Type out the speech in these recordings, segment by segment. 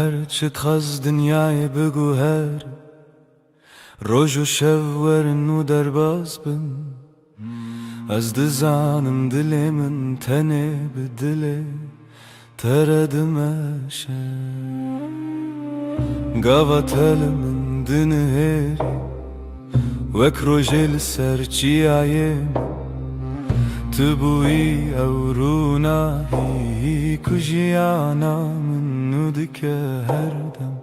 هرچی خواست دنیای بگو هر روز و شب ورن و درباز بن از دزانم دل من تنه به دل تردمشه قواتل من دنهری وک روژل سرچی عیم تبوی او رونایی کجیانا من ندکه هر دم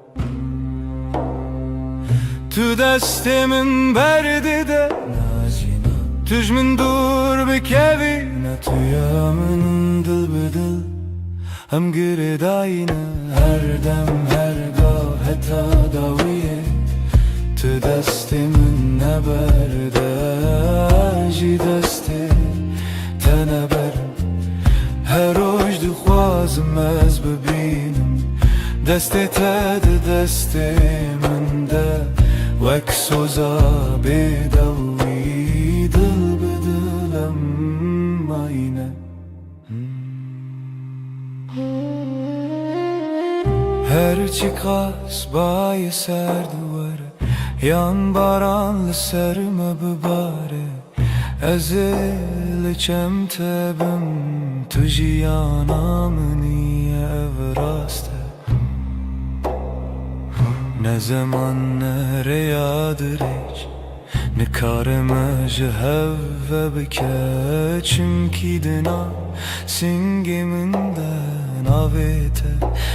تو دست من برده ده توش من دور بکوی نه تویا من دل بدل هم گرداینه هر دم هر گاه حتی داویه تو دست من نبرده جی دست تنه برم هر روز دخوازم از ببینم دست تد دست من ده وک سوزا بدوی دل بدلم آینه هرچی خواست بای سر دواره yan baran serme bibare ezil çemtebim tujiyana niye evraste ne zaman nereyadır hiç ne kareme jehve bike çünkü dina singiminden avete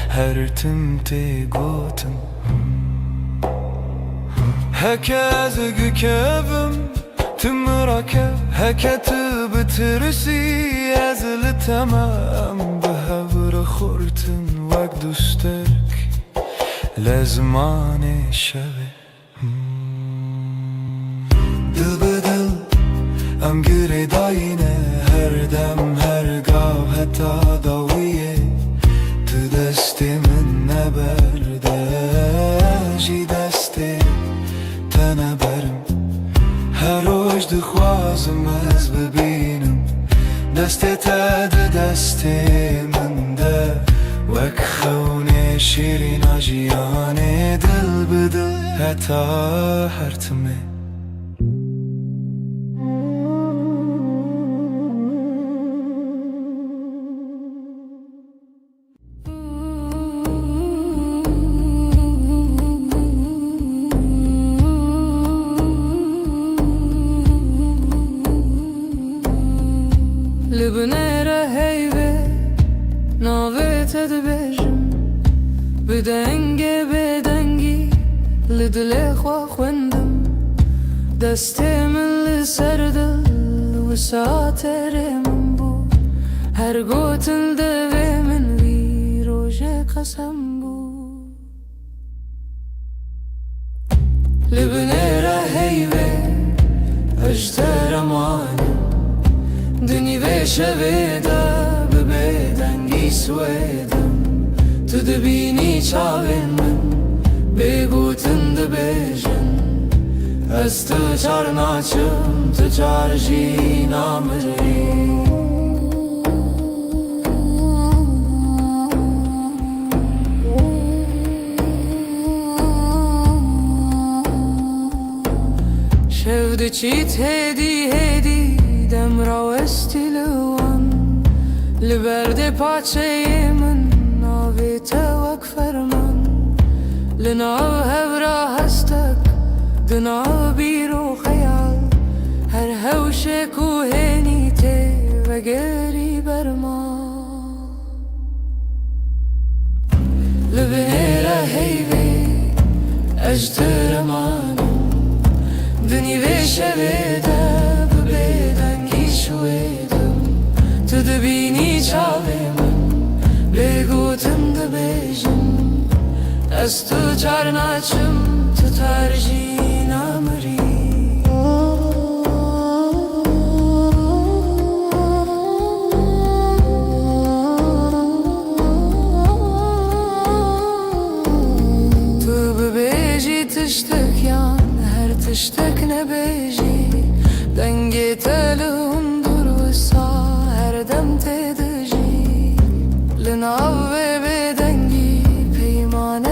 her timte gotum هکز گکبم تمرکه هکت بترسی از لتمام به هور خورتن وک دوسترک لزمان شبه دل بدل ام گره داینه هر دم هر گاو حتی داویه تو دست من نبرده جی دسته تنه برم هر روز دخوازم از ببینم دست تد دست من ده وک خونه شیرین آجیانه دل بدل حتی هرتمه لبنيرة هيبة ناويت دبجم بدنگي بدنگي لدلي خوا خوندم دستي من لسردل وساتر من بو هر قوتن دوي من وي روجه قسم بو لبنيرة هيبة اجتر اماني دنی و شویده ببیدنگی سویدم تو دبینی چاوین من بگوتن دبیجن از تو چار ناچم تو چار جی نامری شود چیت هدی هدی دم راوستی لوان لبرد پاچه من ناویت وک فرمان لناو هورا هستک دناو بیرو خیال هر هوش کوهنی ته و گری برما لبنیره هیوی اجتر مانم دنی و شویده شویدم تو دبینی چاوی من بگوتم دبیجم از تو چار ناچم تو ترجی نامری تو ببیجی تشتک یان هر تشتک نبیجی دنگی تلون دور وسا هر دم تدجی لناو بدنگی پیمان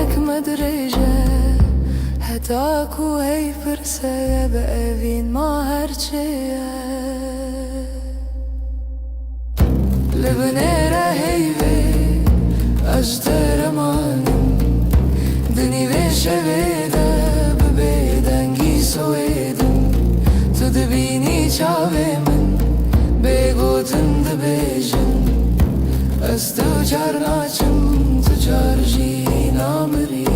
تاکو هی پرسه به اوین ما هرچیه لبنیره هیوی اجترمانم دنی وشویده ببیدنگی سویدم تو دبینی چاوی من بگوتن دبیجن از تو چار ناچم تو چار جی نامری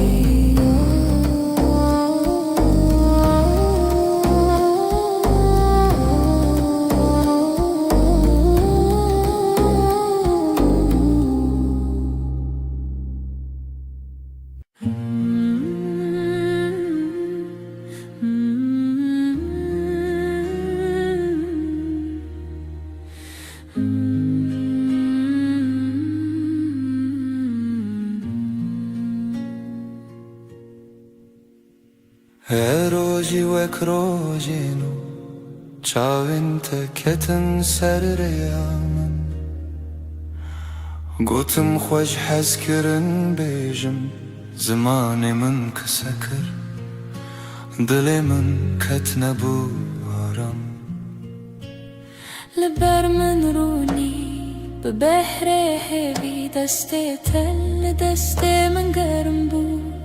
روزی وک روزینو چاوین تکتن سر ریامن گوتم خوش حس کرن بیجم زمان من کسکر دل من کت نبو آرام لبر من رونی به بحر هوی دست تل دست من گرم بود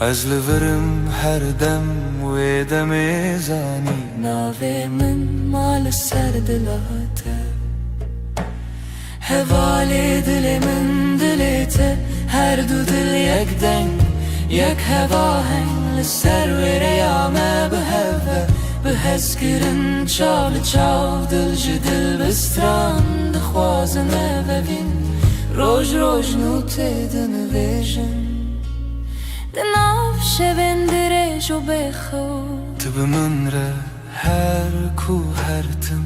از لورم هر دم و دم زانی ناوی من مال سر دلاته حوالی دل من دلیته هر دو دل یک دنگ یک هوا هنگ لسر و ریامه به هوا به حس کرن چال چاو دل جدل بستران دخوازنه و بین روش روش نوته دنویجن دناف شبن درج و بخو تو به من ره هر کو هر تم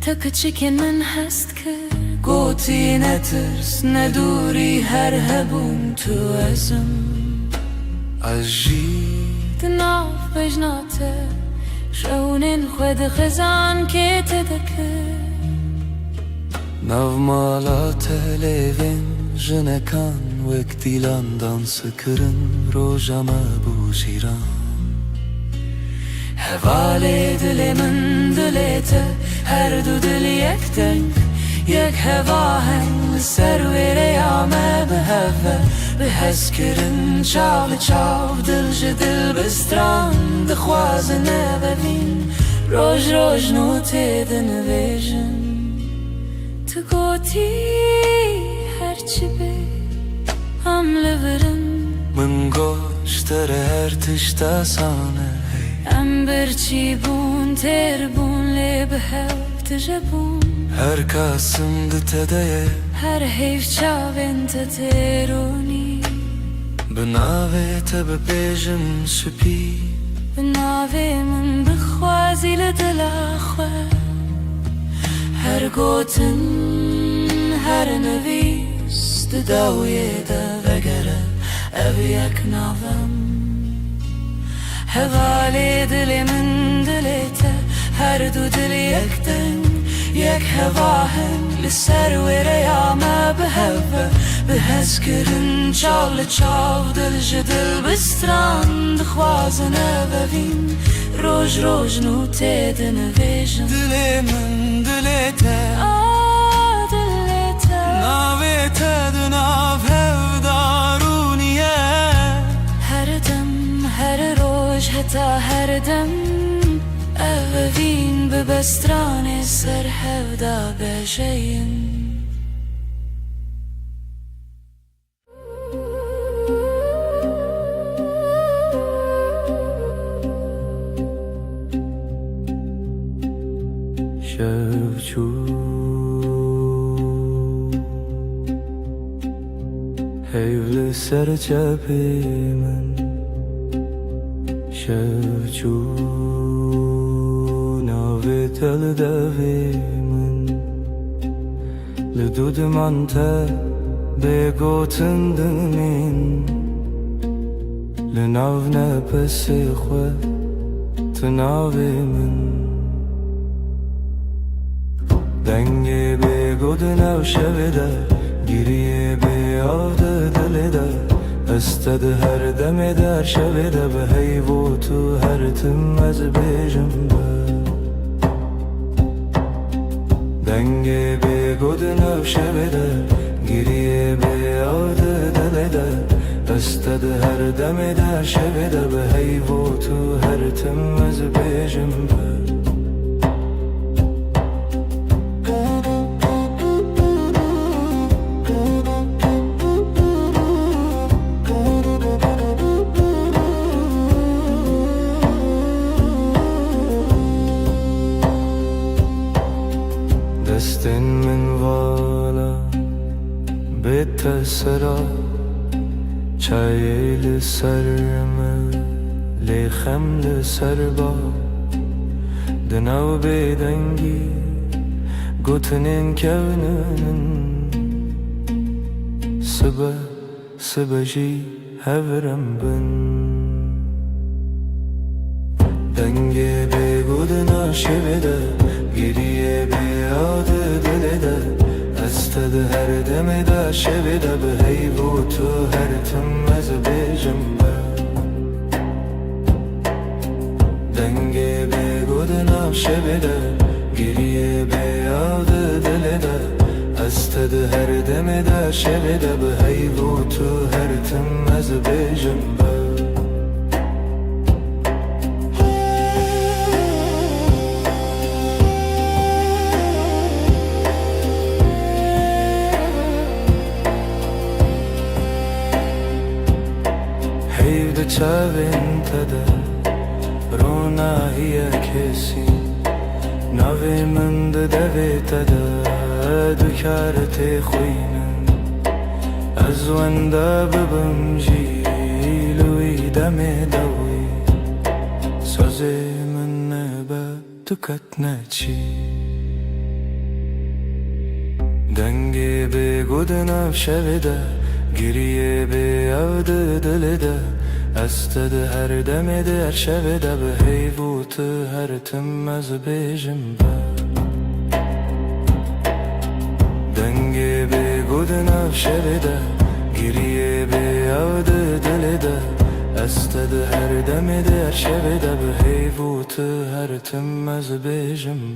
تا کچکن من هست که گوتی نترس ندوری هر هبون تو ازم عجی دناف بجناته شونین خود خزان که تدکه ناو مالات لیوین جنکان وک دیلان دانس کرن روژم بو شیران حوالی دل من دلیته هر دو دل یک دنگ یک هوا هنگ سر و ریامه به هوا به حس کرن چال چاو دل جدل بستران دخوازنه ببین روش روش نوته دنویجن تو گوتی هرچی بی هم لورم من گوشتر هر تشتا سانه ام برچی بون تر بون لی به هف تجبون هر کاسم دتدیه هر حیف چاوین تترونی بناوه تب بیجم سپی بناوه من بخوازی لدل خواه هر گوتن هر نویس داویه دا وگره او یک ناوم حوالی دل من دلیته هر دو دل یک دنگ یک هوا هنگ لسر و ریامه به هوا به حس کرن چال چاو دل جدل بستران دخوازنه ببین روش روش نوته دنویجن دل من دلیته دلیته ناویته دناو هف دارونیه هر دم هر روش حتا هر دم اوین به بستران سر هفدا بجین شفچو حیول سر چپی من شفچو ناوی تل دوی من لدود من تا بگوتن دمین لناو نپسی خواه تناوی من دنگی بگود نو شویده گیریه بیاد دلیده استد هر دم در شب ده به هیو تو هر تم از بیجم دنگ به گود نو شب ده گریه به یاد دل ده استد هر دم در شب ده به هیو تو هر تم از بیجم دستن من والا بیت سرا چای لسرم لیخم لسربا دناو بیدنگی گوتنین کونن سبا جی هورم بن دنگی بگود ناشبده گریه به یاد دل ده استد هر دم ده شب ده به هیو تو هر تم از بیجم دنگی بگود ناشبده گریه به یاد دل ده استد هر دم ده شب ده به هیو تو هر تم از بیجم چاوین تده رونا هی کسی نوی من ده دوی تده دکارت خوینن از ونده ببم جیلوی دم دوی سازی من نبا دکت نچی دنگی بگود نو شویده گریه به یاد دل ده استد هر دم در شب ده به هیو تو هر تم از بیجم دنگی به گود نو شب ده گریه به یاد دل ده استد هر دم در شب ده به هیو تو هر تم از بیجم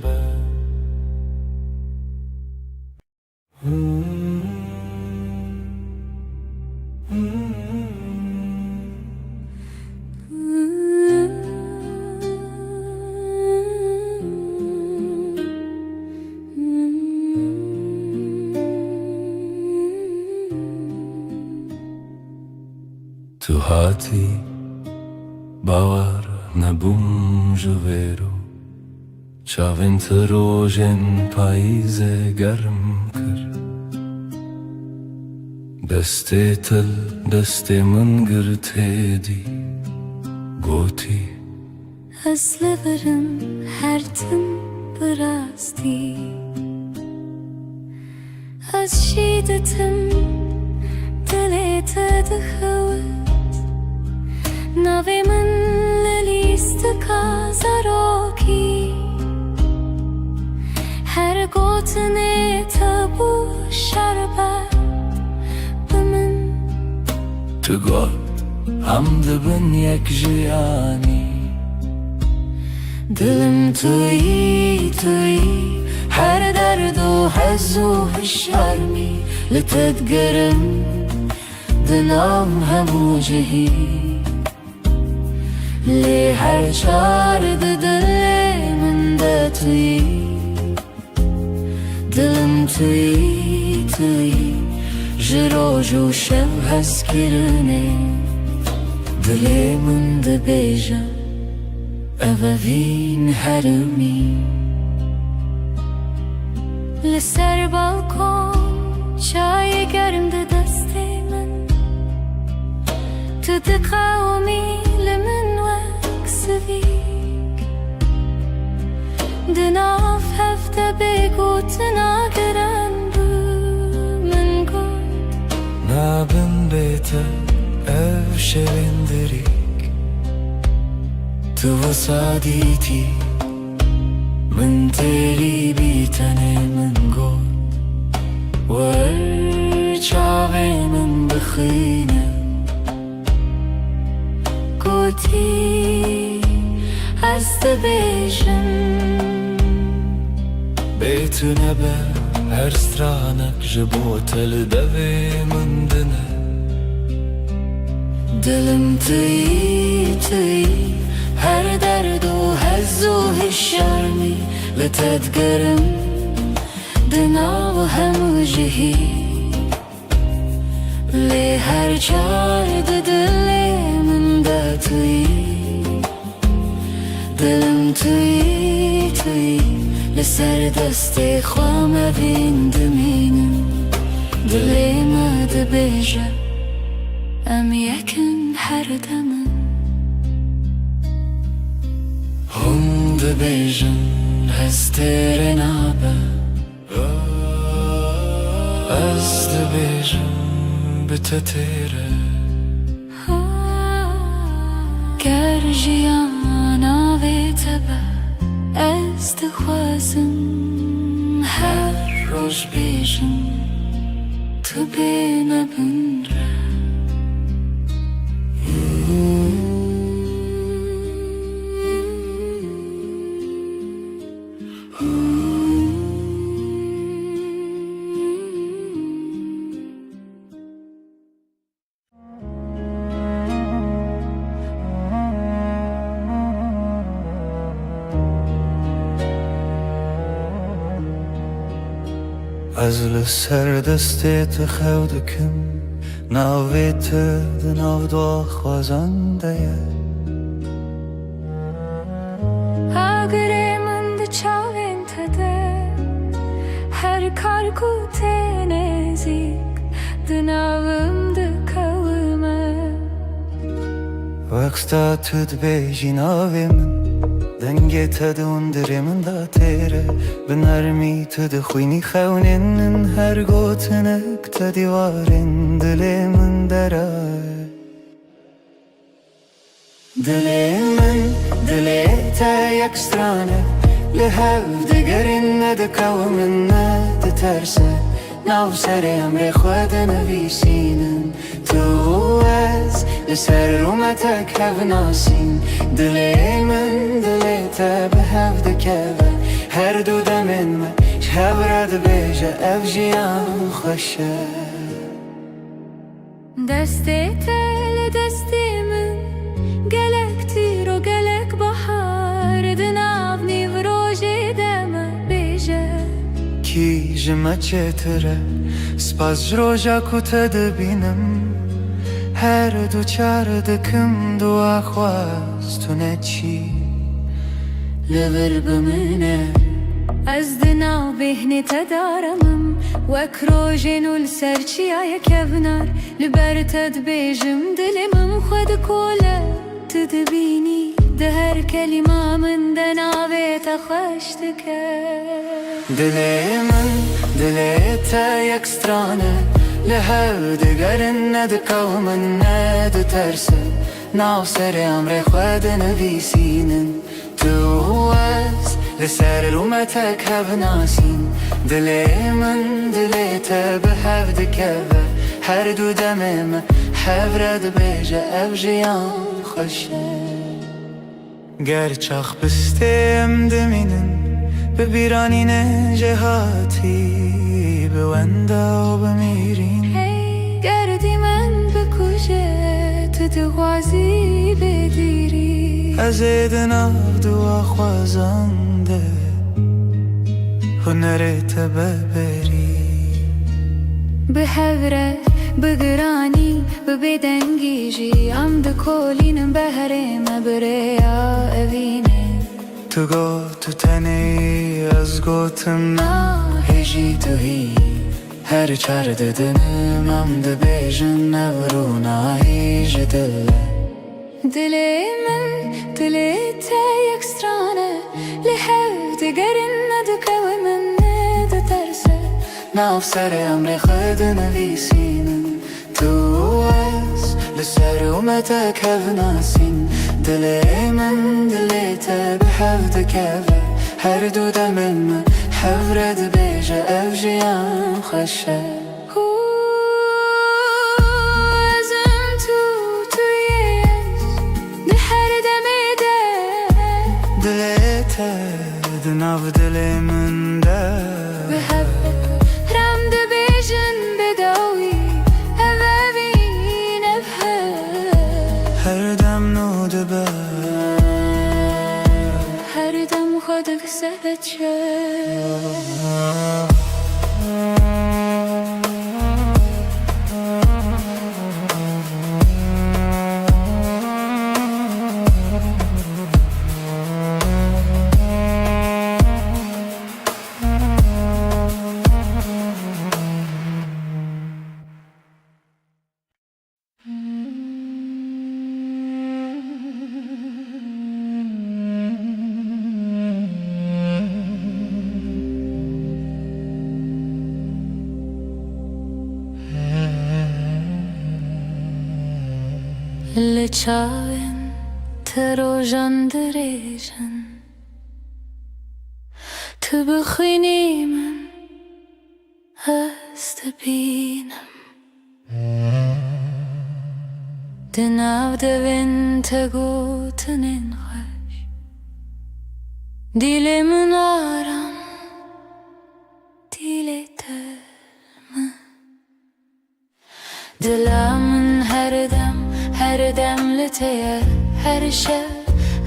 تو هاتی باور نبوم جویرو چاوین تروژن پاییز گرم کر دسته تل دسته من گرته دی گوتی از لبرم هر تم براستی از شیدتم دلت دخوت نوی من لیست کازاروکی هر گوتنه تبو شربت بمن تو گل هم دبن یک جیانی دلم توی هر درد و حز و شرمی لتدگرم دلم همو جهی لی هر چارد دل من ده توی دلم توی جروج و شب هست کرنه دل من ده بیجم اووین هرمی لسر بالکن چای گرم ده دست من تو ده قومی لمن وک سویک ده ناف هفته بگو تناگرن بو من گل نابن بیتا او شویندریک تو وصادیتی من تیری بیتنه من گل ور چاوی من بخینه هاتی از دبیجم بیت نبه هر سترانک جبوتل دوی من دنه دلم توی هر درد و هز و هشارمی لتدگرم دنا و هم جهی لی هر چار دل من دا توی دلم توی لسر دست خوام بین دمینم دلی ما دبیجه ام یکن هر دمم هم دبیجن هستر نابه از دبیجن بتتیره گر جیانا وی تبه از دخوازم هر روش بیجم تو بینه بنره از لسر دستت خودکم ناویت دناو دو خوازنده اگر من ده چاوین تده هر کار کو تنزیک دناوم ده کومه وقتا تد بیجی ناوی من دنگی تدون دری من دا تیره بنرمی تد خوینی خونین هر گوتنک تدیوارین دلی من درای دلی تا یک سترانه لحو دگرین ندکو من ندترسه ناو سر امر خود نویسینن تو از لسر رومتک هف ناسین دلی من دلی تا به هف دکوه هر دو دمین من شب رد بیجه اف جیان خوشه دستی تل دستی من گلک تیر و گلک بحار دناو نیو روژی دمه بیجه کی جمع چتره سپاس جروجا کتا دبینم هر دو چار دکم دو آخواست تو نچی لبر بمنه از دناو بهنی تدارمم وک روژین و لسرچی آیا کبنار لبر تد بیجم دلمم خود کوله تدبینی ده هر کلمه من دناوی تخشت که دلی تا یک سترانه لحو دگرن ندکو من ندترسه ناو سر امر خود نویسینن تو از لسر رومتک هف ناسین دلی من دلی تا به هف دکوه هر دو دمم هف رد بیجه اف جیان خوشه گر چاخ بستیم دمینن ببیرانین جهاتی بونده و بمیرین گردی من بکوشه تو دغازی بدیری از دناو دو خوازنده هنرت ببری به هوره بگرانی ببدنگیجی ام دکولینم بهرم بریا اوینه تو گو تو تنی از گوتم هجی تو هی هر چار ددنم ام دبیجن نورو هیج دلی من دلی تا یک سترانه لحو دگرن ندکو من ندترسه ناف سر امر خود نویسینن تو از لسر اومتک هف ناسین دلی من دلی تا به هف دکوه هر دو دمن من هف رد بیجه اف جیان خوشه ازم تویست ده دلمن ده بحبك رم دبيجن بداوي أبابين بحب هر دم نو دبه هر دم خودك سبت شد اللي تشاون تروجن دريجن تبخيني من استبينم دناو دبن تقوت ننخش ديلي من آرام ديلي ترم دلا من هر دم لتير هر شب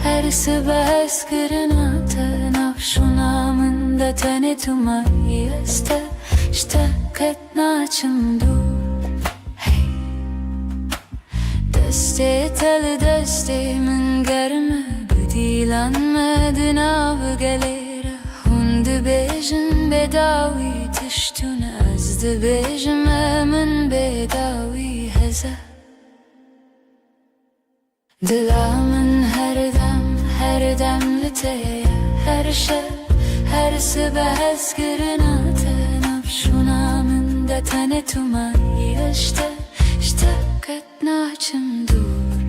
هر صبح اسكرنا تنافشونا من دتني تماي اشتكتنا چندور دسته تل دسته من گرمه بدیلان مدنا بگلیره هند بیجن بداوی تشتون از دبیجم من بداوی هزه دلا من هر دم لتیه هر شب هر صبح اسکرنا تنافشونا من دتنی تمایی اشتكتنا چندور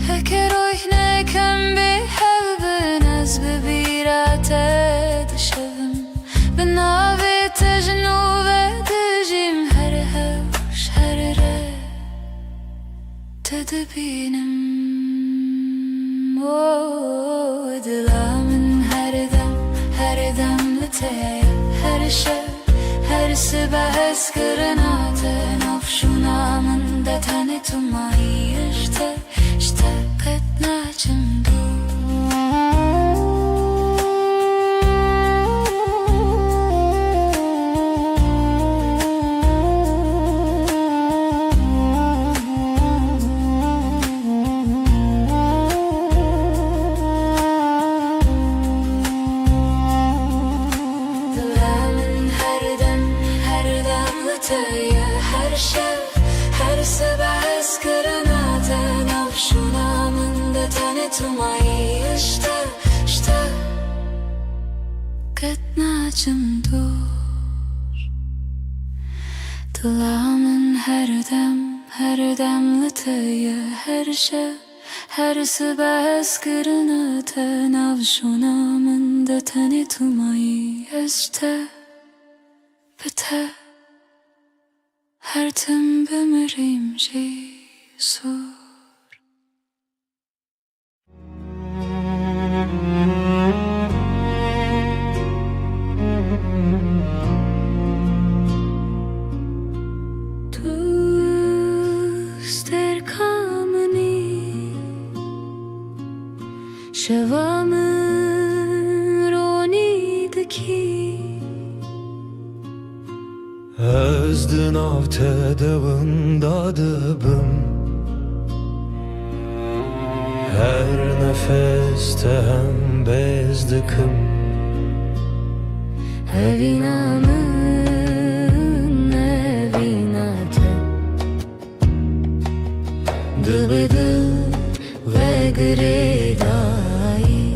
هكر روحنا كم بحب ناس ببيرات تشبم بنابي تجنوب تجيم هر هوش هر ره تدبينم دلا من هر دم لتيا هر شب هر صبح اسكرنا تنافشونا من دتني تماي اشتكتنا چندور هر شب هر صبح اسكرنا تنافشونا من دتني تماي اشتكتنا چندور دلا من هر دم لتيا هر شب هر صبح اسكرنا تنافشونا من دتني تماي بته هر تم بمریم جیسور دوست در کامنی شوام رونی دکی از دناv tedavında dıbım her nefeste hem bezdikim Evinamın evinatı Dıbıdı ve gridayı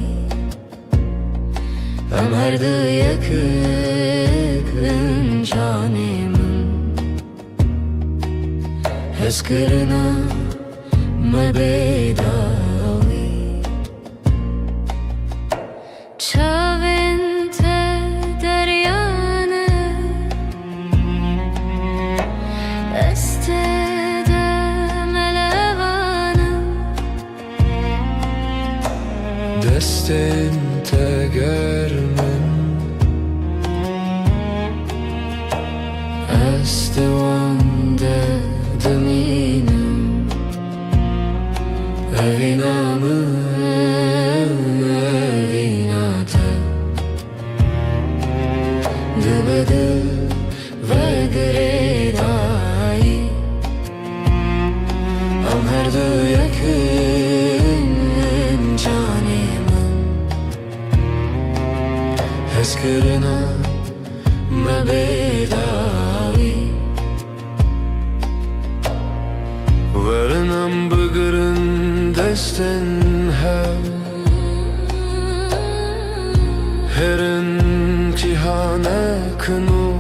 Ömerdi yakın canımın Eskirina mebedavi Çavente deryane Estede melevane deste دست وانده دمینم Evinamı evinate Dıbıdı ve gredai Am her du yakın canımın Heskırına mebedavi Varınam bıgırın desten her imtihane kını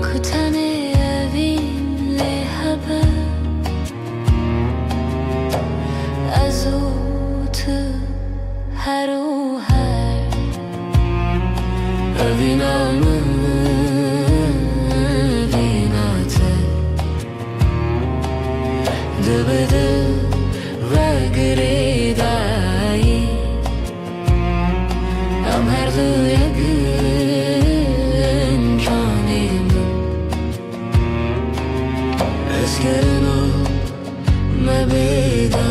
Kutane evinle haber Azutu her o her Evinamı evinate Dıbıdı ve gredai Am her du yakın canımın Eskirina mebedavi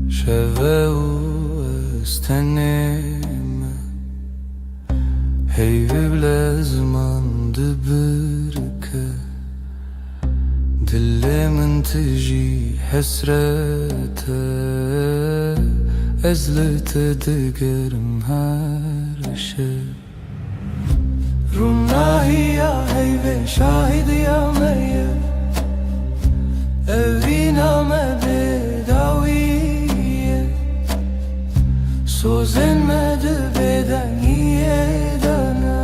شوه استنم هی بلازمان دبرکه دلمن تجي حسرته ازلت دقرم هر شب رمناهي يا هيبة شاهد يا مية evina me bedaviye Sözlenmedi beden yedene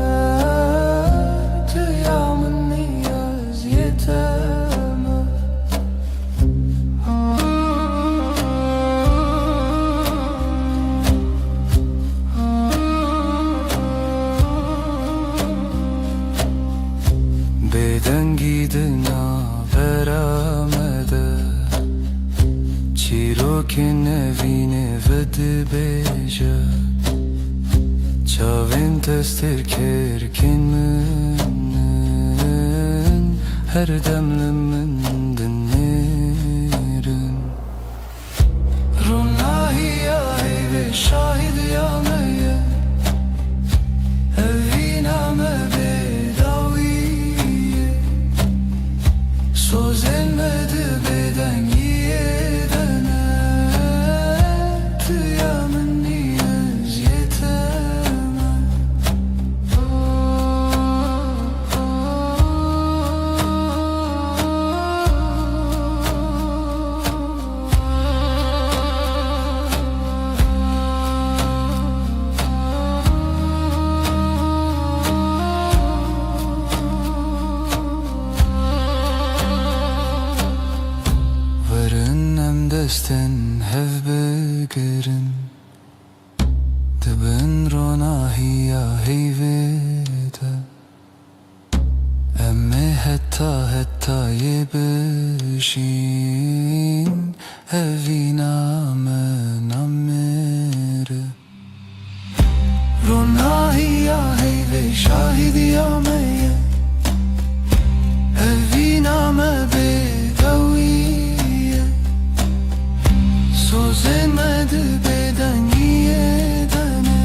Tıyamın niyaz yeteme Beden gidina veramede Çirokin evine vedi beja Çavin testir kerkin münnen Her demlimin dinlerin Runahi ya ve şahid ya meye Evina me bedaviye Sözlenmedi beden yedene Tıyamın niyaz yeteme desten hev begerin Dibin ronahiya heyvede Emme hetta yebişin Evina men amere Ronahiya heyve şahidi ya meye Evina me bedaviye Sözlenmedi beden yedene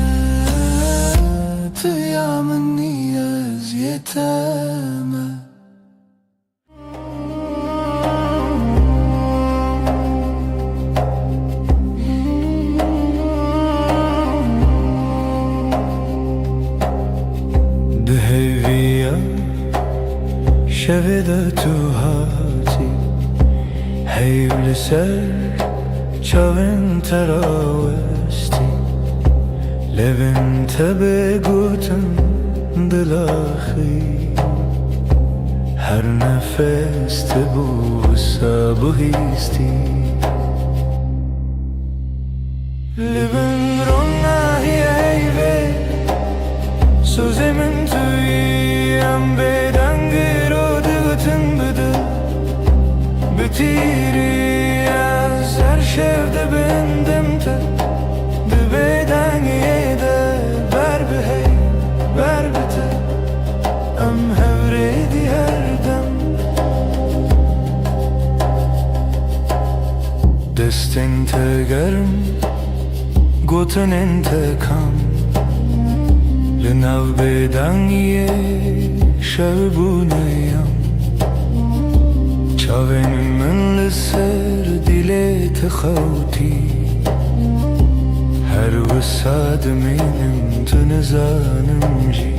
Tıyamın niyaz yeteme Dheviya şevede tuhati Heyvli ser Çavin teravesti Levin tebe guten dilahi هر نفس تبوسه بهیستی لبن روناهی ایوه sözümün tüyem bedengir o dıgıtın bıdı Bütiri az her şevde bendim te Dı bedengiye de ber behey ber bite Em hevredi her dem Destin te germ Gotun intekam لنو بدنگیه شبونیم چاوین من لسر دیلت خوتی هر وساد منم تنزانم جی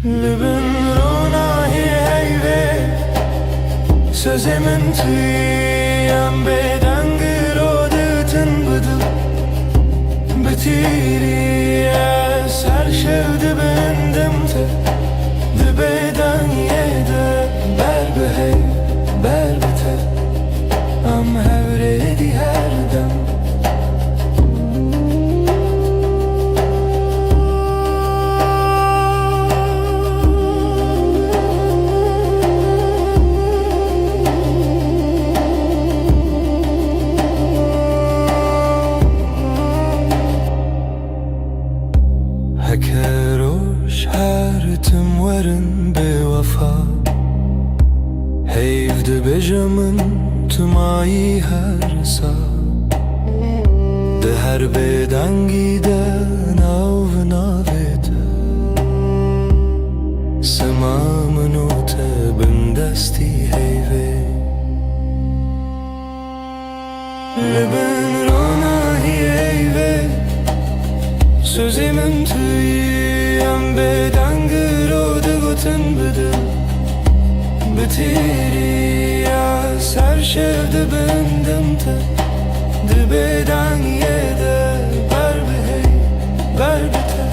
لبن روناهی هیوه سözümün tüyem bedengir o dıtın bıdı Bitiri es her şevde bendim te Dı beden yede ber behey ber bite Am hevredi her dem هکروش هر تم ورن به وفا هیفد بجمن تمایی هر سا ده هر بدنگی ده ناو ناویده سمامنو ته بندستی هیوه لبن روناهی هیوه Sözümün tüyem bedengir o dıgıtın bıdı Bitiri az her şevde bendim te Dı beden yede ber behey ber bite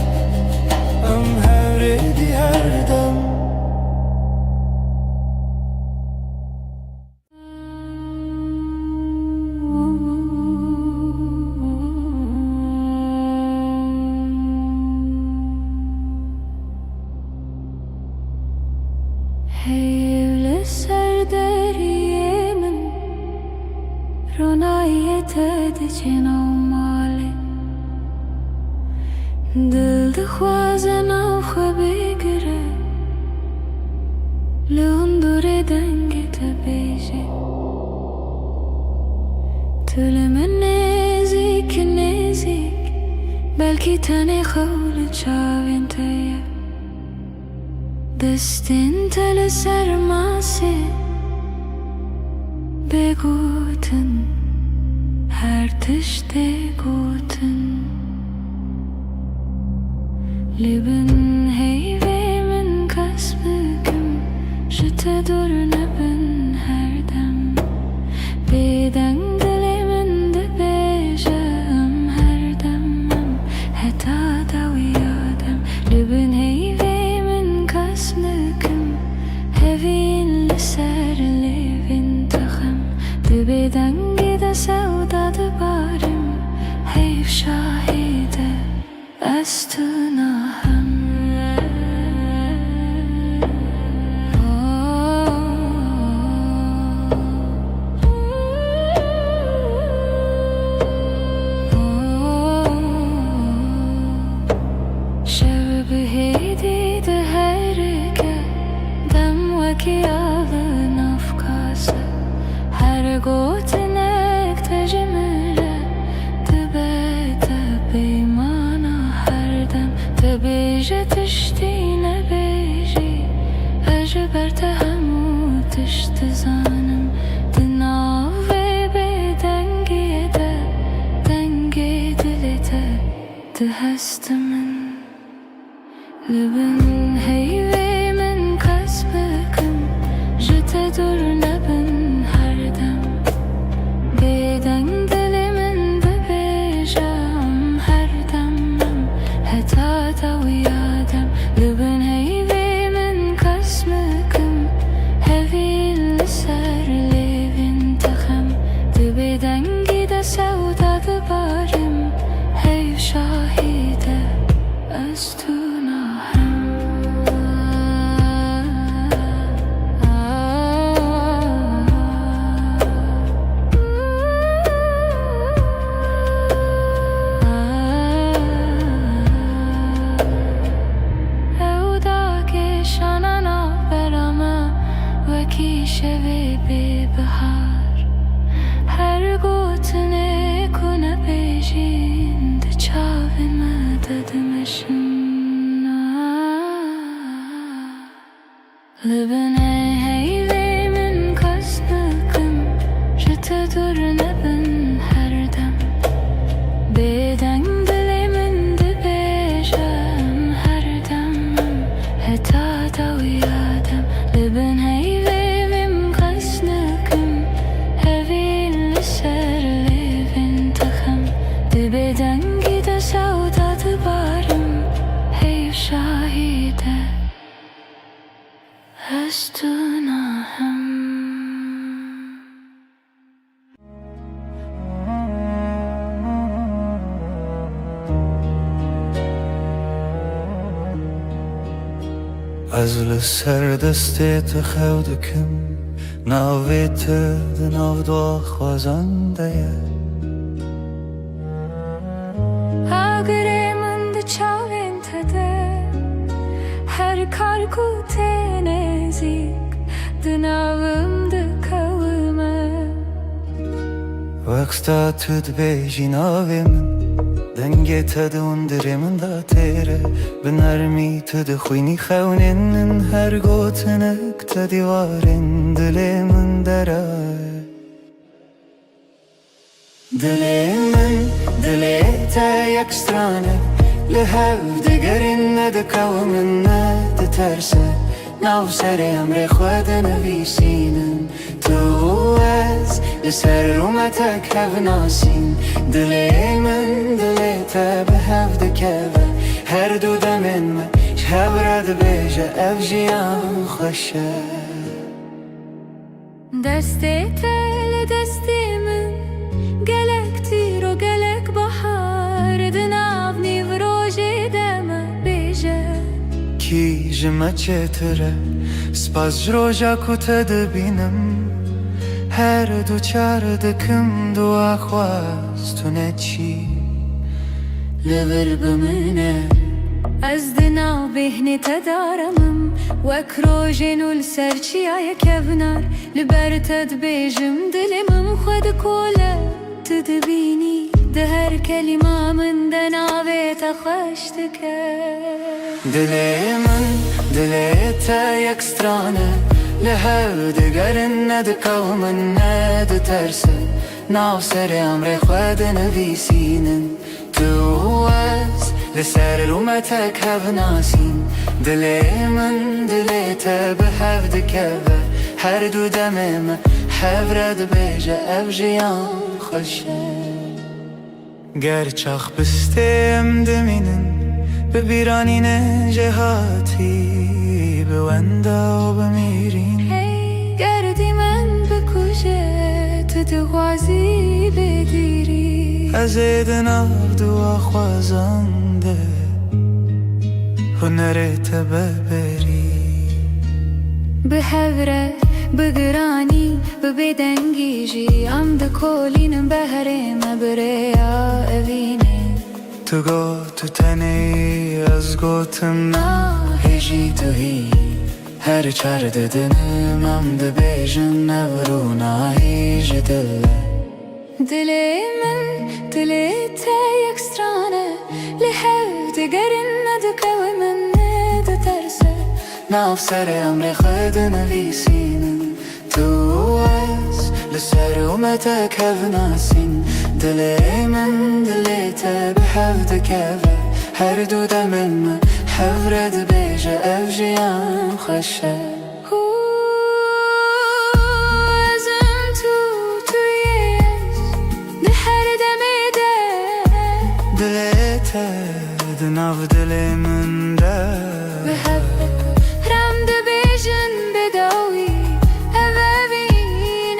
Am hevredi her dem Hevle serderiyemin Ronayet edicin avmali Dil dixwazin av xwe bigire Li hundurê dengê te bêje Tu li min nêzik nêzik Belkî tenê xew li çavên te ye Destin tele sermasi Begotin her tişte gotin Libin heyvemin kasbıkım Jete dur nebin her dem Beden dilimin de bejem her demem Heta da uyadem Libin heyvemin kasbıkım Hevin liser livin takham Dibeden gide sevda dibarim Heyf şahide Estunaham Şevbi heydi de herike Dem veki alın afkası Her gotinek tecmile Dibete beymana her dem Tebije tiştine beji Ejber tehemu tişti zanım Dinav ve bedengiye de Denge dilite Dihestimin Libin heyvemin kasbıkım Jete dur nebin her dem Beden dilimin de bejem her demem Heta da uyadem وکی شوی به بهار هر گوتنه کنه بیجین ده چاوی مددمشن لبنه هیوی من کس نکم جت دور نبن هر دم بدنگ دلی من ده بیجم هر دم هتا دوی آدم لبن هیوی من کس نکم هوی لسر لیوین تخم ده بدنگی ده سودا ده بارم هیو شاهیده از تو ناهم از لسر دستت خودکم ناویت دناو دو خوازنده اگره من ده چاوین تده هر کار کوته نزیک دناوم ده کومه وقتا تد بیجی ناوی من دنگی تد اندره من دا تیره بنرمی تد خوینی خونین هر گوتنک تدیوارین دلی من دره دلی من دلی تا یک سترانه لهو دگرین ندکو من ندترسه ناو سر امر خود نویسینن تو از لسر رومتک هف ناسین دلی من دلی تا به هف دکوه هر دو دمن ما شب رد بیجه اف جیان خوشه دستی تل دستی من گلک تیر و گلک بحار دناو نیو روژی دم بیجه کی جمع چتره سپاس جروجا کتا دبینم هر دو چار دکم دو اخواستونه چی لبر بمنه از دناو بهنی تدارمم وک روژینو لسرچی آیا کبنار لبر تد بیجم دلمم خود کوله تدبینی ده هر کلمه من دناوی تخشتکه دلی من دلی تا یک سترانه لهو دگرن ندکو من ندترسه ناو سر امر خود نویسینن تو از لسر رومتک هف ناسین دلی من دلی تا به هف دکوه هر دو دمم هف رد بیجه اف جیان خوشه گر چاخ بستیم دمینن ببیرانین جهاتی بوندا و بمیرین گردی من بکشه تو دغوازی بگیری از دناو دو خوازنده هنرت ببری به هوره بگرانی ببدنگی جی ام ده کولینم بهره مبریا اوینه تو گو تو تنی از گوتم هجی تو هی هر چار ددنم ام ده بیجن نورو ناهیج دل دلی من دلی تا یک سترانه لحو دگرن ندکو من ندترسه ناو سر امر خود نویسینن تو از لسر اومتک هف ناسین دلی من دلی تا به هف دکوه هر دو دمن من هف رد بیجه اف جیان خوشه ازم تویش ده هر دمی ده دلی تا دناو دلی من ده به هف رم ده بیجن بداوی اوین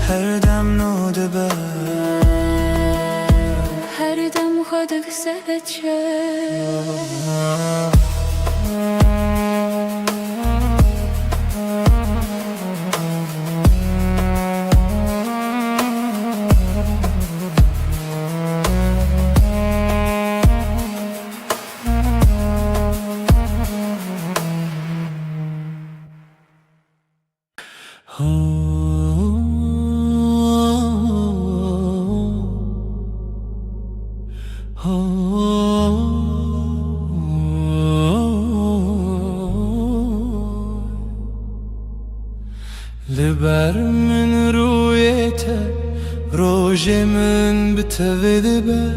هر دم نو دبه هر دم خودک سهچه لبر من رویته روژ من بتوید به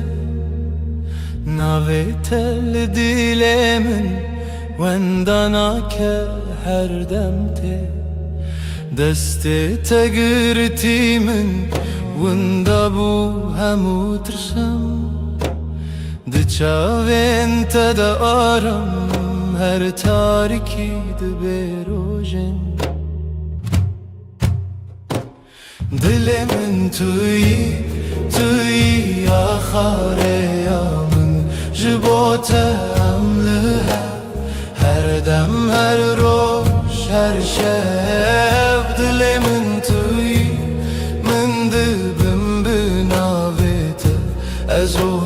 ناویته لدیل من وندانا که هر دمته دست تگرتی من وندا بو همو ترسم دچاوین تدا آرم هر تاریکی دبروژن دل من توی آخاره یا من جبوته عمله هر دم هر روش هر شب دل من توی من دبم بناویته از او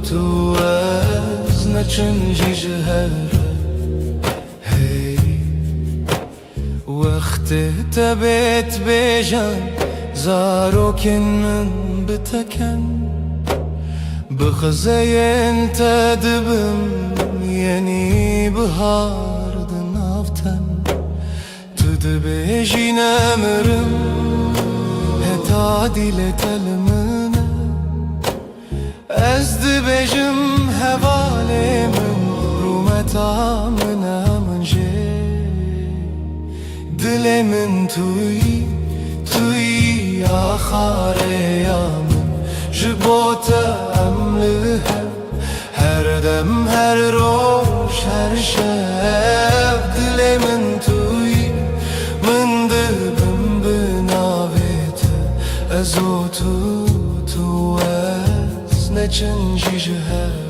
تو از نچنجی جهره وقت تبت بیجان زاروکن من بتکن بخزین تدبم یعنی بهار دنافتن تو دبیجی نمرم هتا دیل تلمنه از دبیجم حواله من رومتا من همنجه دل من توی آخاره یا من جبوت عمله هر دم هر روش هر شب دل من توی من دبم بناویت از او تو از نچنجی جهره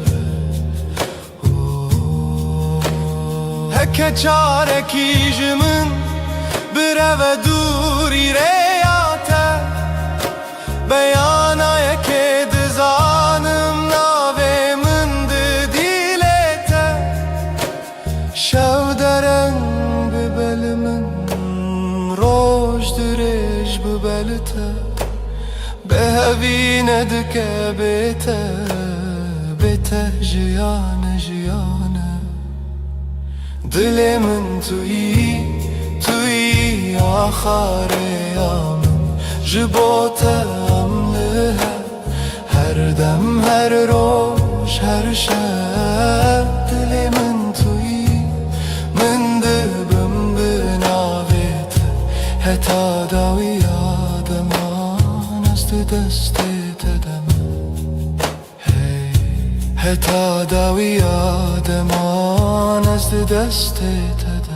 هکه چارکی جمن بره و دوری ریاته بیانای که دزانم ناوه من دیلته شو درنگ ببل من روش درش ببلته به هوی ندکه بیته جیانه دل من توی آخاره یا من جبوت عمله هر دم هر روش هر شب دل من توی من دبم بناویت هتا داوی آدمان است دست تدم هتا داوی آدمان است دست تدم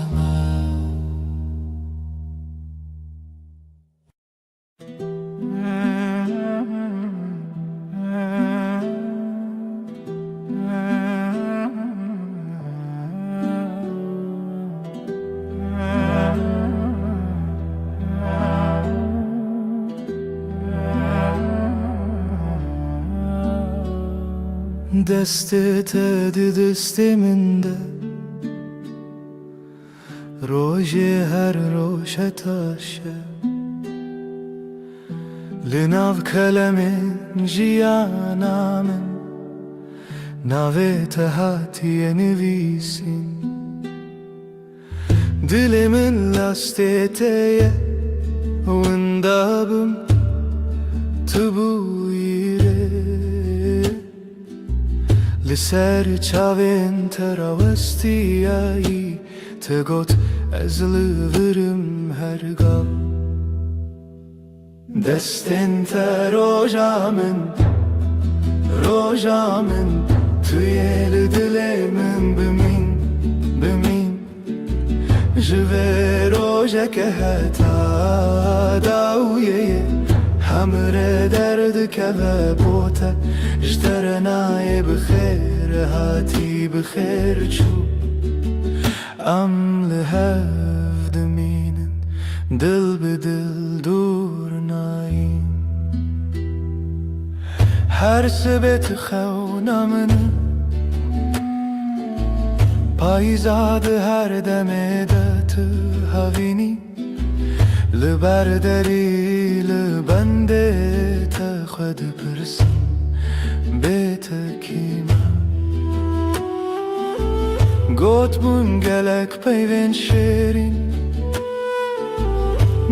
دستت دست من ده روژ هر روش تاشه لناو کلم جیانا من ناویت هاتی نویسین دل من لاستیته وندابم تبویره لسر چاوین تراوستیایی تگوت از لورم هرگاه دستن تا روژا من توی دل من بمین جوه روژا که حتا داویه همره درد که بوته جترنای بخیر هاتی بخیر چو ام لحف دمینن دل به دل دور نایم هر سبت خونا من پایزاد هر دمه دت هاوینی لبرداری لبنده تا خود پرسم بیت کیما گوت بون گلک پیوین شیرین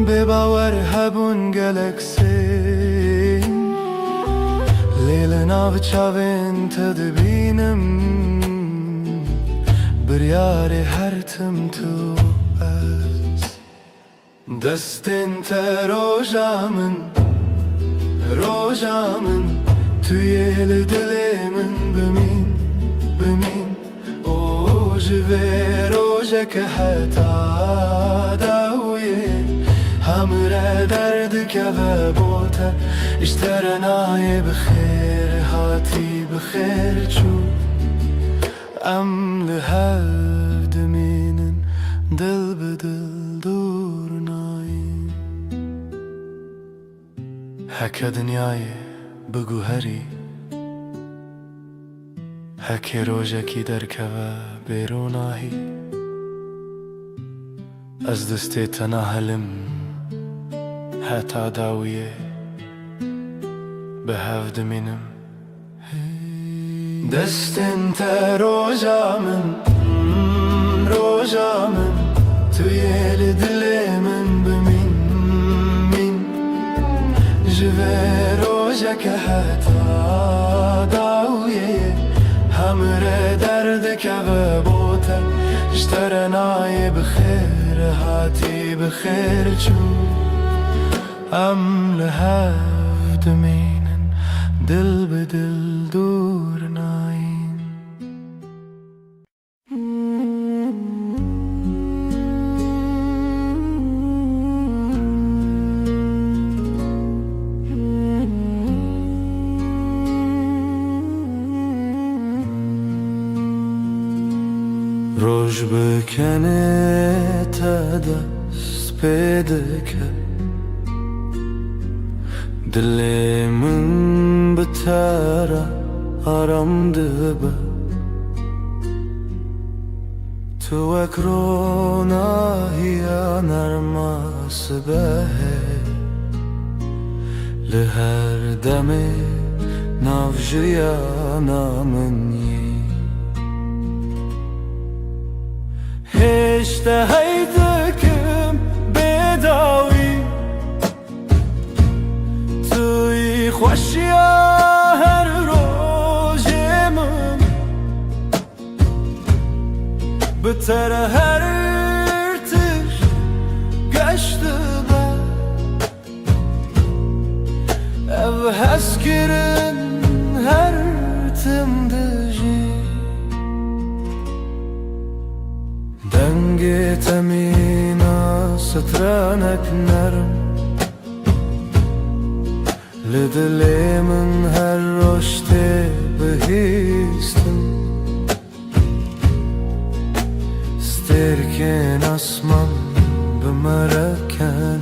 بباور هبون گلکسین لیل ناو چاوین تدبینم بریار هر تم تو از دستین تا روژامن توی دل من بمین او جوه روژه که حتا داویه همراه درد که و بوته اشترنای بخیر هاتی بخیر چو ام لحد مینن دل بدل دور ناین هکه دنیای بگو هری هکه روژه کی درکه و بیروناهی از دسته تناهلم حتا داویه به هفت منم دستن تا روژامن توی دل من بمین جوه روژه که حتا داویه همراه درد که و بوته اشترنای بخیر هاتی بخیر چو ام لحفت مینن دل به دل دور ناین روش بکنه تا دست پیدا کرد دل من بتره آرام دبه تو اکروناهی نرماس به لهر دم نافجیا نامنی هشته هیدکم بداوی توی خوشیا هر روزم بتر هر ارتش گشته با او هسکرن هر تم دجی دنگ تمینا سترانک نرم لدل من هر رشته بهیستم سترکن اسمان بمرکن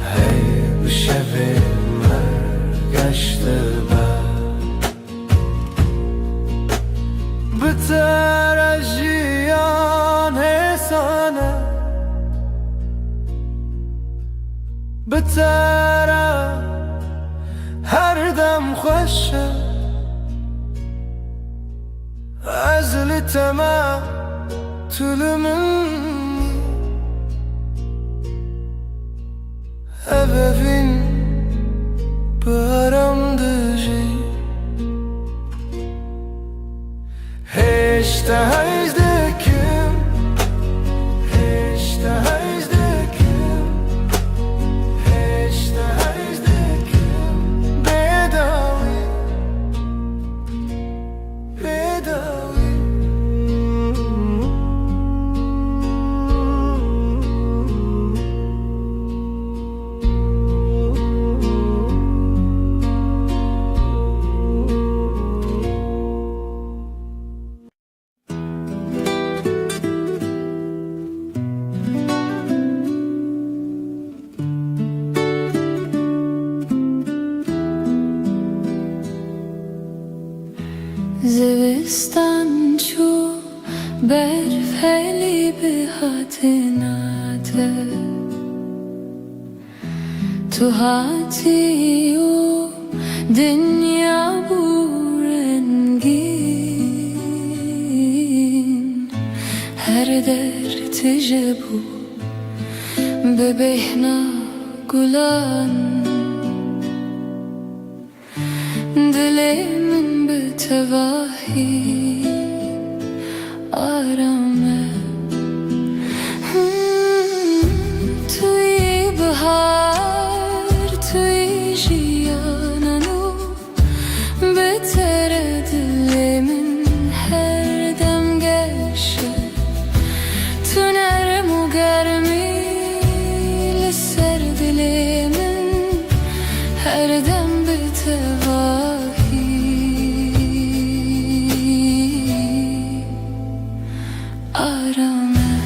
هی بشوه مرگشته بتر اجیان حسانه بتر هر دم خوشه از لتما طول مني أبفين برام دجي اشتهيت دكم اشتهيت دكم اشتهيت دكم بداوي بداوي زوستان چو برف هلی به هاتناته تو هاتی و دنیا بورنگین هر درد جبو ببهنا گلان دل من به تواهی آرامه توی بهار توی جیانانو بهتر دل من هر دم گشه تو نرم و گرمی لسر دل من هر دم به تواهی آرامه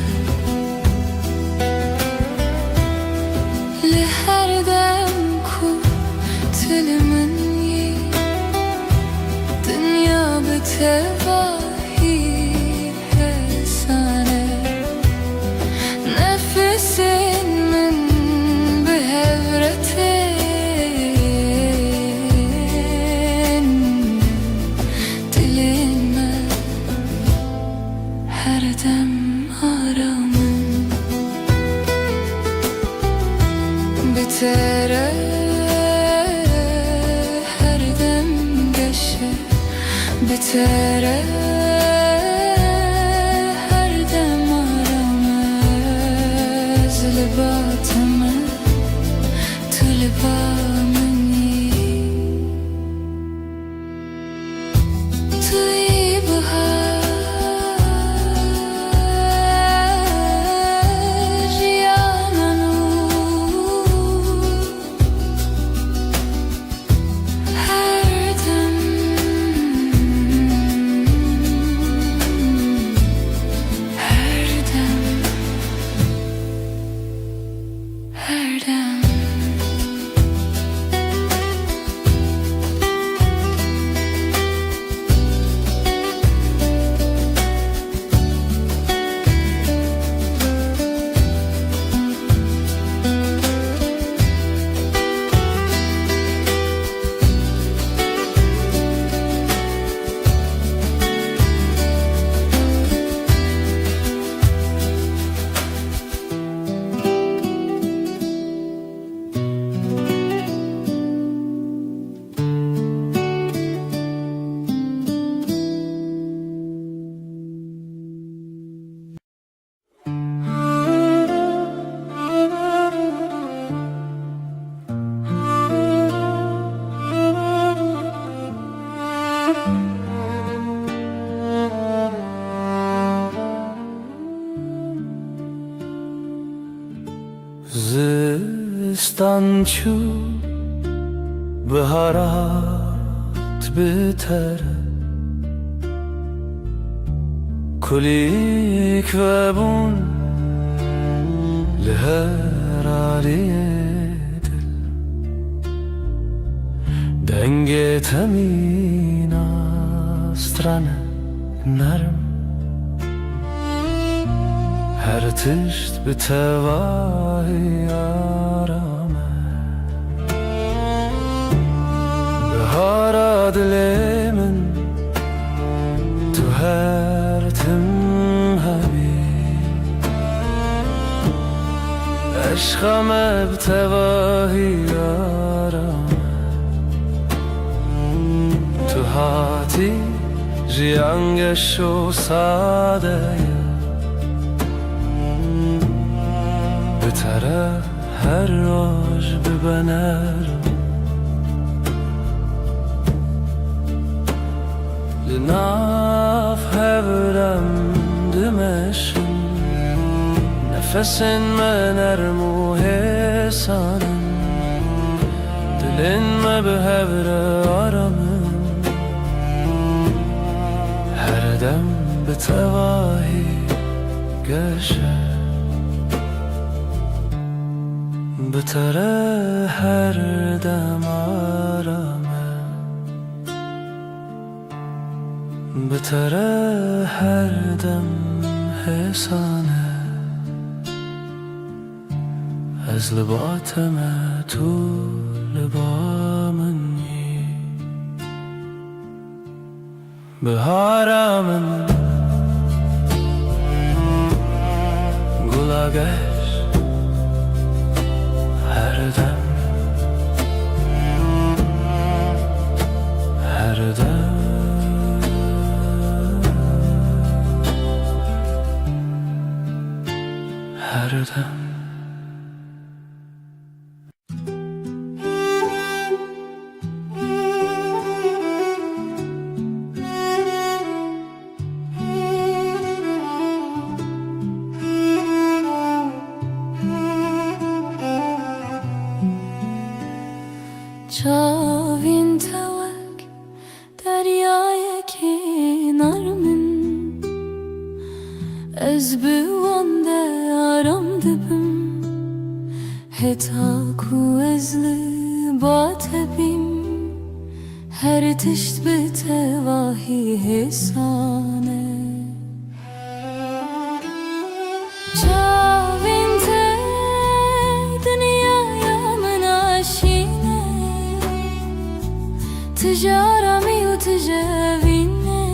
لهر دم کو دل من یی دنیا به تواهی حسانه نفس من به هورتن دل من هر دم آرامه بتره هر دم گشه بتره هر دم آرامه زلباتمه تو لبا منی توی بهار جیانانو هر دم هر دم هر دم زستان چو بهارات بتره کلیک و بون لهر عالی دل دنگ تمین استرانه نرم هر تشت به تواهی آرامه بهار دل من تو هر تم حبیب عشقم به تواهی آرامه تو هاتی جیانگش و ساده بتره هر روز ببنرم لناف هورم دمشن نفسن من نرم و حسانم دلن ما به هور آرامم هر دم به تواهی گشه بتره هر دم آرامه بتره هر دم حسانه از لباتم تو لبا منی بهارم yola geç her dem, her dem, her dem. چاوین توک دریای کنار من از بوانده آرام دبم هتا کو از لبات بیم هر تشت به تواهی حسانه چاوین ته دنیا من آشینه تجارمي وتجاويني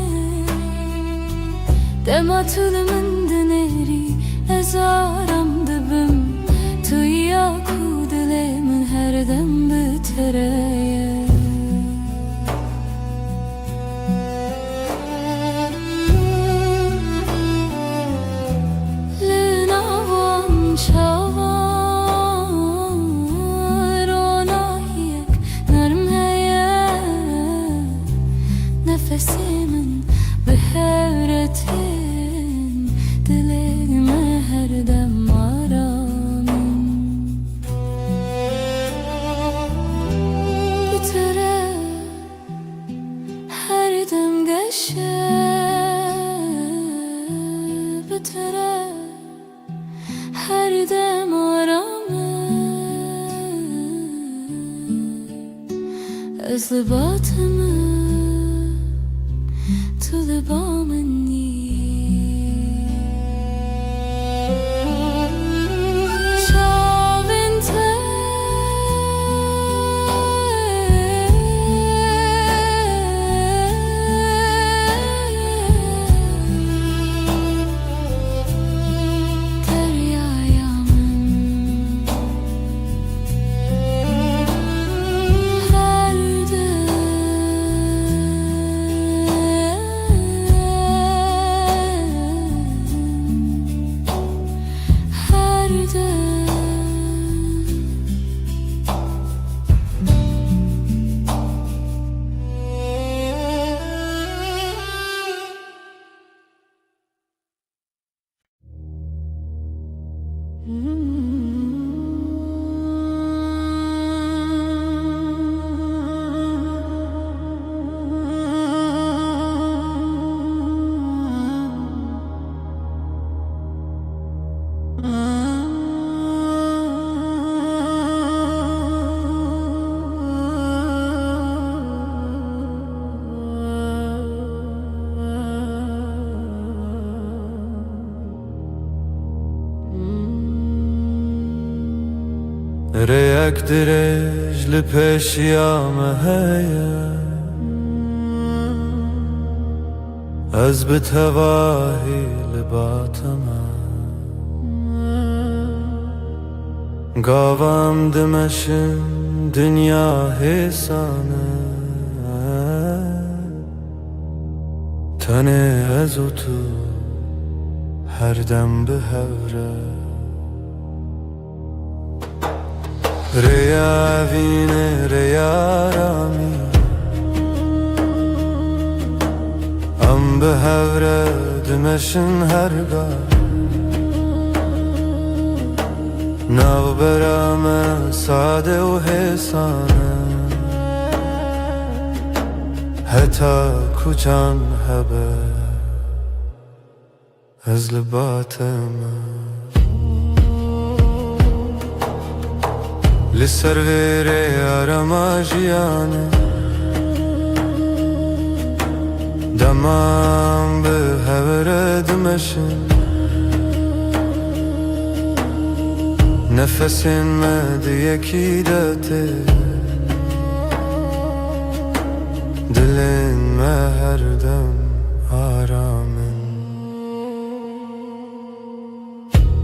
دما طول من دنيري ازارم دبم تو ياكو دلي من هر دم بترايا لناوان شاوان روناهيك نرم نفسي من بهارتين دليما هر دم آرامين بتره هر دم قشه بتره هر دم آرامه از لباتمه to the bomb and ريك درج لپشیامه هیا از بتواهی لباتمه گاوام دمشن دنیا حسانه تنه از تو هر دم به هوره ریا وینه ریا رامی ام به هوره دمشن هرگاه نو برام ساده و حسانه حتی کوچان هبه از لباتمه لسر ویره آرما جیانه دمام به هوره دمشن نفسین مد یکی داته دلین ما هر دم آرامن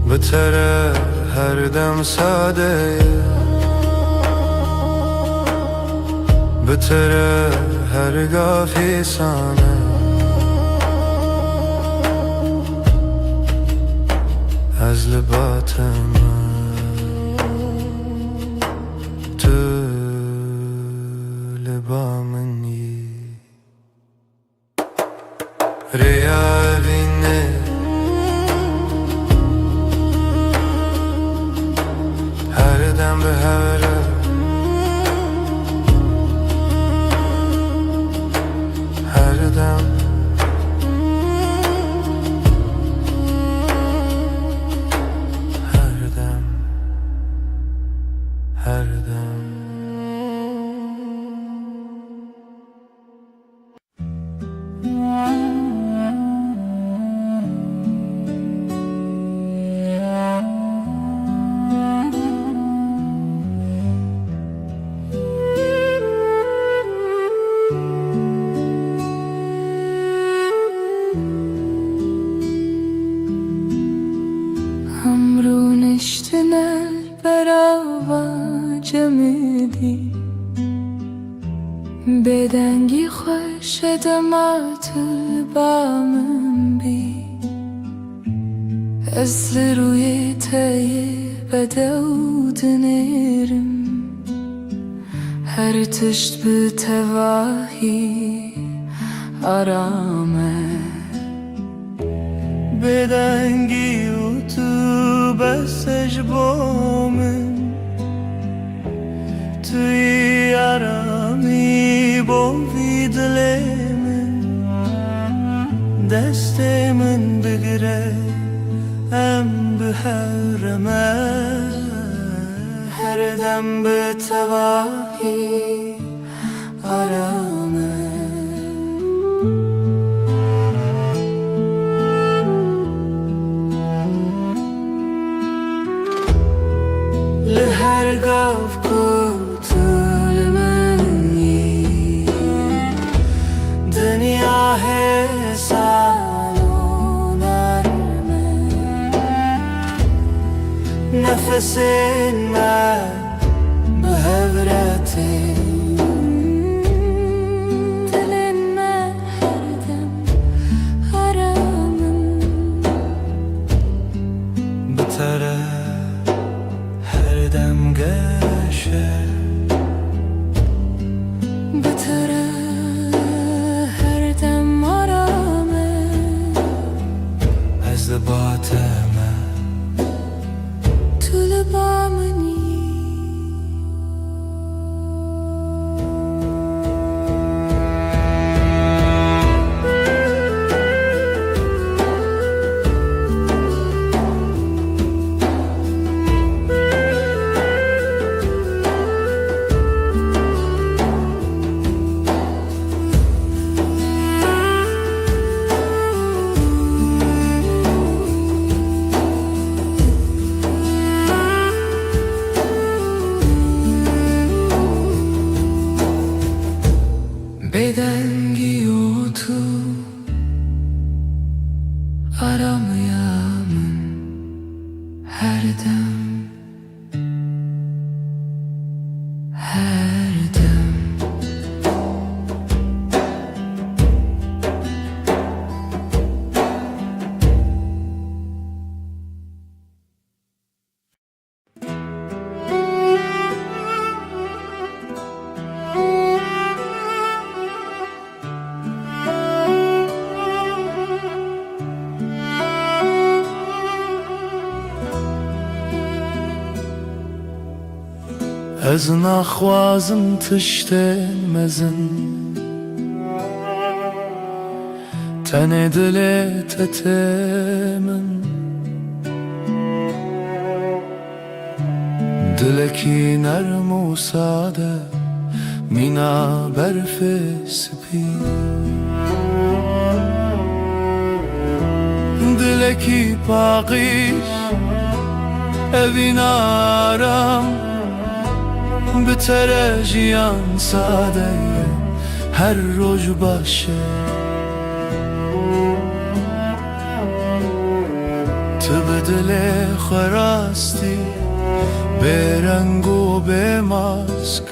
به بتره هر دم ساده بتره هر گافی سانه از لبات من تو لبا منی ریا بینه هر دم به هره هر دم هر دم هر دم همرونشتن البراوا جمدی بدنگی خوش دمات البامن بی از روی تای بدود نرم هر تشت به تواهی آرامه بدنگی و تو بسش بامن توی آرامی بوی دل من دست من بگره ام به حرمه هر دم به تواهی آرامه لهر گاف کوتل منی دنیا حسان و نرمه نفس من به هورتی دل من هر دم آرامم بتره هر دم گشه بتره هر دم آرامه از لبات من تو لبا منی بدنگی و تو آرامیم هر دم هر دم از نخوازم تشتین مزن تن دلت من دلکی نرم و ساده مینا برف سپی دلکی پاقیش اوین آرام بتره جیان ساده هر روز باشه تو به دل خراستی به رنگ و به ماسک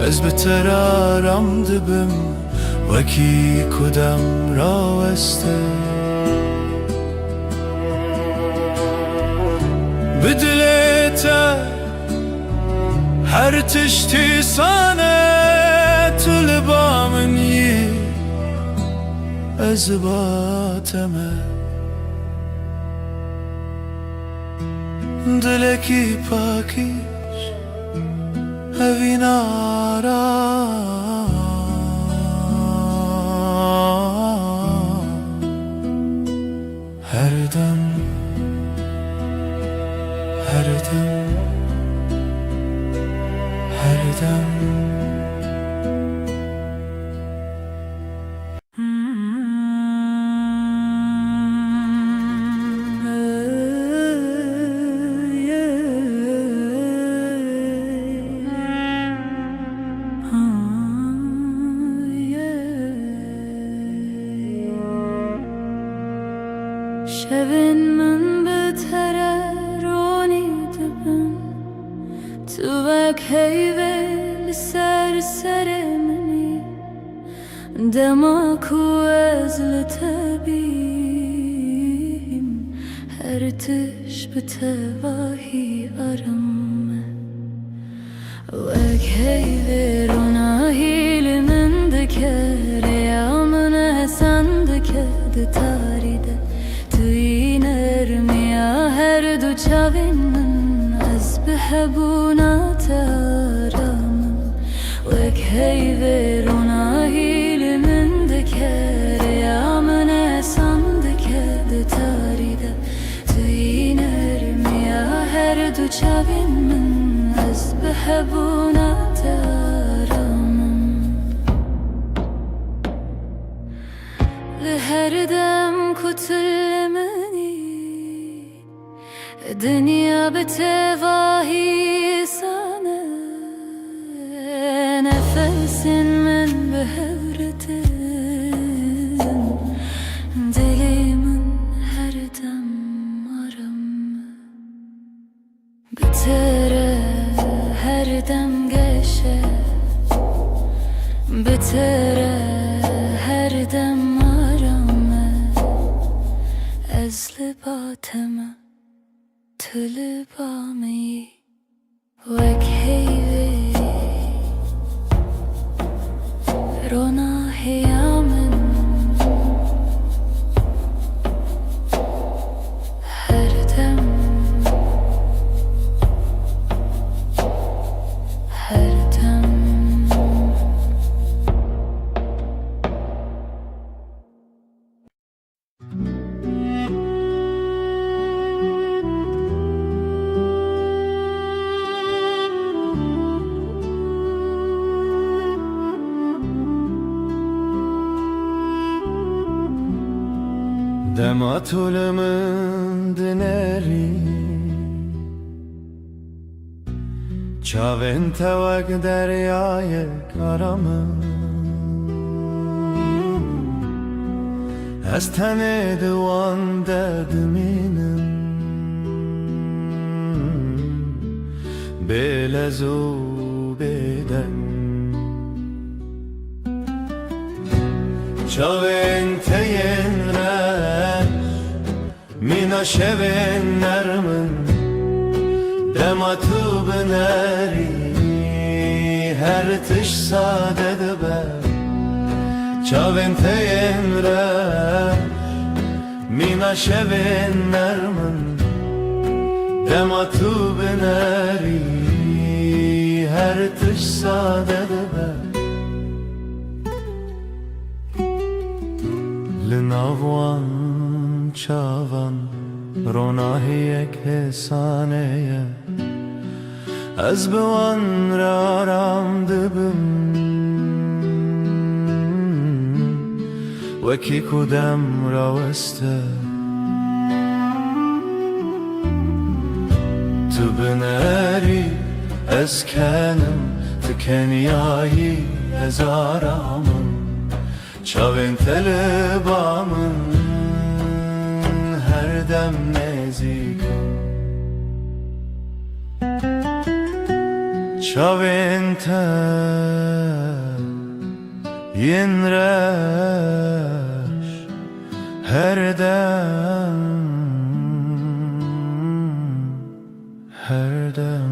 از بترارم دبم وکی کدام راوسته بدلتا هر تشتی سانه طلبا منی از باتمه دلکی پاکیش هوی نارا هر دم هر دم هر دم شبن من بتره رونی دبن تو وک هیوه لسر سر منی دماکو از لتبیم هر تش بتواهی آرم وک هیوه روناهی لمن دکر یا من حسن دکر تاری ده توی نرمیا هر دو چاوین من از بحبونات آرامم وک هیوه روناهی لمن دکر یا من احسان دکر تاریده توی نرمیا هر دو چاوین من از بحبونات آرامم لهر دم کتل دنیا بتواهی سانه نفس من بهورتن دلی من هر دم آرم بتره هر دم گشه بتره هر دم آرم از لباتمه طلبامي وك هيوي رونا هيامن هردم هردم دما طولمن دنری چاوین توک دریای کارمن از تن دوان ددمینم بلزو بدن چاوین تین مینا شبن نرمن دما تو بنری هر تش ساده دبر چاوین تین مینا شبن نرمن دما تو بنری هر تش ساده دبر لناوان چاوان روناهی یک حسانه از بوان را رام دبم وکی کدام راوسته تو بنری از کنم تو کنیایی از آرامم چاوین طلبامن هر دم نزی Çavente yenreş her dem, her dem.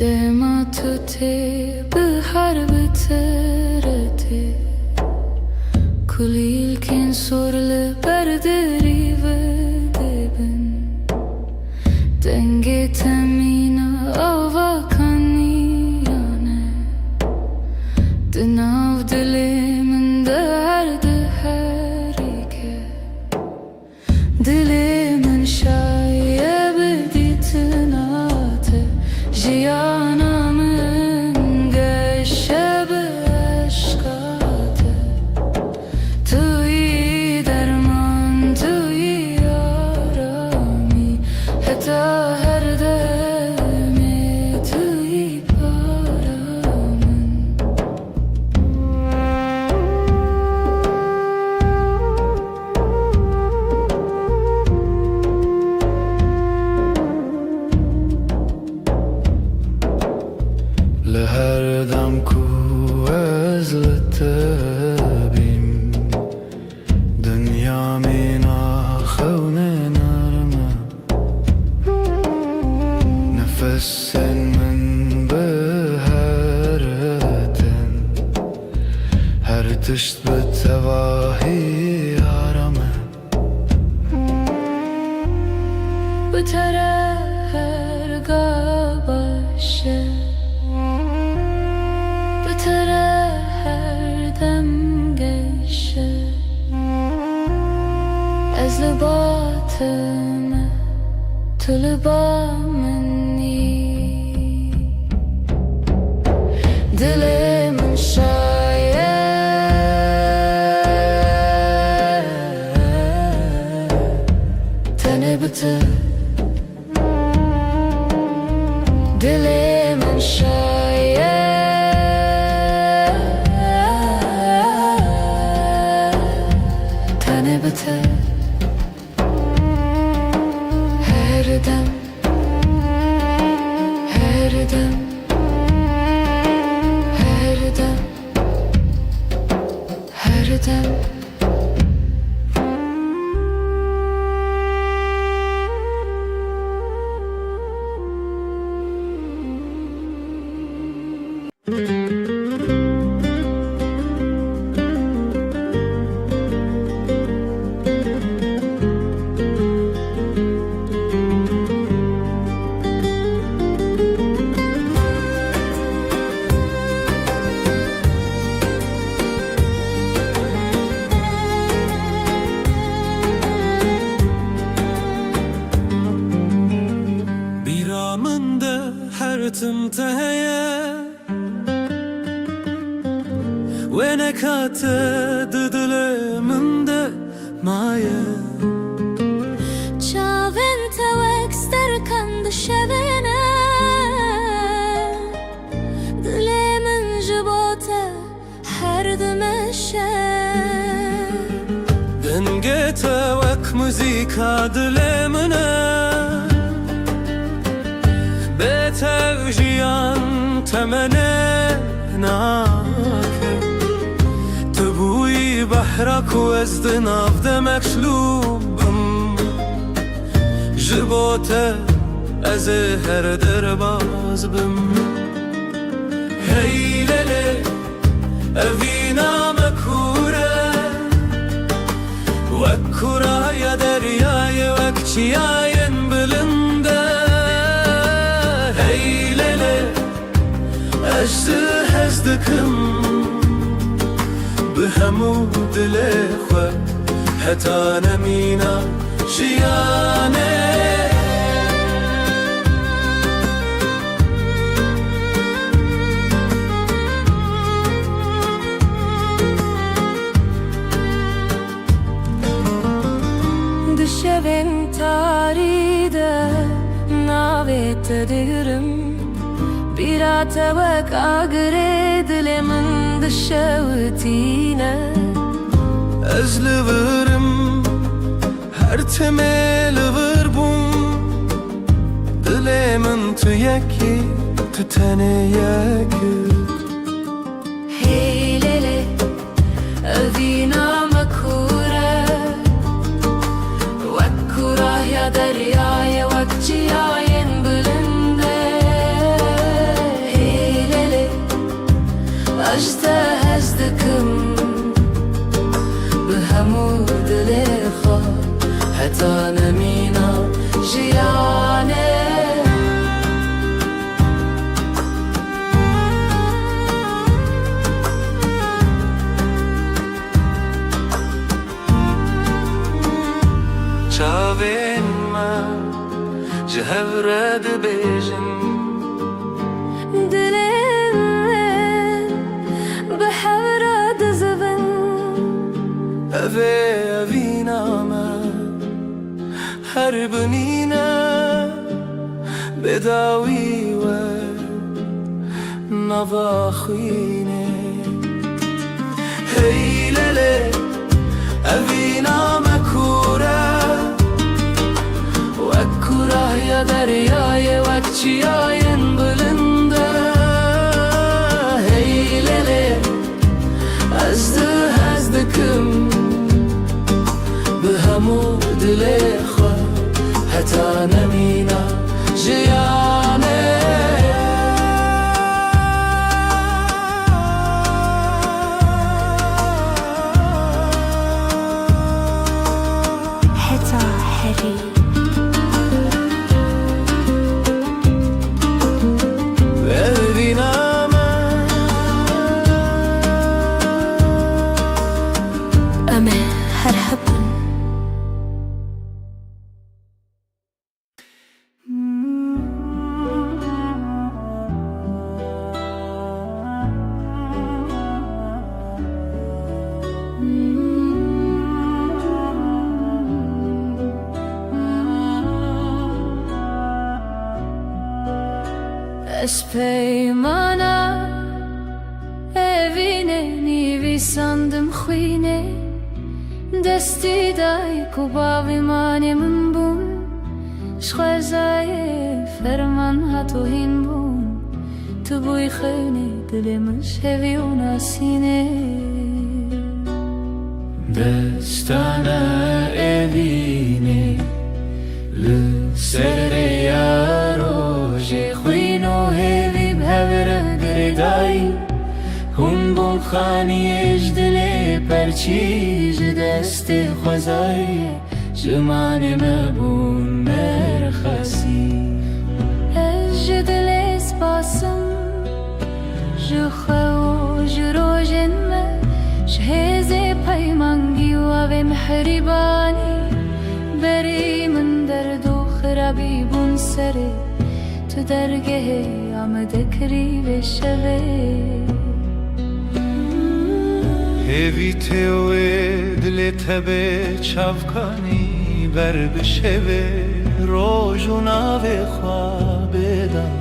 دما تو تی به هر بترتی کلیل کن سرل بردری و دبن دنگ تمینا آوا کنیانه دناو دلی من درد هری که دلی من شایب دیتناته Jiyanamın geçşebe aşkate Tüy derman tüy yarami Heta her deme tüy paramın لهر دم کو ازلتبیم دنیا مینا خون نرمه نفس من به هرتن هر تشت به تواهی آرامه بتره her gabaşı Bıtara her dem geçe Ez libatime tülba minni Dilimin şaye Tene bıtı Dilimin şaye Tene bıtı Her dem Her dem Her dem Her dem Biramında her tımtaya Ve ne katı dıdılımında maya Çavin tevek sterkan dışevene Dilimin jibote her demeşe Denge tevek müzika dilimine Betevjiyan temene nake Tebui bahrak وزد نافد مکشلوبم جبوته از هر درباز بم هیلله اوینا مکوره وکورای دریای وکچیاین بلنده هیلله اجزه هزدکم به همو دل خود حتی نمینا شیانه evin taride navet ediyorum bir atavak agre dilimin dışavutine Ezlivirim her temeli vır bum Dilimin tüyeki tütene yakıt Heylele evina makure Vakkura ya deryaya vakciyayen bülünde Heylele ajda hezdikim بهمو دل خوا حتی نمینا جیانه چاوین من جهورد بیجن دلم بحورد زبن اوی نامه هر بنینه بداوی و نواخینه هیلله اوی نامه کوره و کوره یا دریای وکچیاین بلنده هیلله از دکم بهمو دل خوا حتی نمینا جیانه حتی حری ببینم أما هرحبن Espeyman'a evine nivi sandım khine Desti dai kubavi mani min bun Shkhazaye ferman hatuhin bun Tu buy khine dilimin shevi u nasine Destana evine Lüsere yaroje Khwino hevi bhavra gredai Hun bun khani ejdle perchiz dest khwazai Jmane mabun merkhasi Ejdle spasım Jukhaw jrojen me Shheze paymangi wa ve mehribani Beri min derdu khrabi bun sere Tu dergehe amdekri ve shave Hevi tewe dile tebe çavkani ber bişeve rojuna ve khwabedan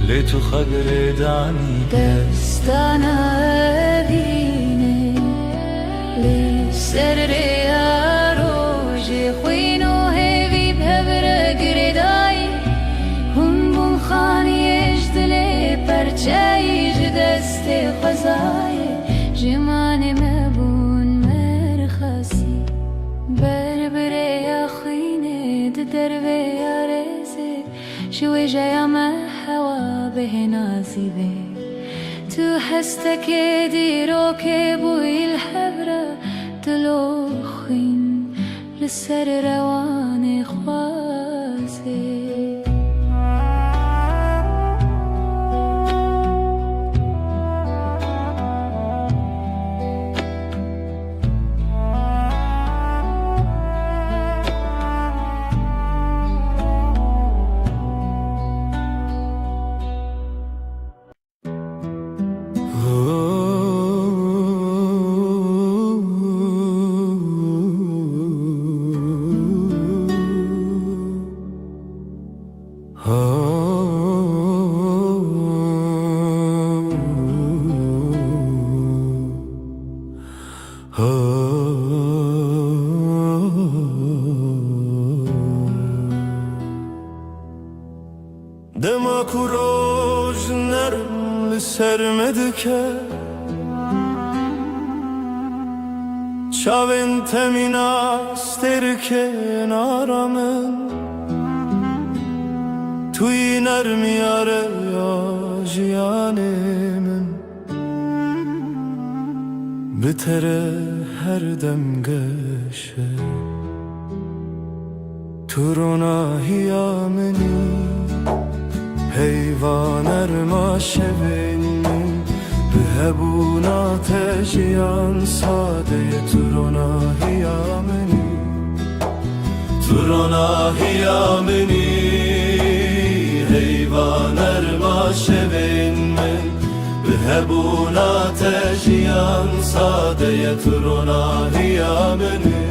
le tu khagredani Destana evine Li serre aroje khwino hevi bhavra gredai Hun bun khani ejdle perchayj deste khwazai Jmane mabun merkhasi Berbere ya khine derve ya reze Shwe jaya ma hawa به نازیبه تو هستکه دیرو که بوی الحبره دلو خوین لسر روان خوازه دما کو روز نرم لسر مدکه چاوین تمین استر کنارمن توی نرمی آره یا جیانمن بتره هر دم گشه تو روناهیا منی حیوان ارما شوین به هبونا تجیان ساده تو روناهیا منی تو روناهیا منی حیوان ارما شوین من به هبونا تجیان ساده تو روناهیا منی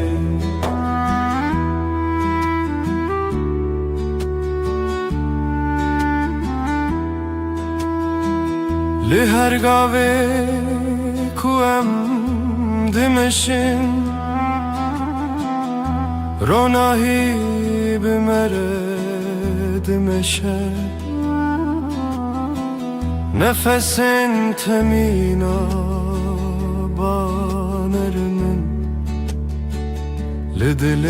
لهر گاوه کوام دمشن روناهی بمره دمشه نفسن تمینا بانرمن لدل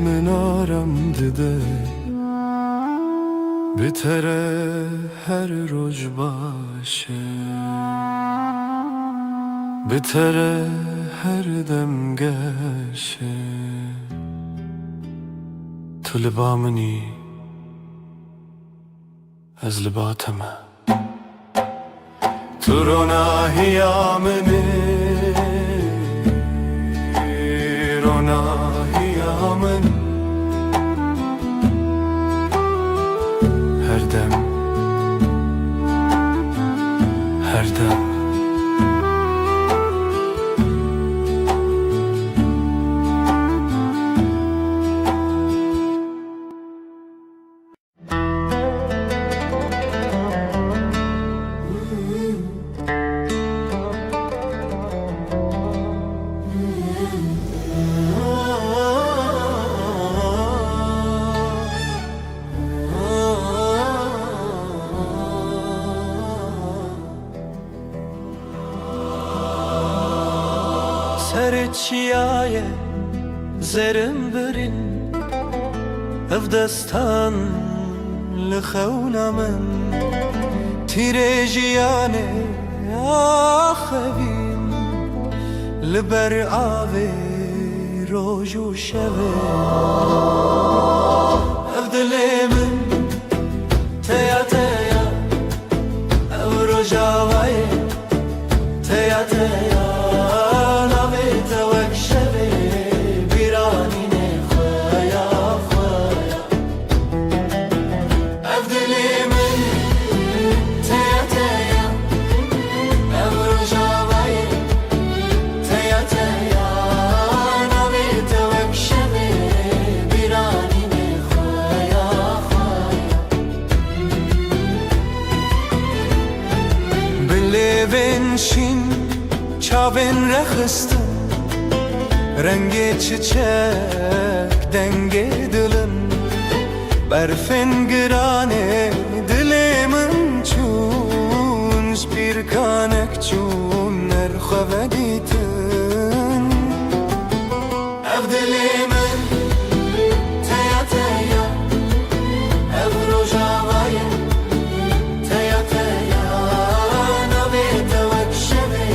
من آرم دده بتره هر روز باشه بتره هر دم گشه تو لبا منی از لباتمه تو روناهیا منی روناهیا منی هر دم هر دم سرچیای زرم برین افدستان لخونمن تیرجیانه آخوین لبر آوی روز و شبه افدلمن تیا تیا او رجاوی تیا تیا شین چاوین رخستم رنگ çiçek denge دلم برفن گرانه دلمن چون سپیرکانک چون نرخوادیتن اف دلمن تیا تیا اف روجاوای تیا تیا نویت وکشبه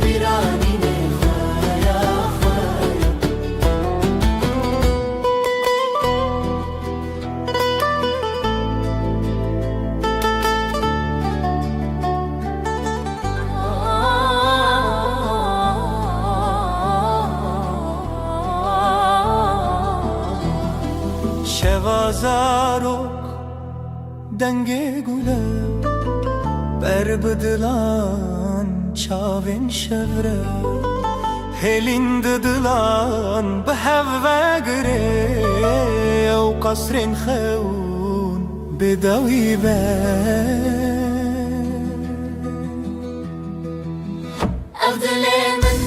بیرانی نخوایا خوایا شوازارok denge gule berbedilan çavin şevre helin dedilan behevve gre ev kasrin xeun bedawi be أفضل من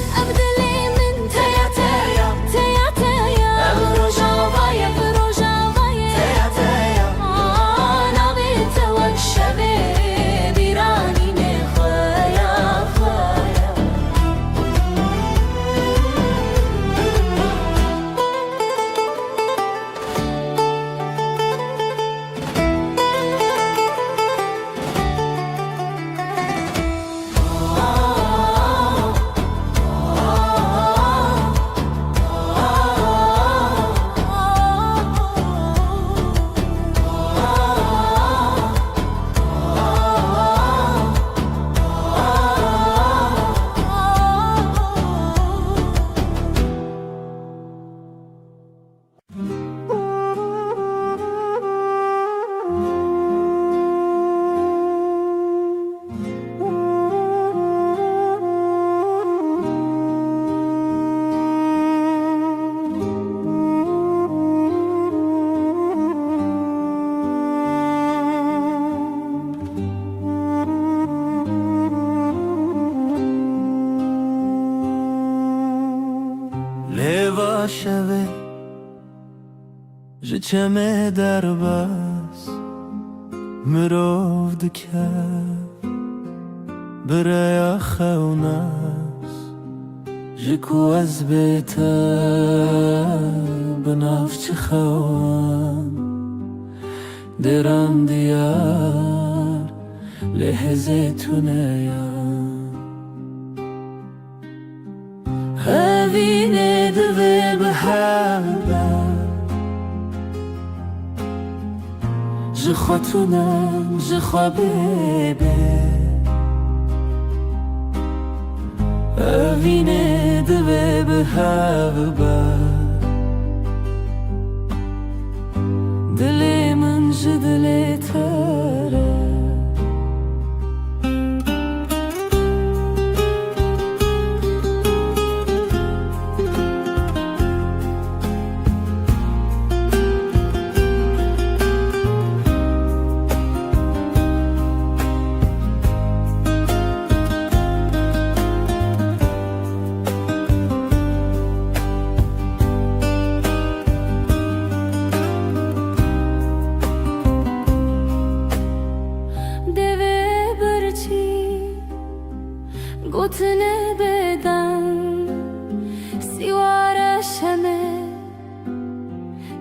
شوه ji çeme derbas mirov dike biraya xewnas ji ku ez bête bi navçi xewan deran diyar lê hêzê tuneyan hevînê divê bi heve ji xwe tunem ji xwe bêbê evînê divê bi hev be dilê min ji dilê te re گوتنه بدن سیوار شمه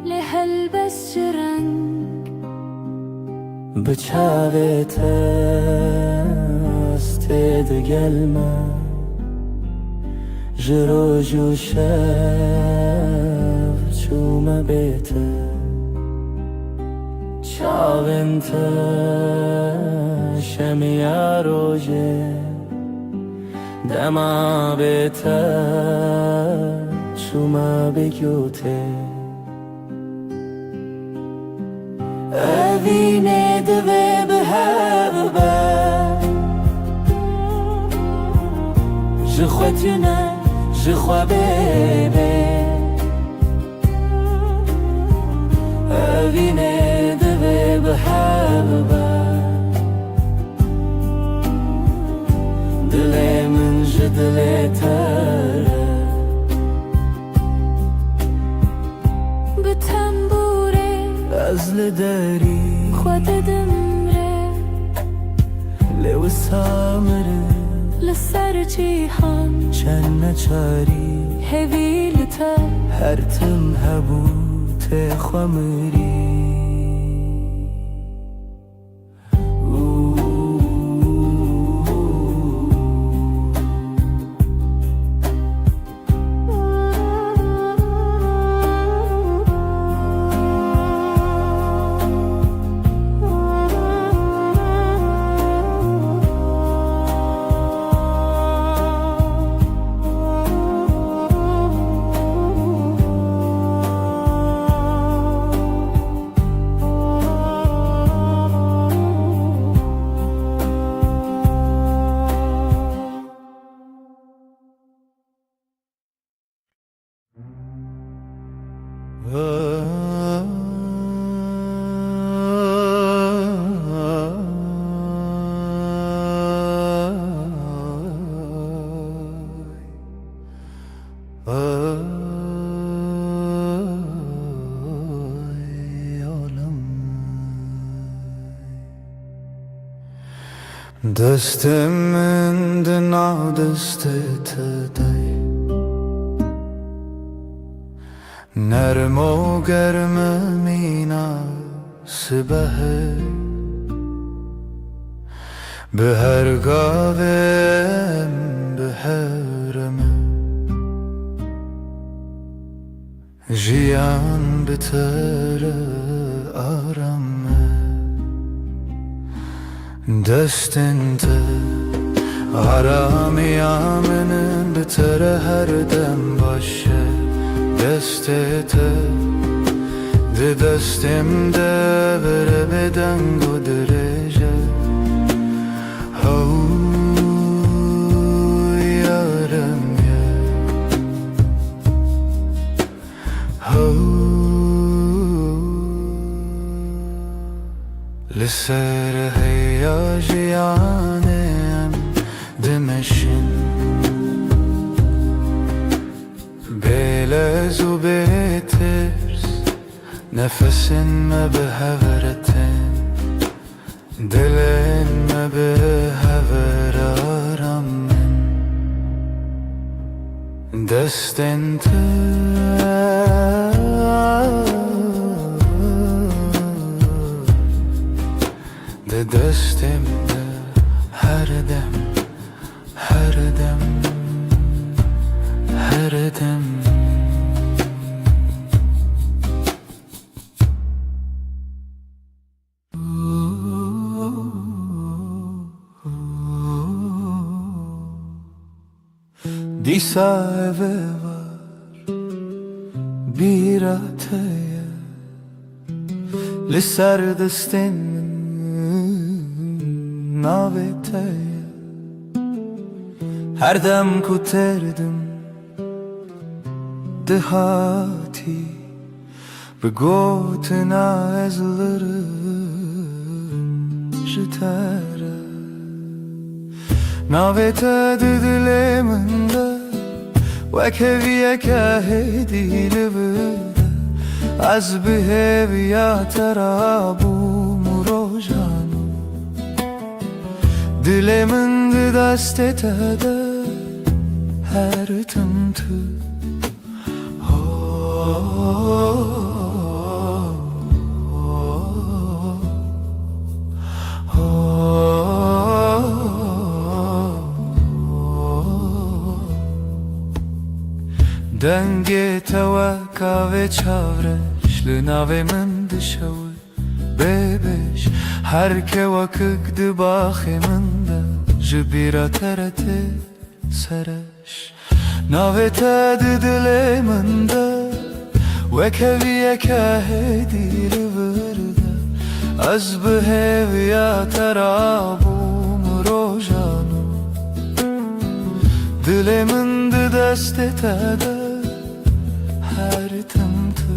لحل بس جرنگ بچاوت استد گلمه جرو جو شب چومه بیته چاونت شمیا روژه دما بیته شما بگوته evînê divê bi hev be ji xwe tune ji xwe bêbê evînê divê bi hev be dilê min ji dilê te re bi tembûrê ez li derî xwe didim rê lê wisa mirim li ser cîhan çend neçarî hevî li te her tim hebû tê xwe mirî دستم دنا دست تدای نرم و گرم مناسبه به هر گاوم به هرمه جیان بتر آرامه دستنت آرامی آمنن بتر هر دم باشه دستت ده دستم ده بره بدنگ و درجه هو یارم یه هو لسر هیاجیانم دمشن بله هزو بيترس نفسن ما بهفرتن دلن ما بهفر آرامن دستن ده دستم ده هر دم هر دم هر دم Disa eve var bir ataya Lisar destin navetaya Her dem kuterdim dehati Begotina ezlerim jitara Navete didileminde Vekeviye kahedi livide Az bihevi ya terabu murojanu Dileminde dastetede her tımtı Denge tevaka ve çavreş Lınave min dışavu bebeş Her kevakık dıbaxi min de Jibira terete sereş Navete didile min de Vekeviye kahedi livırde Az biheviya terabu murojanu Dilemin de destetede her tımtı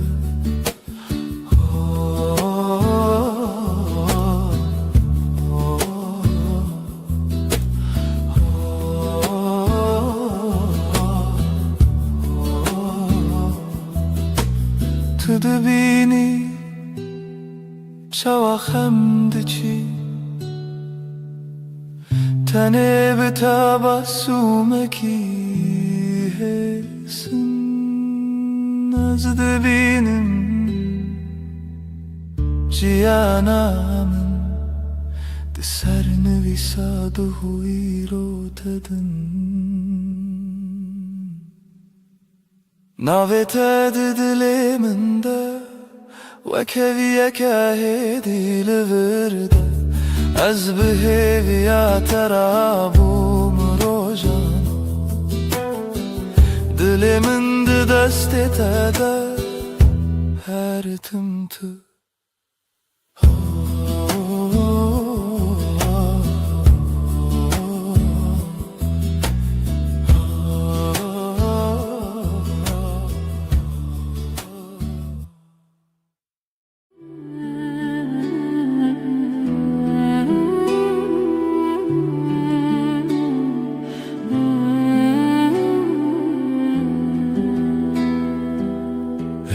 Tudu bini çavakhem diçi Tane be tabassumeki hesin Nazdı benim ciyanamın Deserni visaduhu irotedin Navete didileminde Vekeviye kahedi livırde Az biheviya terabu murojanu Dilimin de destetede her tımtı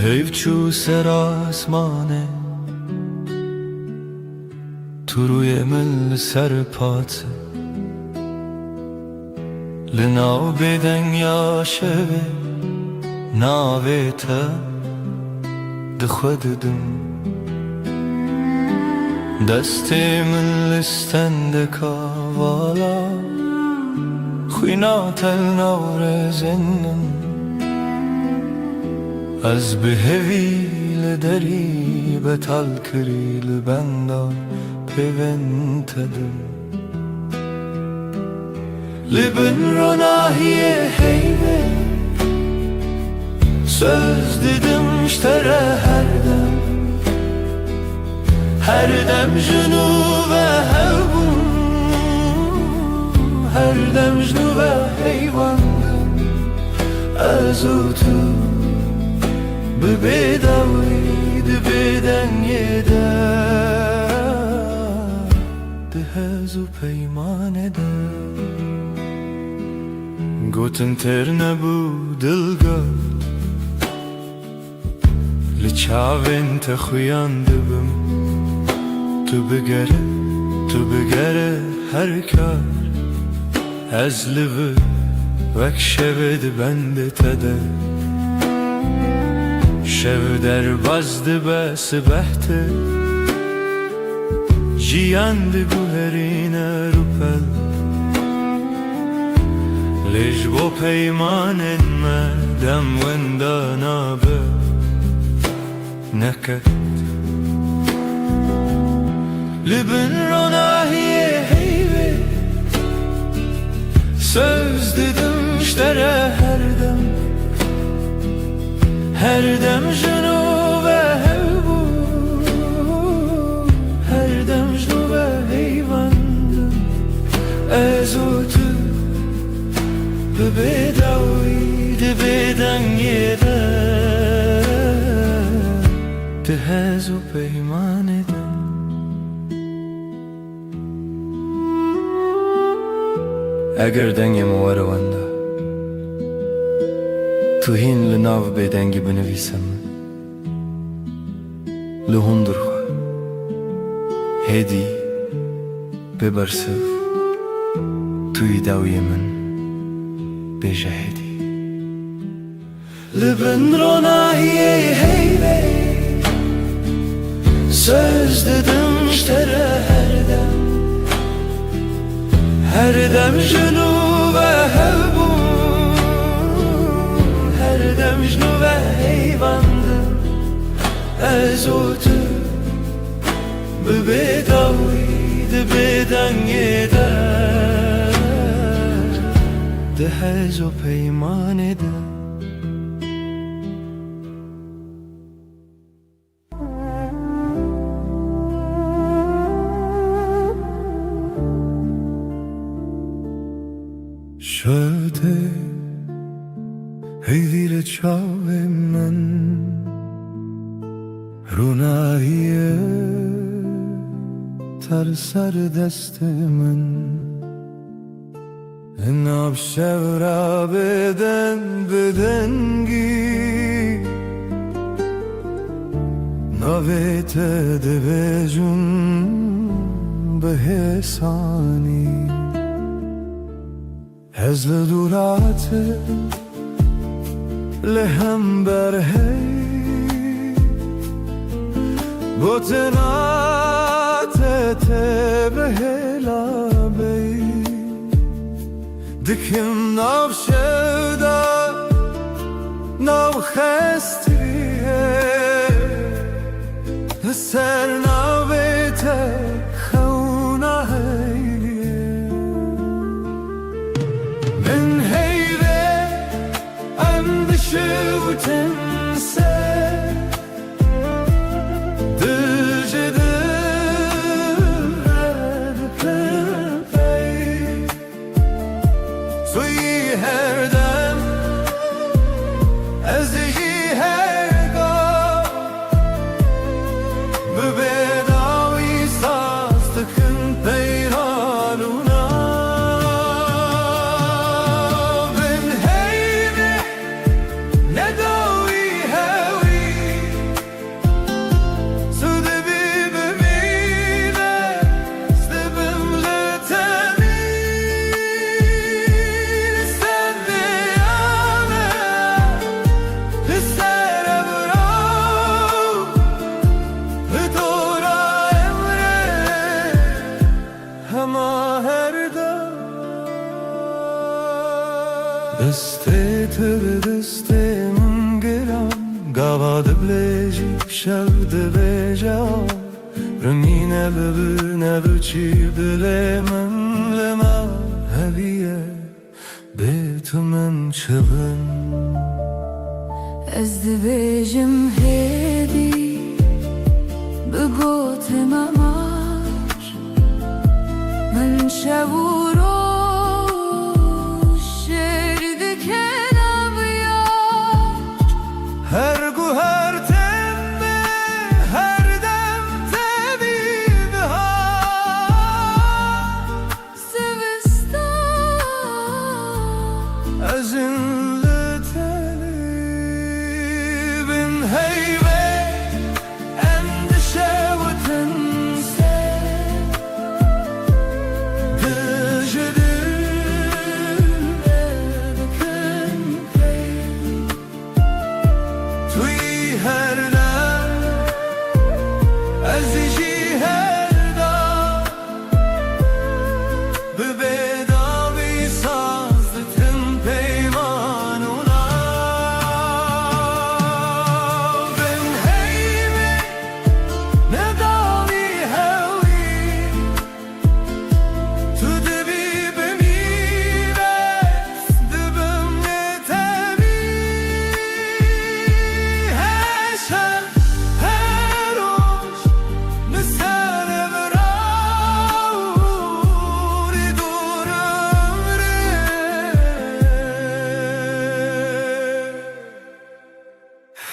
Hevçu ser asmane Turuye mil serpatse Linav beden yaşeve Navete Dixwededim Destê min li stendeka vala Xwîna telnawrezên Ez bi hevî li derî betal kirî li benda pêventedim Li bin ronahiyê heyvê söz didim ştere her dem jinû ve hevbûm her dem jinû ve heyvandim ez û tu bi bêdawî di bêdengê de di hez û peymanê de gotin têr nebû dilgir Li çavên te xuyan dibim Tu bigere her kar Ez li vir vek şevê dibende te de Şev derbas dibe sibehte Jiyan diguherîne rûpel Lê ji bo peymanên me dem wenda nabe neket Li bin ronahiyê heyvê Söz didim ştere her dem jinu ve hevbû Her dem jinu ve heyvandım Ez û tu bi bêdawî di bêdengê de Di hez û peymanê de Eger dengê me were wenda Tu hîn li nav bêdengî binivîse min Li hundir xwe Hêdî bê bersiv Tu yî dawiyê min bêje hêdî Li bin ronahiyê heyvê Söz didim ştere her dem jinu ve hevbû Her dem jinu ve heyvandım Ez û tu bi bêdawî di bêdengê de Di hez û peymanê de Şöte heyvîle çavê min Rûnahiyê ter ser destê min Nav şevra bêdengî Navê te dibêjim bi hêsanî Ez li duratê li hember hey Gotina te bi hêla bey Dikim nav şevda nav xestiyê Li ser navê te xewna heyê Min heyvê em dişiwtin se Dijî dir pey Tu yî her dem ez jî her gav Bi bêdawî saz dikin peyranûna Bin heyvê nedawî hewî Tu dibî bimîne dibim li tenî Sen diyame li ser evraw Li dora emre hema her dem Destê te bi destê min giran Gava dibilêjî şev dibêje Rengîne bibîne biçî dilê min li me heviye bê tu min çibin Ez dibêjim hêdî bi gotê me mar Min şev û roj şêr dikin evyar Her guher temme her dem te bihar Sivistan Ezin li tenî bin heyvê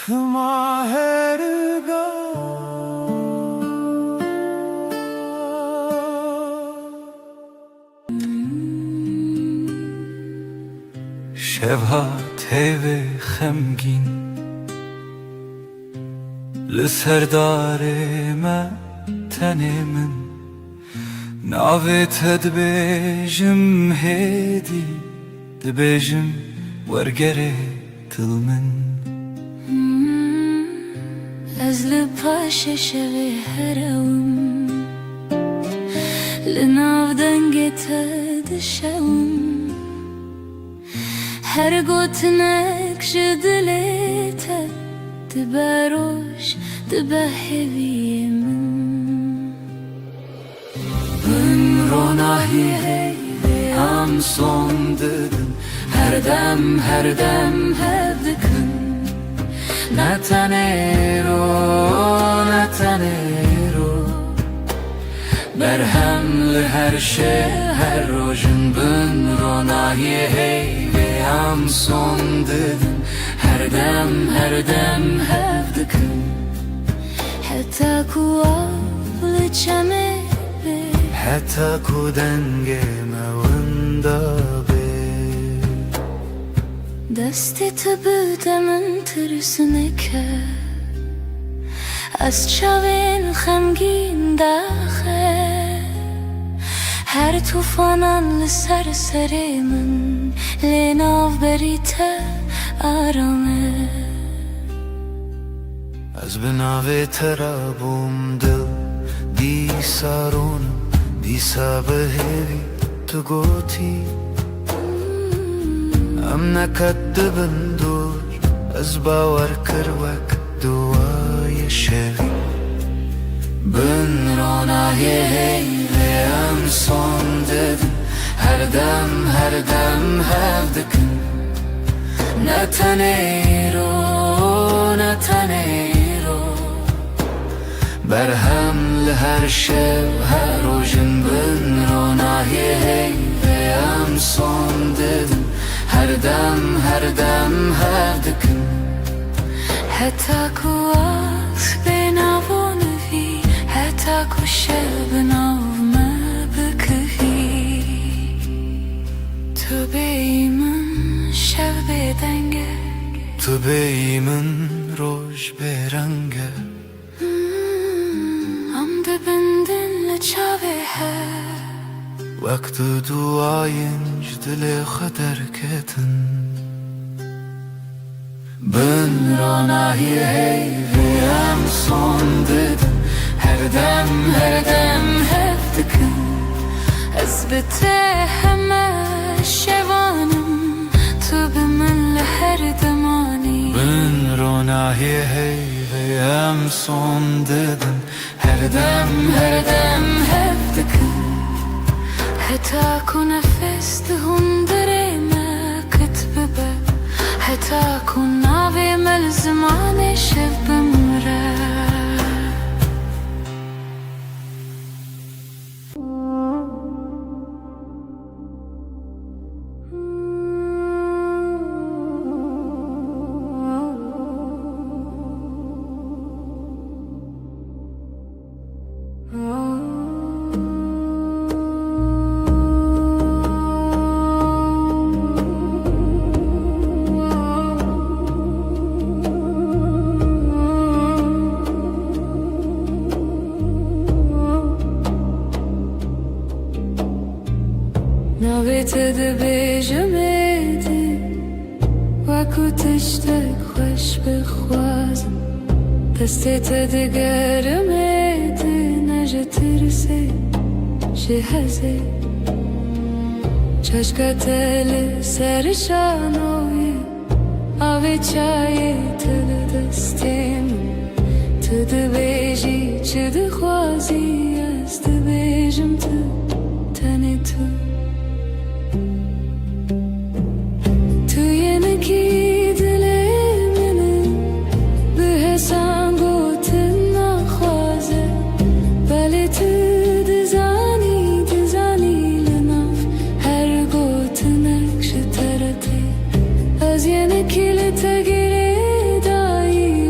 Maherga شبهات هیوه خمگین لسر داره ما تنه من ناویت دبیجم هیدی دبیجم ورگره دل من از لپاش شوی هرم لناو دنگت دشم هر گوتنک جدلیت دبروش دبهوی من بن روناهی هی هم son dedim her dem hep dikın Natanero Berhemli her şey her rojun bün ronahi hey ve am son dedim her dem hep dikın حتى كواب چمه به حتی کو دنگ موندا به دستی تو بودم ترسونه که از چاوین خمگین داخل هر توفانان لسر سر من لناو بریت آرامه از بناوی ترابم دل دی سارونم دی سابهوی تو گوتی ام نکدبن دور از باور کروک دوای شوی بن روناهی هی ve am son dedim her dem hep dikın Natanero Berhemli her şev her rojun bün ronahi hey ve am son dedim her dem hep dikın حتى كواس بناون في حتى كشل بناو ما بكفي تو بيمن شب بدنگه تو بیمن روش برنگه ام دبندن لچاوه هر وقت duayınc dile kadar ketin Ben ronahi hey ve am son dedim her dem hep dikın ezbete heme şevanım tu bimin her demani Ben ronahi hey ve am son dedim her dem hep dikın حتى كون نفس هندري ما كتبه حتى كون ناوي ملزمان شب مرا ناویت دبیجمدی وکو تشتک خوش بخوازم دستت دگرمدی نجه ترسی جهزی چشکت سرشانوی آوی چای تل دستیم تو دبیجی چه دخوازی از دبیجم تو تنی تو از یه نکیل تگیری دایی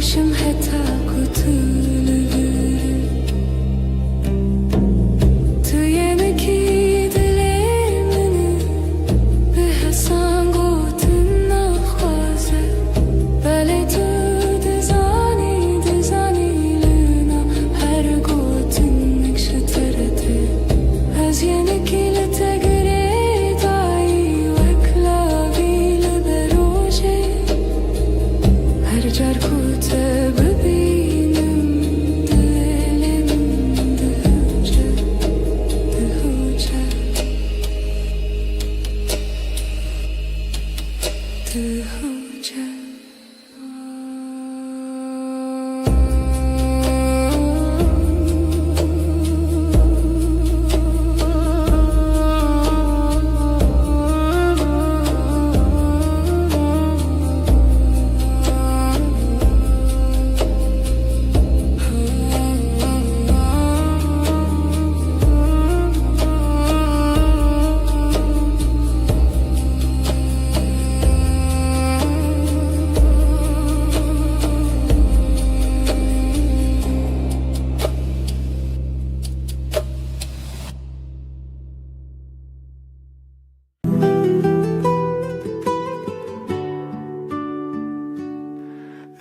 باشم حتا کتلو تو yeneki dilemini به حسن گوتن نخوازه بله تو دزانی لنا هر گوتن نکشه ترده از yeneki لتگره دایی وکلاوی لبروجه هر جر کوته ببینم دلم دهوجه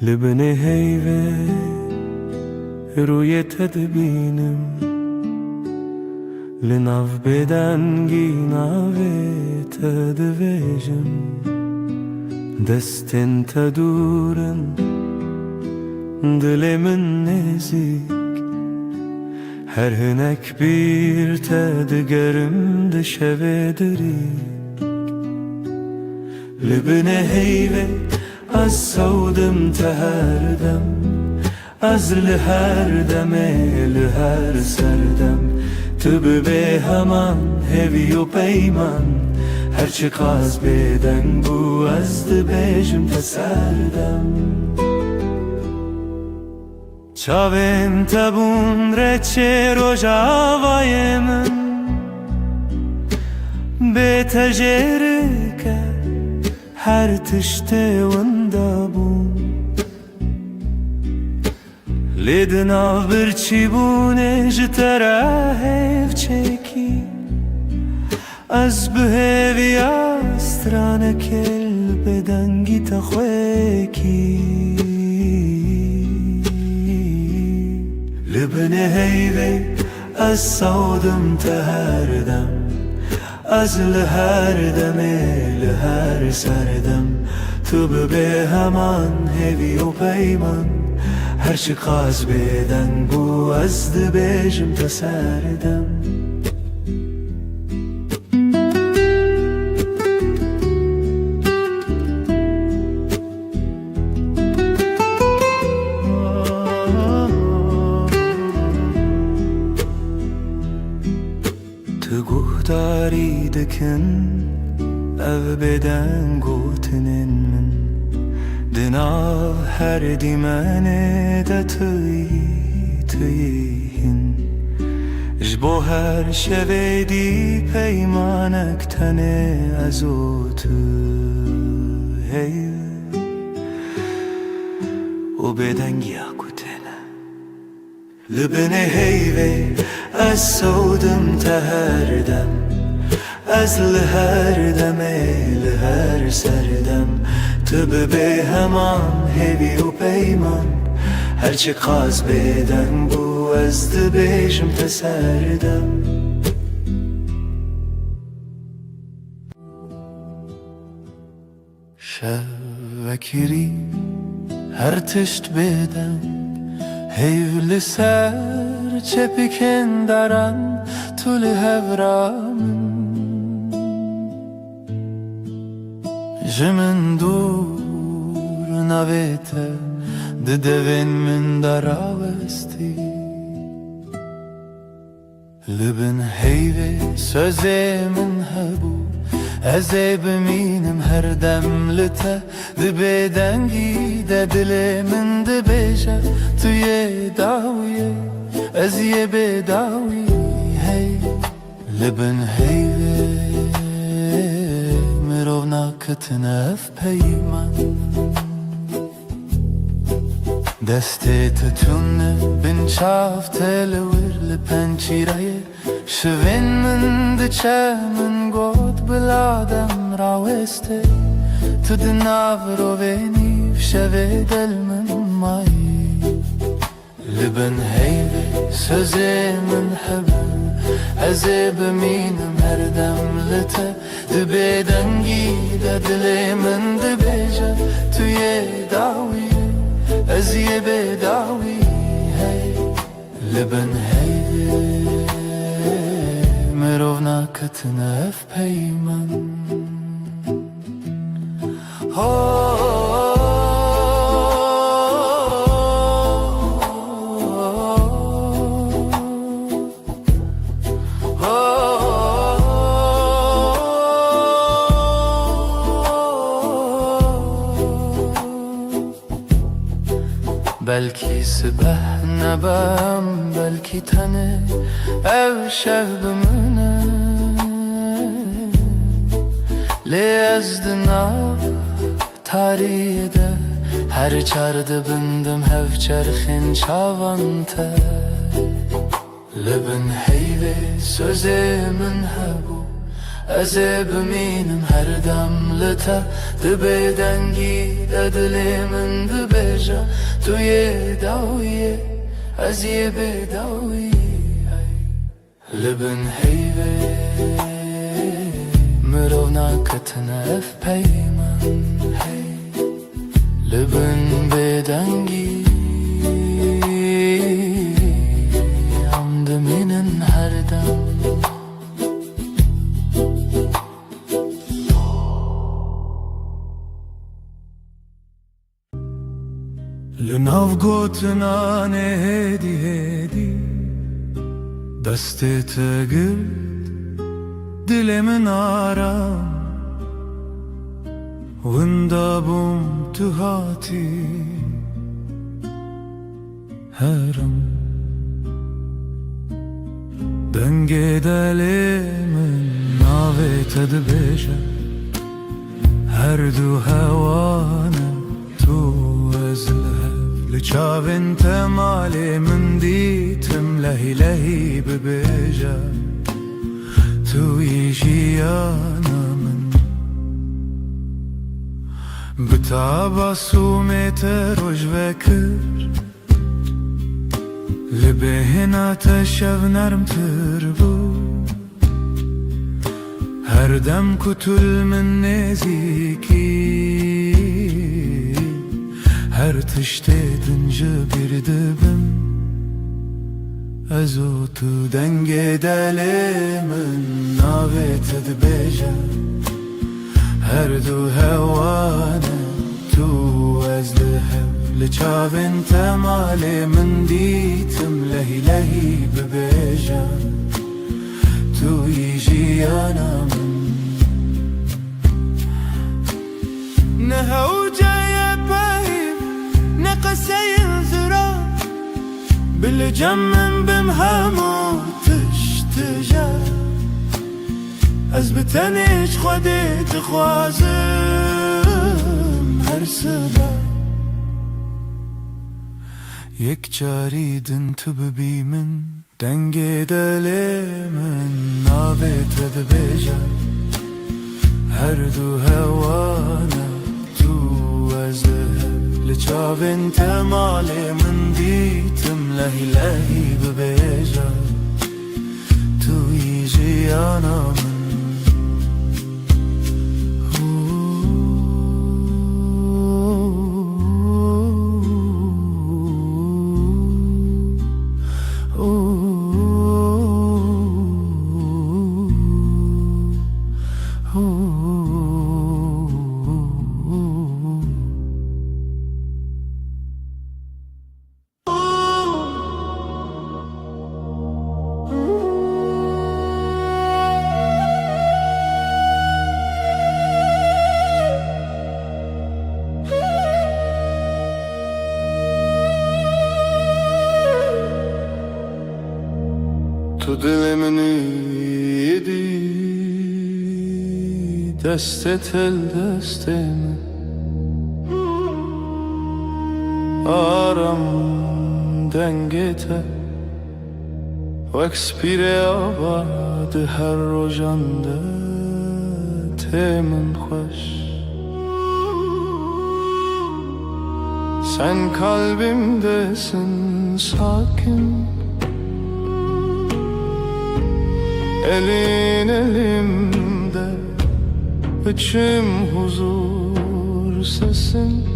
لبني هيفه روی تدبینم لناف بدنگی ناوی تدویجم دستن تدورن دلمن نزیک هر هنک bir تدگرم دشوه دریک لبني هيفه از سودم تهردم از لهر دمه لهر سردم تو به همان هوی و پیمان هرچی قاز بدن بو از دبیجم تسردم چاویم تبون رچه روژاوای من به تجره کرد هر تشته وندابون لیدنا برچی بونه جتره هف چکی از بهوی استرانه کل بدنگی تخویکی لبنه هیوه از سودم تهردم از لهر دمه لهر سردم تو به همان هوی و پیمان هرچی قاز بدن بو از دبیجم تسردم تو گهداری دکن او بدن گوتنن من دنا هر دیمنه ده تویهن جبو هر شوه دی پیمانک تنه از او تو هی و بدنگی اکوتنه لبنه هیوه از سودم تهردم از لهر دمه لهر سردم تو به همان هوی و پیمان هرچی قاز بدن بو از دبیجم تسردم شوکری هر تشت بدن هیو لسر چپکن درن طول هورام جمن دور نویته ددوین من دراوستی لبن هیوه سوزه من هبو از بمینم هر دم لته دبه دنگی ده دل من دبیجه توی داویه از یه بداوی هی لبن هیوه مرو ناکتنف پیمان دستی تتونه بین چاف تلور لپنچیرای شوین من دچه من گود بلادم راوسته تو دناو رو بینی شوی دل من مایی لبن هیوی سوزی من حبه ازی بمینم هر دم لته دبی دنگی دلی من دبیجه توی داوی ازی بداوی هی لبن هیوی مروف ناکتنه اف پیمن belki sibah nebem belki tane ev şevbimine lezdina tarihide her çardı bindim hev çerxin çavante lebin heyve sözümün hebu eze biminim her damlete dibe dengi dedilimin dibeja توی داویه از یه بداویه لبن هیوه مرو ناکتنه اف پیمن هی لبن بدنگی عمدمینن هر دم لناف گوتنا هدی هدی دستی تگرد دل من آرام وندابم تو هاتی هرم دنگ دل من ناوی تدبیشه هر دو هوانه تو ازله لچاوین تمالی من دیتم لهی لهی ببیجا توی جیانا من بتابا سومیت روش وکر لبهنا تشف نرم تربو هر دم کتل من نزیکی her tiştedince bir dibim ez o tu denge delimin navet edbeje her du hevane tu ez lehev leçavin temali min ditim lehi lehi bebeje tu yijiyana min nehevceye نقسين زرا بالجمن بمهمو تشتجا أزبتنيش خودي تخوازم هر سبا يك جاريدن تببي من دنگي دلي من نابت دبيجا هر دو هوانا تو ازدهر لچاوین تمالی من دیتم لهی لهی ببیجا توی جیانا من تو دل منی دی دست تل دست من aram dengete Wek spire abad her rojande temin xoş Sen kalbimdesin sakin Elin elimde içim huzur sesin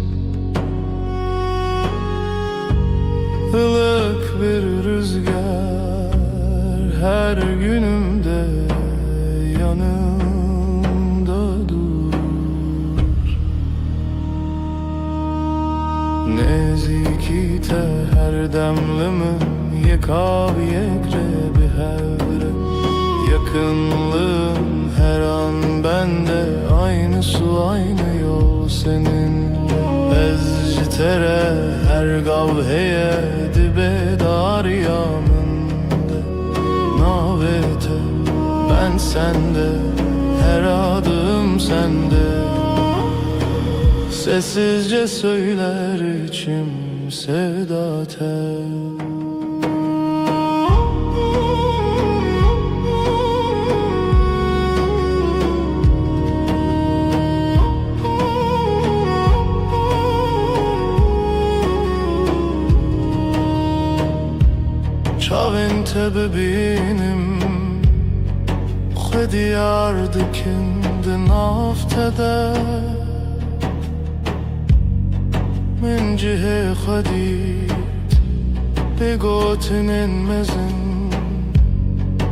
Ilık bir rüzgar her günümde yanımda dur Nezikite her demlimin yekav yekre bir hevre Yakınlığın her an bende aynı su aynı yol seninle Ezcitere her gavheye dibe dar yanında Navete ben sende her adım sende Sessizce söyler içim sevda tel Çavente bebinim Xediyar dikindi naftede Min cihe xedid Begotinin mezin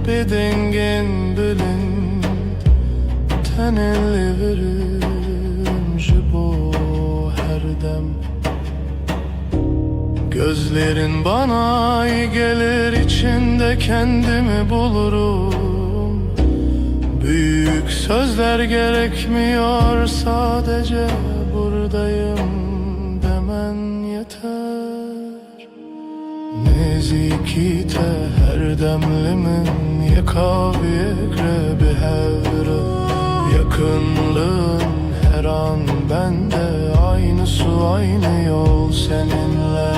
Bedengin bilind Tenelli verim jibo her dem Gözlerin bana iyi gelir içinde kendimi bulurum Büyük sözler gerekmiyor sadece buradayım demen yeter Nezikite her demlimin yekav yekre bir hevre Yakınlığın her an bende aynı su aynı yol seninle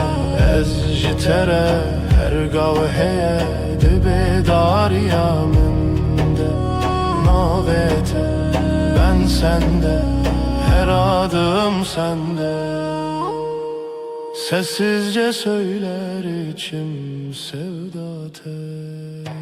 Ezcitere her gavheye dibe dar yaminde Navete ben sende her adım sende Sessizce söyler içim sevda tel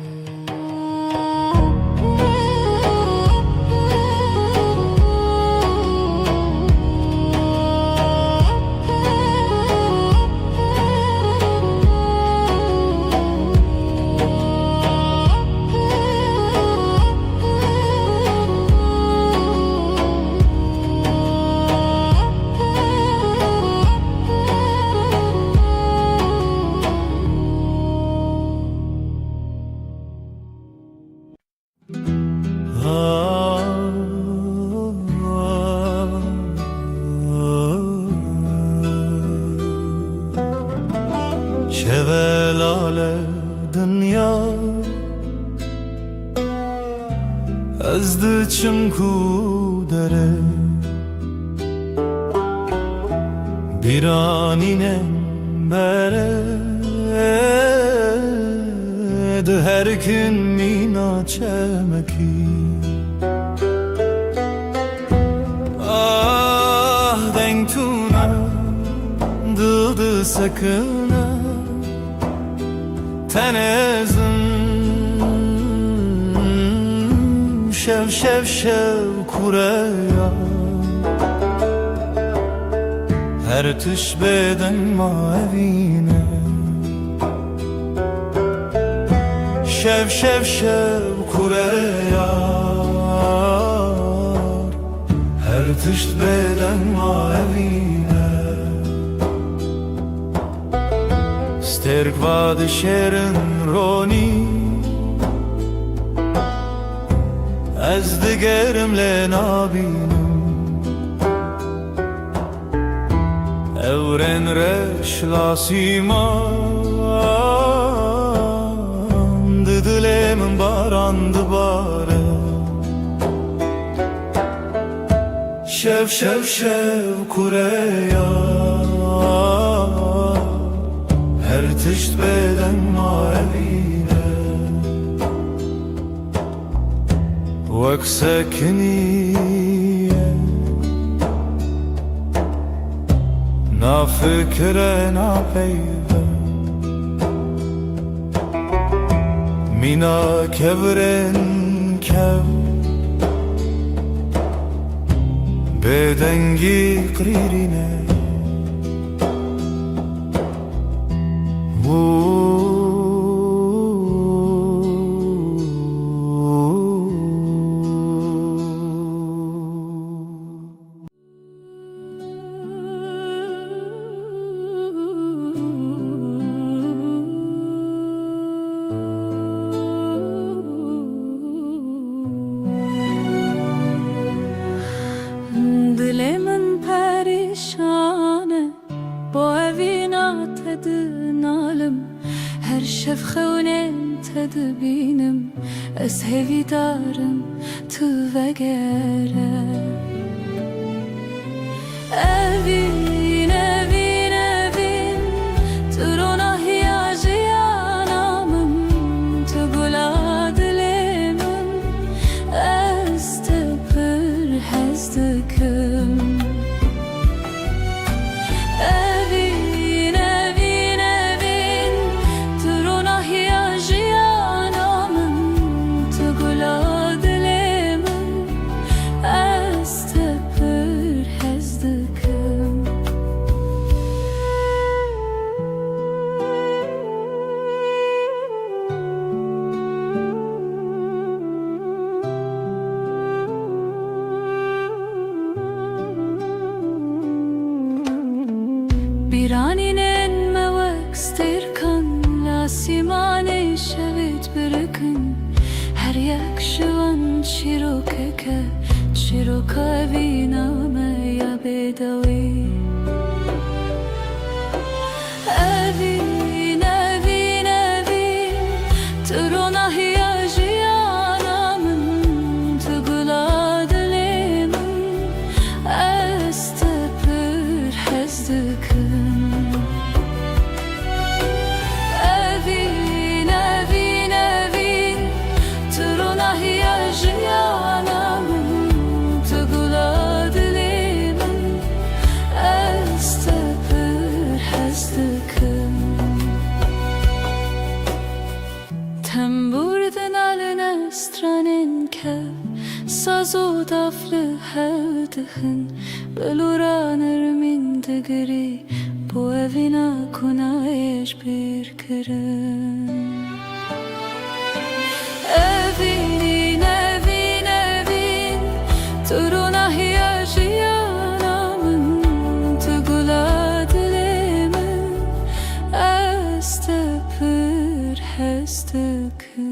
Şevelale dünya ezdi çimku dere bir aninen bere de her gün mina çemeki ah denk tuna dıdı sakına tenezim şev şev şev kureya her tüş beden mavine şev şev şev kureya her tüş beden mavine sterk vad şerin roni از دیگرم لنابینم اورن رش لاسیمان دلم باراند باره شف شف شف کره وەک سەکنیە نافکرە ناپەیوە مینا کەورن کەو بێدەنگی قریرینە Dile min perişane Bo evina tedinalim Her şev xewnen tedbinim Ez hevî darim tu vegere Evin, evin, evin Tu ronahiya jiyanamın Tu gula dilimin Ez te pir hez dikim Evin, evin, evin Tu ronahiya jiyanamın Tu gula dilimin Ez te pir hez dikim Biraninen mevek stirkan La simane şevit birikin Her yak şivan çirokeke Çiroka viname ya bedavi Evin, evin, evin Turonahiya jiyanamın Tugula dilimin Ez te pir hez dikim Evin, evin, evin Turonahiya jiyanamın Tugula dilimin Ez te pir hez dikim Temburdin aline stranin kev Sazo daflı hevdihin Beluranır min digri Bu evina kunayeş bir kirin Evin, evin, evin Turunahiya jiyanamın Tugula dilimin Ez te pir hez dikim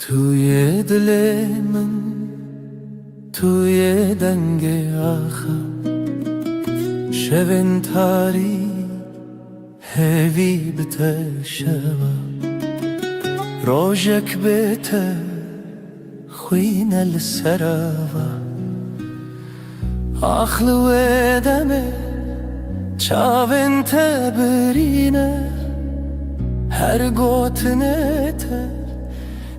توی دل من توی دنگ آخر شبن تاری هوی بته شوا روژک بته خوین السراوا آخل و دمه چاون تبرینه هر گوتنه ته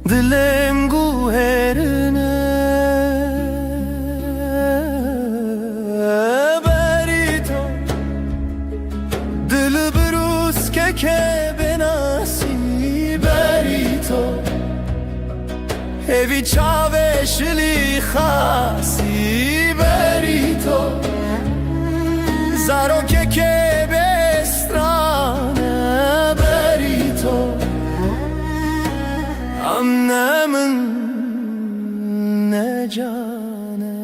Dilim guherine Berito Dil brus ke benasi Berito Evi çave şili khasi Berito Zaro ke bestrane Berito Annemin ne cane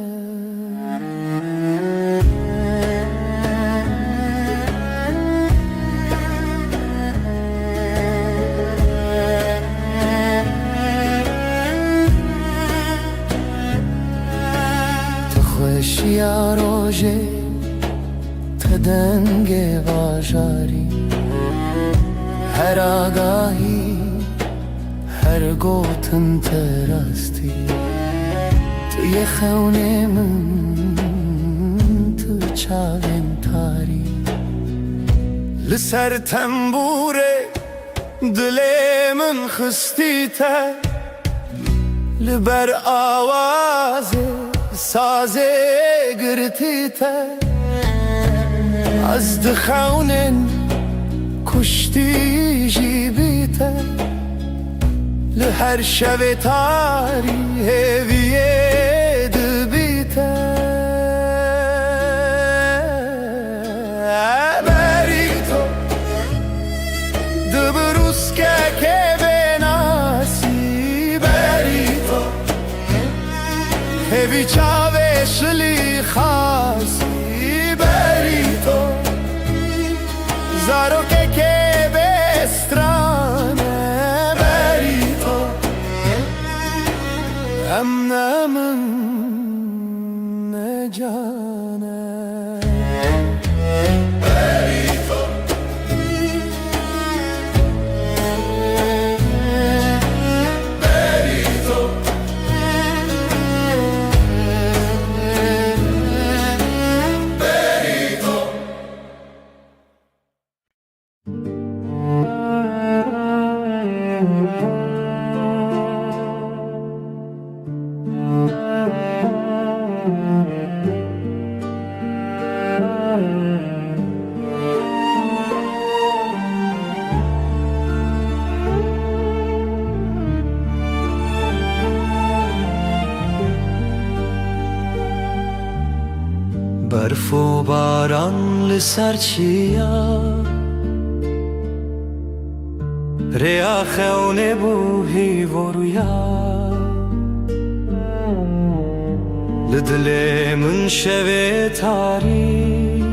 Tu خوشیا روژه تا دنگ واژاری her agahi, her gotun terasti. Tu ye khone min, tu chavin tari. L'ser tembure, dile min khisti te. L'ber avaze, saze girti te. Az dkhaunen kuşti jibite. L'her şeve tari heviye dibite. Berito dibruske ke benasi. Berito hevi çave şli khasi. Berito zaro ke bestrane. Berito emnemin ne cane. Berito Berito Berito. برف و باران لسر چیا ریا خونه بوهی و رویا لدل من شوه تاری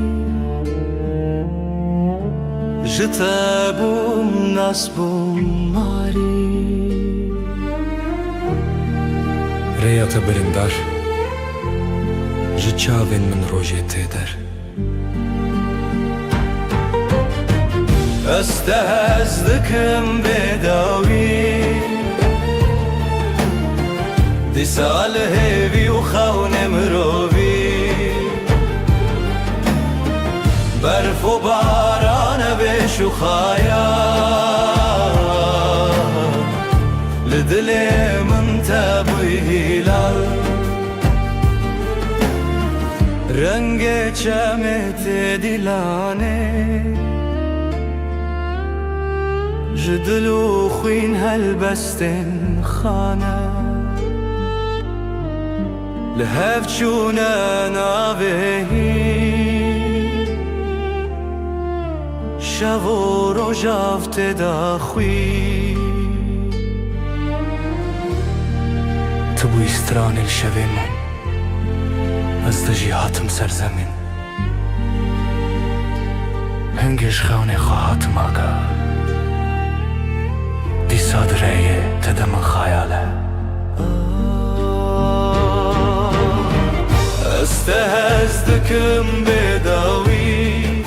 جتا بوم ناس بوم ماری ریا تبرندار جچاوین من روژه تیدر استهزدكم بداوي دي سال هيفي وخون مروبي برف وباران بشخايا لدلي من تبوي هلال رنگ چمت دلانه جدلو خوين هالبستن خانه لهف چونه ناوهی شو و روژافت داخوی تبوی استران الشوه من از دجیهاتم سرزمین هنگش خونه خواهاتم آگا دی صادره تدم خیاله استهزدكم بداوي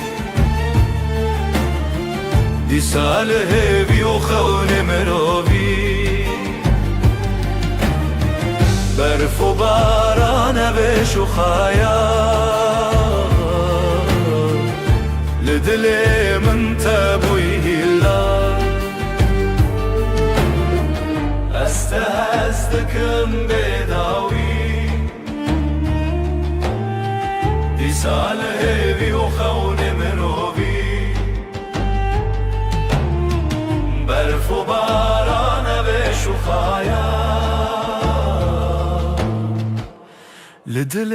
دي ساله بيوخون مروبي برف و باران بشخايا لدل من تبوي هلا استهزدكم بداوي دي ساله بيوخون مروبي برف و باران بشخايا لدل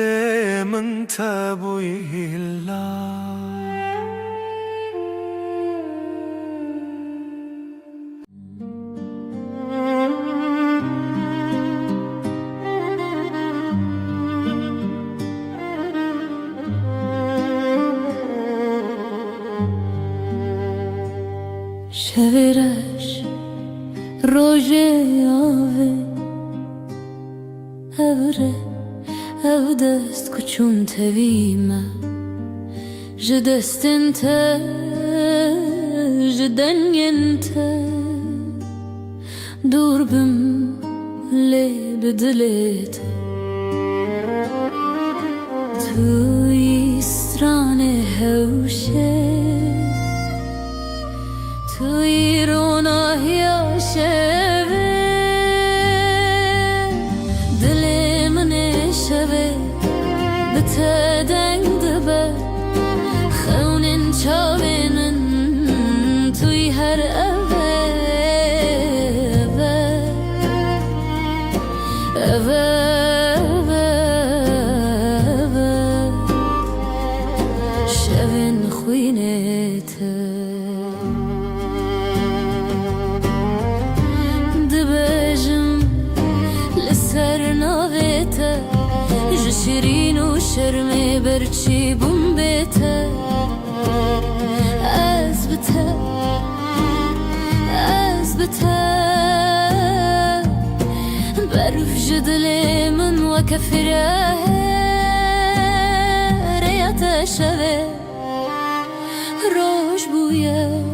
من تبوي هلا شویرش روژه آوه evre ev dest kuçun tevime ji destin te جدن انت دور بم لي بدلت توی سترانه هوشه توی روناهی شوه دل من شوه بتدنگ دبه خونن چاوه من توی هر اوه شوین خوینت دبجم لسر ناویت جشرین و شرمی برچی بوم بیت از بته برف جدلی من و کفره ریت شوه روش بویه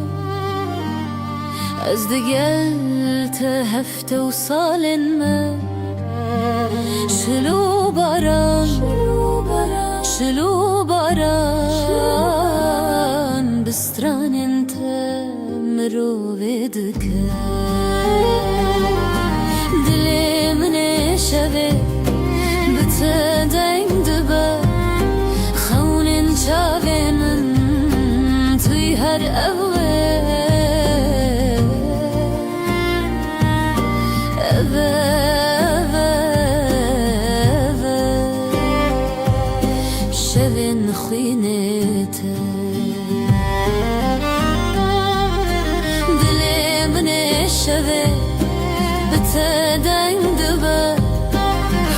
از دگل هفته و سال من شلو باران بستران انت مرو بدکه دلی من شوه بتدنگ دبه خونن چاوه من توی هر شوین خوینت دلی من شوه بتدنگ دبه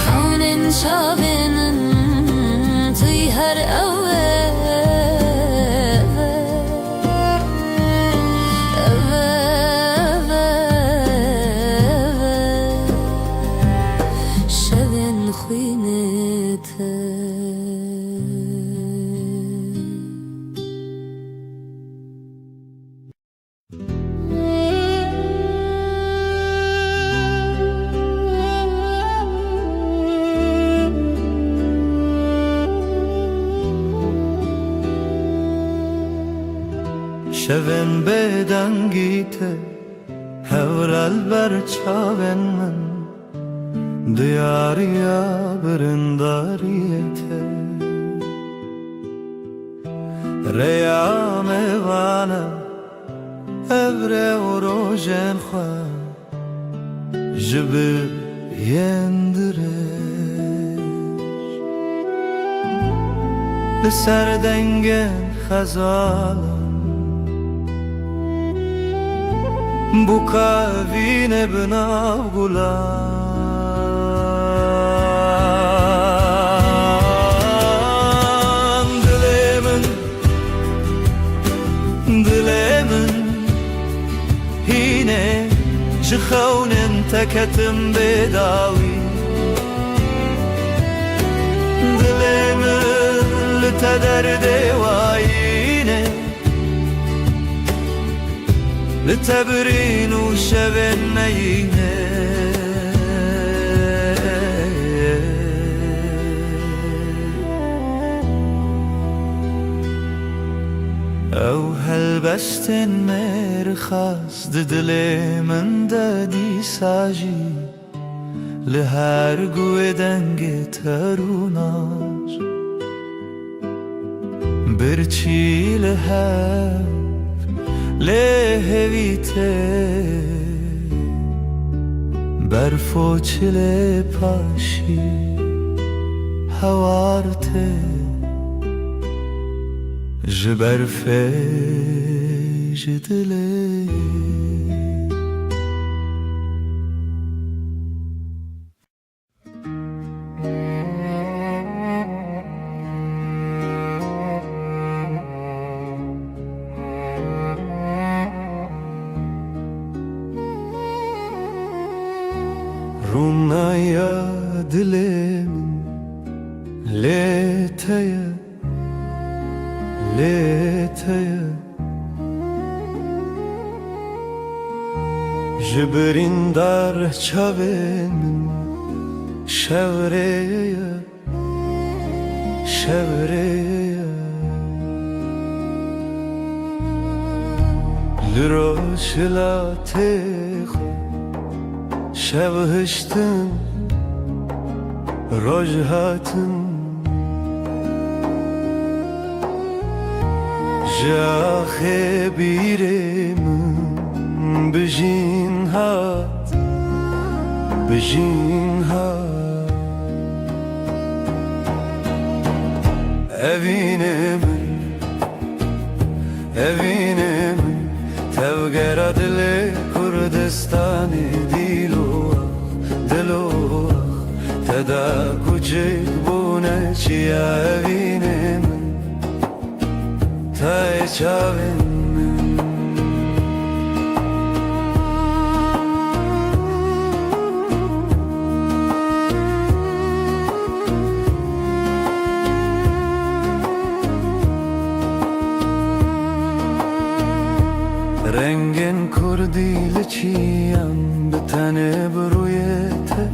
خونن چاوه من توی هر شوین خوینت شوین بدنگیته هورال بر چاوین من دیاریا برنداریته ریام وانا ابره و روژن خواه جبه یندرش لسر دنگن خزالا بو کاوین بناو گلان دلمن هینه جخونن تکتم بداوی دلمن لتدرد واینه لتبرين وشبن نينه او هلبستن مرخص ددلي من دادي ساجي لهر قوة دنگ تروناش برچي لهر لهویته برفو چله پاشی هوارته جبرفه جدله رونایا دلم لیتیا جبرین در چاوین شوره لروش لاتخ شوهشتن روجهاتن جاخه بیرم بجین هات evine min tevgera dile Kurdistan'ı dilo teda kucik bune çiya evine min ta çavin رنگین کردی لچیم به تنه برویته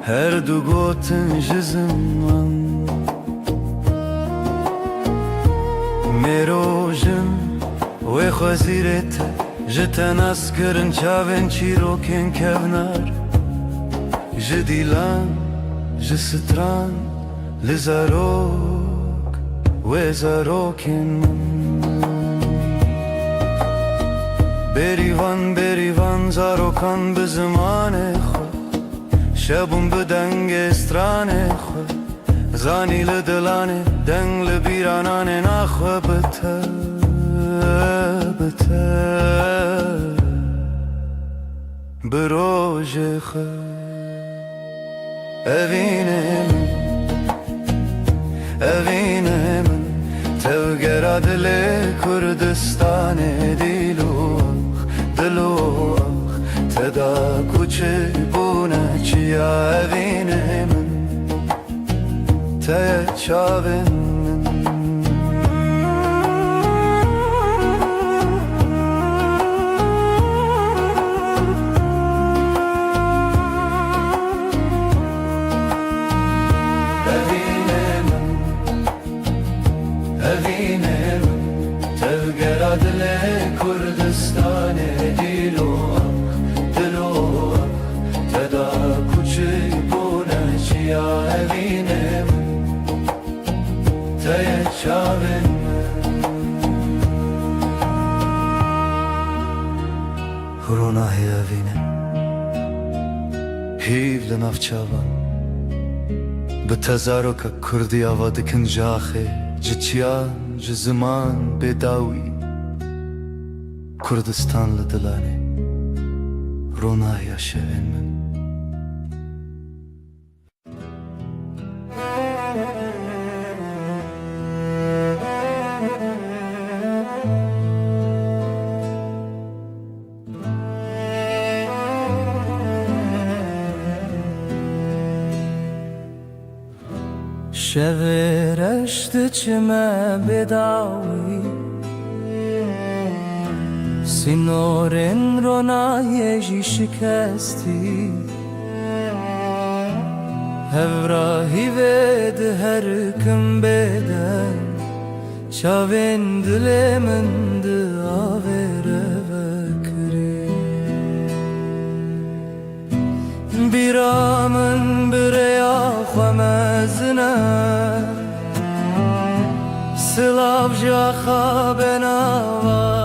هر دو گوتن جزمان میروژن و خوزیرته جتن اسکرن چاوین چیروکن کونار جدیلان جستران لزاروک و زاروکن بریوان زاروکان به زمان خود شبون به دنگ استران خود زانی لدلانه دنگ لبیرانان نخواه بته بروژ خود evine min tevgera dile Kurdistan dilo teda kuçi bune çiya evine min te çavin evine min tevgera dile Kurdistan dilo teda kuçi bune çiya evine min te çavin Hurunahı evine hiv lenavçavan به تزارک کردی آواد کن جاخه جچیان جزمان بداوی کردستان لدلانه رونایا شوین من شورشت چمه بداوی سینورن رو نایجی شکستی هفراهی ود هر کم بده چاوین دل من داوره بکری بیرامن بریا خمزنه سلاف جاخا بناوادمه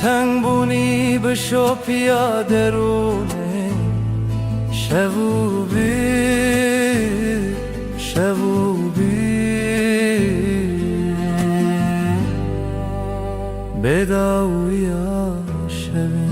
تنگ بونی بشو پیاده رونه شبو بی بداویا شبه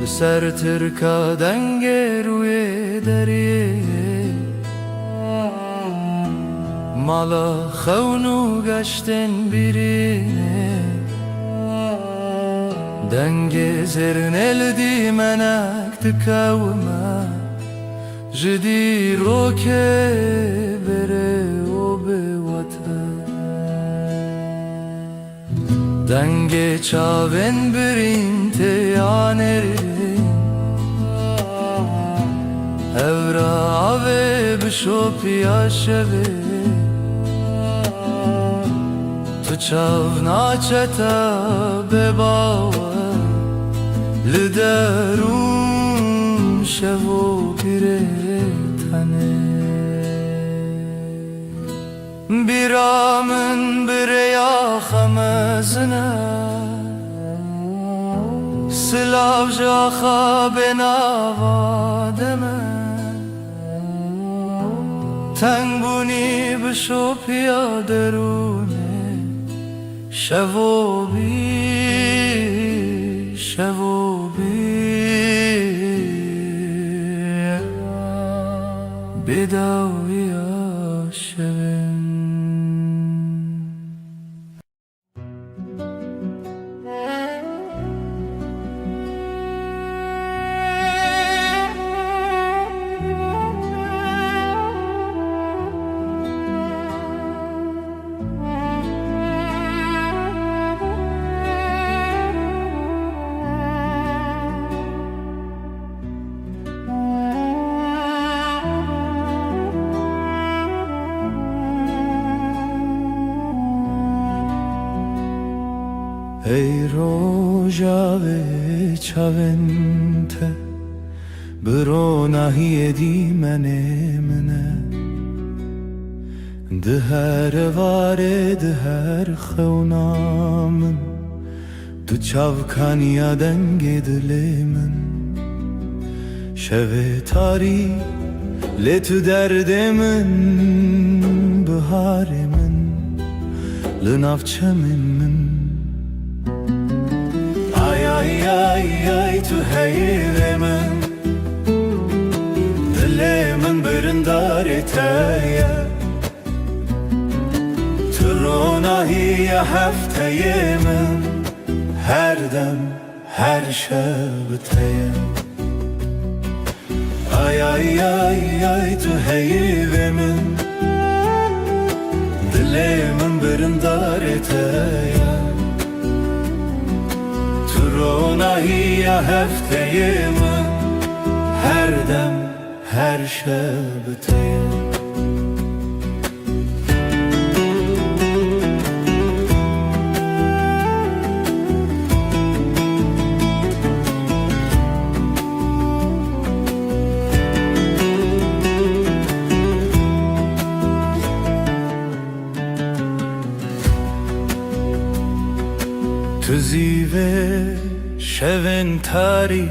لسر ترکا دنگ روی دریه مالا خونو گشتن birine دنگ زرن الدی منک دکاوما جدی روکه بره و به وطن دنگ چاون برین تیانری evra ave bişop yaşeve tu çavna çeta bebava liderun şevo pire tane biramın bireya xamezine silav jaxa benava deme تنگ بونی بشو پیادرونه شو بی بداوی شوین ای روژاوه چاونته برو نهی دی منه ده هر واره ده هر خونامن دو چاوکانیا دنگ دل من شوه تاری لتو درد من بهار من لنافچه من ay tu heyre min Dile min birindar eteye Tu ronahiye hefteye min Her dem her şebteye Ay tu heyre min Dile min birindar eteye Ronahiye hefteye min Her dem her şebteye Tu zive شون تاری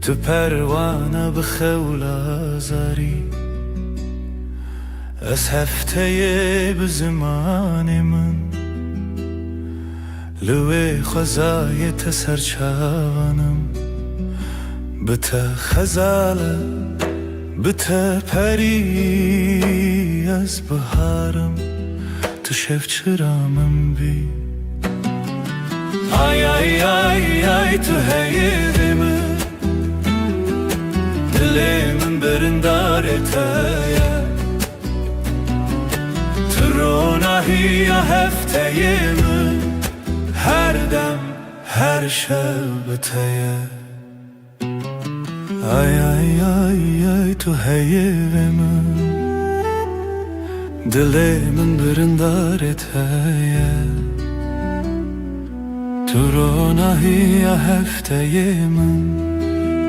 تو پروانه بخولا زاری از هفته به زمان من لوی خزای تسرچانم بته خزاله بته پری از بهارم تو شف چرامم بی ay tu heyre min Dilimin birindar eteye Tu ronahiye hefteye min Her dem her şebteye ay tu heyre min Dilimin birindar eteye Tu ronahiye hefteye min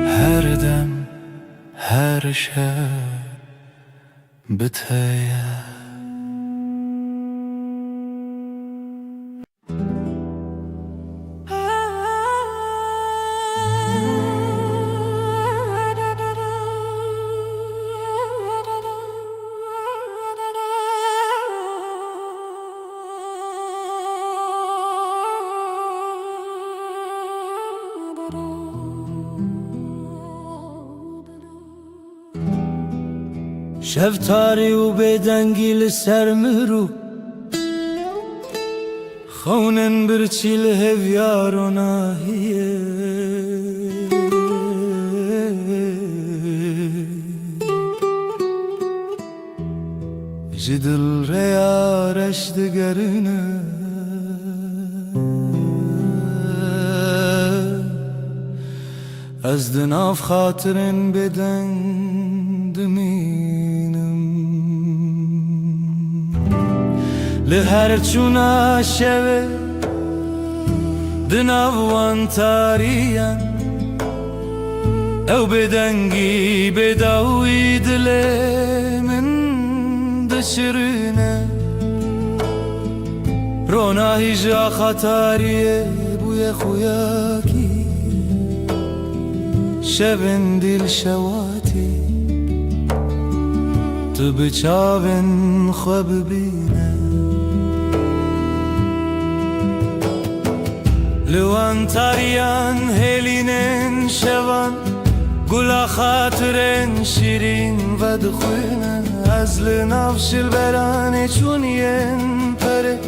Her dem her şebteye Ba-da شفتاری و بدنگی لسر مرو خونن برچی لهویار و ناهیه جدل ریارش دگرنه از دناف خاطرن بدن دمینم لهر چونا شوه دناف وان تاریان او بدنگی بداوی دل من دشرنه رونا هیجا خطاریه بوی خویاکی شبن دل شواتی تو بچاون خواب بینه لوان تاریان هلینن شوان گلا خاطرن شیرین و دخوینن از لنافش البرانه چونین پره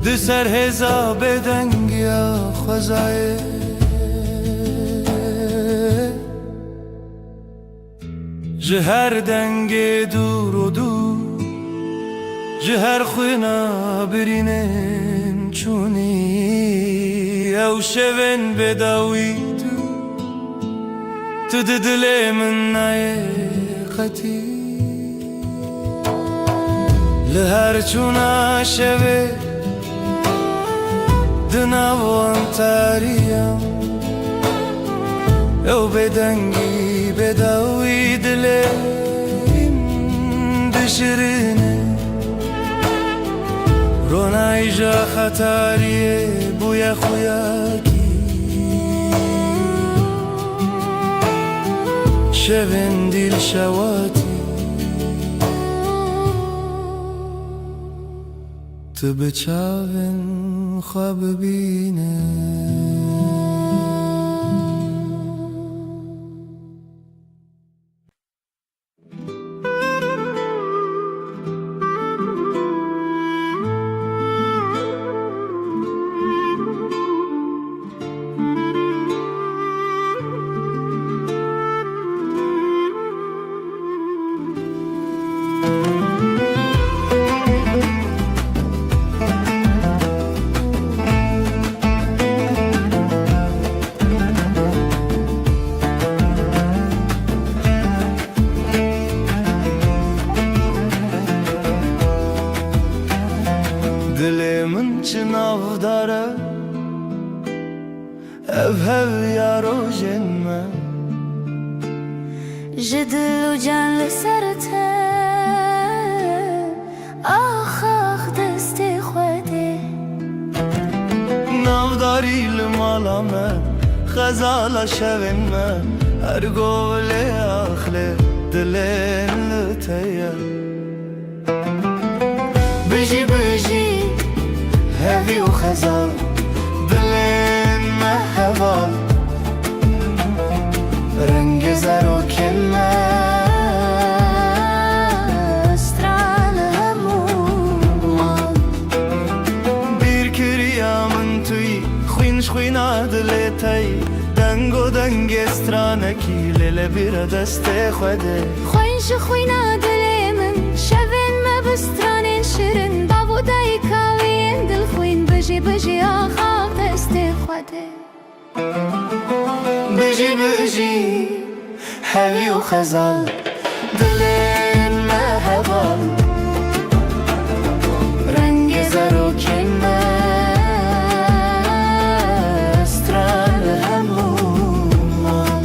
دسر هزا بدنگیا خوزایه جهر دنگ دور و دور جهر خوینا برینن چونی او شون بداوی تو دل من نای خطی لهر چونا شوه دناوان تاریم او بدنگی بداوی دلیم دشرینه رونای جا خطاریه بوی خویاکی شبن دیل شواتی تو بچاون خواب بینه دلمن چناو داره اف یارو جنمه جدل و جان لسرته آخ آخ دست خوده نافداری لمالامه خزالا شوینمه هر گول آخله دلن لتیه بجی بجی هوی و خزال دلن محوال رنگ زر و کلمه استرال همومان بیر کریا من توی خوینش خوینا دلتای دنگ و دنگ استرانکی لیل بیر دست خوده خوینش خوینا دل من شوین ما بسترانین شیرین داوودای کاوین دل خوین بجی بجی آخ آخ دست خوده بجی بجی هوی و خزال دلن محوال رنگ زر و کلمه استرال همومان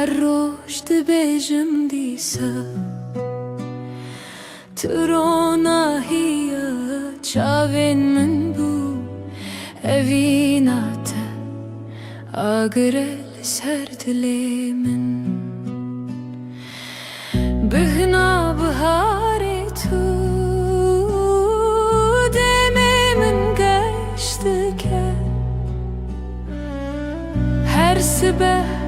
her roş dibêjim dîsa Tirona hiya çavên min bû evîna te agire li ser dilê min Bihna biharê tu demê min geştike Her sibeh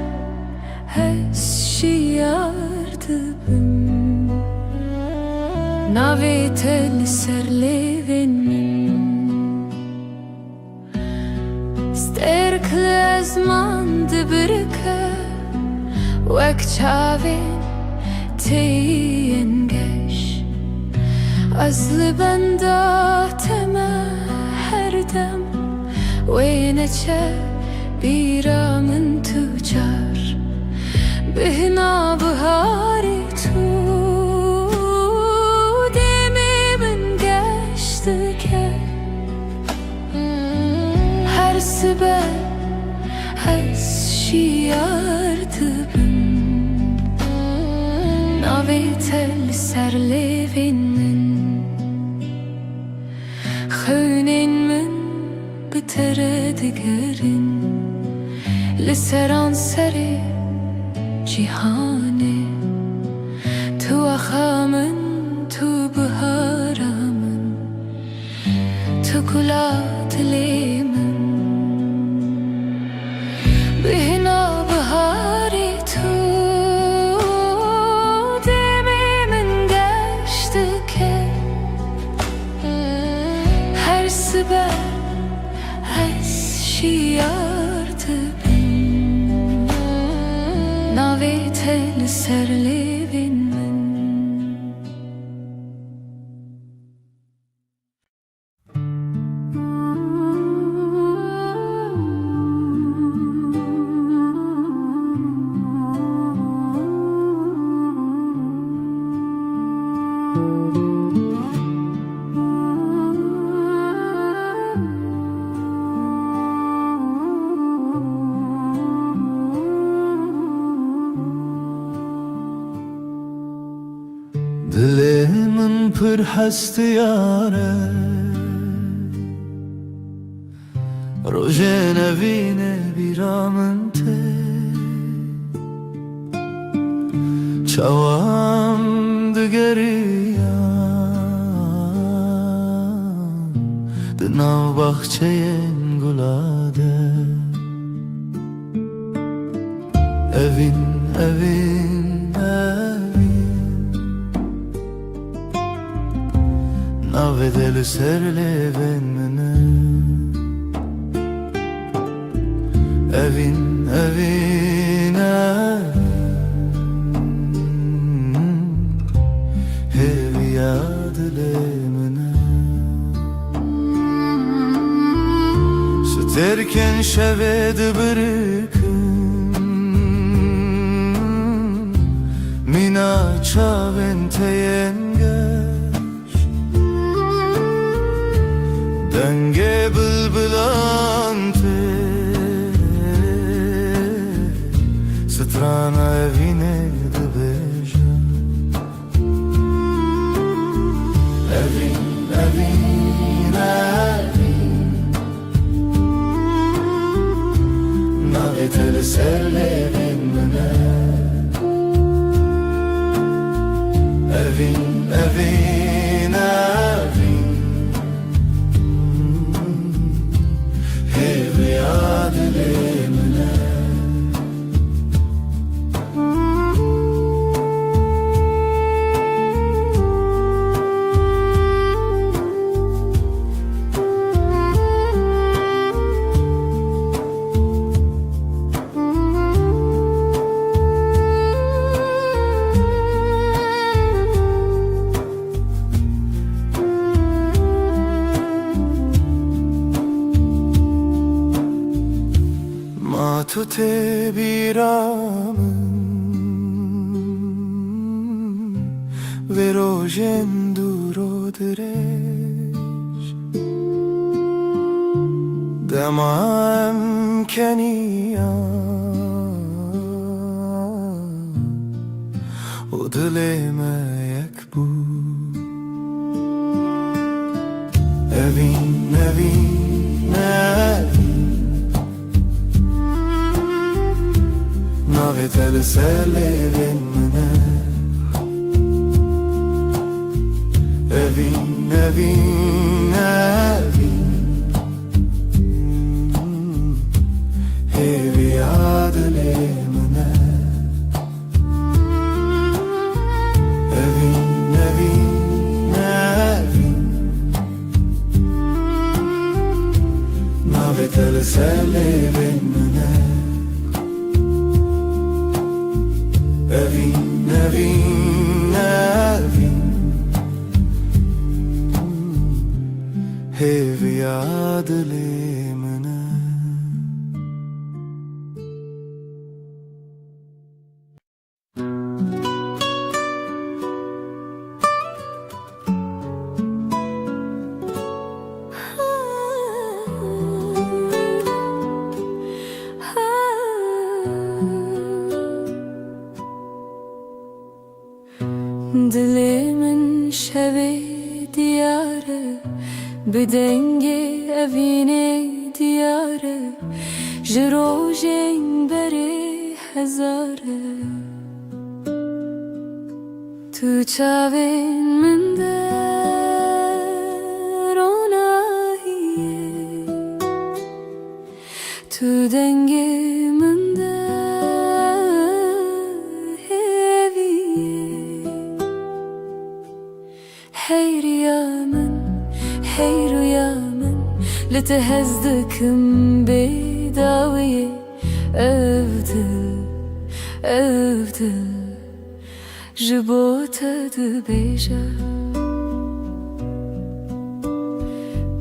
hez şiyar dibim Navê te li ser lêvên min Sterk li ezman dibirike Wek çavên teyên geş Ez li benda te me her dem Wê neçe bîra min tu car Bihna biharê tu demê min geştike Her sibeh hez şiyar dibim Navê te li ser lêvên min Xewnên min bi te re digerin Li seran serê cîhanê Tu axa min, tu bihara min Tu gula dilê min Bihna biharê tu demê min geştike Her sibeh hez şiyar dibim Navê te li ser lêvên min Dilê min pir hestiyar e Rojê nevînê bîra min tê Çawan digeriyan Di nav baxçeyên gula de Evîn, evîn, Navê te li ser lêvên min e Evîn, evîn, Hêviya dilê min e Stêrkên şevê dibirikim Mîna çavên teyên Dengê bilbilan tê Strana evînê dibêje Evîn, evîn, Navê te li ser lêvên min e Evîn, evîn, Hêviya dilê min e Tu te bîra min Vê rojên dûr û dirêj Dema em keniyan دلê me yek bû Evîn, evîn, evîn Navê te li ser lêvên min e Evîn, evîn, evîn Hêviya dilê min e Evîn, evîn, evîn Navê te li ser lêvên min e Evîn, evîn, evîn Hêviya dilê min e Dilimin şevi diyarı Bidenge evine diyarı Jirojeng beri hezarı Tu çavin min de ronahiye Tu denge min de Hey rüyamın لتهزدكم بداوية أفضل جبوت دبيجا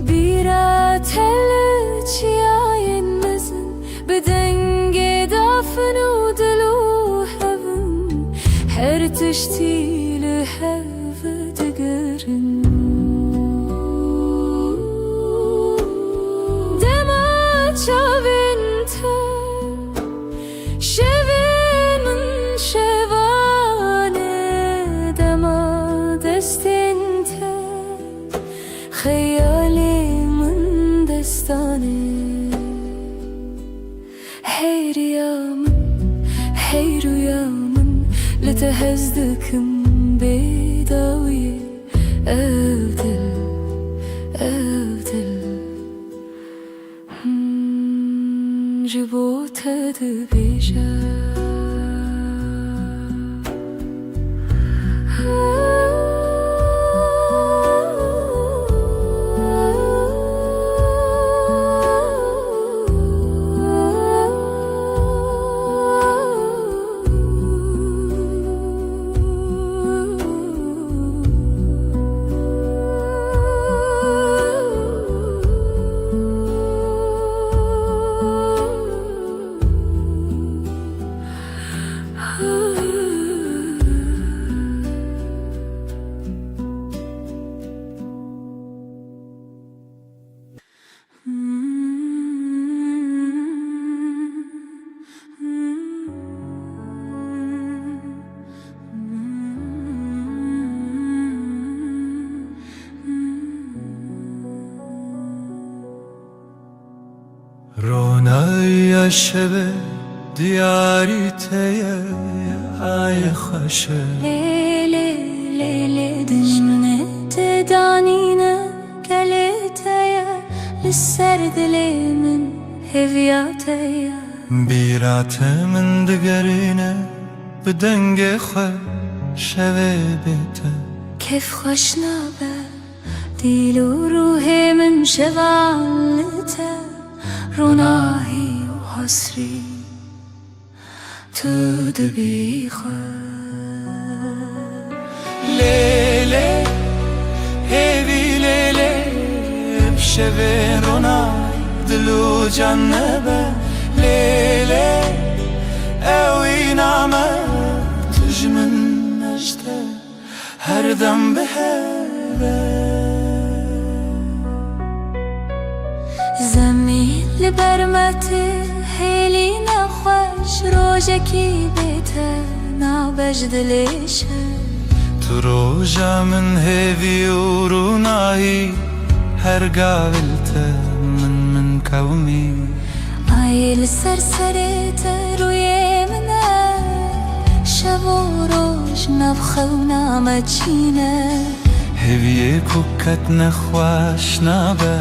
بيرات هلتشياين مزن بدنجي دافن ودلو هفن هرتشتي لهف تقرن شاوینته شوین من شوانه دما دستینته خیالی من دستانه هی ريامن لتهزدكم بداوية أفضل جبوت دبيجا رونای شب دیاری تیه ای خوشه ليلي دجمنة تدانينا كالتايا للسرد لي من هفياتايا بیرات من دگرینه بدنگ خواه شوه بیته كيف خشنا با ديلو روحي من شغالته روناهي وحسري تدبي لیلی هیوی لیلی بشوه رونای دلو جنبه لیلی اوی نامه تجمن نجده هر دم بهوه زمین لبرمت هیلی نخوش روژکی بیته نابه بجد ليش تروجا من هيفي وروناهي هرقابلته من كومي عيل سرسرت روی منه شب و روز نبخونا مچینه هیوی کوکت نخواش نبه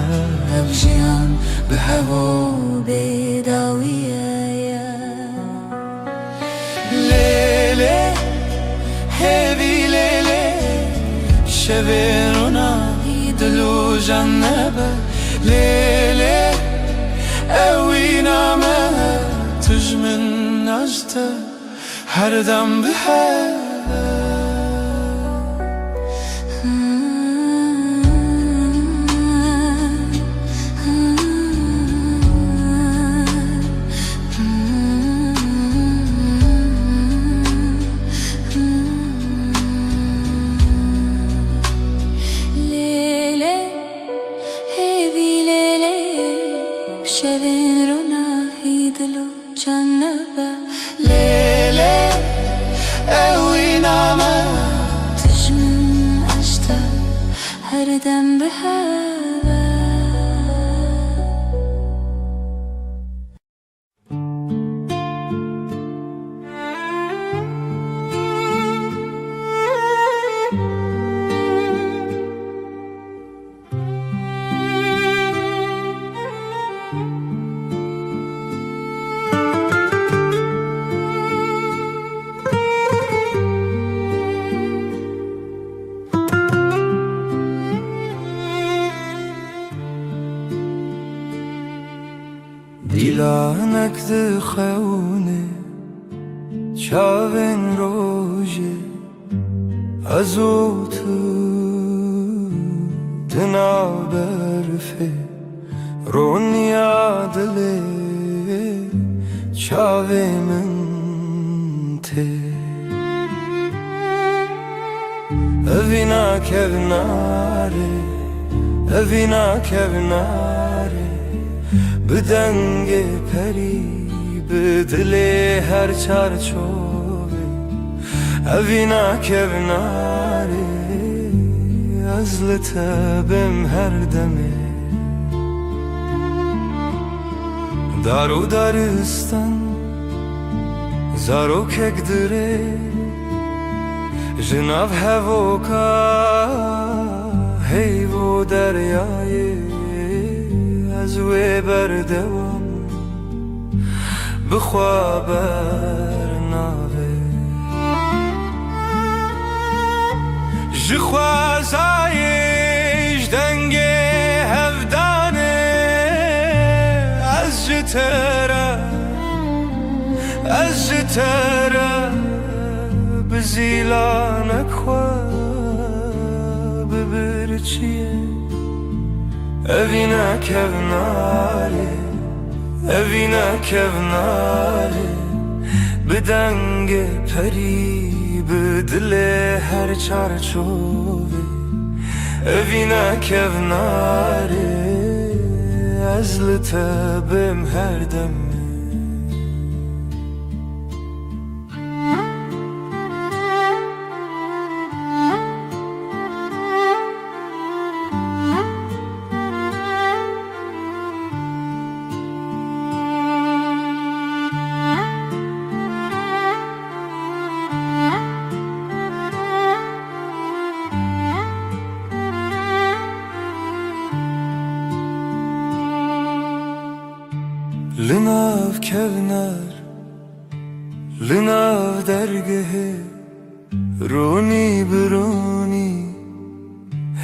ابجیان به هوا بداویه لیلی هیوی لیلی شبیرونا دلو جنبه لیلی اوی نامه تجمن نجته هر دم به شبین رو نهی دلو جنبه لیلی اوی نامه تجمن عشته هر دم به دیلانک دخونه چاوین روژه ازو تو دنا برفه رونیا دله چاوی من ته اوینا کبناره اوینا کبناره بدنگ پری بدل هر چارچوبه اوینا کبناره از لطبم هر دمه دارو دارستان زارو کک دره جناب هوکا هیو دریای از وی بردوام بخوا برناوه جخوازایش دنگ هفدانه از جتره بزیلانک خواه ببرچیه اوینا کبناره اوینا کبناره بدنگ پری بدل هر چارچوبه اوینا کبناره از لطبم هر دمه لناف کبنار لناف درگه رونی برونی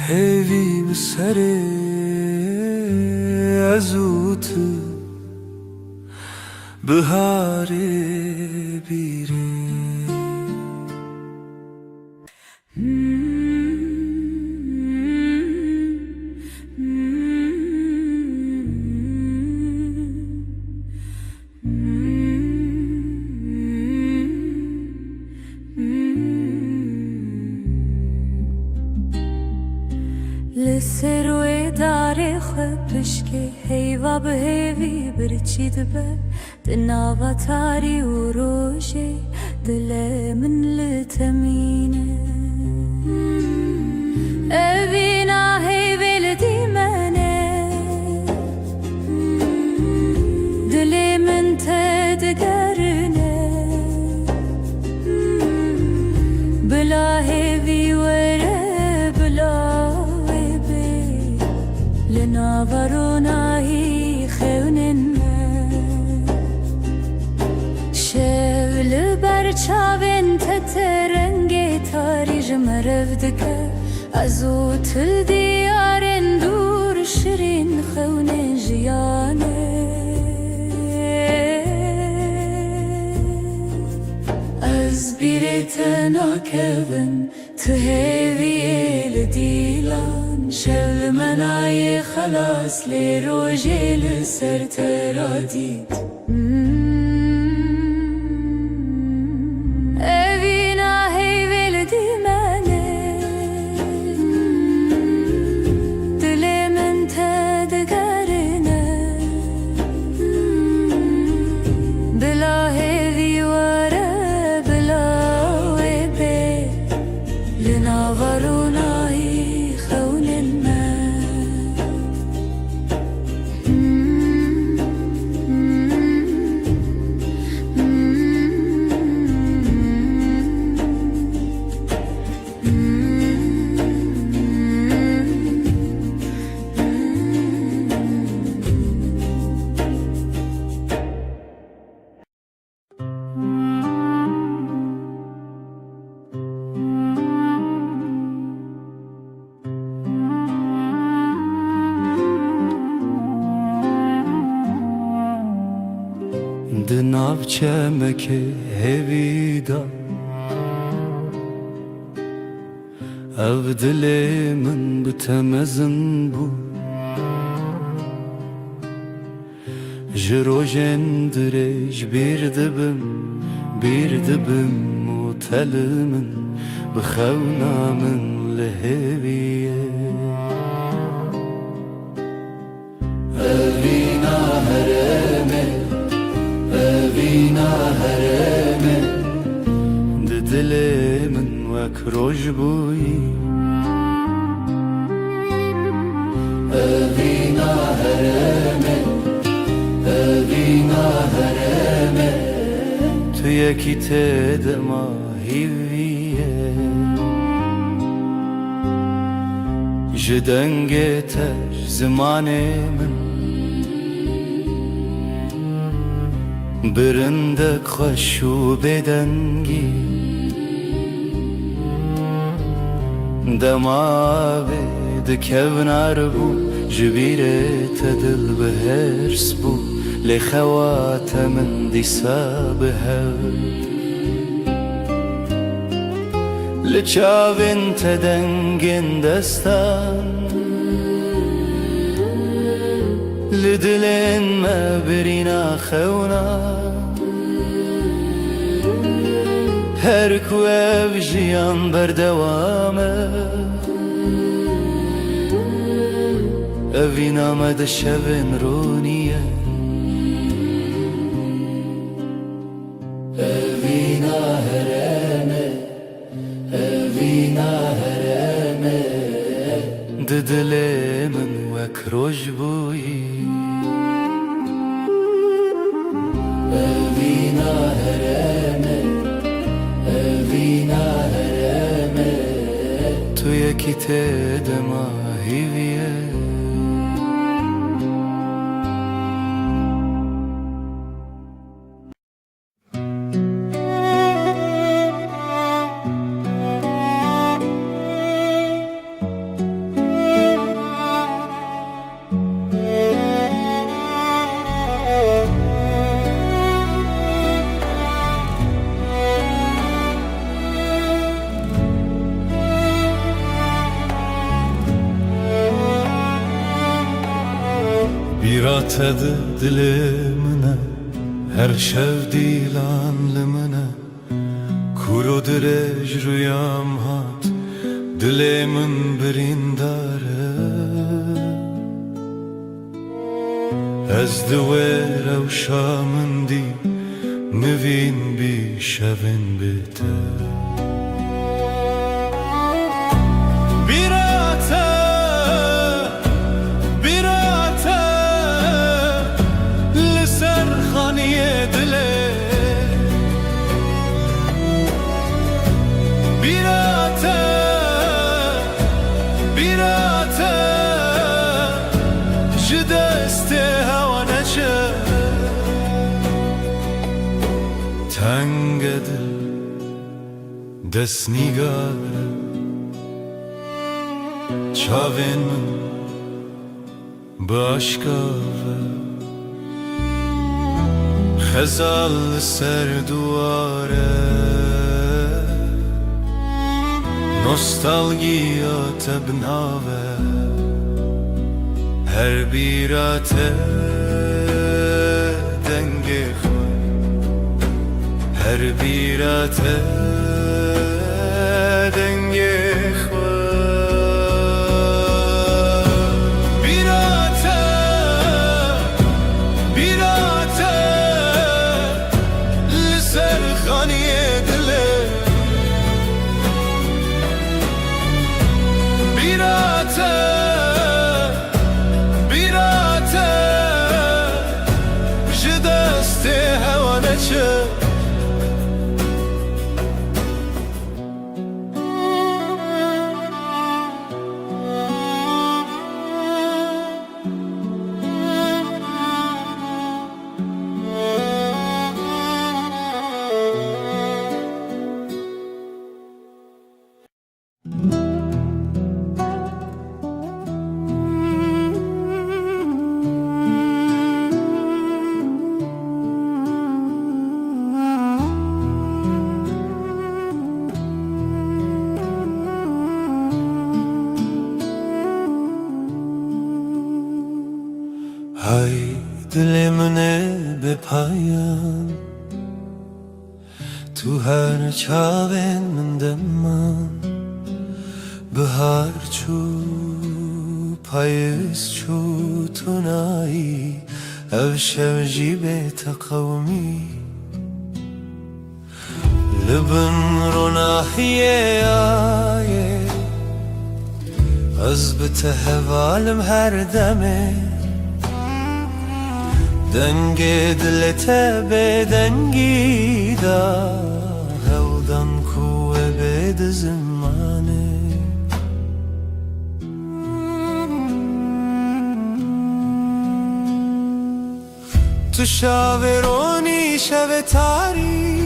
هیوی بسره ازوت بهاره بیره لسروی داره خبشکه هیوا به هیوی برچید به دناوا تاری و روشه دل من لتمینه اوینا هی ولدی منه دل من تدگرنه بلا هی وره بلا بی لنا وروناهی خونن چاوین تترنگی تاریج مرفدکه ازو تل دیارن دور شیرین خونه جیانه از بیرت ناکبن تو هیوی لدیلان شل منای خلاص لی روژی لسر ترادید دناف چمک هویدا او دل من بتمزن بو جروجن درج بیردبم و تل من بخونا من لهویه اوینا هرمه اوینا هرمه دل من وک روش بویی اوینا هرمه اوینا هرمه تو یکی تدما هیویه جدنگ تش زمان من برندک خوش و بدنگی دماغی دکونار بو جبیرت دل بهرس بو لخوات من دیسا بهر لچاوین تدنگین دستان لدلين ما برينا خونا هركو بجيان بردوامه اوینا مد شبن رونیه اوینا هرمه اوینا هرمه ددل من وک روش بویی اوینا هرمه اوینا هرمه تو یکی تدما هیویه بیراتد دل منه هر شب دیلان لمنه کورو درج رویام هات دل من برین داره از دویر و شامندی نوین بی شوین بهتر بیراته لسر خانی دله بیراته جدست هوا نچه تنگ دل دست نیگاره چاوین من باشکاوه خزال سر دواره نوستالژیا تبناوه هر بیراته دنگی خود هر بیراته دنگی خود بیراته جدست هوا نچه های دل منه به پایان تو هر چاوین من دمان بهار چو پاییز چو تو نایی او شب جیب تقومی لبن رو ناحیه آیه از بتهوالم هر دمه دنگ دلت به دنگی دا هودن کوه بید زمانه تو شاورونی شو تاری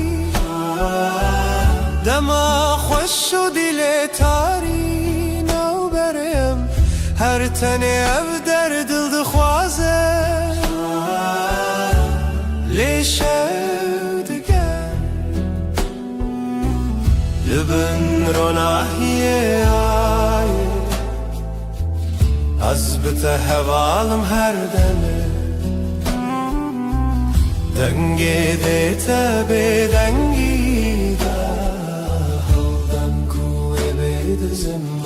دما خوش و دل تاری نو برم هر تنه او در دل دخوازه لیشه دگر لبن رو ناحیه آیه از بته هوالم هر دمه دنگی دیتا به دنگی دا هودن کوه بید زمانه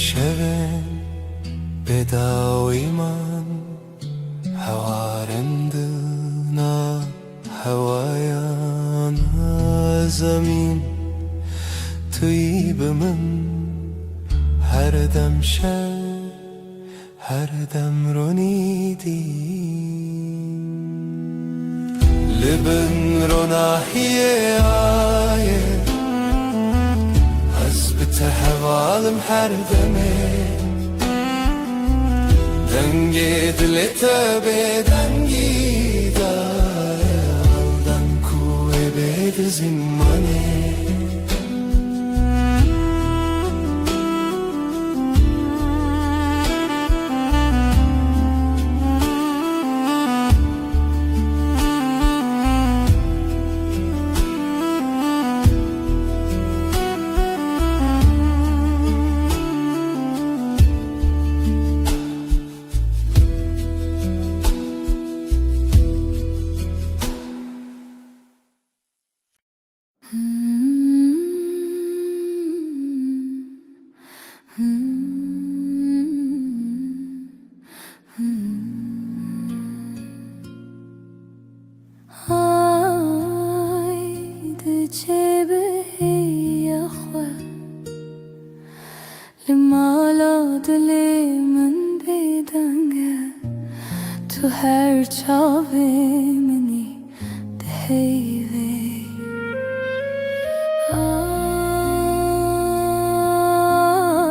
شوین بداوی من هوارندنا هوایان زمین توی به من هر دم شب هر دم رو نیدی لبن رو ناحیه آیه تهوالم هر دمه دنگی دلت به دنگی دن کوه بید زمانه تو هر چاوی منی دهیوی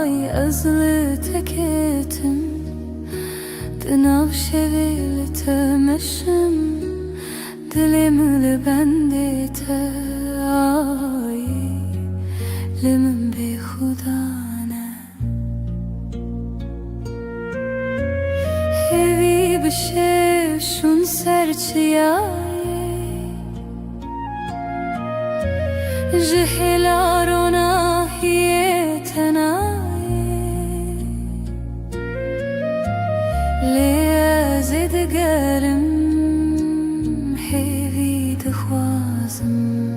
آی ازل تکتم دناو شویل تمشم دلم لبندت آی لمن بی خدانه هیوی بشه شون سرچیای جهلارونا هی تنای لیازد گرم هیوی دخوازم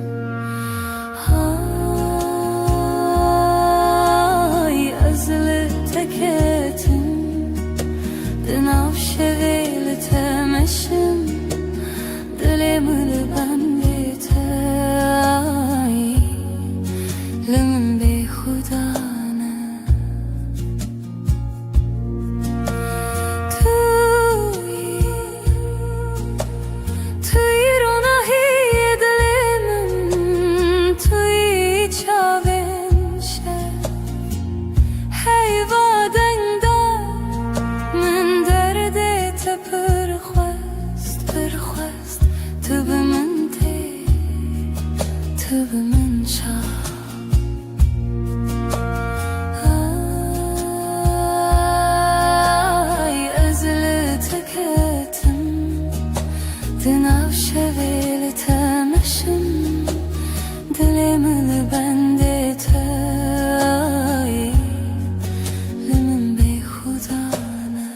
های ازل تکتم دناو شویل تمشم دلم لبندت آی لمن بی خدانه توی روناهی دلم توی چاوین شد حیوادن من دردت پرخواست تو به من تی تو به من شا آی ازل تکتم دناو شویل تمشم دلم لبندت آی لمن بی خدانه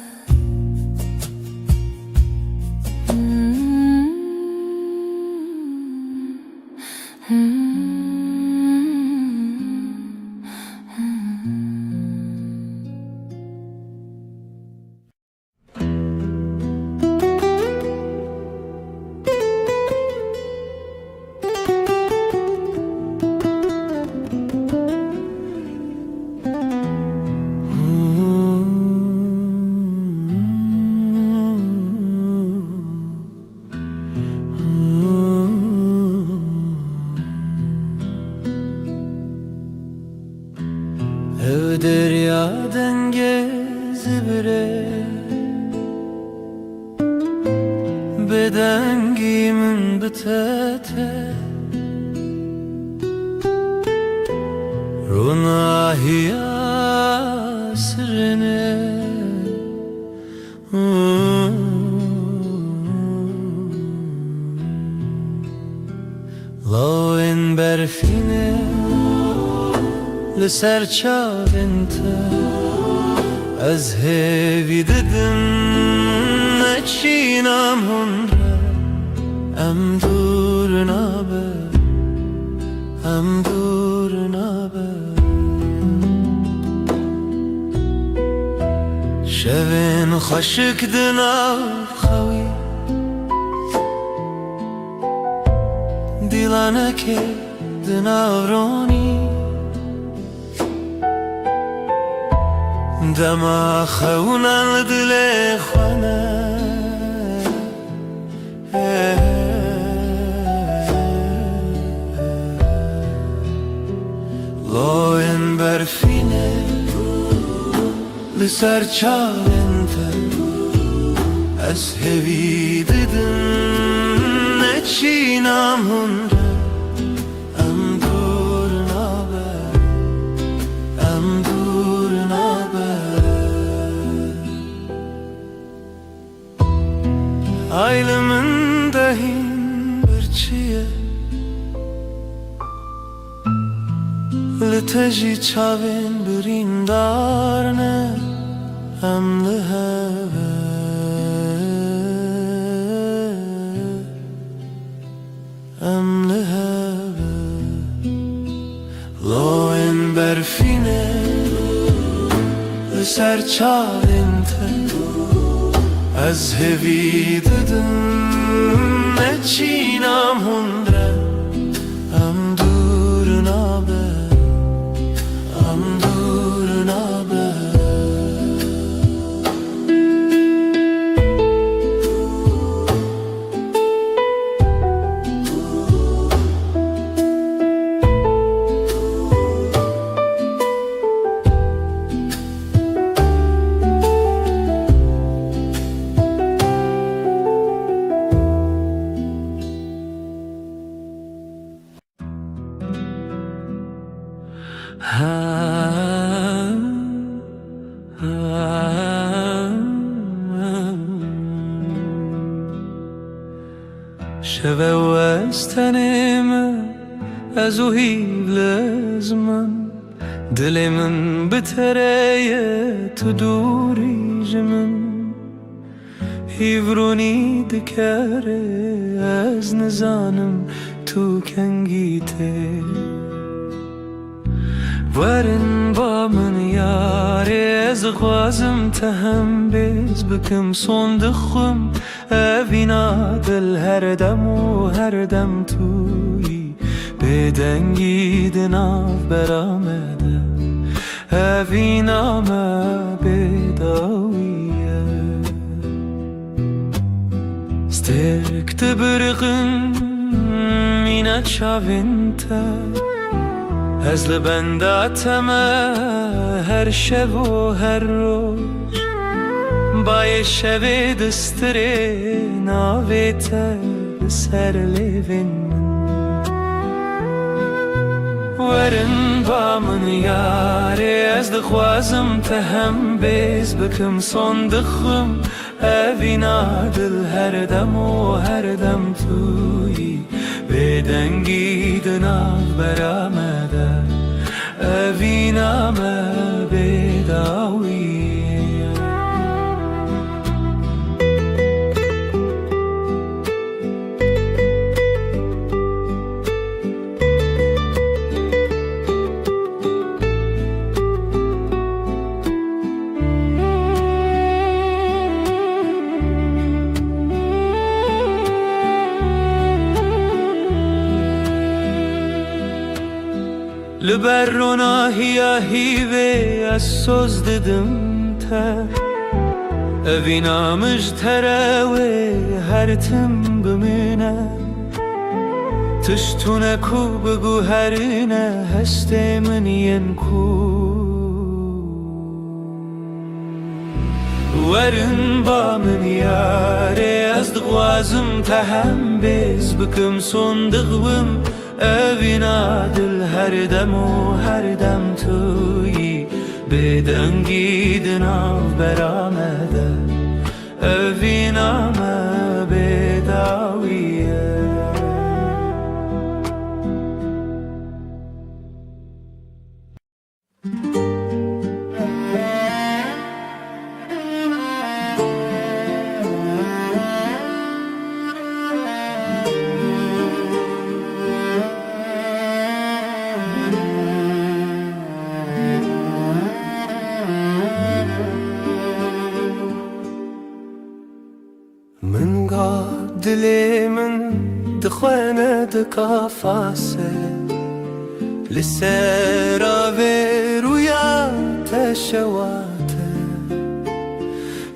Ev derya denge zibire Bedengimin bitete Runahiya sirine Lawen berfine لسر چاوینت از هیوی ددم نچینم هنره ام دور نابه ام دور نابه شوین خشک دناو خوی دیلانه که دناو رونی دما خونا لدل خانه لاین برفینه لسر چاوینت از هوی ددن نچینم هنره ام دور نابه ام دور نابه Aylımın dahin bir çiye Liteji çavin birin darne Emli heve Emli heve Loin berfine Ser çavinte از هوی ددم نچینم هنره ام دور نابه ام دور نابه شوه و از تن من از او هیل از من دل من بتره تو دوری جمن هیورونی دکره از نزانم تو کنگیته ورن با من یاره از خوازم تهم بیز بکم صندخم اوینا دل هر دم و هر دم توی بدنگی دناف برامده اوینا ما بداویه سترک تبرقن مینا چاوینتا از لبنداتم هر شب و هر روز بای شب دستره ناویت سر لیوین ورن با من یاره از دخوازم تهم بیز بکم صندخم اوینا دل هر دم و هر دم توی بدنگی دناف برامده اوینا ما بداویه لبرنا هیا هیوه از سوز ددم تا اوینا مجتره هر تم بمینه تشتونه کو بگو هرینه هست من ین کو ورن با من یاره از دغوازم تهم بیز بکم صندقم اوینا دل هر دم و هر دم توی بدنگی دناف برامده اوینا ما بداویه من قاد دلي من دخوانه دقافاسه لسرا برويا تشواته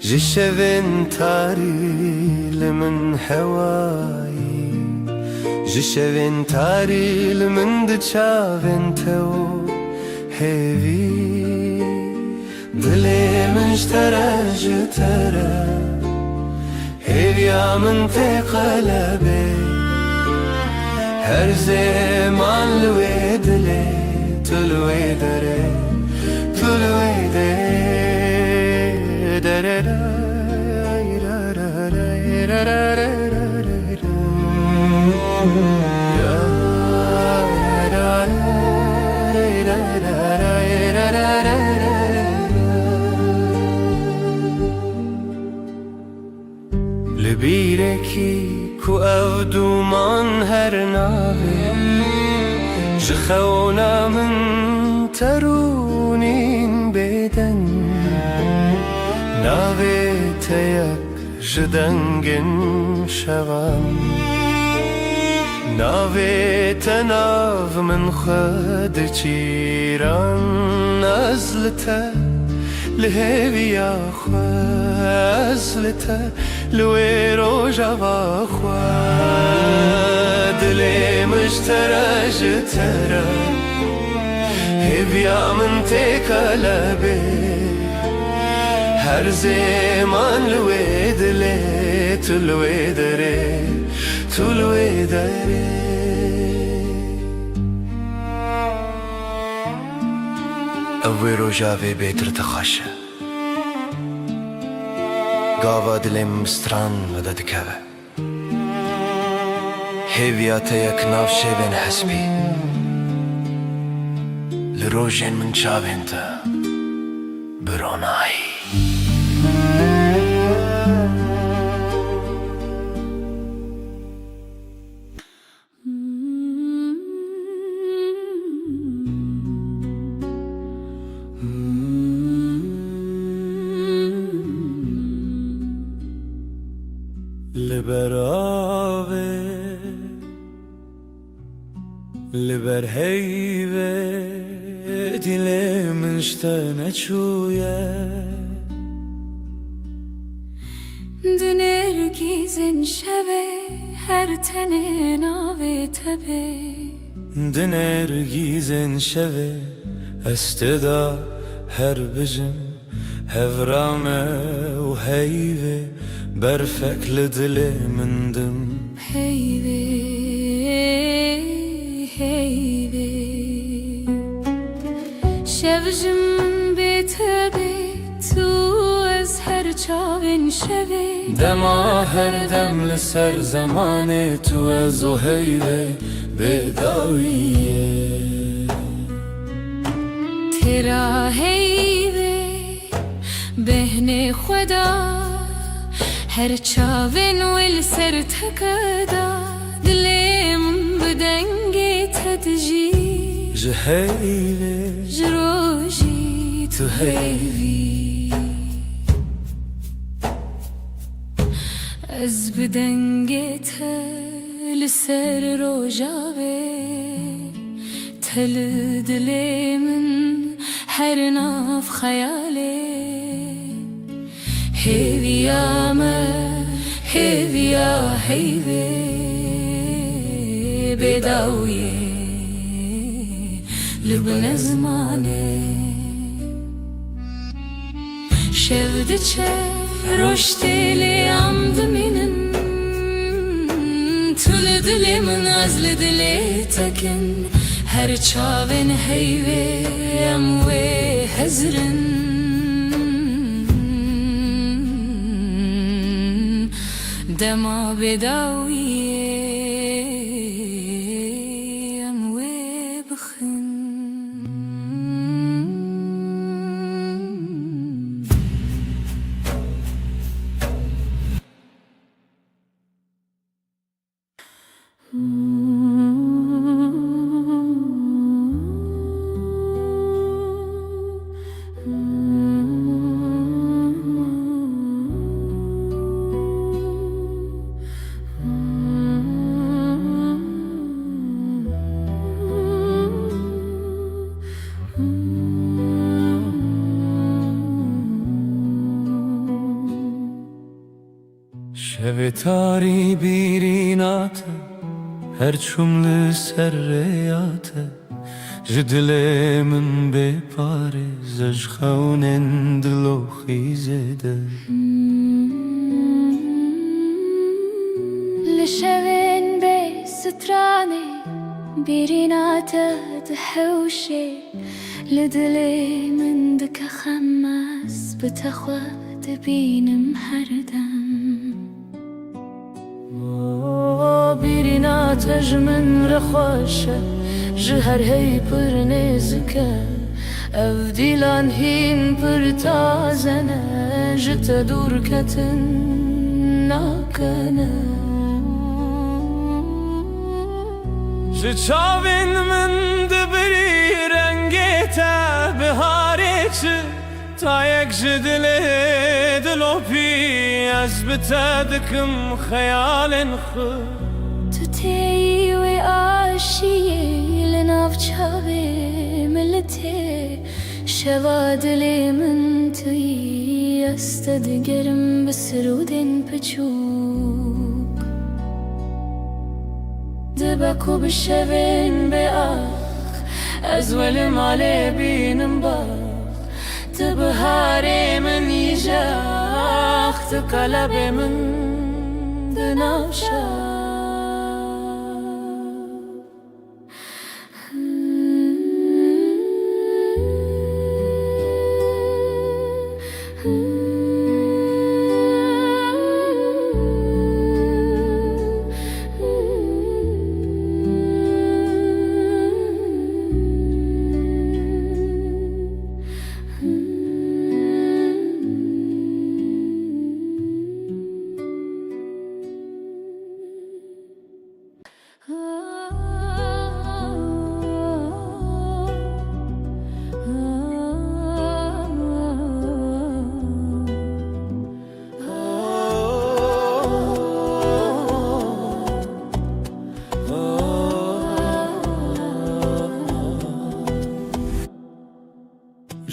جشفن تاري لمن حواي جشفن تاري لمن دشافن تو هيفي دلي من اشترى جترى هيا من قلبي هر زمان لويد لي تلويد ري تلويد لبيركي كو او دومان هر ناوي جخونا من ترونين بدن ناوي تيك جدنگن شوام ناوي تناف من خد چيران نزلته لهوي يا خزلته لوي روجا باخوا دلي مشترى جترى هبيا من تقلبي هر زمان لوي دلي تلوي دري تلوي دري اوي روجا في بيتر تخشى قاوا دلم ستران مدد كبه هیویات یک ناف شیوین حسبی لروجین من چاوین تا برونایی لبراوه لبر هیوه دل من شتنه چویه دنرگیزن شبه هر تنه ناوه تبه دنرگیزن شوه استدا هر بجم هفرامه و هیوه برفک لدل من دم هیوه هیوه شوجم بتبه تو از هر چاوین شوه دما هر دم لسر زمان تو از و هیوه بداویه ترا هیوه بهن خدا هر چاوین ول سر تکدا دلم بدنگی تدجی جهیوه جروجی تو هیوی از بدنگی تل سر روجاوه تل دلم هر ناف خیاله هیویا ما هیویا هیوی بداویه لبن زمانه شودچه رشتیلی عمد منن تل دلی من از لدلی تکن هر چاوین هیوی اموی هزرن دما بداویه اموی بخن شب تاری بیرینات هر چمل سریات جدل من بپاره زج خونن دلو خیزده لشوين بي ستراني بيرينات دحوشي لدلي من دك خماس بتخوى تبين محردم بيرينات جمن رخوشة جهر هي پر نزكا افديلان هين پر تازنة جت دور كتن ناكنا چاوین من دبری رنگیتا بهاریچ تا یک جدل دلو پی از بتدکم خیال خود تتي وعاشي لناف چاوي ملتي شوادلي من توي استدقرم بسرودين بچوك دبكو بشوين بآخ أزول مالي بينم باخ تبهاري من يجاخ تقلبي من دناشاخ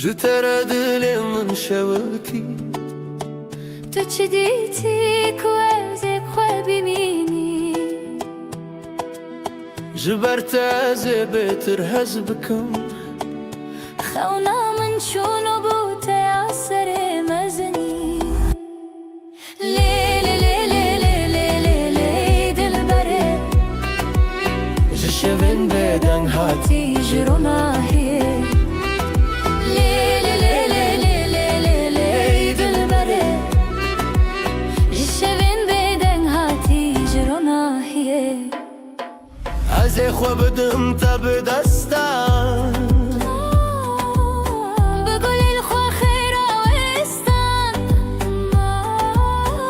جتر دل من شوکی تو چی دیتی که ازی خواه ببینی جبرت از بهتر هز بکم خونا من شونو بوته اثر مزنی لیلی لیلی لیلی لیلی دل بره جشوین بدن هاتی جرونا هیه لیلی لیلی لیلی لیلی دل بره جشوین بدن هاتی جرونا هیه از خو بدم تا به دستم بگل الخوا خیرا وستان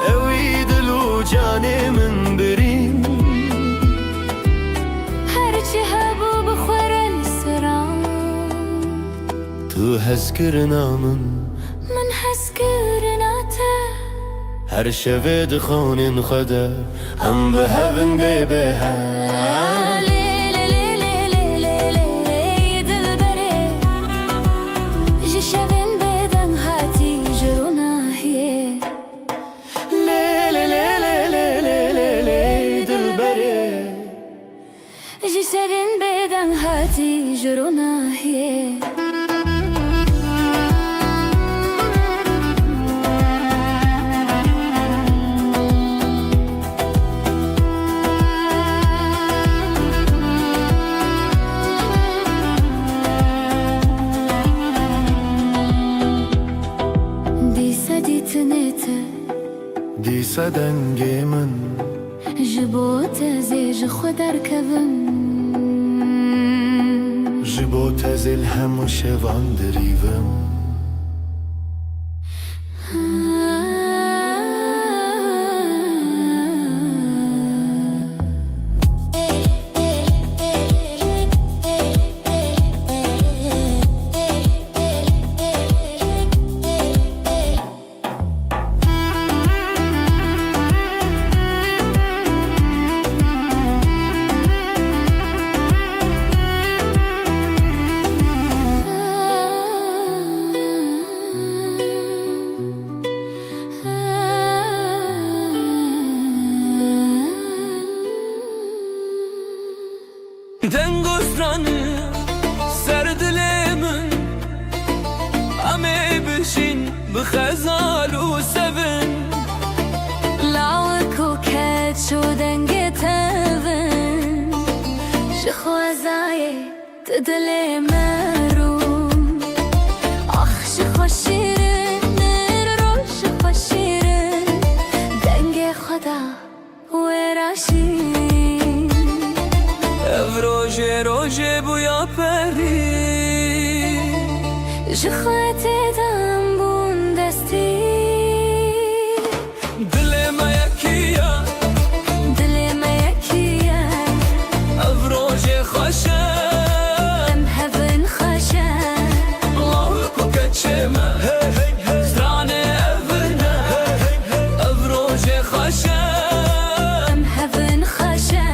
اوی دلو جان من برین هرچی هبو بخورن سران تو هز کرنا من حس کرناته هر شب دخون خدا هم به هون به لیلی لیلی لیلی لیلی دل بره جشوین بدن هاتی جرونا هیه لیلی لیلی لیلی لیلی دل بره جشوین بدن هاتی جرونا هیه دیسا دنگ من جبوت زیج خود ارکبم جبو تزل هم شوان دریوم دنگسترانı سردلمن امي بشين بخزال وسفن لاوك وكات شو دنگي تفن شخوازاي تدلي مروم اخ شخو شيرن نرو شخو شيرن دنگي خدا وراشين روژه روژه بویا پری جخواتي دم بون دستي دل ما یکیه دلي ما يكيا روژه خوشه ام هفن خشا الله کو کچمه زرانه افرنه روژه خوشه ام هفن خشا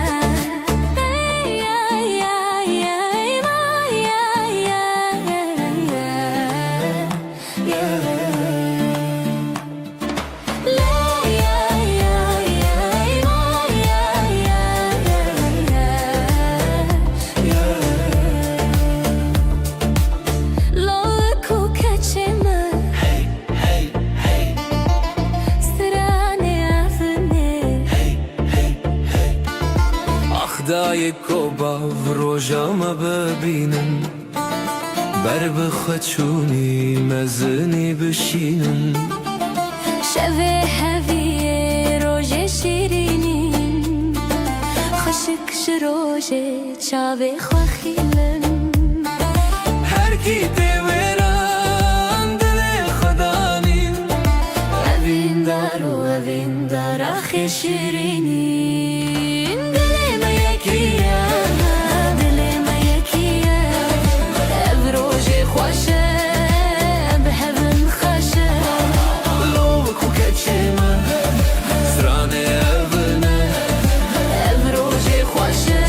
دای کوبا روژا ما ببینن بر بخچونی مزنی بشینن شوه هویه روژه شیرینین خشک شروژه چاوه خواخیلن هر کی دیوران دل خدانین اوین دارو اوین دار آخی شیرینین دل ما یکیه دل ما یکیه او روژه خوشه به هون خوشه لو کو کچمه زرانه افرنه او روژه خوشه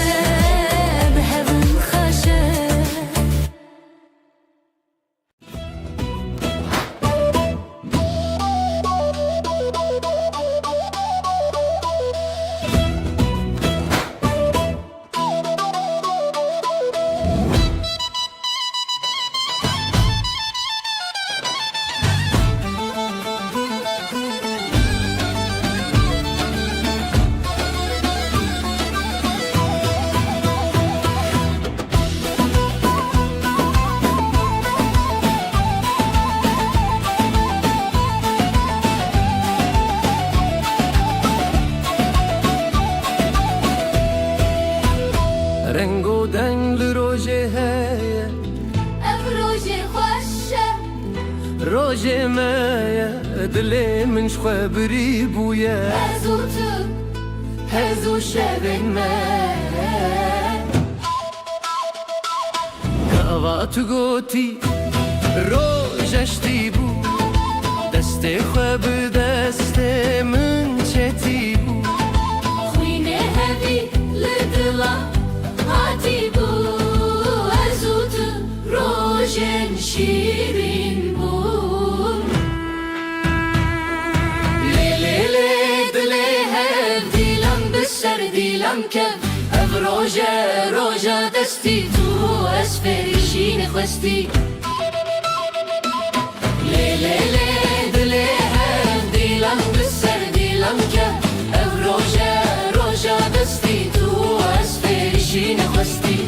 به هون خوشه روجه مایا دل من خبری بویا هزو تو هزو شبن ما کاوا تو گوتی روجشتی بو دست خب دست من چتی بو خوینه هبی لدلا هاتی بو هزو تو روژن شیرین بو لیلی دلی هف دیلم بسر دیلم کف اف روژه دستی تو اسفریشین خواستی لیلی دلی هف دیلم بسر دیلم کف اف روژه دستی تو اسفریشین خواستی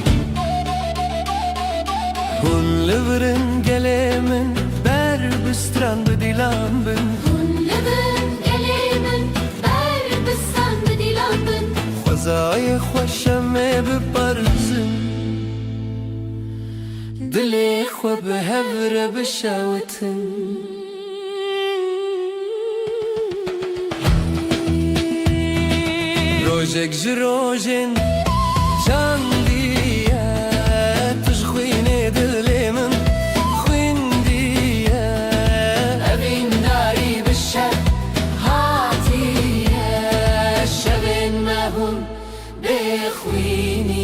Hun leveren gelemen ber bistran bedilan bin Hunlebin gelimin ber bisan bedilambin Khwazay khwashame beparzin Dili khwa behevre beshawatin Rojek jirojin Chandiya Tishkhwine dilimin Khwindiya Evin nari bişer hatiye Şevin mehun bekhwiniye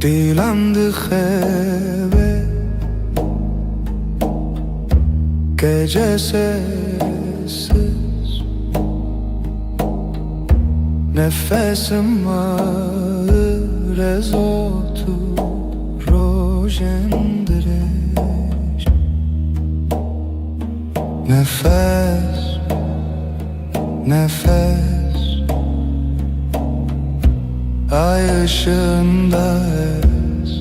Dilam dikhebe Gece sessiz Nefesim ağır ezotu rojendireş Nefes, nefes Ay ışığında ez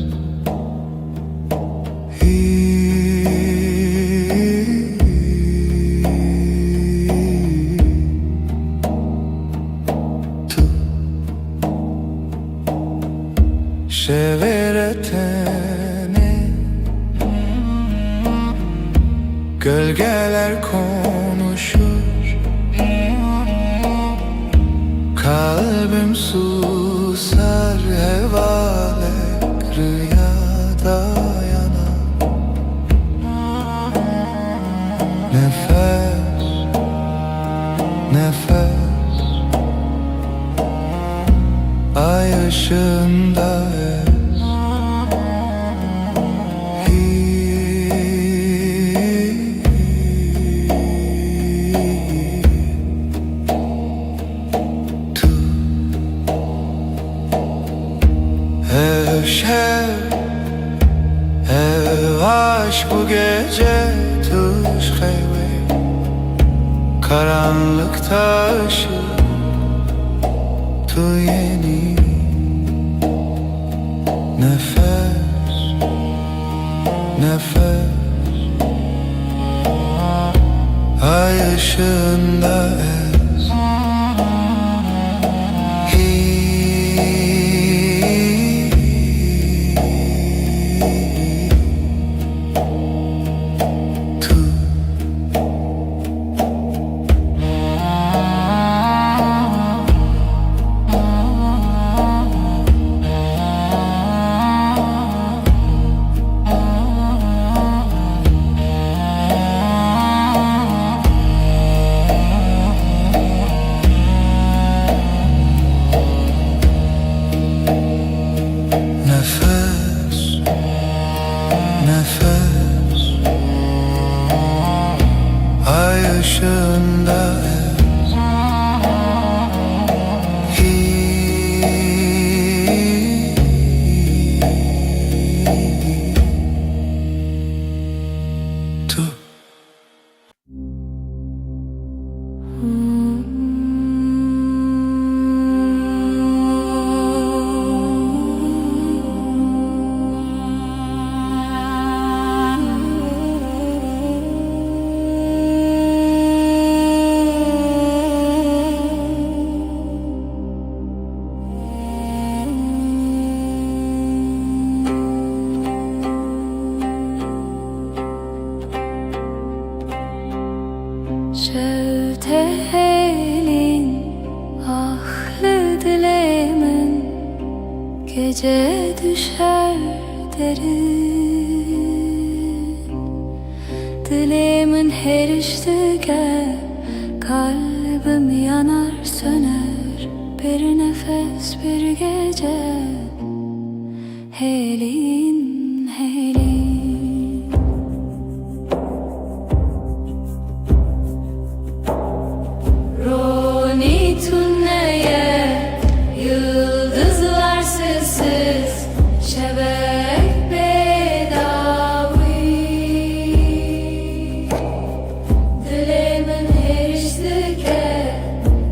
Tu şeveretene Gölgeler konuşur Kalbim susar hevalek rüyada yanar Nefes, nefes Ay ışığında ez Ev şev, ev aşk bu gece tuş heyve Karanlıkta ışık tu yeni Nefes, nefes Ay ışığında ez düşer derin. Dilimin her iştige kalbim yanar söner. Bir nefes bir gece helin helin. Roni tünneye yıldızlar sessiz şebek bedavi. Dilimin her iştike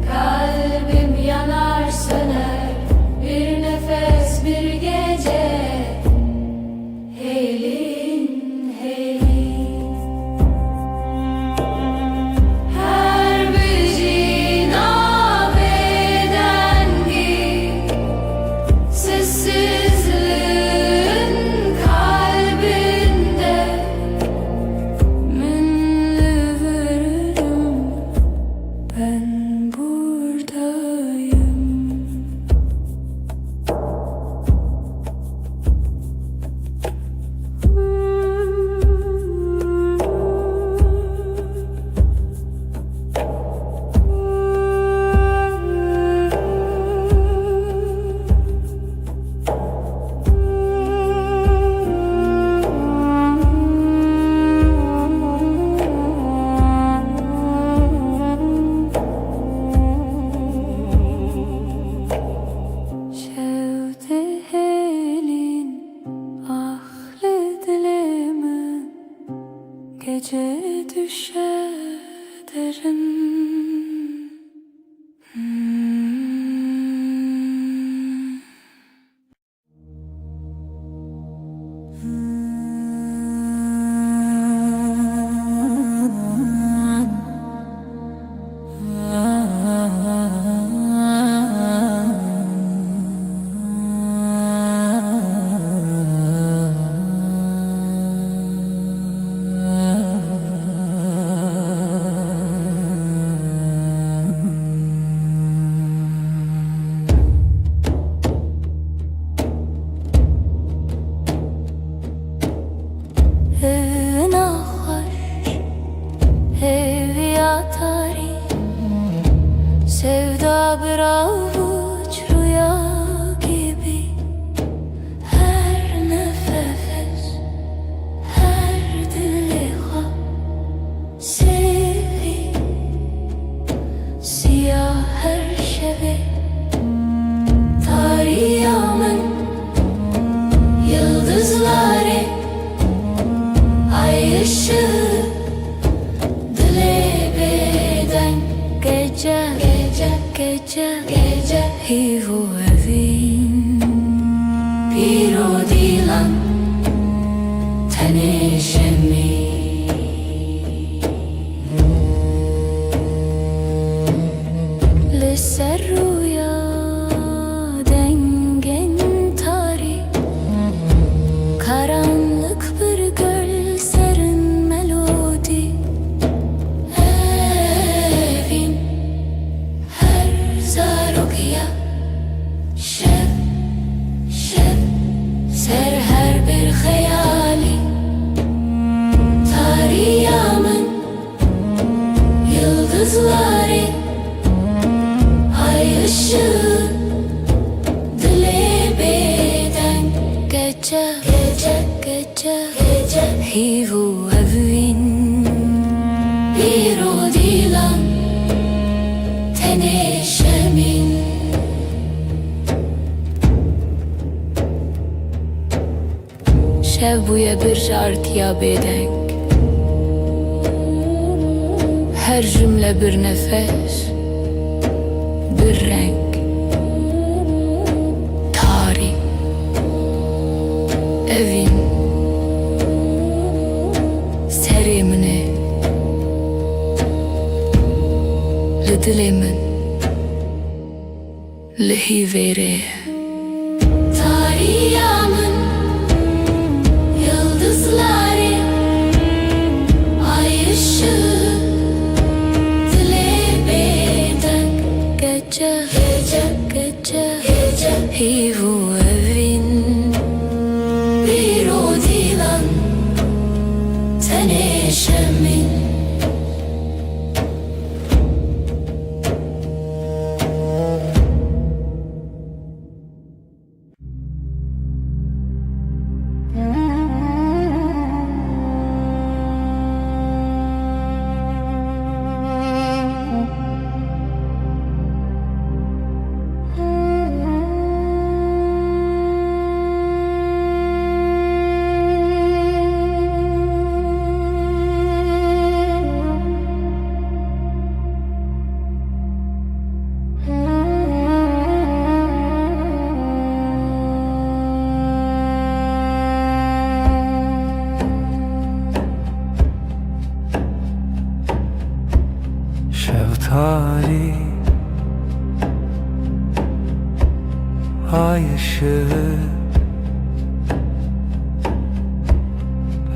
kalbim yanar söner. Bir nefes bir gece helin helin. Her bir cinab edengi sessizliğin kalbinde minli veririm, ben buradayım. Şevdi helin ahli dilimin gece düşer derin. Sevda bir avuç rüya gibi. Her nefes, her diliha sevi. Siyah her şevi tarihımın yıldızları, ay ışığı dile beden gece. Gece hivu evin piro dilan tanışemi. Liser rüya dengen tari, karanlık bir göl serin melodi. Evin Zarokya şeb ser her bir hayali. Tarihımın yıldızları, ay ışığı dile beden gece. Hivu evin bir o dilan tenişemin. Şev buya bir jartiya bedeng, her cümle bir nefes, bir renk. Tarih evin serimine lidilimin lihivere. Tarihımın yıldızları, ay ışığı dile beden gece. Hivu evin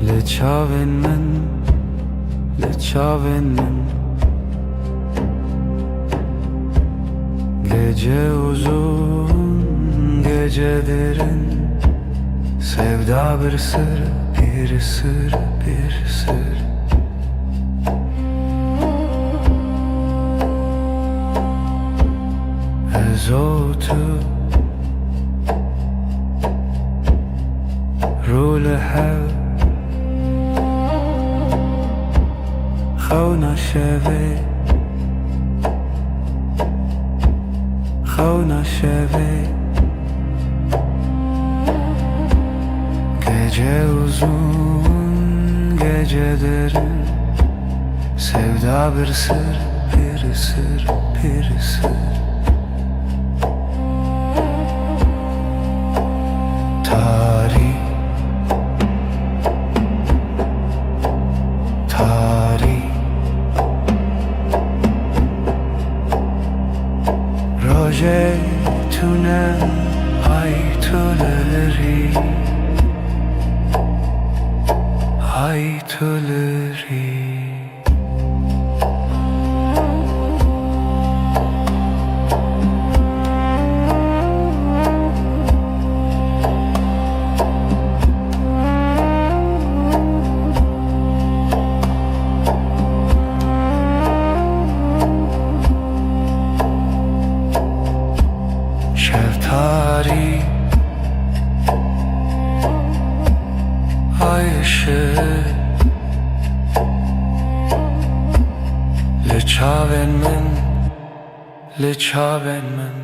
لچاوین من gece uzun, gece derin, sevda bir sır, bir sır, bir sır. Ezotu رول هوا خونا شوی gece uzun, gece derin, sevda bir sır, bir sır, bir sır. Tarih Roje tune ay tüleri şeftali ay ışığı لچاوین من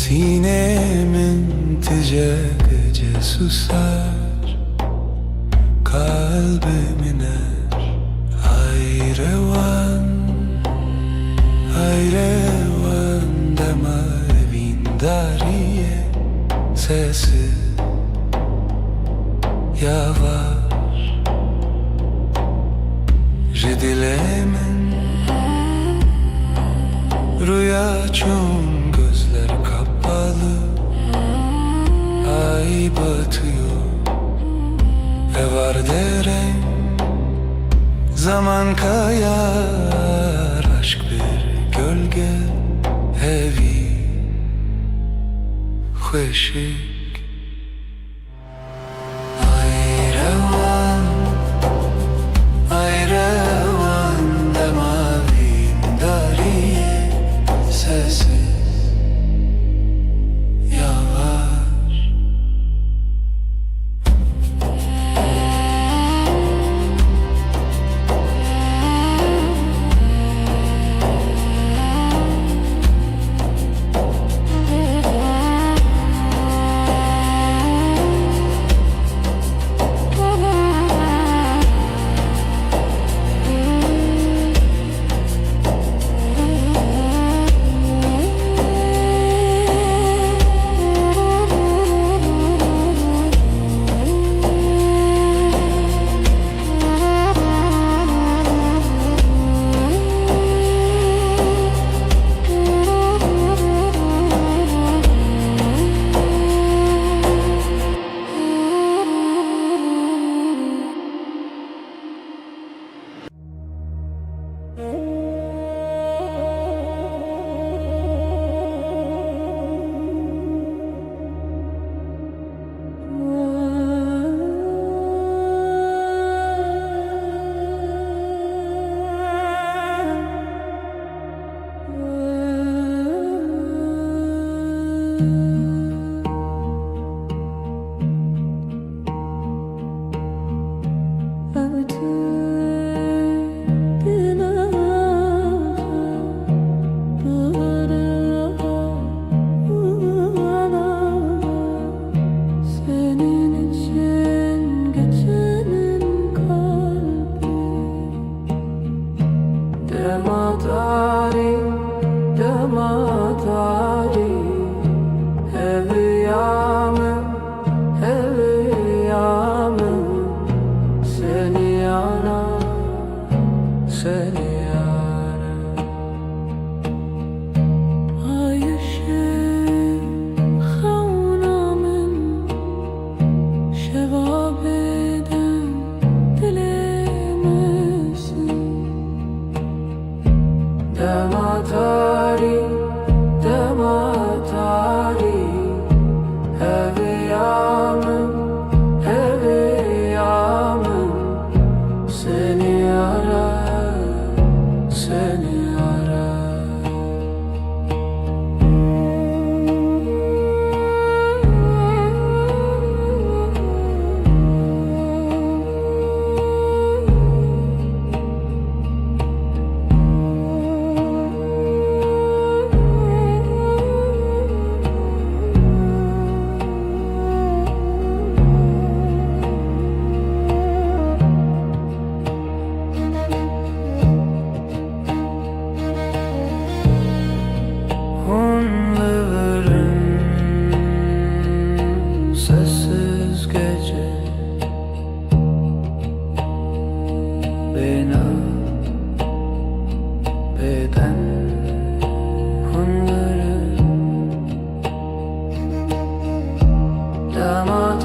Sinemin gece gece susar, kalbim iner hayrevan dema evindariye sesi yavaş Jidilemin rüya çum gözler kapalı, ay batıyor ve var derem zaman kayar, aşk bir gölge hevi خوشik ayrevan demavim dariye sesi yavaş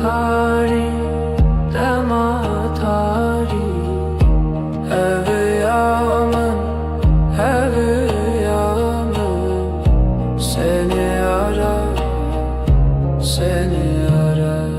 tari, dema tari. Evi yağmın, evi yağmın. Seni arar, seni arar.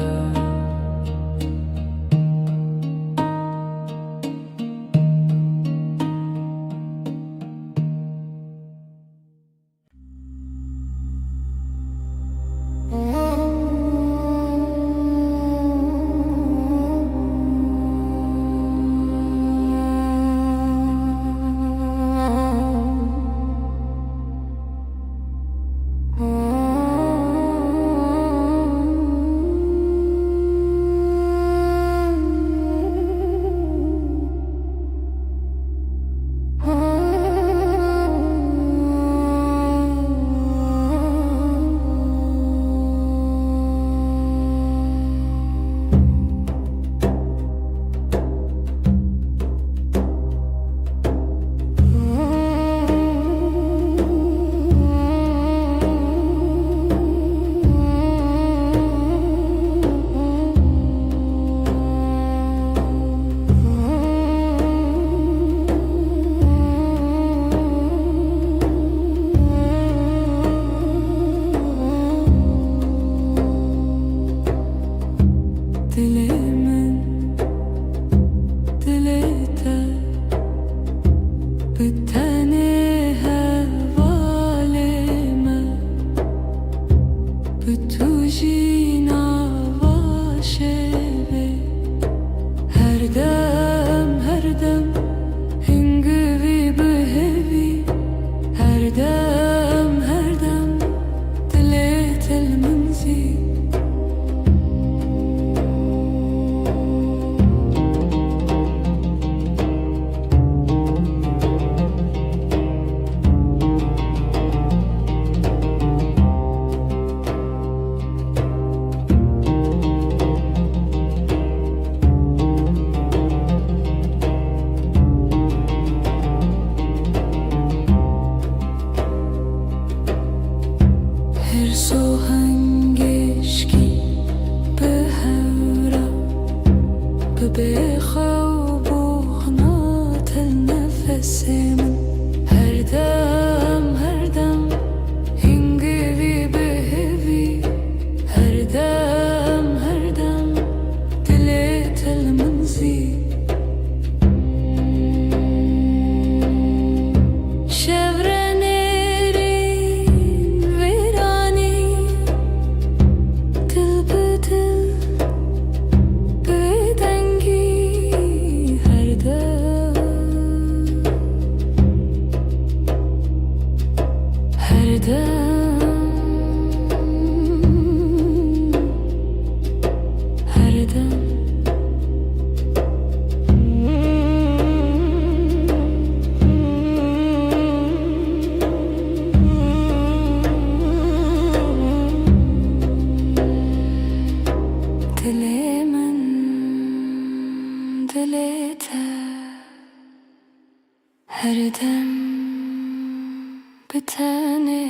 Dilimin dilete biteni hevalime bitujina vaşevi her dem hingivi behevi her dem dilet elminzi. Her sohangeşki behevra bebeğav buğna tel nefesimin her dem hingivi behevi her dem dilet elminzi. Dilimin dilete her dem biteni.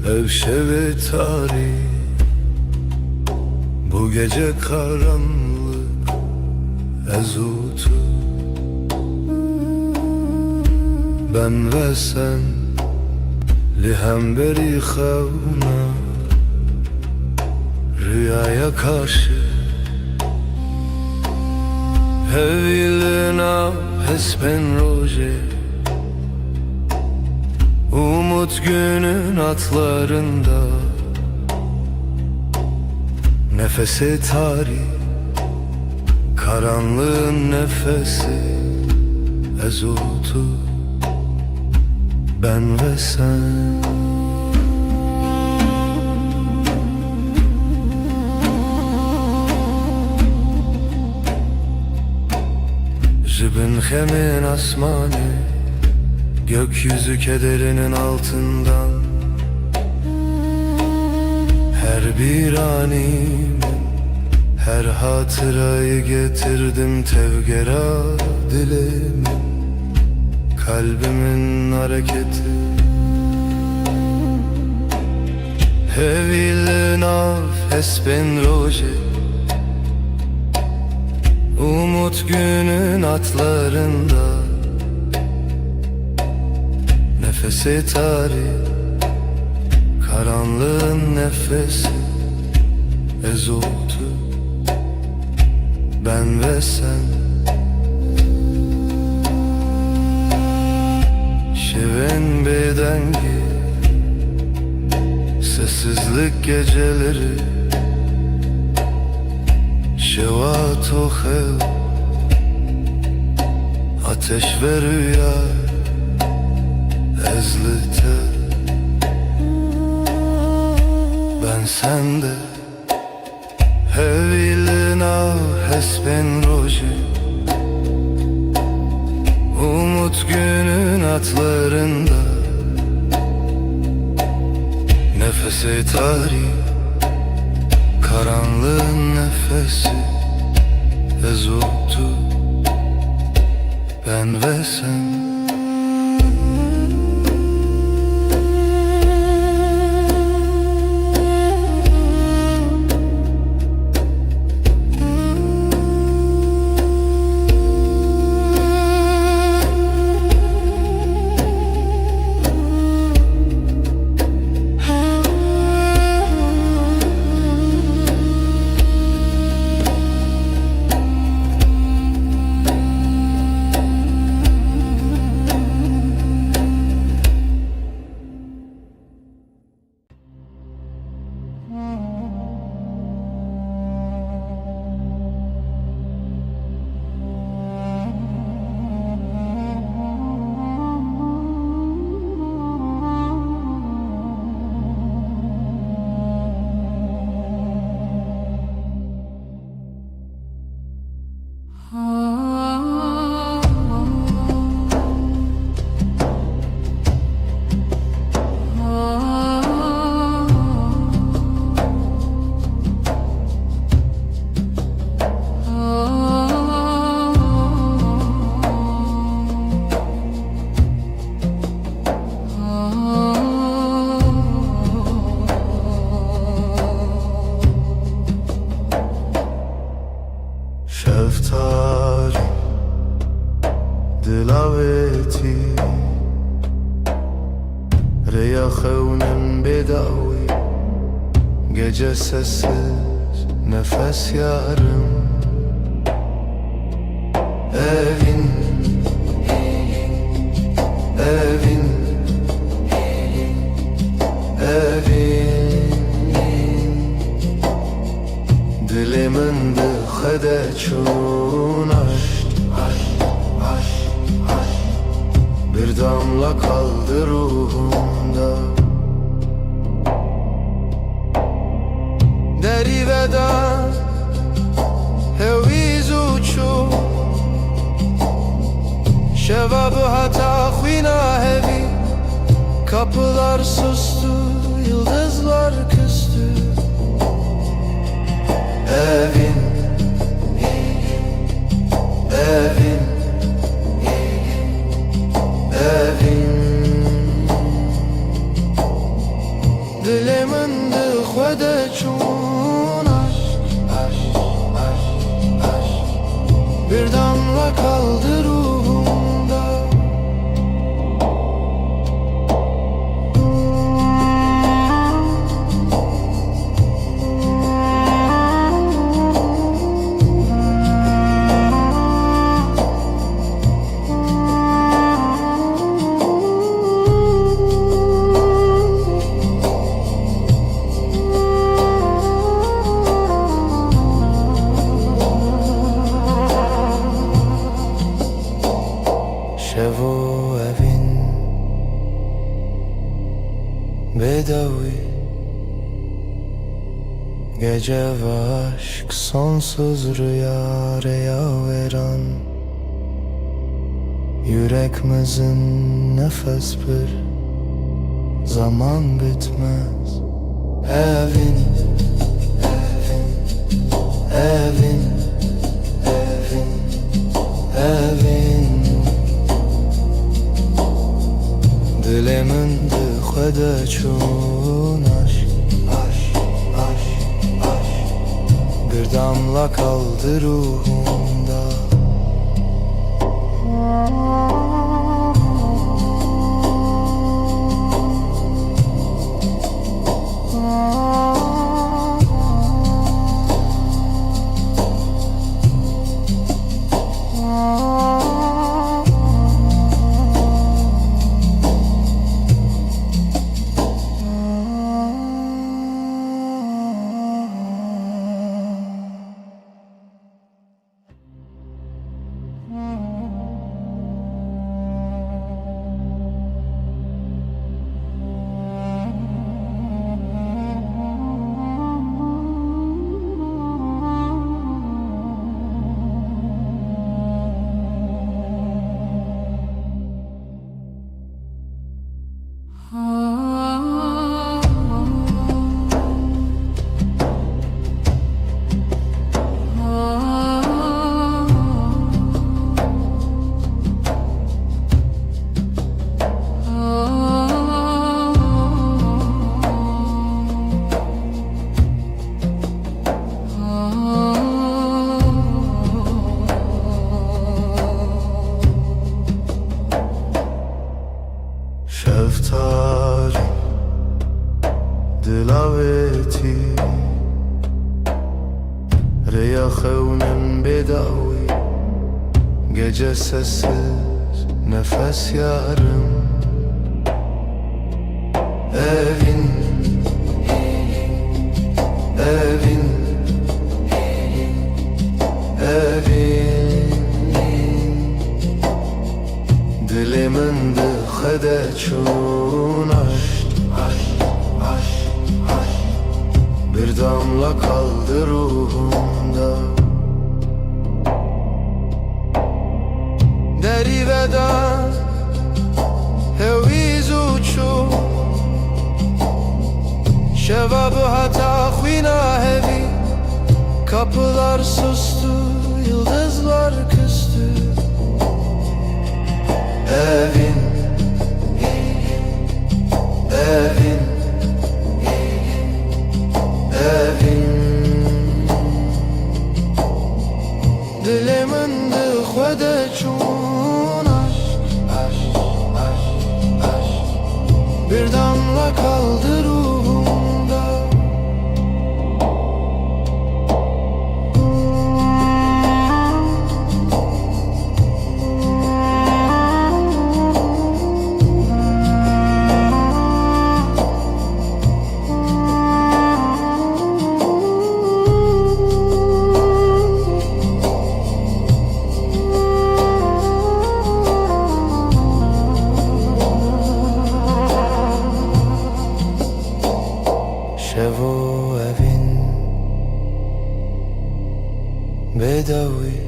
Evşeve tarih bu gece karanlık ezutu. Ben ve sen lihemberi xevna rüyaya karşı hevilina hesben roje umut günün atlarında Nefesi tarih, karanlığın nefesi, ezotu ben ve sen. Jibin hemin asmanı, gökyüzü kederinin altından. Her bir anime, her hatırayı getirdim tevgera dilime. Kalbimin hareketi, hevilin af espen roje. Umut günün atlarında, nefesi tarih, karanlığın nefesi, ezotu ben ve sen. Şeven bedengi, sessizlik geceleri, şevat o hev, ateş ve rüya, ezlite ben sende. Hevilina hesben roji, umut günün atlarında, nefesi tarih, karanlığın nefesi, ezotu ben ve sen. Şeftali, dilaveti, reyahevnin bedavi, gece sessiz, nefes yarım. Evin, evin, evin, dilimin dıhede çun aşk, bir damla kaldı ruhumda. Deri veda heviz uçu, şevabı hata khvina hevi. Kapılar sustu, yıldızlar küstü. Evin, evin, evin, dilimin dıhvede çun aşk, bir damla kaldı ruhumda. Gece ve aşk sonsuz rüya veren, yüreğimizin nefes bir zaman bitmez. Evin, evin, evin, evin, dilimin dıxede çun aşk, bir damla kaldı ruhumda. Şeftali, dilaveti, reyahevnin bedavi, gece sessiz nefes yarım. Evin, evin, evin, dilimin dıxede çun aşk, bir damla kaldı ruhumda. Deriveden heviz uçu, şevabı hata khvina hevi, kapılar sustu, yıldızlar küstü. Evin, evin, evin, dilimin dıxede çun aşk, bir damla kaldı ruhumda. Şevo evin bedavi,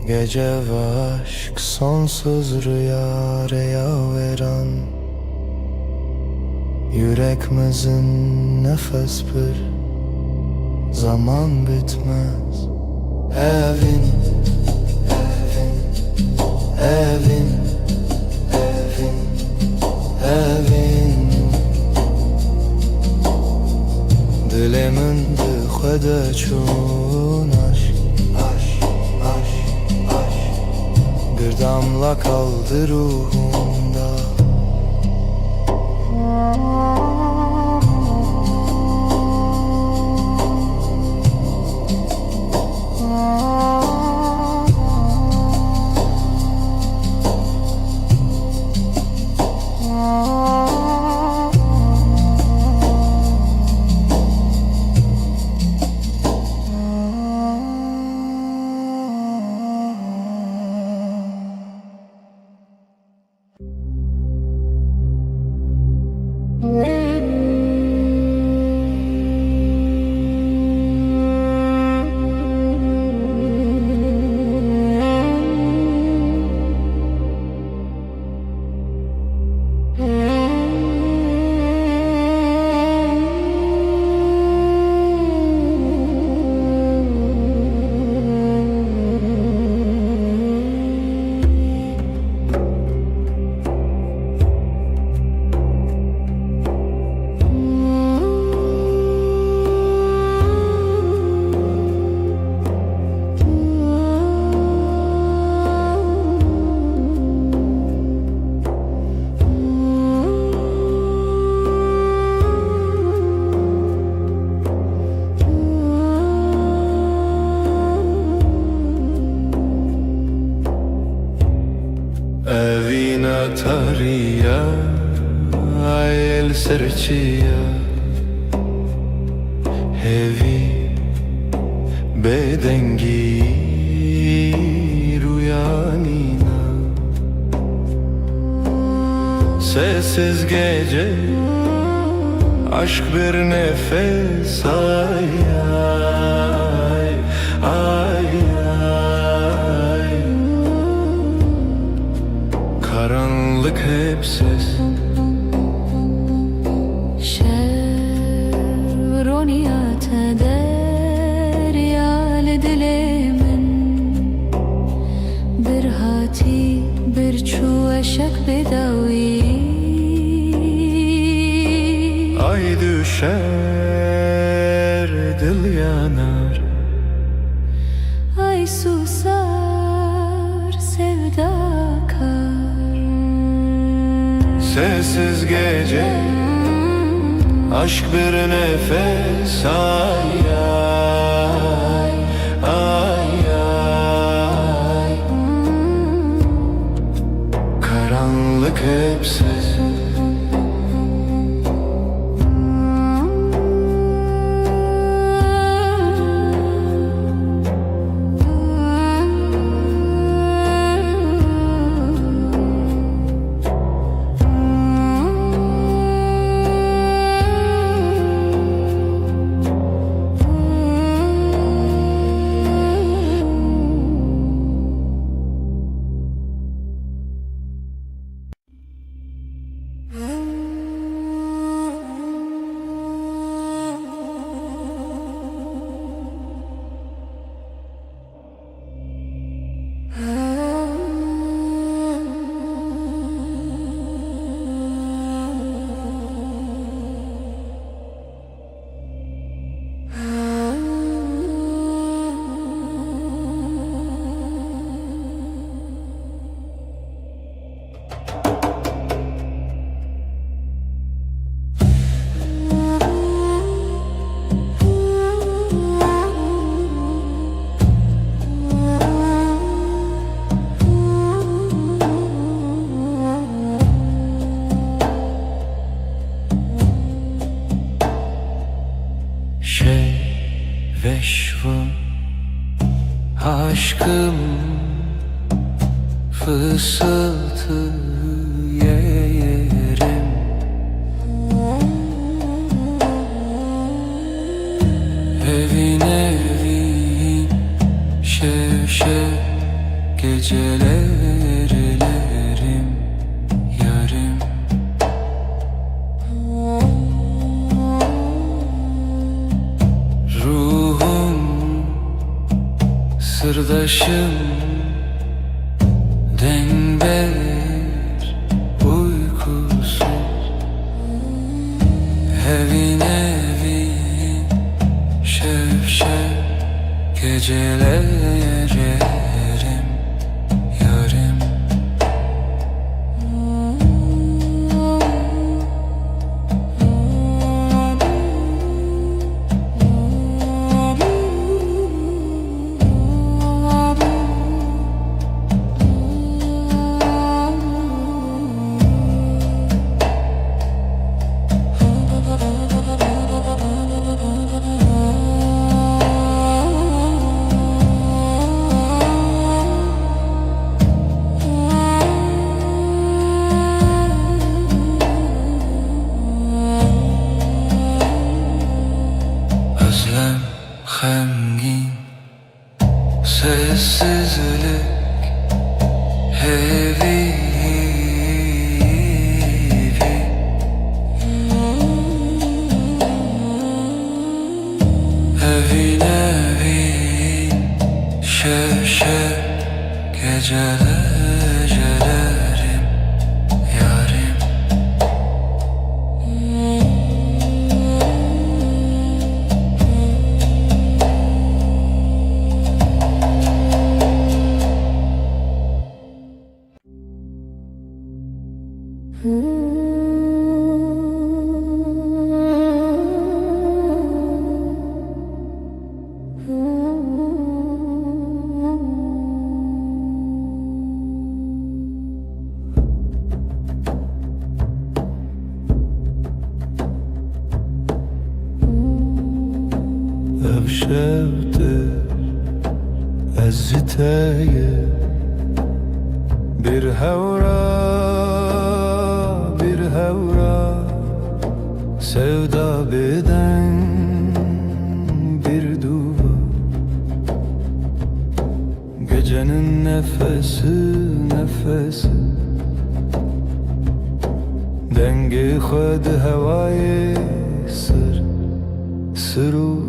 gece ve aşk sonsuz rüya veren, yüreğimizin nefes bir zaman bitmez. Evin, evin, evin, evin, evin, dilimin dıxede çun aşk, bir damla kaldı ruhumda. سرچیا هوی بدنگی rüyanina Sessiz gece aşk bir nefes ay ay ay ay Karanlık hep ses شرونيات دريال دلمن برهاتي برچو اشک بداوی Ay düşer dil yanar Ay susar sevda kar Sessiz gece aşk bir nefes ay ay ay ay Karanlık hep ses Veşvum aşkım fısıltı yerim Evin evin şev şev gecelerlerim yarım Ruhum sırdaşım denber uykusuz Evin evin şev şev gecelerlerim yarım Özlem hemgin sessizlik heavy Evin evin şev şev gecelerlerim yarım şevte eziteye bir hevra sevda beden bir duva gecenin nefesi dengi khud havaye sır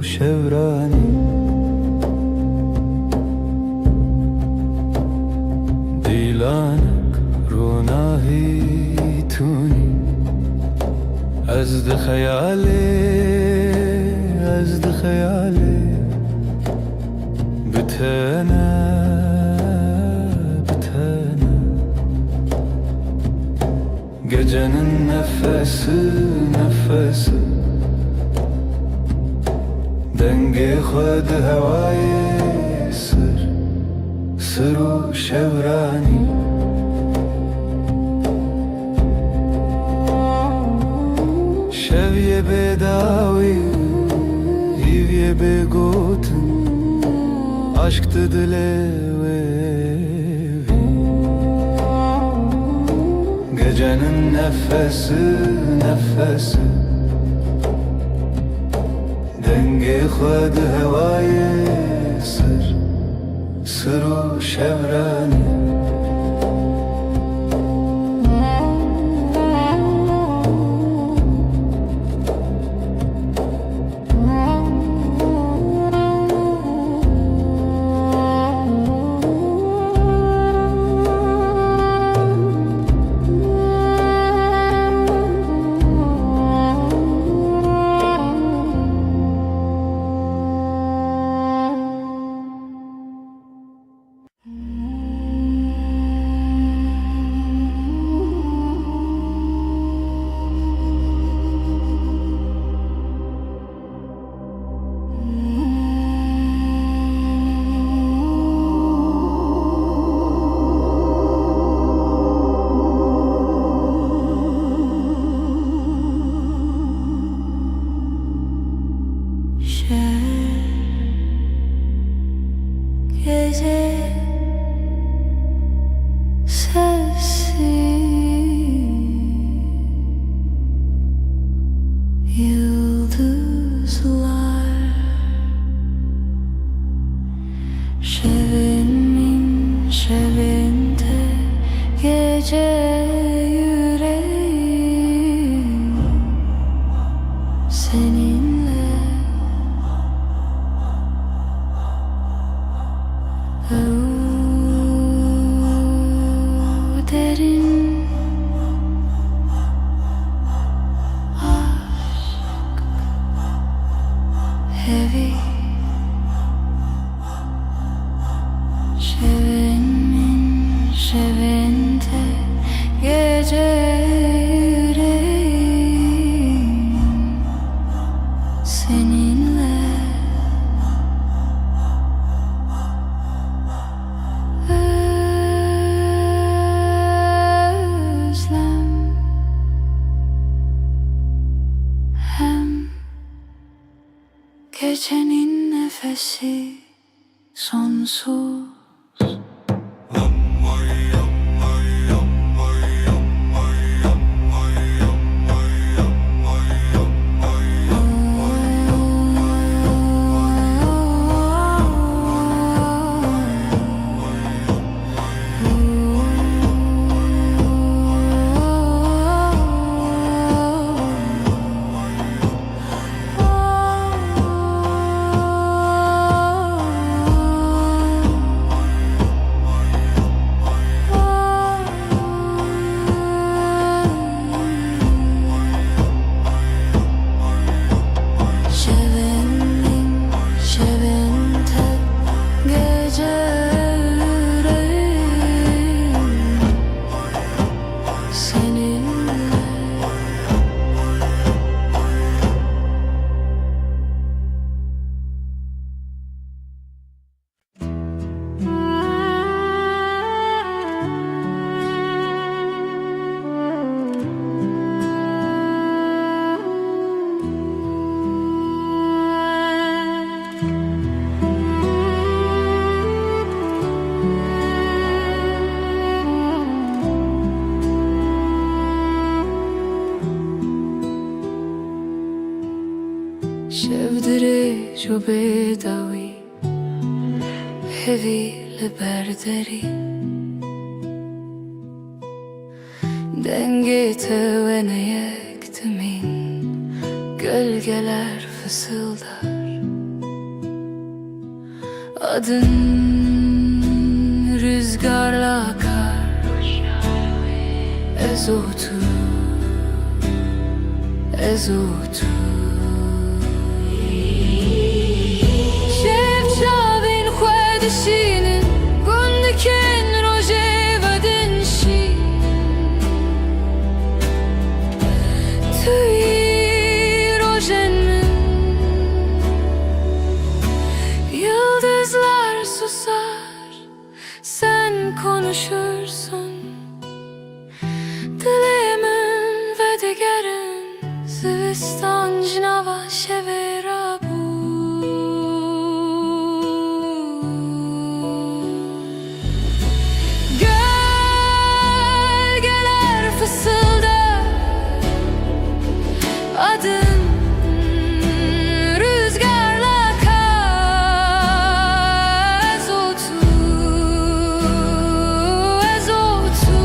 şevrani dilanak runahi tuni azd khayali bitana gecenin nefesi dengi khud havaye sır şevrani şevye bedavi hivye begotin aşktı dilevi gecenin nefesi dengi khud havaye sır şevrani Gece sessiz yıldızlar şevinde gece yüreğim seninle derin aşk heavy şevinde gece yüreğim seninle gecenin nefesi sonsuz. شفدري جو بداوي هذي لبردري Dengete ve ne yektimin Gölgeler fısıldar Adın rüzgarla akar Ezotu Ezotu Şevçavin khvedişinin Gundikin roje vadinşi Tüy rojenmin Yıldızlar susar Sen konuşursun Dilimin ve digerin Zivistan cinava şevera bu Gölgeler fısıldar Adın rüzgarla akar Ezotu Ezotu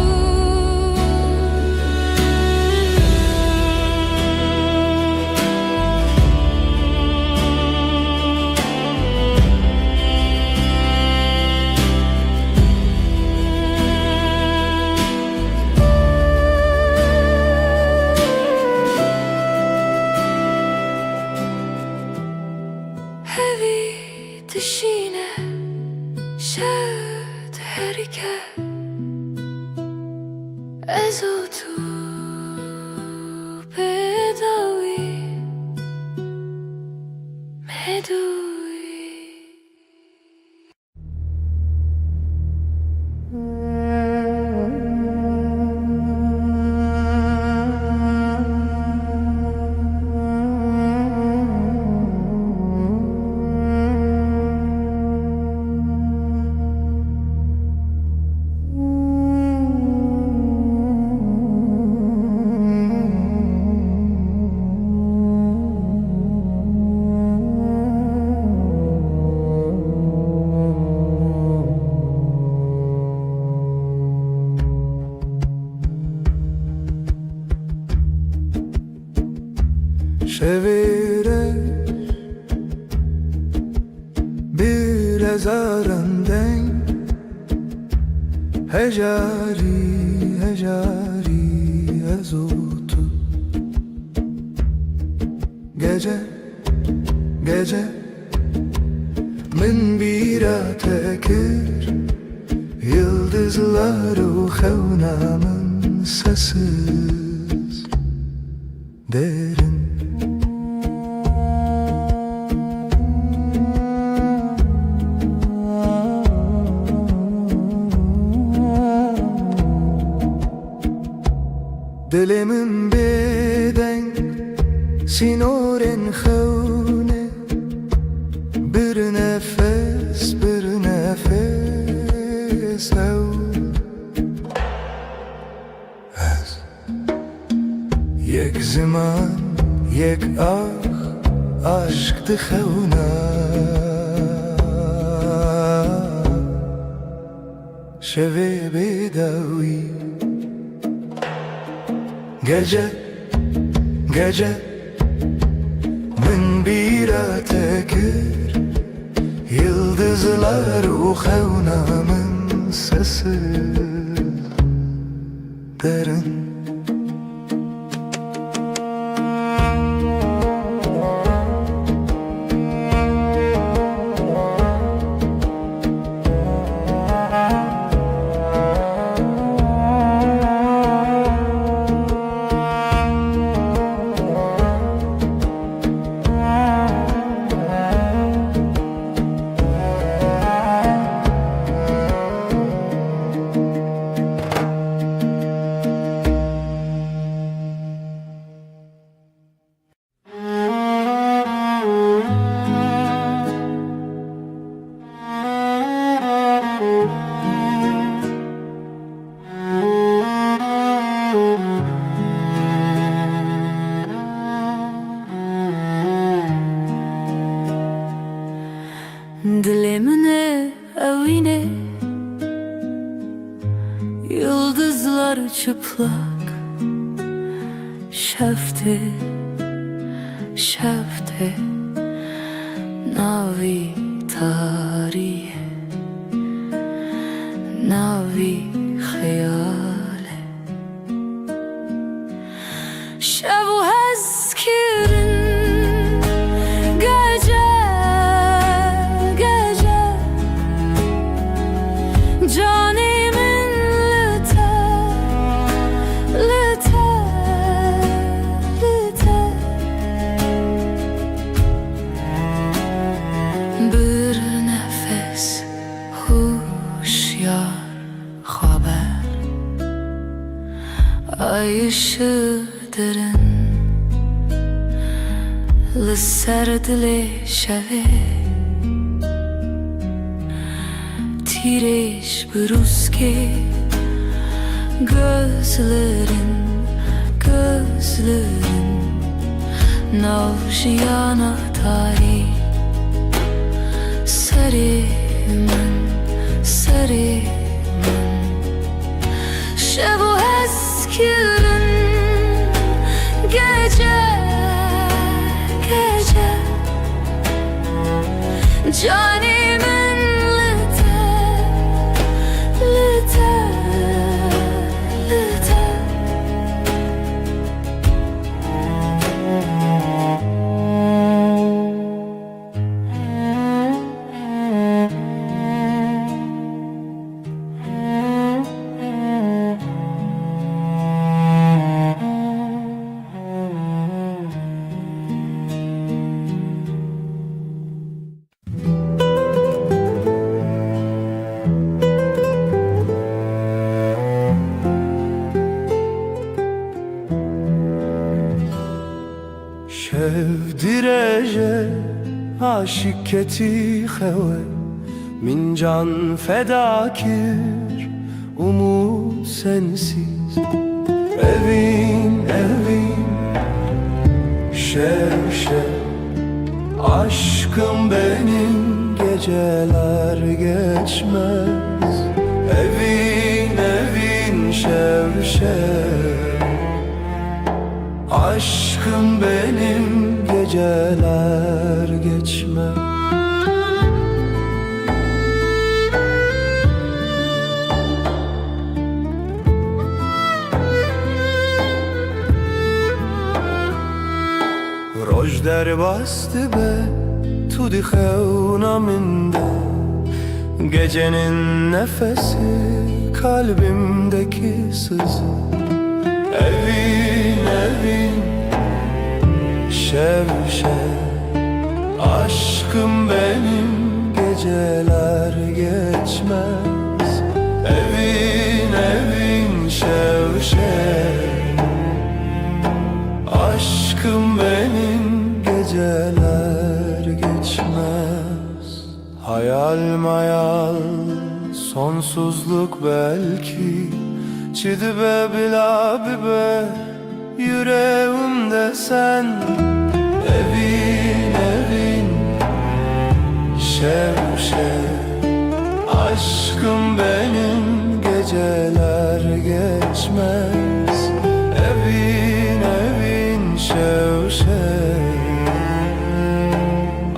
Hevi dişine şevd herike Ezotu bedavi medui Şevire bir ezarenden Hecari, hecari ezotu Gece, gece min bira tekir Yıldızları xevnamın sessiz derin Dilimin beden sinoren xevne Bir nefes ev Ez Yek zaman yek aşk xevna Şevi bedavi Gece, gece min bira tekir Yıldızlar xevnamın sesi derin çıplak şefte şefte navi tarihe navi hayale şevu hezkirin gece gece canimin lüte lüte lüte bir nefes huşyar haber ay ışığı derin لسردل شوه تیرش بروز که gözlerin navşiyana tarih sarımın şevu eskirin gece canimin lüte lüte lüte Şevdirece aşık keti xewe min can fedakir umut sensiz evin şev aşkım benim geceler geçmez evin şev aşkım benim geceler geçmez Roj der bastı be tu di xevna minde gecenin nefesi kalbimdeki sızı evin şev aşkım benim geceler geçmez evin şev aşkım benim geceler geçmez hayal mayal sonsuzluk belki Çidibe bila bibe yüreğimde sen evin şev aşkım benim geceler geçmez evin şev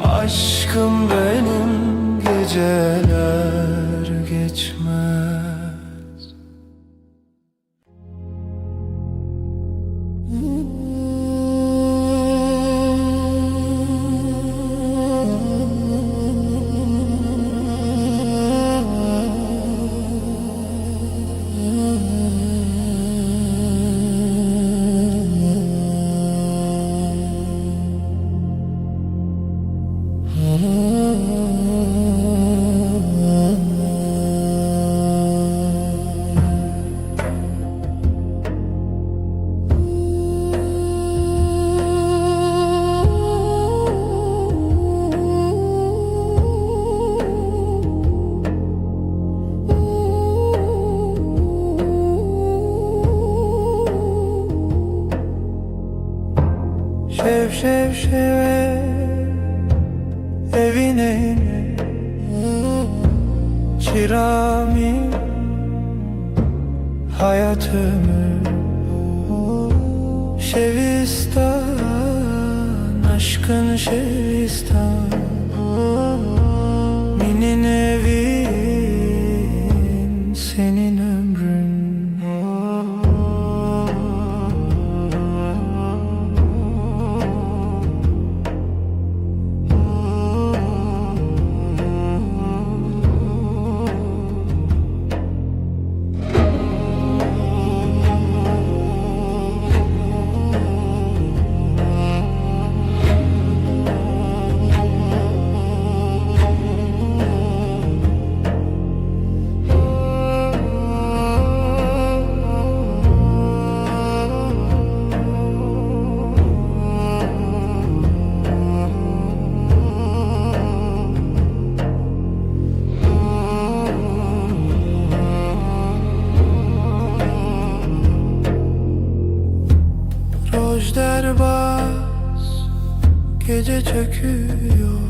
aşkım benim geceler geçmez Şev evine çirami hayat ömür. Şevistan, aşkın Şevistan, minin evin, senin ömrün. Rojderbaz gece çöküyor,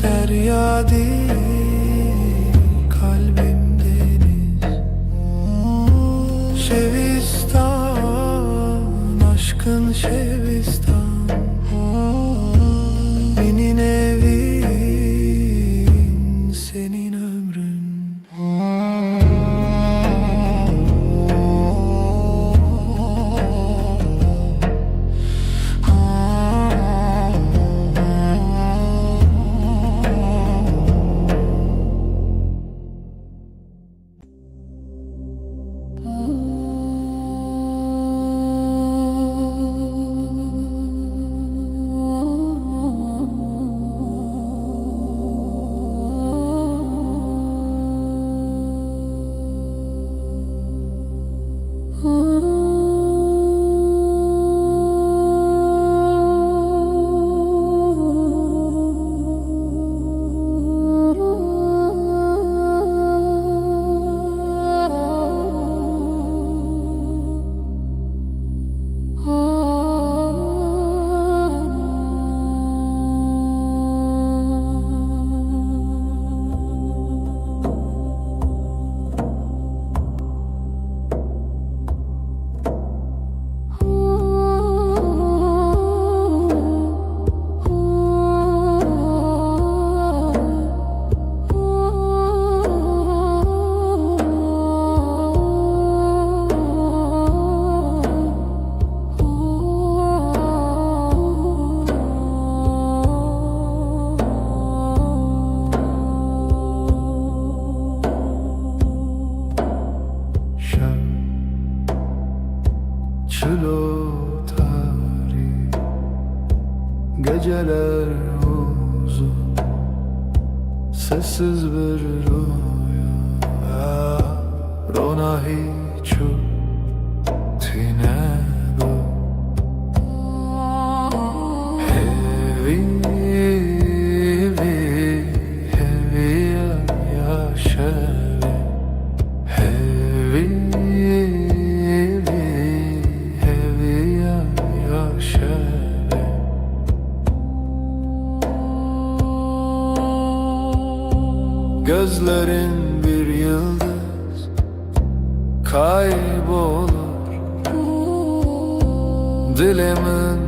derya değil kalbim deniz. Şevistan, aşkın Şevistan, benim evin, senin ömrün. Çilo tarih, geceler uzun, sessiz bir rüya. Rona hiçu tinebu, hevi yaşavi, hevi yaşavi. Gözlerin bir yıldız kaybolur, dilimin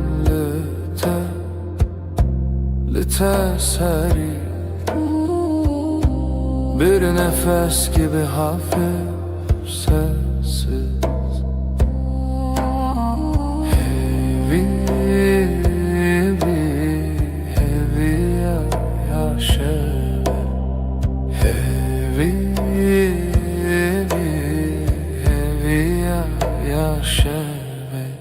lüte seri, bir nefes gibi hafif sessiz. Hevi yaşavi, hevi yaşavi.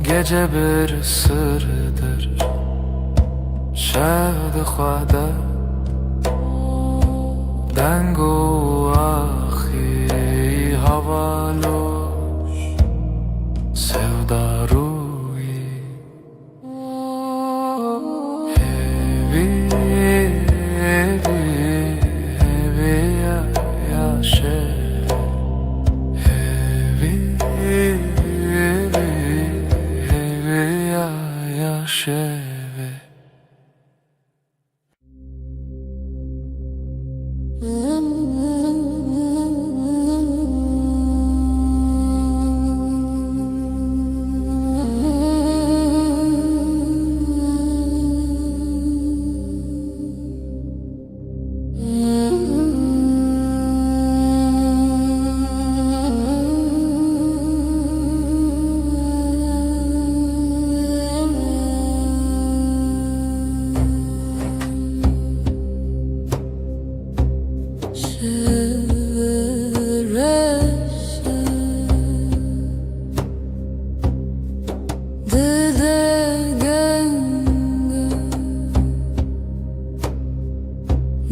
Gece bir sırdır şevd xwada dengo axi havaloş sevdaru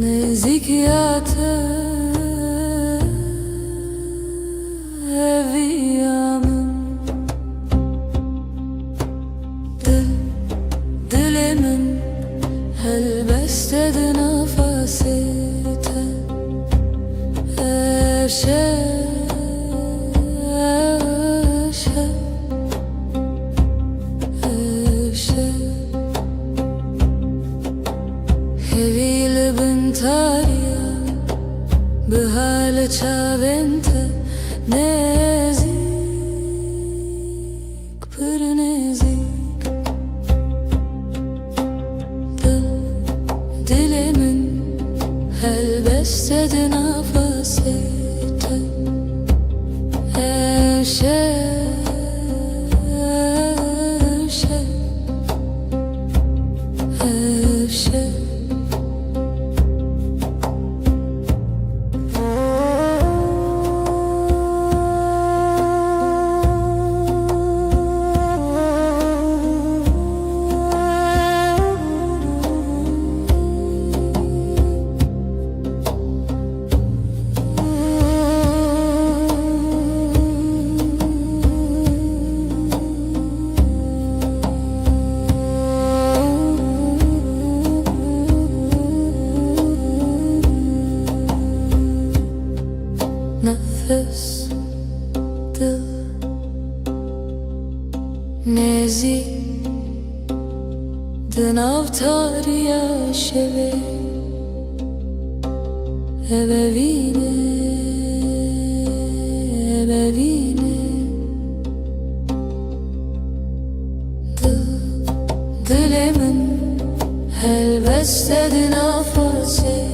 Nezikiyate eviyamın dilimin helbestedi nefasite Hevile bintarya Bihale çavente Nezik Pır nezik Dilimin helbestedi nefasite Nefes dil Nezi Dinavtariya şeve Ebevine Dilimin helbestedi nefasite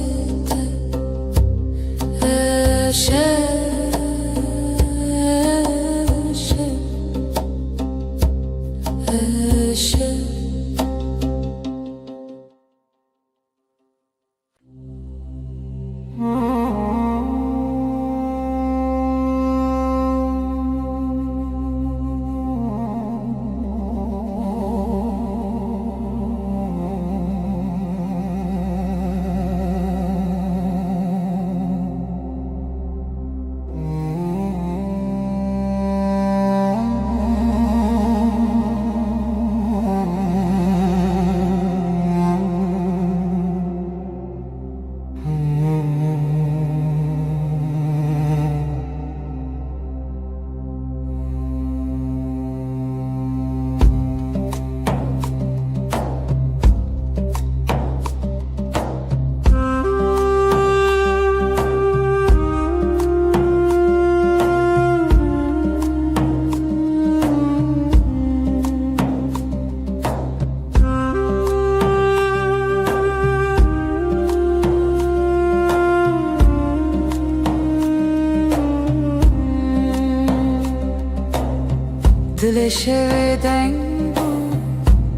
Dileşeveden bu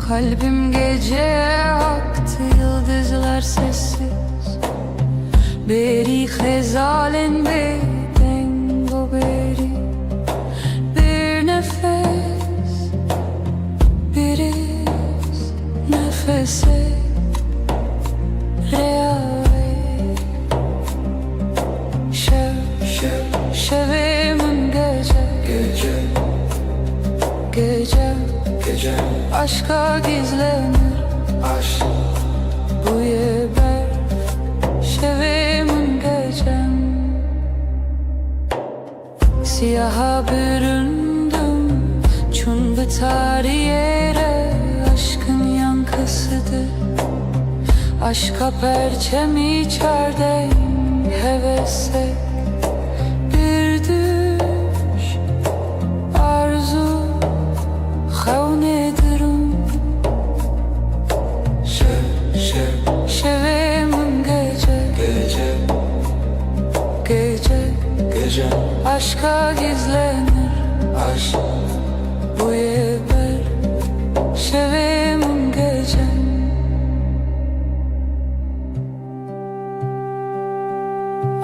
kalbim gece aktı yıldızlar sessiz Beri hezalen beden bu beri Bir nefes bir iz nefese reave Şevimin gece Aşka gizlenir aşk Bu yeber Şevimin gecem Siyaha büründüm Çun biter yere Aşkın yankısıdır Aşka perçem içerdeyim hevese bir düş arzu xevnedirim şevim gece aşka gizlenir aşk bu yeber şevim gece.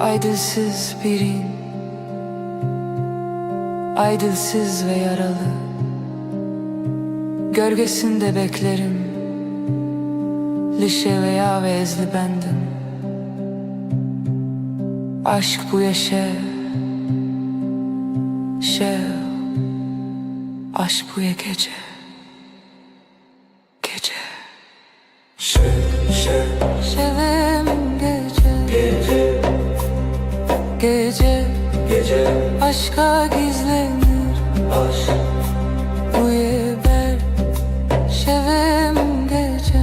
Aydılsız birin, aydılsız ve yaralı, gölgesinde beklerim, lişe veya vezli bendim. Aşk bu yaşa, aşk bu ya gece, şevim gece, aşka gizlenir aşk bu yeber şevim gece.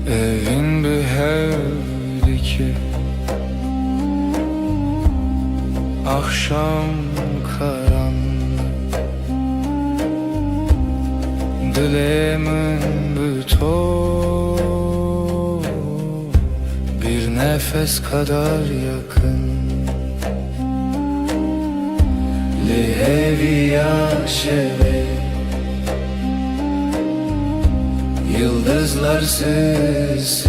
Evin bir hevdi ki akşam karanlık, dilemin bütün bir nefes kadar yakın. Lihevi yaşeve yıldızlar sessiz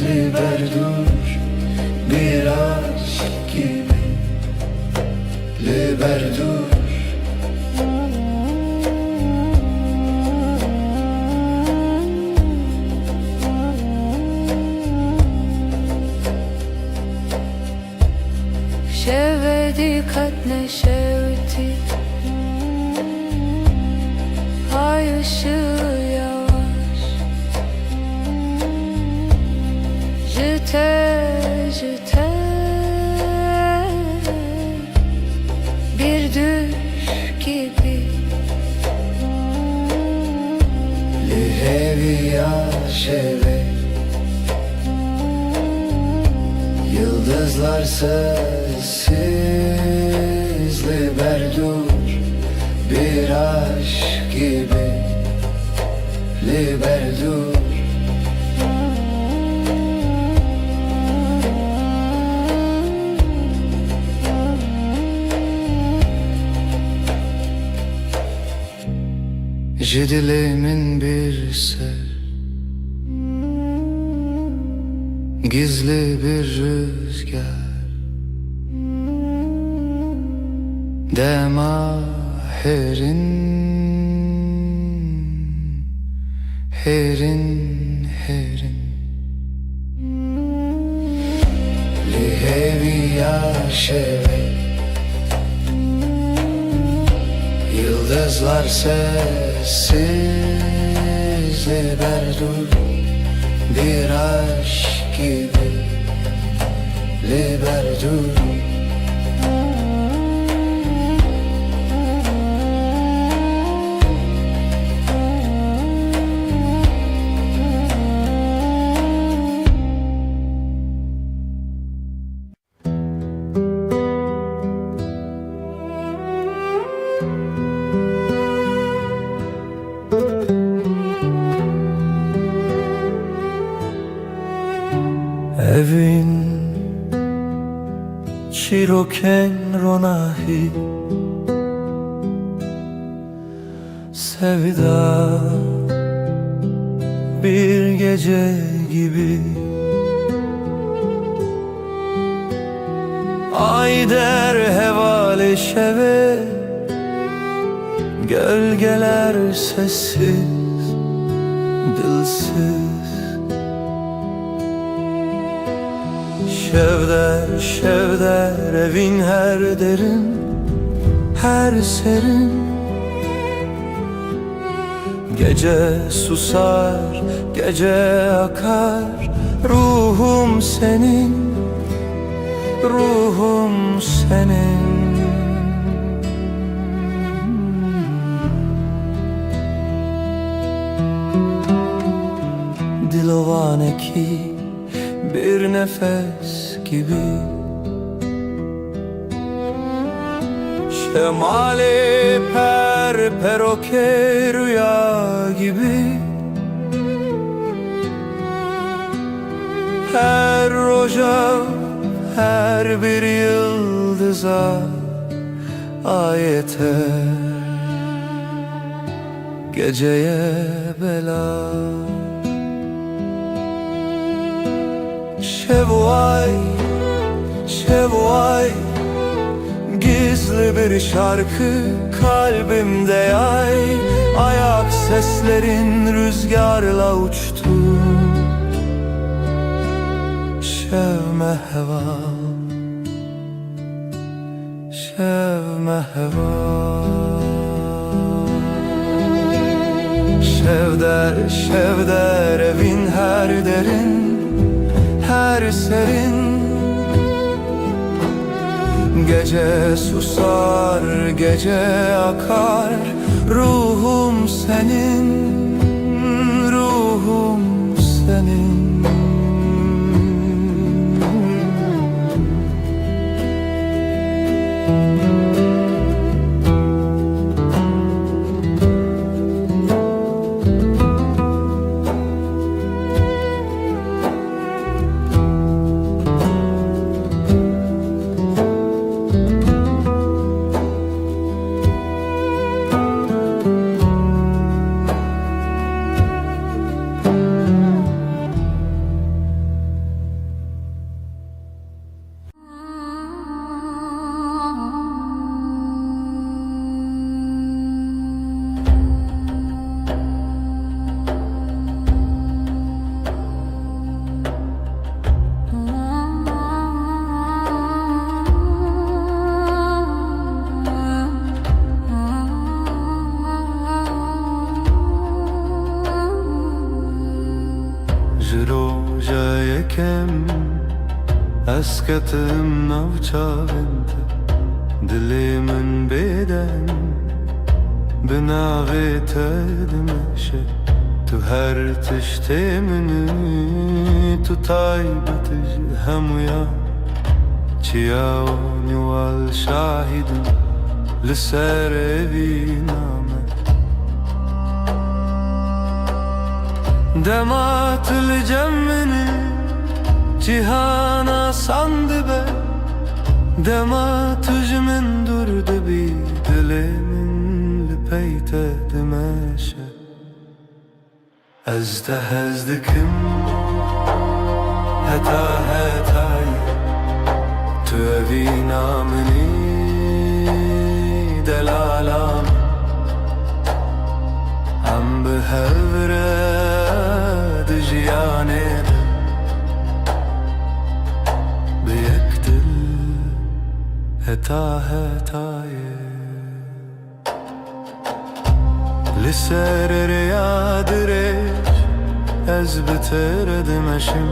liberdur bir aşk gibi liberdur. Şevdi katne şevdi ay ışığı yavaş jite bir düş gibi Lihevi yaşeve yıldızlar sessiz liberdur bir aşk gibi liberdur. Dilimin bir ser, gizli bir rüzgar, dema herin lihevi yaşeve yıldızlar sessiz liberdur bir aşk gibi liberdur. Evin Çiroken ronahi sevda bir gece gibi ay der hevale şeve gölgeler sessiz dilsiz şevder şevder evin her derin her serin gece susar gece akar ruhum senin ruhum senin Dilovane bir nefes gibi Şemali peroke rüya gibi Her roja her bir yıldıza ayeter Geceye bela Şevvay, şevvay Gizli bir şarkı kalbimde yay Ayak seslerin rüzgarla uçtu Şevme heva Şevme heva Şevder, şevder evin her derin her serin Gece susar, gece akar Ruhum senin, ruhum senin Esketim navçavente Dili min beden Binavê te dimeşe Tu her tiştê minî Tu taybet ji hemûya Çiya nîwal şahidin Li ser evî name Dema tu li cem minî Cihana sandı be Dema tuj min durdu bi Dilimin li peyte dimeşe Ez de hez dikim Heta hetay Tu evî naminî delalam Em bi hevre di jiyanê de Heta hetaye Li ser rêya dirêj Ez bi te re dimeşim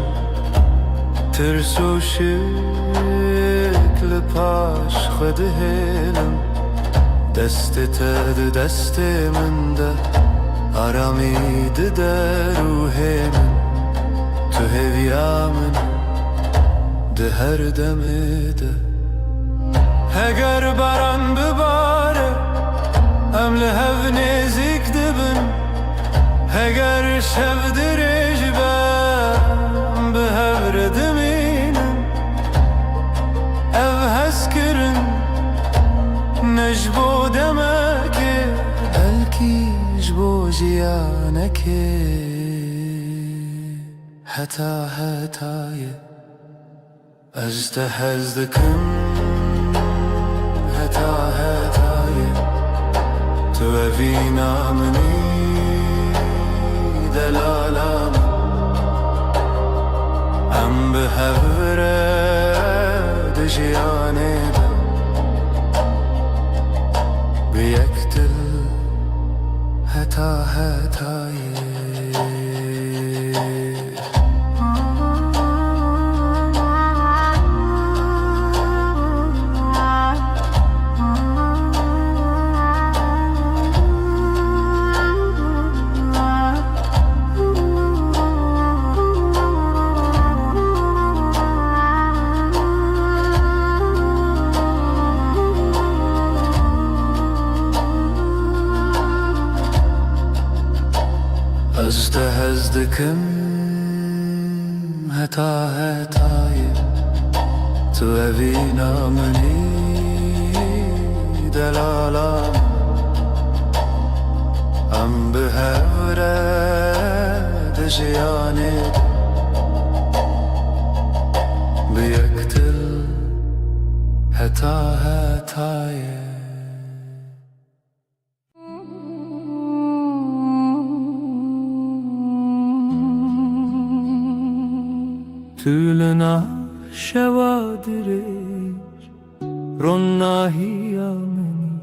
Tirs û şik li paş xwe dihêlim Destê te di destê min de Aramî di derûhê min Tu hêviya min di her demê de Eger baran bibare Em li hev nêzik dibin Eger şev dirêj be Em bi hev re dimînin Ev جيانك هتا هتاي أجتهزدكم هتا هتاي توفينا مني دلالام أم بهفرة دجياني بيقتل هتا هتاي أجتهزدكم هتا هتاي توفينا مني دلالا أم بهفرة دجياني بيقتل هتا هتاي تولنا شوادرش رنا هي مني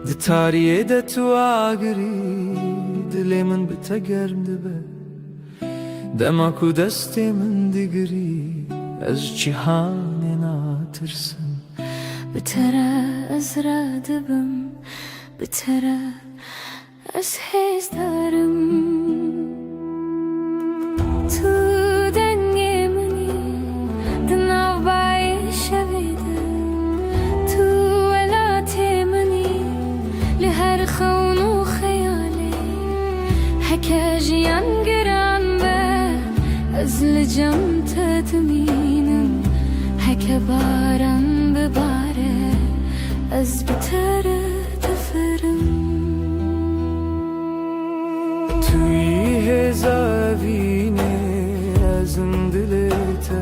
دتاريه دتو آگری دلی من بتگرم دبه دماکو دستی من دیگری از جهان ناترسم بترى أزرع دبم بترى أسحز دارم تو دنيا مني دناو باي شويدة تو ولاتي مني لهر خون وخيالي حكا جيان قران به أزل جم تدمينم حكا باران بباره أز بترى تفرم توی هزاوینه ازم دلته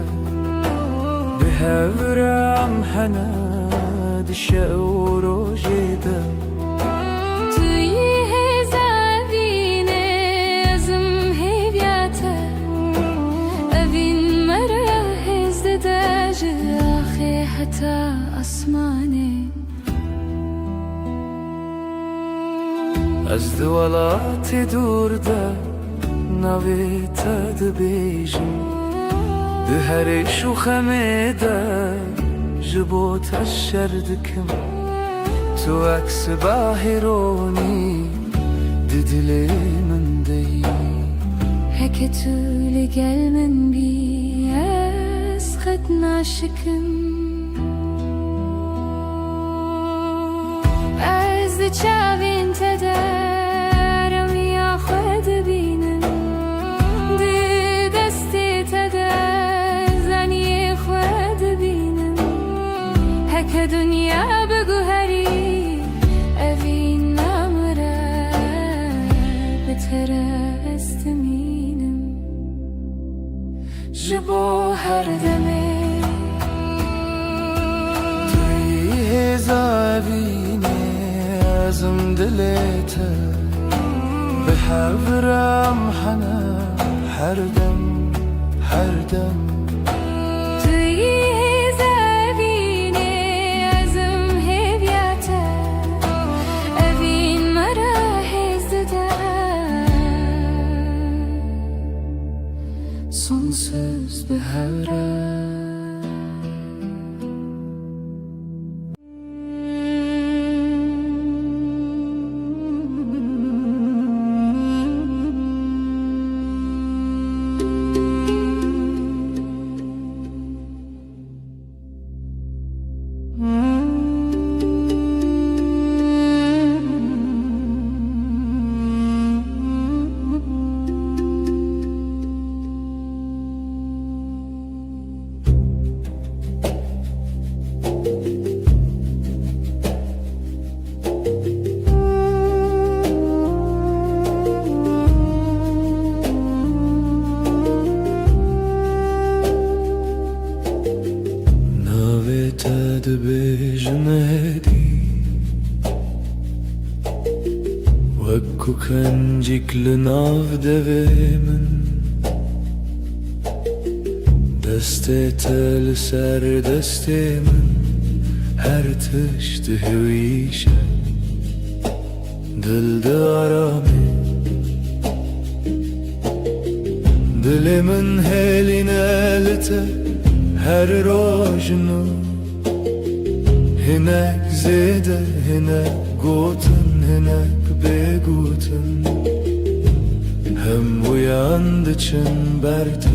به هورم حنا دشاو روجده توی هزاوینه ازم هیبیاته اوین مرا هزده جاخي حتى أسماني از دولات دورده نویتا دبیجی ده هر شوخمه ده جبوت الشردكم تو عكس باهروني ددلي من دي حكيتو لقل من بي أسخد ناشكم از چاوین تدارم یا خود بینم دی دستی تدار زنی خود بینم هک دنیا بگو هری اوین نمره بتره استمینم جبو هر دمه توی هزاوینه ازم دلته به حورم حنا هردم هردم توی زبینه ازم هیبیاته اوین مرا هزده sonsuz bir hevre دبيجن هدي وكو كنجيك لناف دبيمن دستي تل سر دستي من هر تشته ويشه دل دارامي دل من هلي نالته هر روجنو هناك زيده هناك قوتن هناك بيقوتن هم uyandıçın berta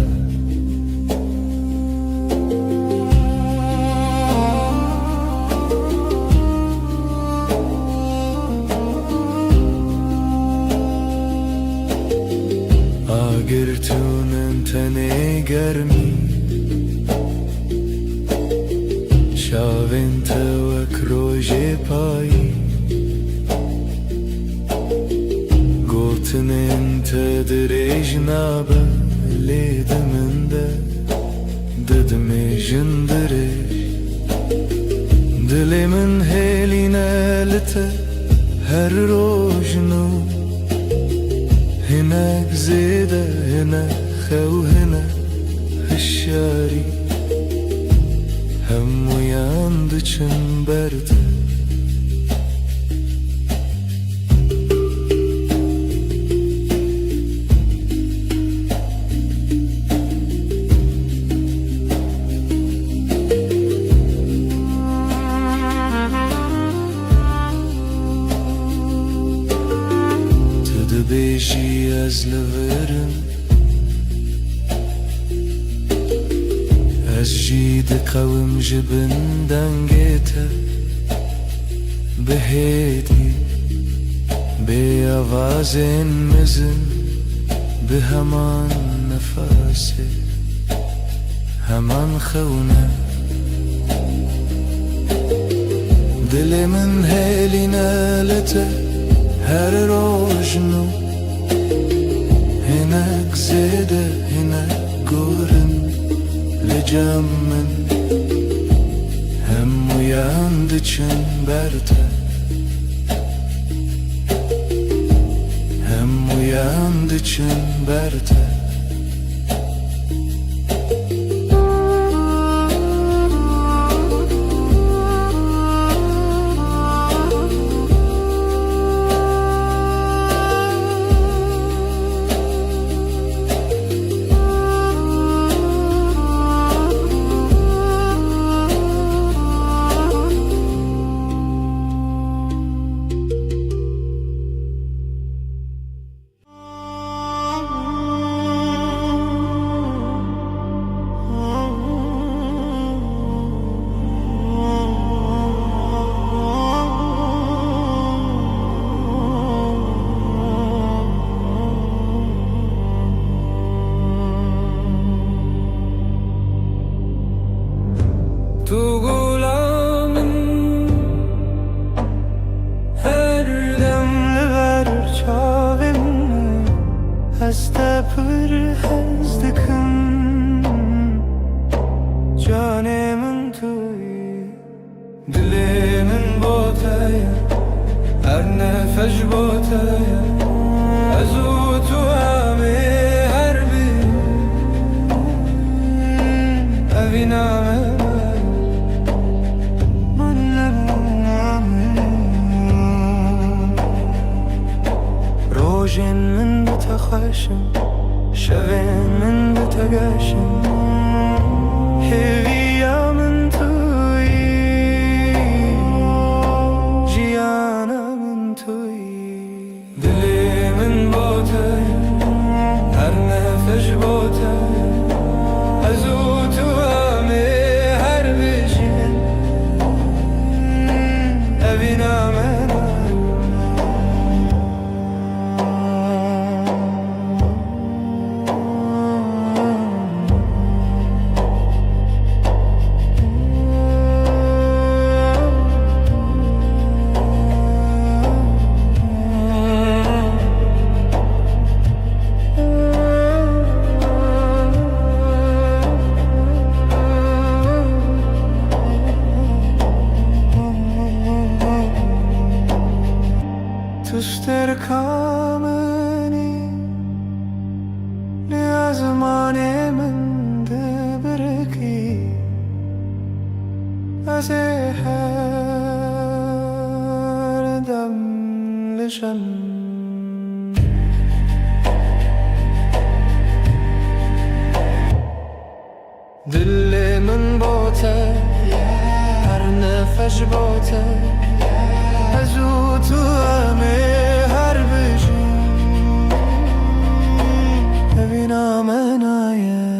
Agirtunen tene germi Şavente vek roje payi Gotinen tedrejnabe Lediminde Didmejin direj Dilimin heline lite Her rojnu هناك زيدة هناك خو هناك الشاري هم uyandıçın berde بيجي أزلفرن أسجيد قوم جبن دنجيته بهيدي بأوازن مزن بهمان نفاسي همان خونه دل من هيلي نالته هر روجنو هناك زيدة هناك قورن لجمن هم uyandıçın berde هم uyandıçın berde Tu gulamın her demli verir çavimni Heste pır hezdikin Canımın tüy Dilimin botaya Her nefes botaya Azutu ami her bir Eviname روجين من بتخشم شوين من بتقاشم هيفيا من توي جيانا من توي دلي من بوتاي هر نفش بوتاي أزوت وامي هر بجين أبينا كامني لأزماني من دبركي أزيحر دم لشم دلي من بوته هر نفش بوته ازوتو امي هر بجي ببینا منایه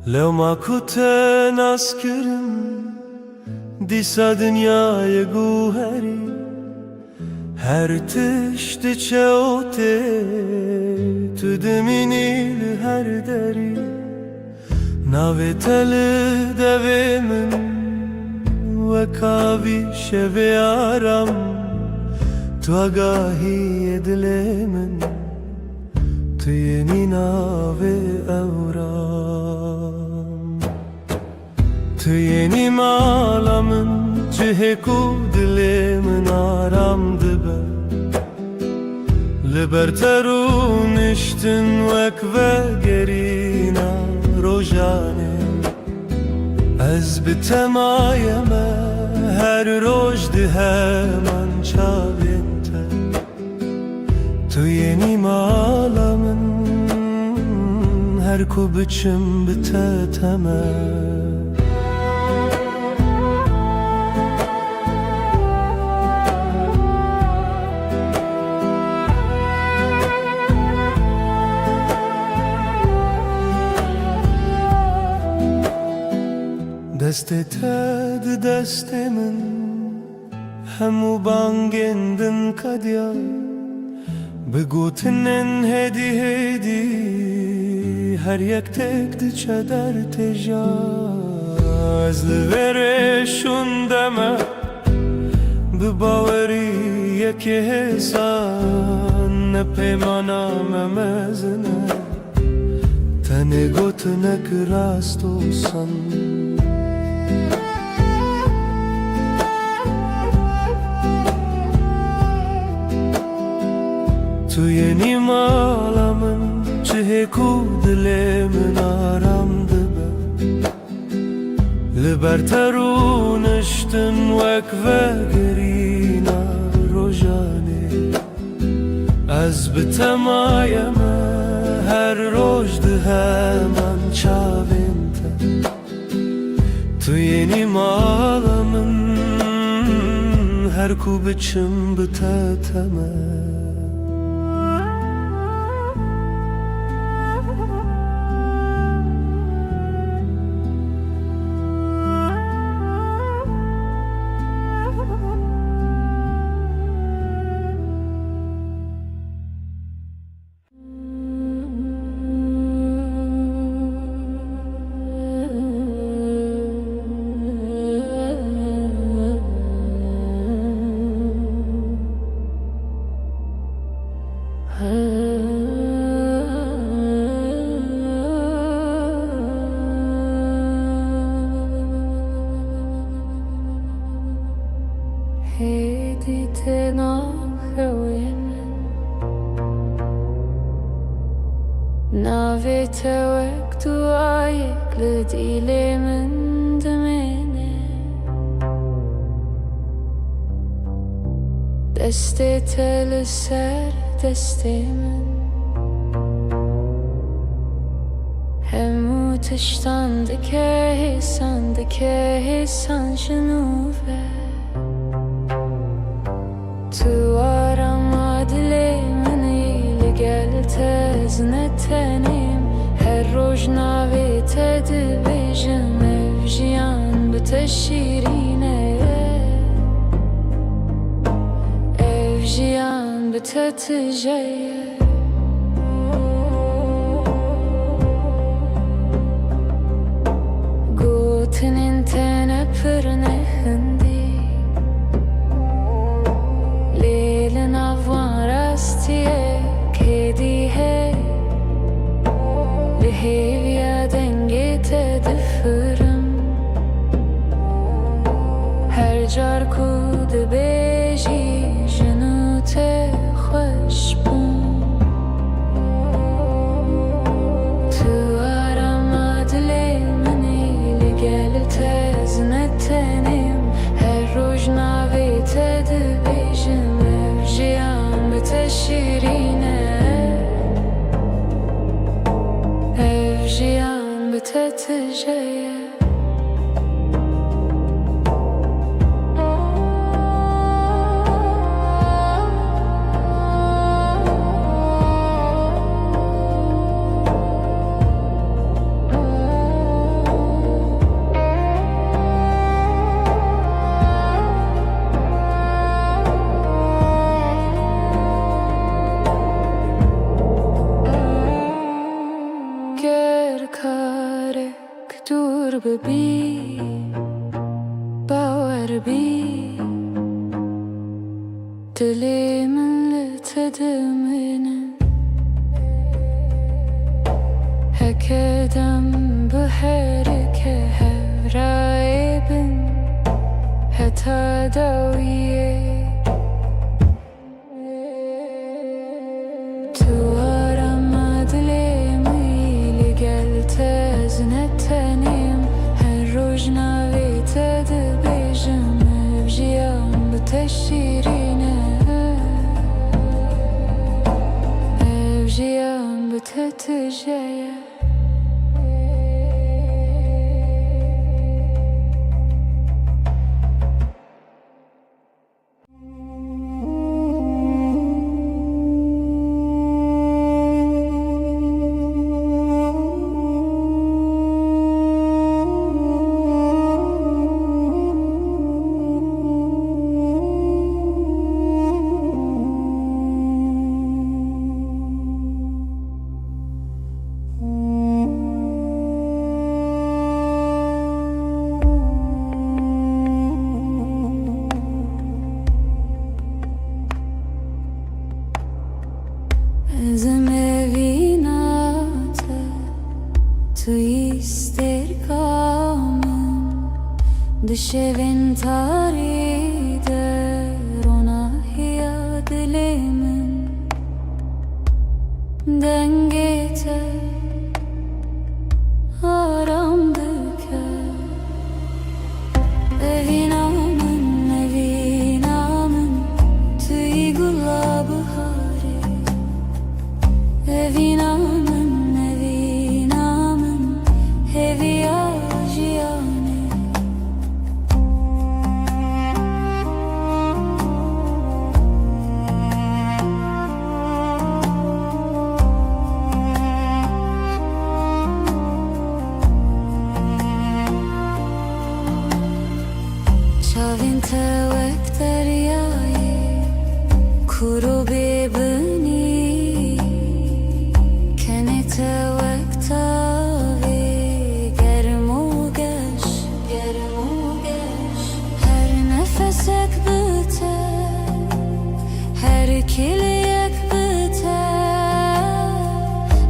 لو ما كنت ناسكرم دیسا دنیای گوهری هر تشت چوته تو دمینی هر دری ناوی تل دوی من وکاوی شوی آرام تو آگاهی دل من تو یعنی ناوی اورام تو یعنی مالامن جهکو دل من آرام دبه لبرترون اشتن وک و گرینا روژانه از بتمایم هر روش ده من چاوینته تو یعنی مالامن هر کو بچم بتتمه دست تد دست من همو بانگندن کدیا بگوتنن هدی هدی هر یک تک دچه در تجا از لورشون دمه بباوری یک حسان نپیمانم مزنه تنه گوتنک راستو سن تو یعنی مالامن چهکو دل من آرام دبه لبرترون اشتن وک و گرینا روژانه از بتمایم هر روش ده من چاوینته تو یعنی مالامن هر کو بچم بتتمه هدي تناخوين نافي توك دعايك لديلي من دميني دستي تلسر دستي من همو تشتان دكه سان شنوفه تو آرام عدلی منی لگل تزنتنیم هر روز ناوی تد بیجم افجیان بتشیرینه افجیان بتتجیه گوتنین تنپرنه هندی لیل نوان راست car ku dibêjî jinu te xweş bûn Tu arama dilê min ê li gel te zine tenêm Her roj navê te dibêjim ev jiyan bi te şîrîn e Ev jiyan bi te tije ye karek dur bibî bawer bî dilê min li te dimîne heke dem bi herike hevrayê bin heta dawiyê Tu arama dilê zine tenêm Her roj navê te dibêjim ev jiyan bi te şîrîn e Ev jiyan bi te tije ye Ezim evinate tu isterkamın Dışevin tarider ona hiya dilimin Dengete aramdıke Evinamın tüy gulabı Evinamın heviya jiyane Çavin te wek deryayê kuru bêbinî Her nefesek bite Her kiliyek bite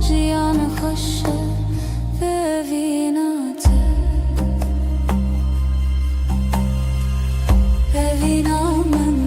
Jiyanı xoşe bevinate Evinamın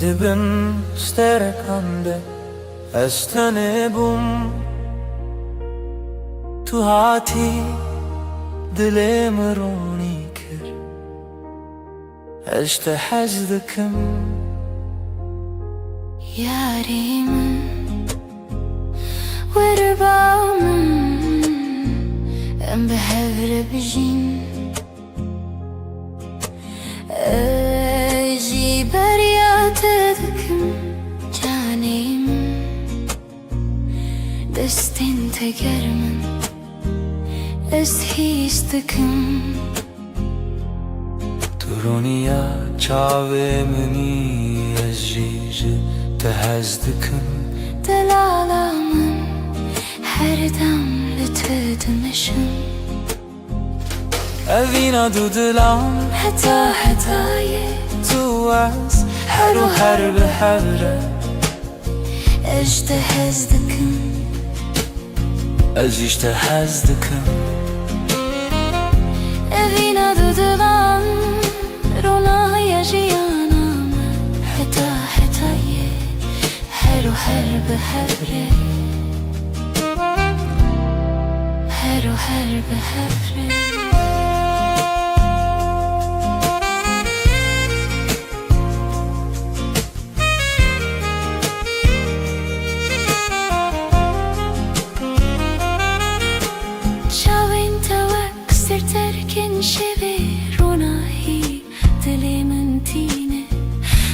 دبن ستركنده استنبم تو هاتی دل مرونی کر اشت حزدكم ياري من وربا من ام بهفر بجين اجي برياتكم جاني من دستين تقرمن استهيستكم ترونيا چاوه مني ازجيج تهزدكم دلالا من هر دم لتدمشم اوینا دو دلام حتى تو از هر بحره اجتهزدكم اجتهزدكم evina dudulan rona yaşayana heta ye her behevre her behevre شبه روناهی دلی من تینه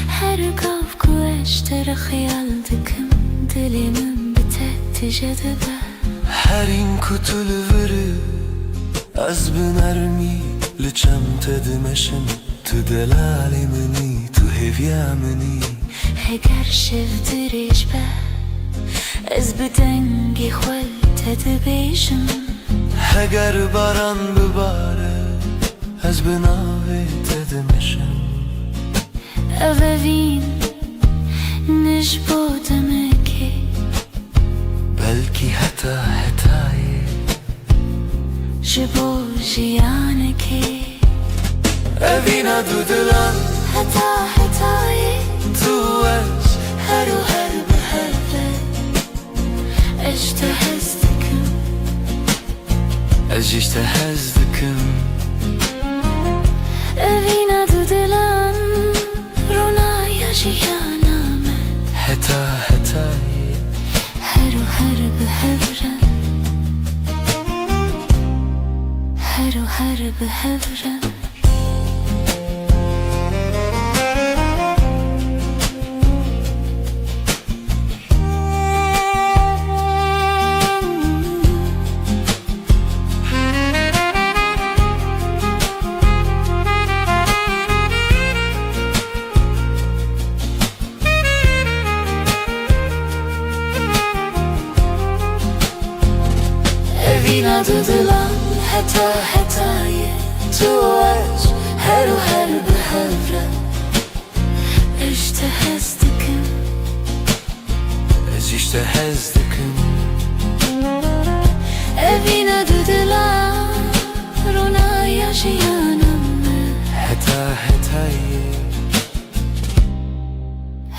هر قاف کوشتر خیال دکم دلی من بته جذبه هرین کتل وری از بنرمی لچم تدمشم تو دلالی منی تو هویا منی هگر شف دریج به از بدنگی خول تدبیشم هگر باران بباره از بناوی تدمشم اوین نش بودم که بلکی حتای جبو جیانه که اوینا دو دلان حتای تو از هر بهره اجتهزدكم اجتهزدكم evina dudulan rona yaşayana حتای her behevre her behevre evina dudulan hetaye tu az her behevre اجتهزدكم اجتهزدكم evina dudulan rona yaşayana حتای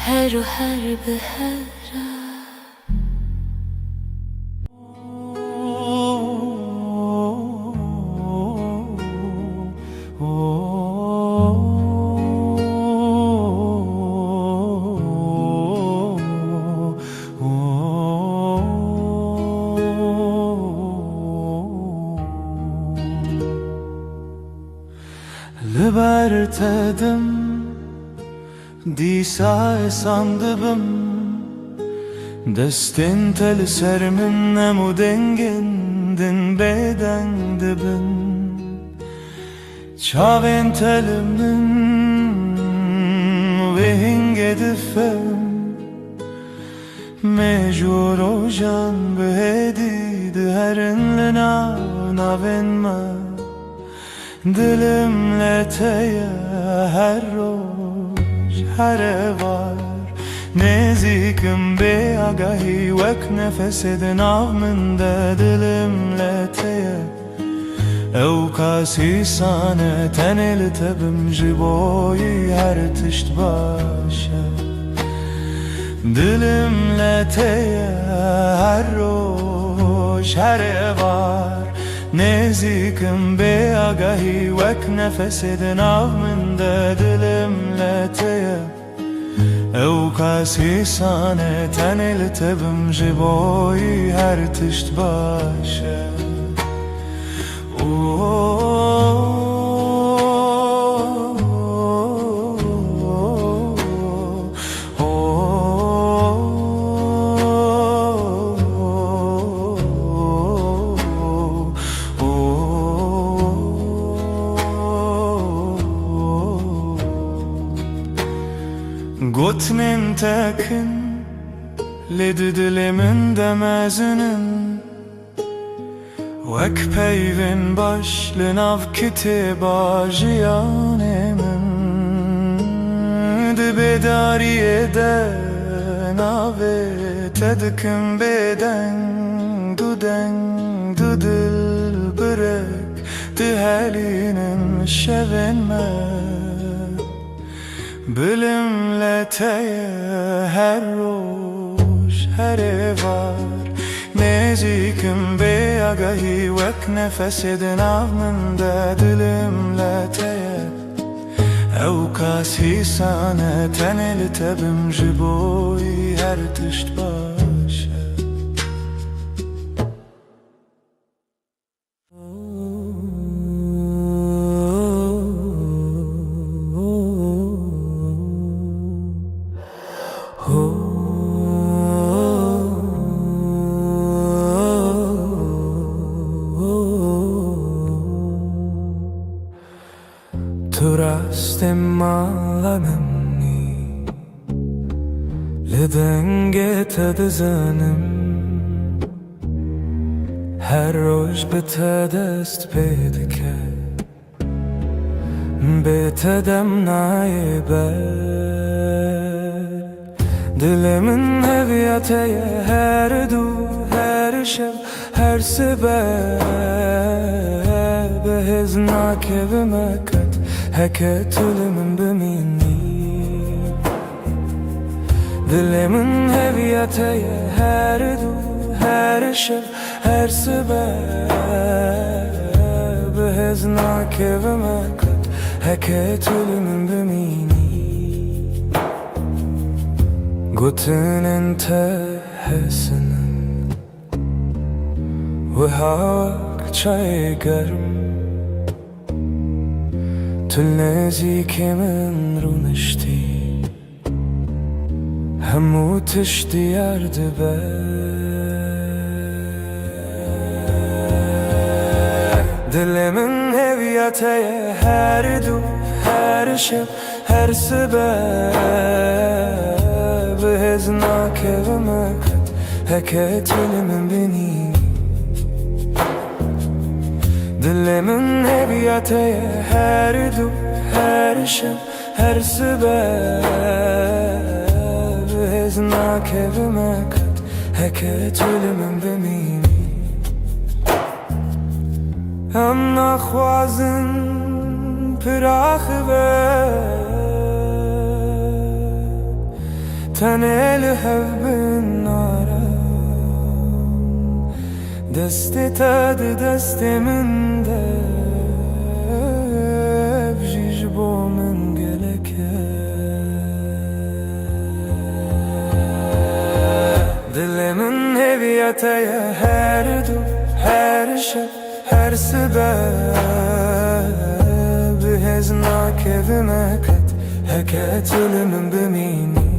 her behevre لبرتدم دیسا ساندبم دستن تل سرمن نمو دنگندن بدن دبن چاوین تلمن و هنگ دفم مجور و جان بهدید هرن لنا ناوین ما دلم لتیه هر روز هر var نزیکم به آگاهی وک نفس دنامنده دلم لتیه او کاسی سانه تنل تبم جبوی هر تشت باشه Dilimle teye her roş her evar Nezikim be agahi vek nefesidin avminde Dilimle teye ev kasi sane tenil tebim jiboyi her tişt başe Gotnin tekin ledi dilimin demezinin Vek peyvin başlın av kitiba jiyanemin Di bedariye de nave tedikim beden Du dil bırek di helinin şevinme Bilimle teye her roş her evar Nezikim be agahi vek nefesidin avminde Dilimle teye ev kasi sane tenil tebim jiboyi her tişt başe Turastemallanımni Lidenge tedizanım Her roş bitedest pedike Bitedem naiber Dilimin heviyateye her du her şev her sebep Behiznak evime kat Heket ölümün bimini Dilimin heviyateye her du her şev her sebep Behiznak evime kat Heket ölümün bimini Gutinin tehesinin Ve hak çay garım Tülnezi kemen runişti Hemu tişti yardı be Dilimin heviyateye her du her şev her sebep Behiznak evime kat Heket ölümün beni Dilimin heviyateye her du her şev her sebep Behiznak evime kat Heket ölümün beni Hem nakhwazin pirax ve Tenel hevbin nara Desti tadı destimin de Bjiş bomin geleke Dilimin heviyateye her du her şev her sebep Behiznak evime kat Heket ölümün bimini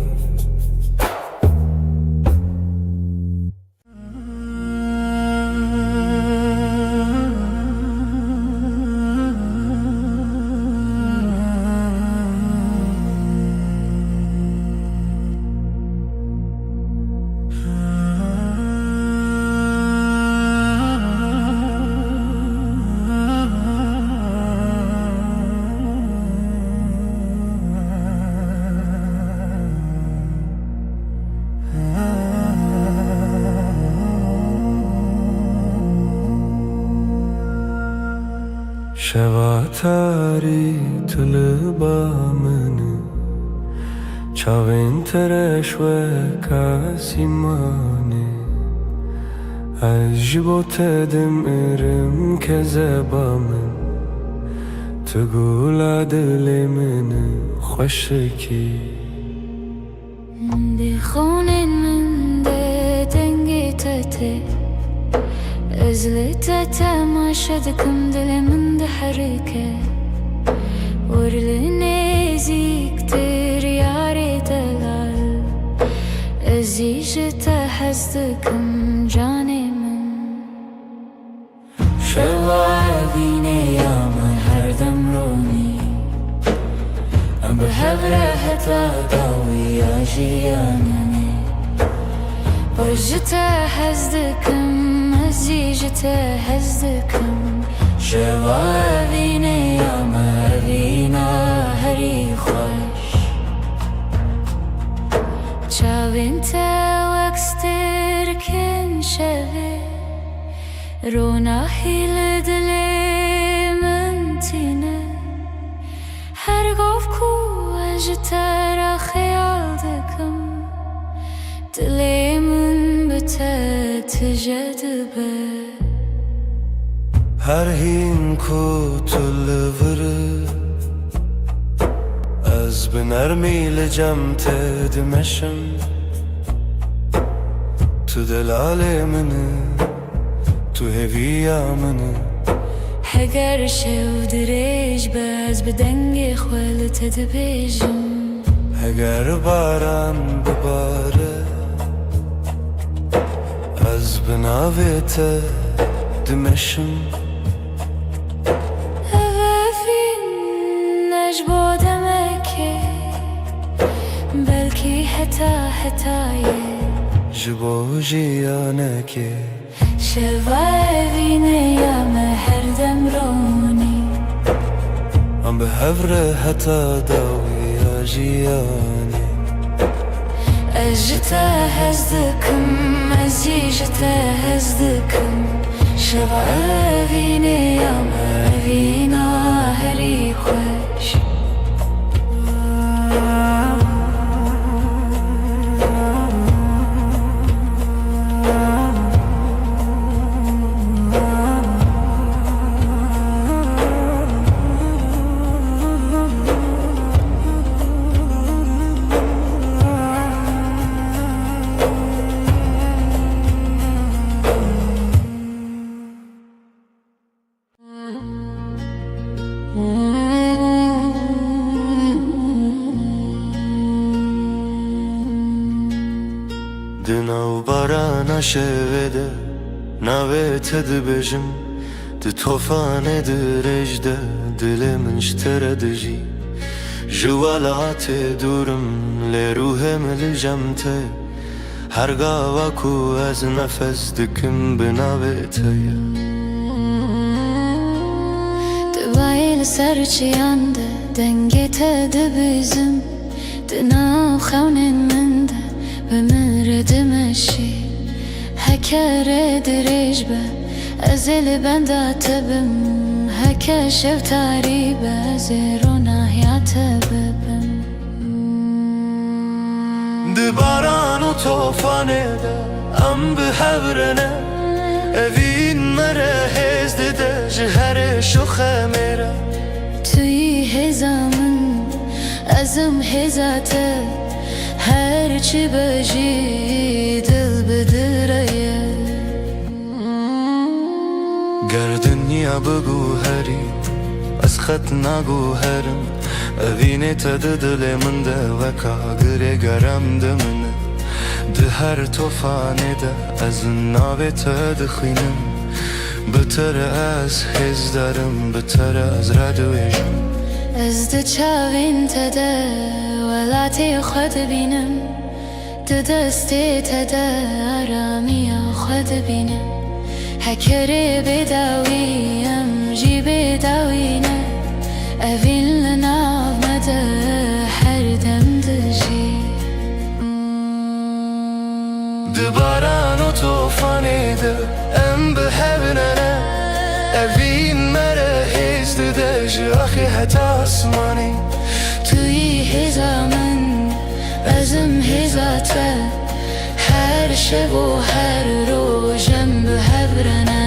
شواتاری طلبامن چاوین ترش و کاسیمانه عجبو تدم ارم که زبامن تقول دل من خوشکی دی خونن من ده دنگی تته ازلت تماشا دکم دل من ده حرکه ورلنی زیکتر یاری دلال ازیجت حزدکم جانی من شوابینه یا من هر دم رونی ام به هبره حتا داوی آجیانه وجت حزدکم ازیجت حزدکم شوابینه یا مدینا هری خوش چاوین تا وکستر کن شوه رونا هیل دل من تینه هر گفت کو اجتر خیال دکم دل من بته تجدبه هر هین کو تلوره از بنرمی لجم تدمشم تو دلال منه تو هویا منه هگر شو دریج باز بدنگ خولت دبیجم اگر باران بباره از بناویت دمشم اوفین نجبو دمکه بلکی حتایه جبو جیانکه شوابینه یا مهر دم رونی ام به هفره حتا داوی آجیانه اجتا هزدکم ازیجتا هزدکم شوابینه یا مهوینا هری خوش دناو باران شوده ناویت دبجم د توفان درجده دل من اشتره دجی جوالات دورم لروهم لجمته هرگاه وکو از نفس دکم بناویته دبایل سرچیانده دنگی تدبیزم دناو خونن منده بمرد مشی هکر دریج به ازل بنده تبم هکر شو تاری به زیرو حیات ببم دباران و توفانه ده ام به هبرنه اوین مره هزده ده جهر شخه میره توی هزامن ازم هزاته هر چی بجی دل بدره گردنیا بگو هری از خط نگو هرم اوینه تا دل من ده وکا گره گرم ده منه ده هر توفانه ده از ناوه تا دخینم بتر از حز دارم بتر از ردویجم از ده چاوین تده ولاتی خود بینم ده دستی تده آرامی خود بینم هکری بداویم جی بداوینه اوین لناو مده هر دم دجی دباران و توفانه ده ام به هبنانه اوین مره هزده ده جاخی حتی اسمانی توی هزامن ezim hizate her şev و her rojem bi hevrene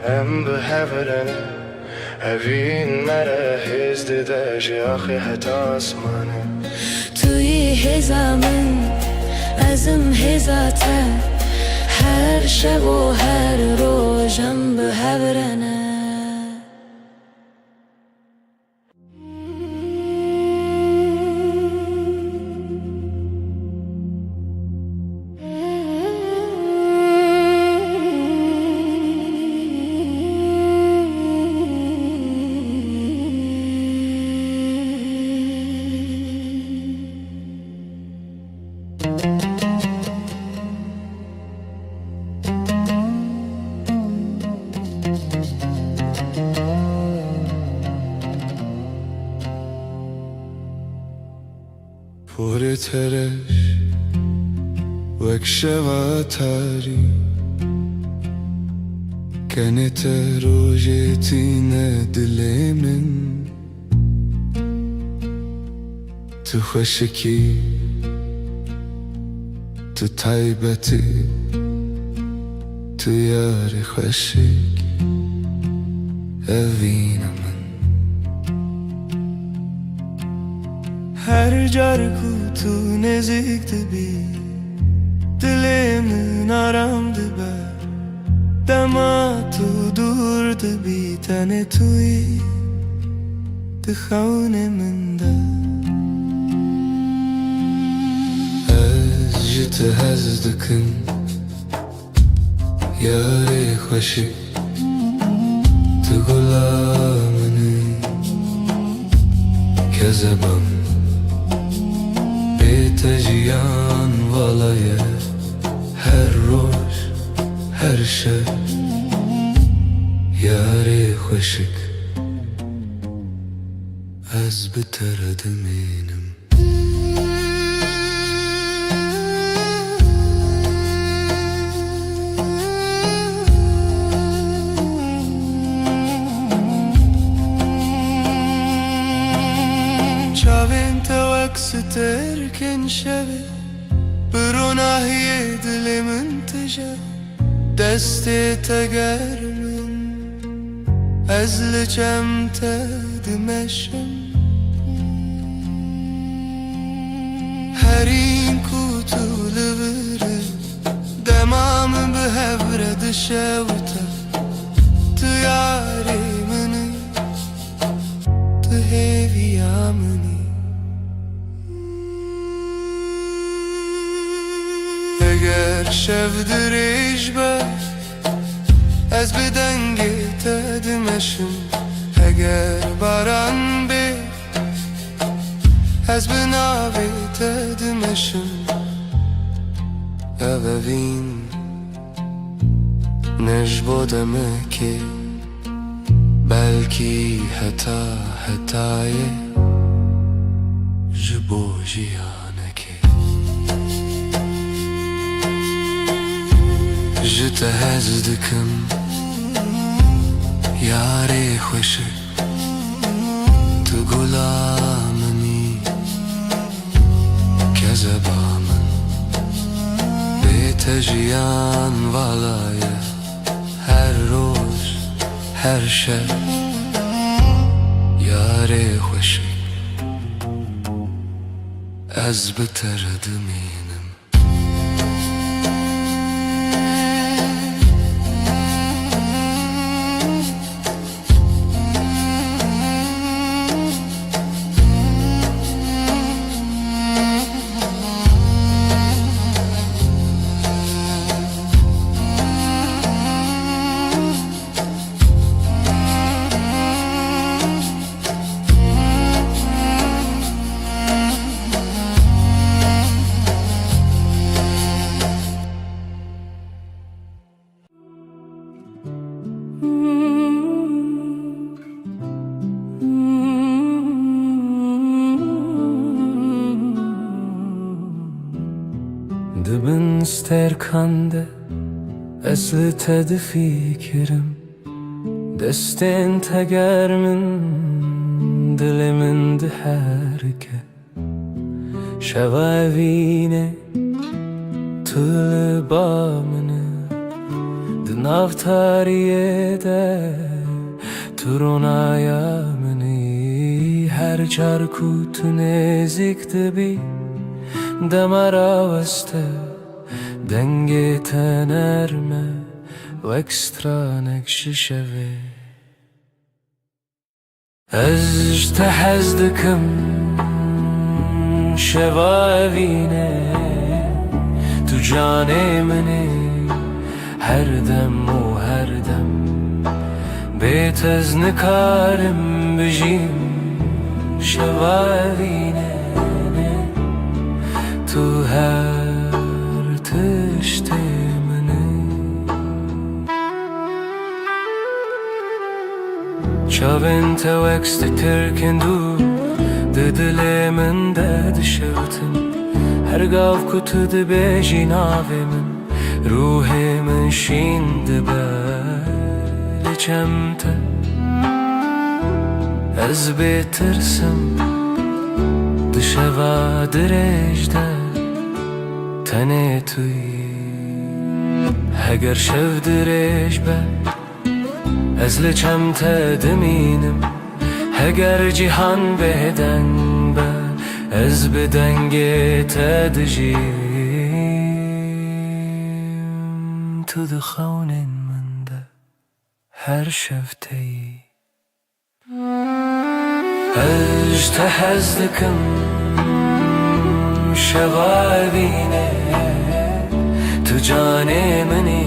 هم بهفرنه هفين مره هزد داجي أخي حتى أسمانه توی هزامن ezim hizate her şev و her rojem bi hevrene پر ترش وک شواتاری كانت روجتينا دلي من تخشكي تتعيبتي تياري خشك أفينا من her carku tu nezikti bi Dilimin aramdı be Dema tu durdu bi tane tuyi Dıhavne min de Ez jite hez dikin Yari hoşik Tu gulamını Kezebam تجيان والله her روز her şey yari خوشك az biterdim benim Çavin tevak sterken şevi بروناهی دل من تجا دست تگر من از لجم تدمشم هرین کوتول بره دمام به هفرد شوتا تو یاری منی تو هیوی آمنی اگر شب دریج بر از به دنگی تدمشم اگر باران بی از به ناوی تدمشم اوین نجبودمه که بلکی hatayı جبو جیانکی جته هز دکم یاری خوشی تو گلامنی کذبا من بیت جیان والایه her روز her شب یاری خوشی از بتر دمینم sterkande Esli tedi fikrim Desten tegermin Dilimin diherke Şevavine Tülü bamını Dınav tariyede Turunaya mini Her çarku tünezikti bi Demara veste Denge tenerme و ekstranek şişevi Ez tehezdikim şevavine Tu cane mini her dem u her dem Betez nikarim bijim şevavine Tu her tişte Çavin teveksti terkendu Dedile min de dişevtin Her gav kutu de beji navimin Ruhimin şindi beli çemte Ez betirsim Dişeva direjde Tene tuy Heger şev direj be Ez li çemte diminim Heger cihan beden be Ez bi denge te dijim Tu dixawnin min de her şevteyi Ez tehez dikim şevavine Tu cane mini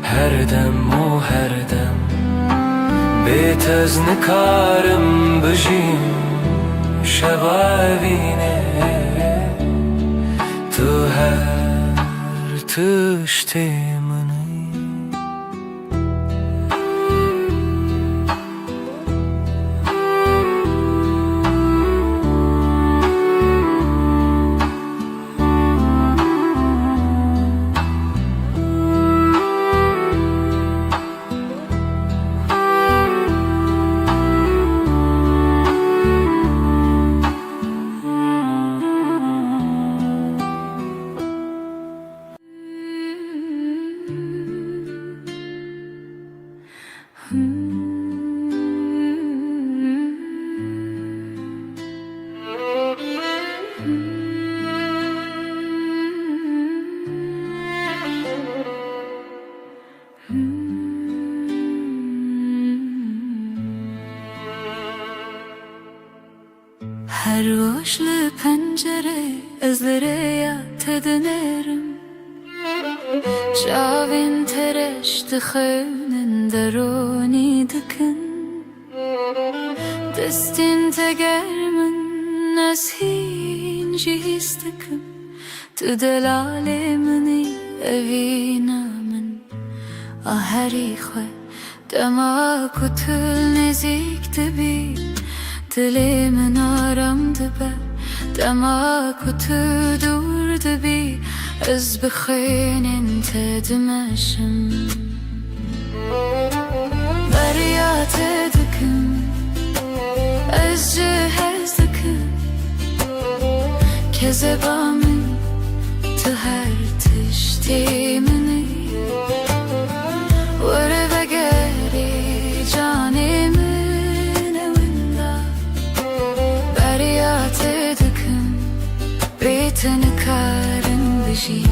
her dem o her dem Betez nikarim bijim şevavine Tu her tişte mini Her hoşlu pencere ezlere tedinerim Şavin tereş dıxevnin deroni dikin Destin tegermin neshin jihistikim Tu delalemini evina min Aheri xwe dema kutul nezikti bi Dilimin aramdı be Dema kutu durdu bi Ez bixeynin tedmeşim Beryat edikim Ez cehez dikim Kezebamin Tu her tiştimini Vere ve geri canimin Beteni karın bijim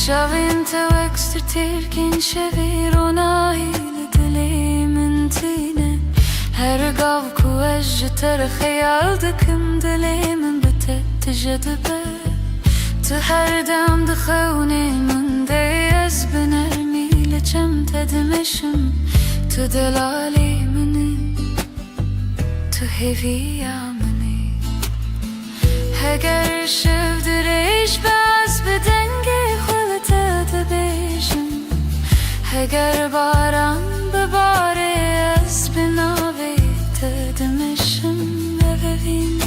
Çavin tevekstir terkin şevir onaylı dilimin tine Her gav kuvejji ter khayal dikim dilimin bitet tijedibe Tu her dem dixewnin de ez binermiyle çemte demişim Tu delalimini Tu heviya mini Heger şevdiriş baz bedenge xulete de bejim Heger baran bebare ez binave te demişim evevin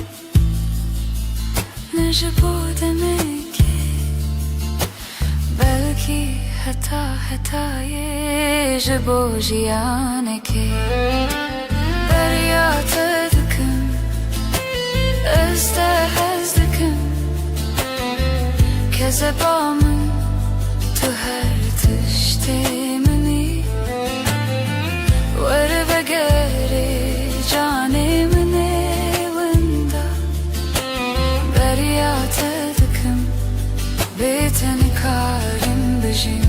ji bo jiyanekê derya te dikim ez te hez dikim kezeba min tu her tiştê minî were vegerê canê min ê winda derya te dikim bê te nikarim bijîm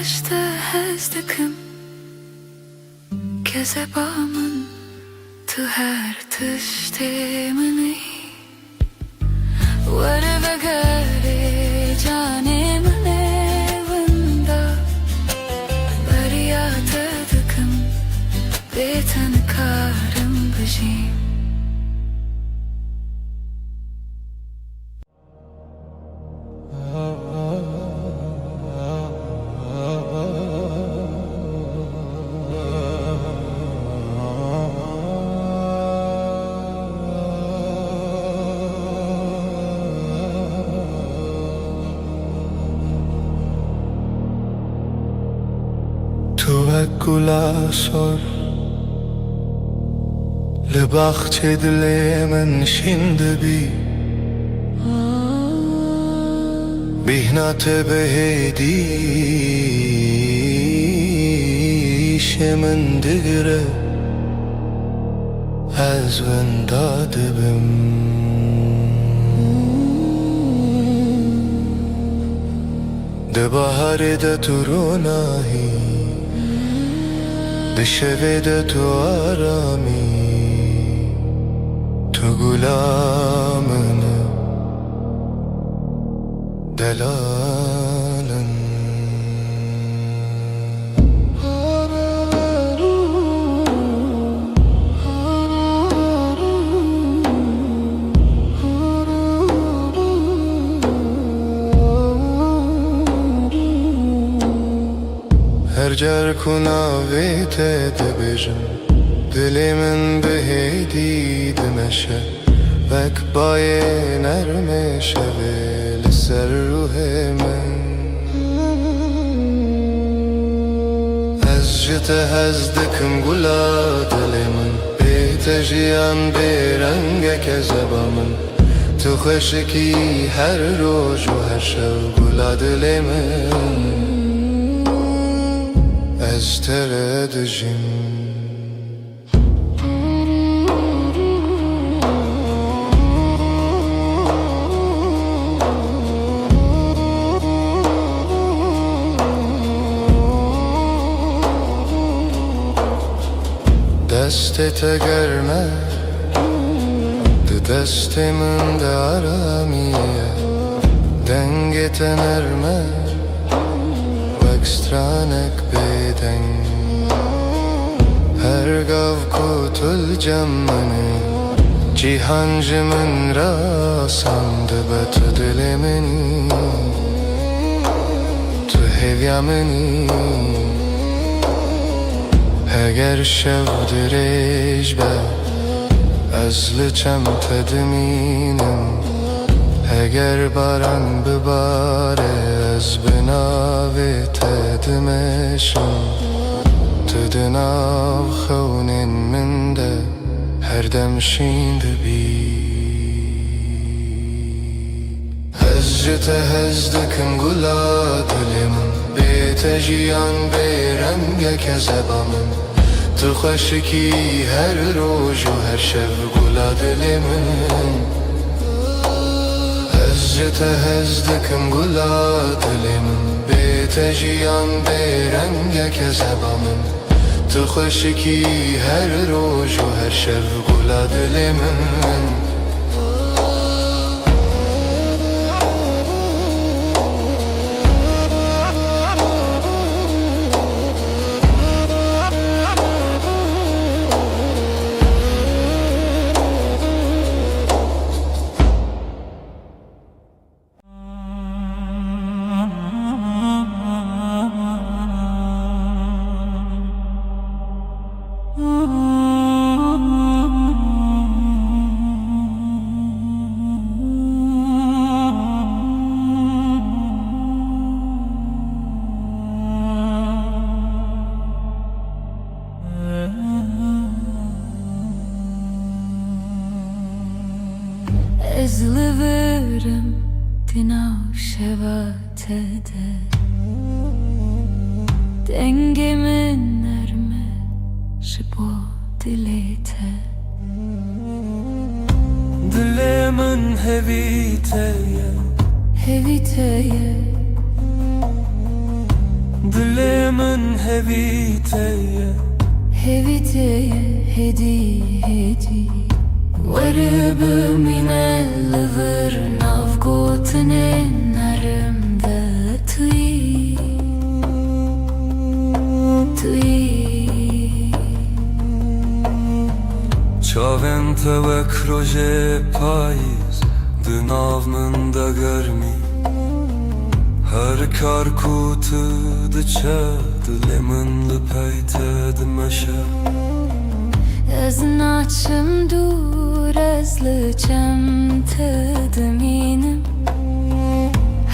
Eşte hezdikim kezeba min tu her tiştê minî were vegerê canê min ê winda derya te dikim bê te nikarim bijîm گلا سر لبخت دل من شنده بهنات بهدیش من دگره از ونداد بم ده بهار ده تو روناهی ده شبه ده تو آرامی تو گلامنه دلالن هر جر کناویت دبیجم دلی من بهیدی دمشه وک بای نرمه شوه لسر روح من از جت هزدکم گلا دلی من بیت جیان بیرنگ که زبا من تو خوشکی هر روز و هر شب گلا دلی من از تردجیم دستت گرمه ده دست من ده آرامیه دنگت نرمه وکسترانک بدن هر گاو کتل جمنه جیهان جمن را سنده به تو دل منی تو هویا منی اگر شب دریج به از لچم تدمینم اگر باران بباره از بناوی تدمشم تو دناو خونین من ده هر دم شینده بی از جت هزدکم گلا دلم بیت جیان بیرنگ که زبا من تو خوشکی هر روز و هر شب گلا دل من از جت هزدکم گلا دل من بیت جیان بیرنگ که زبا من تو خوشکی هر روز و هر شب گلا دل من Ezliverim dinav şevatede, dengemin erme şipo dilete. Dilemin heviteye, Heviteye, dilemin heviteye, heviteye, hedi hedi. Varıbı minel vır navgotine narımda tui, tui. çavên te wek rojê payîz di nav min de germî. Her kar ku tu diçe, dilê min li pey te dimeşe. Ez naçım dur, ez liçem te dimînim.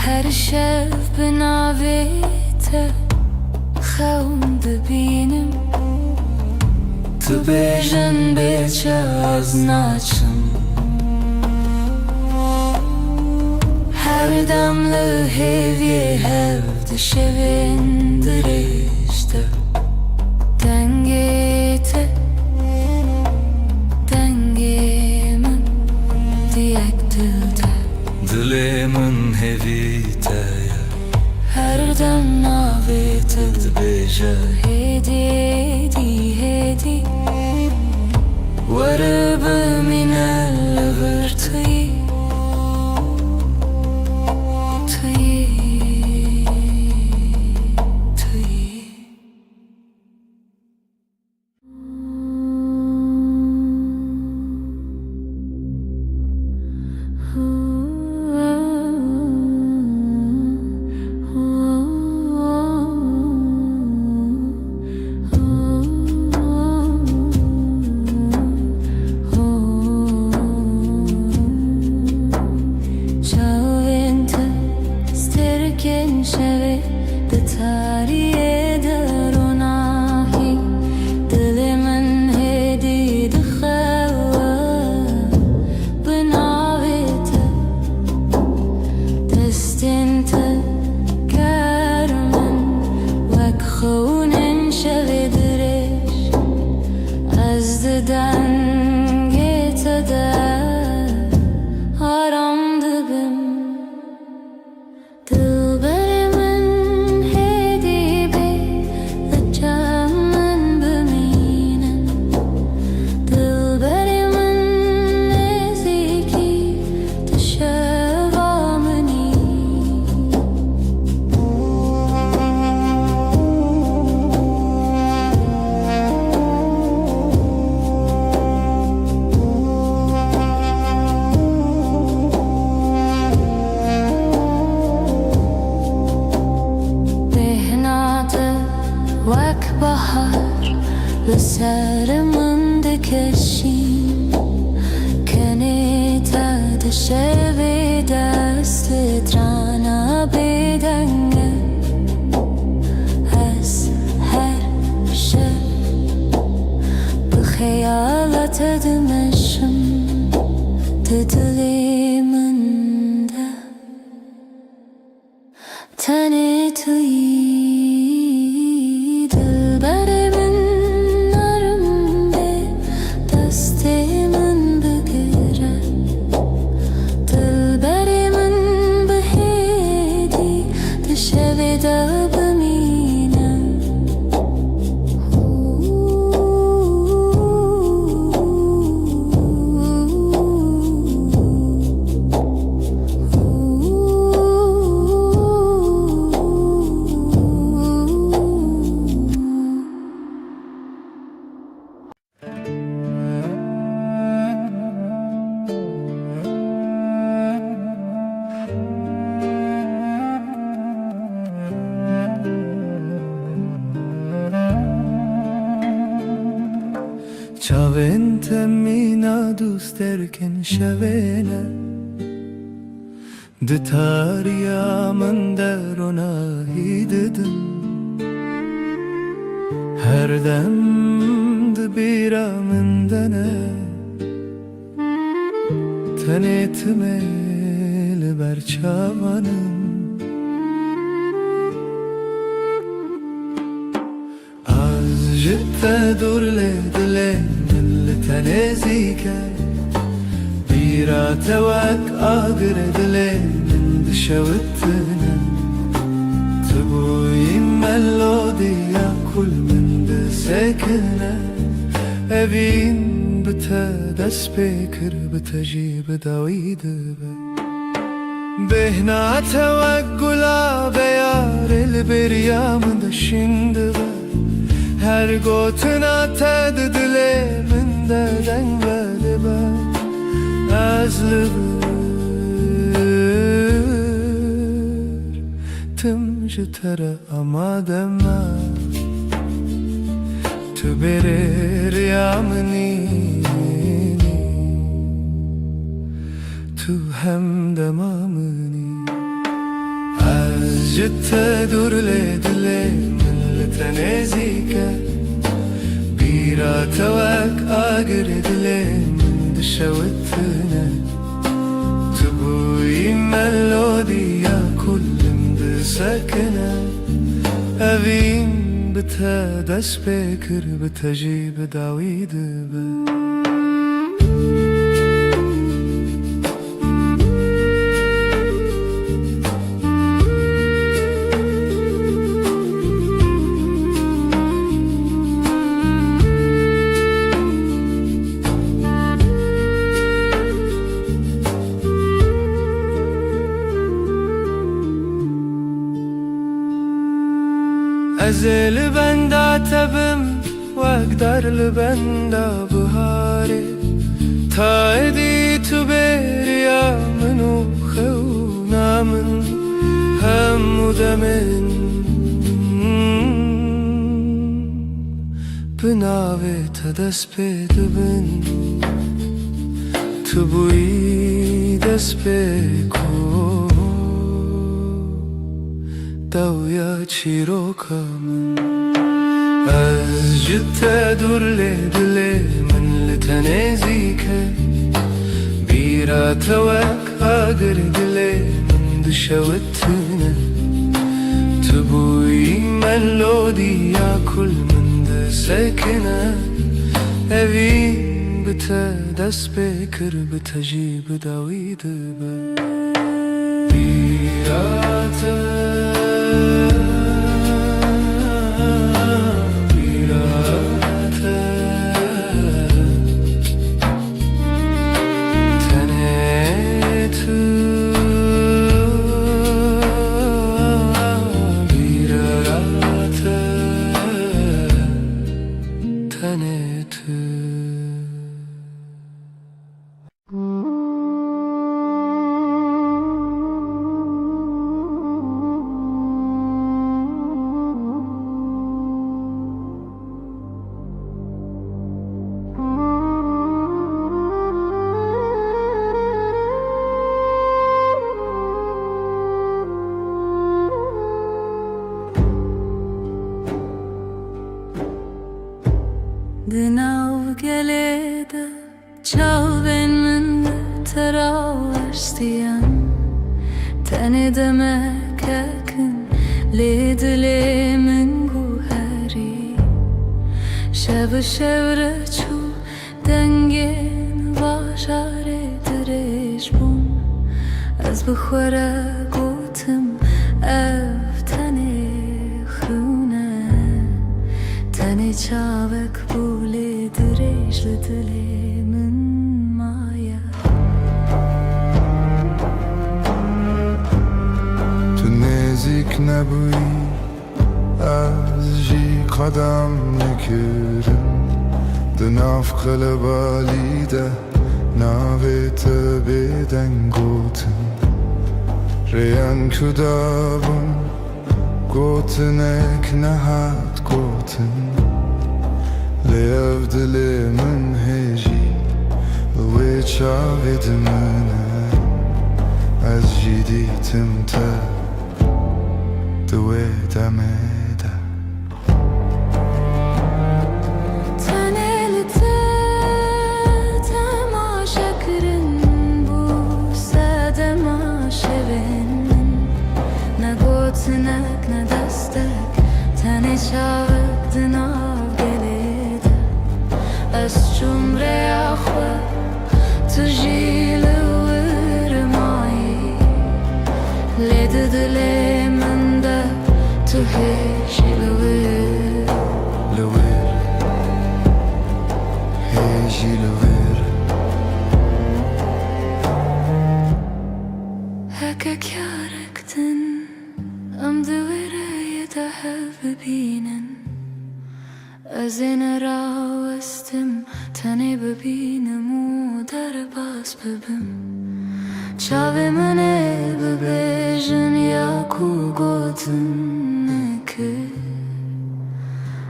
Her şev bi navê te xewn dibînim. Tu bêjin bêçe ez naçım, her dem li hêviyê hev dişevên dirêj te. Dengê te, dengê min diyek dil te. Dilê min hevîteye, Her dem navê te dibêje. hêdî hêdî hêdî. Warıbı minel vır tui, tui, tui. Çavente sterken şeve de tariye deronahi. Dilimin hedi de xewa binavete, destin te kermen vek xewnen şeve direş. Ez diden gete de aram dibim. Dilberimin hedi bey liçemin bimînin. Dilberimin nezîkî dişeva minî. Vek bahar لسرمن دکشیم کنیت دشوی دست ترانا بدنگه از هر شب بخیالت دمشم دلی من ده تنه تویی Çaven temmina dost erken şevene Ditar yaman der ona hidedin Her dem dibira min dene Tenetime liber çavanım Az jitte dur le dile Milli tenezike Bira tevak agir dile Min dişevittine Tibuyim melodiya kul min disekine Evin bite dest bekir bite jib david be Behna tevak gula beyar el beryam da şimdi be Her gotuna ted dile min de dengveli be Azlı bir Timci tere ama deme Tu berir yamini Tu hem demamini Azcıtte dur le dile Millete nezike Bira tevak agir dile Min dişevittine Tibuyim melodiya kullim disakine Evin bite dest bekir bite jib david be Ezeli benda tebim Vekdar li benda bihari Ta edi tu beriya minu khevna min Hemmu demin Binave te dest bedibin Tu buyi dest beko Davya çiroka min Az jitte dur le dile Min li tenezike Bira tevak agir dile Min dişevittine Tibuyim melodiya kul min disekine Evin bite dest bekir bite jib david be Bira Dinav gelede çaven min teravestiyan Tene demek ekin le dile min guheri Şev şevre çu dengen vaşare direş bun Az bixwere gotim ev tene xune Tene çavek bule direş li dile min maya Tu nezik nebuyi Az jî qedem nekirim Di nav qelebalî de navê te bêdeng gotin Rêyên ku dabûn gotinek nehat gotin لیو دل من هجی وی چاوید منه از جدی تمتا دوی دمده تنلته تماشا کرن بو سادما شبن نگوتنک ندستک تنه چاوک دناو گلیده از جمره آخوه تجیل ورمایی لید دل من ده تو هیچی لویر هیچی لویر هکا کارکتن ام دویره یده ببینن از این راوستم تنه ببینم و در باز ببم چاوه منه ببیجن یا کو گوتن که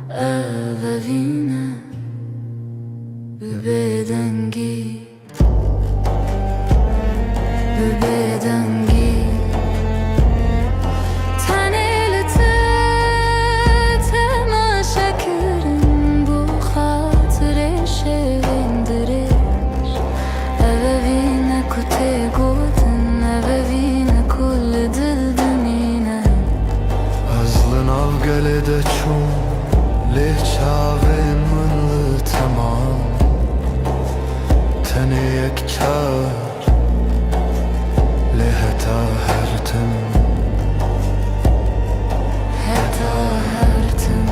اوینه ببیدنگی ببیدنگی تنیلته تماشا کرن بو خاطر شویندرش اوینه کته گوتن اوینه کل دل دمینه ازلن av gelede çun leh çave mınlı tamam tene yek çar leheta her tem heta hertim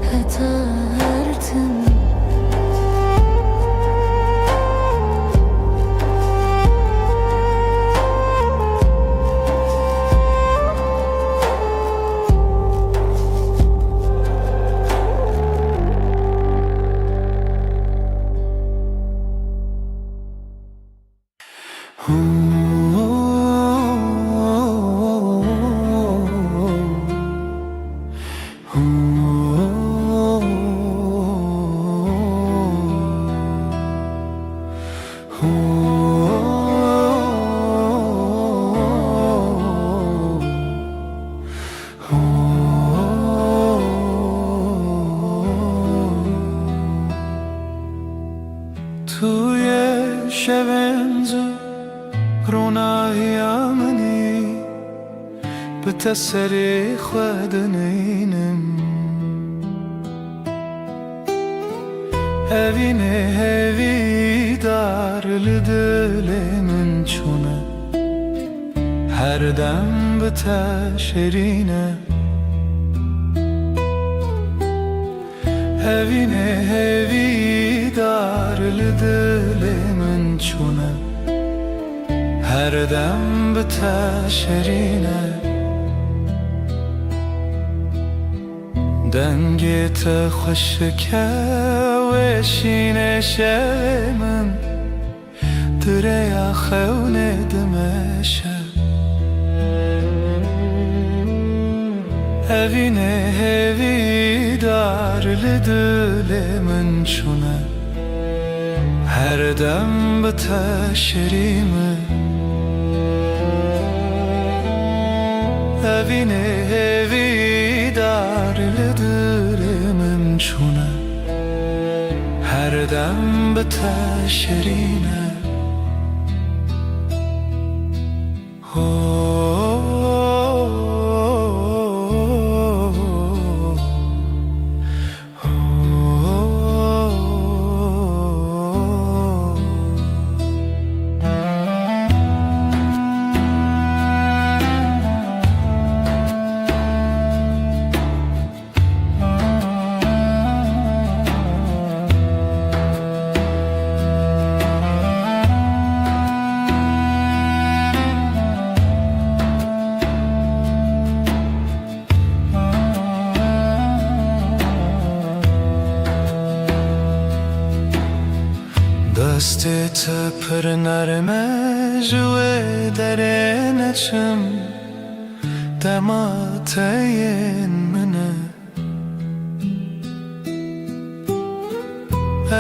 heta hertim توی شبنز روناهیامنی به تسری خودنینم هوینه هوی دار لدل من چونه هر دم به تشرینه هوینه هوی دار لدل من چونه هر دم به تشرینه دنگت خوشکه و شینه شمم دریا خونه دمشه هوینه هوی دار لدل من چونه هر دم به تشریمه هوینه هوی دار لدل من چونه هر دم به تشرینه دستت پر نرمه جوه درنچم دماتین منه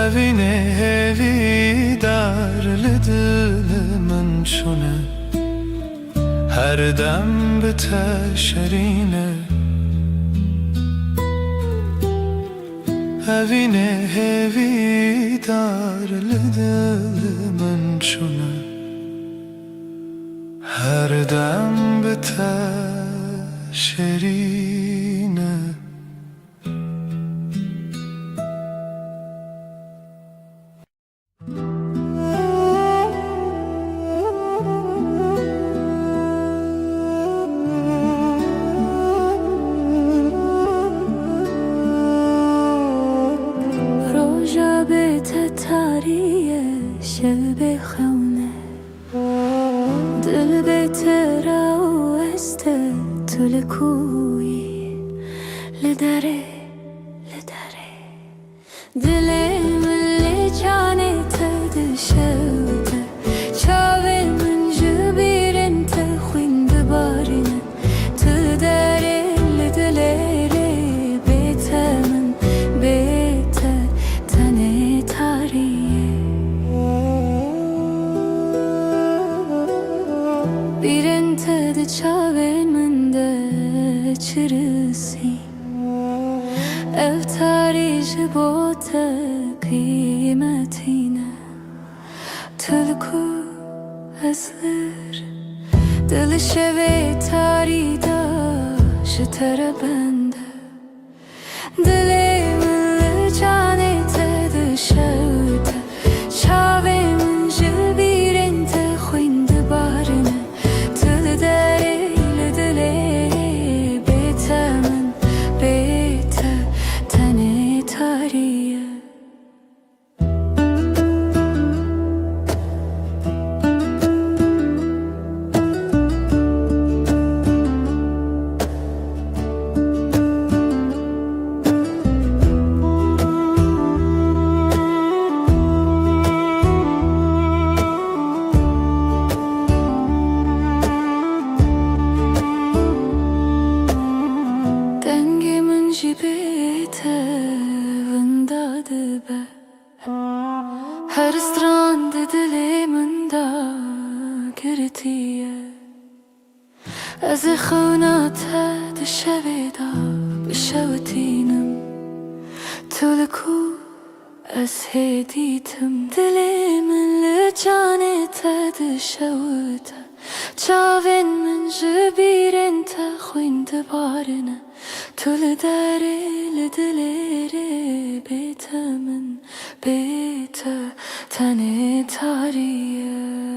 evine evi dar lidil من şune her dem biteşerine evine evi dar lidil من şune her dem biteşerine شب خونه دل بهتر است تو لکویی لدره دل من لجانت دشوته چاول من جبیرن تخوین دبارنه تو داره لدلره بیت من بیت تنه تاریه بیرنته ده چاول من ده چرسی افتاری جبوت قیمتینه تلکو ازلر دل شوی تاری دا شتر بنده دل من جانه تده شوته چاوه من جبیرن تخویند بارنه تل داره لدله بیت من بیت تنه تاریه هر استراند دلی من دا گرتیه از خونات دشوی دا بشوتینم تو لکو از هدیتم دلی من لجانت دشوته چاوین من جبیرن تخوین دبارنه تو لداره لدلره بیت من بیت تنه تاریه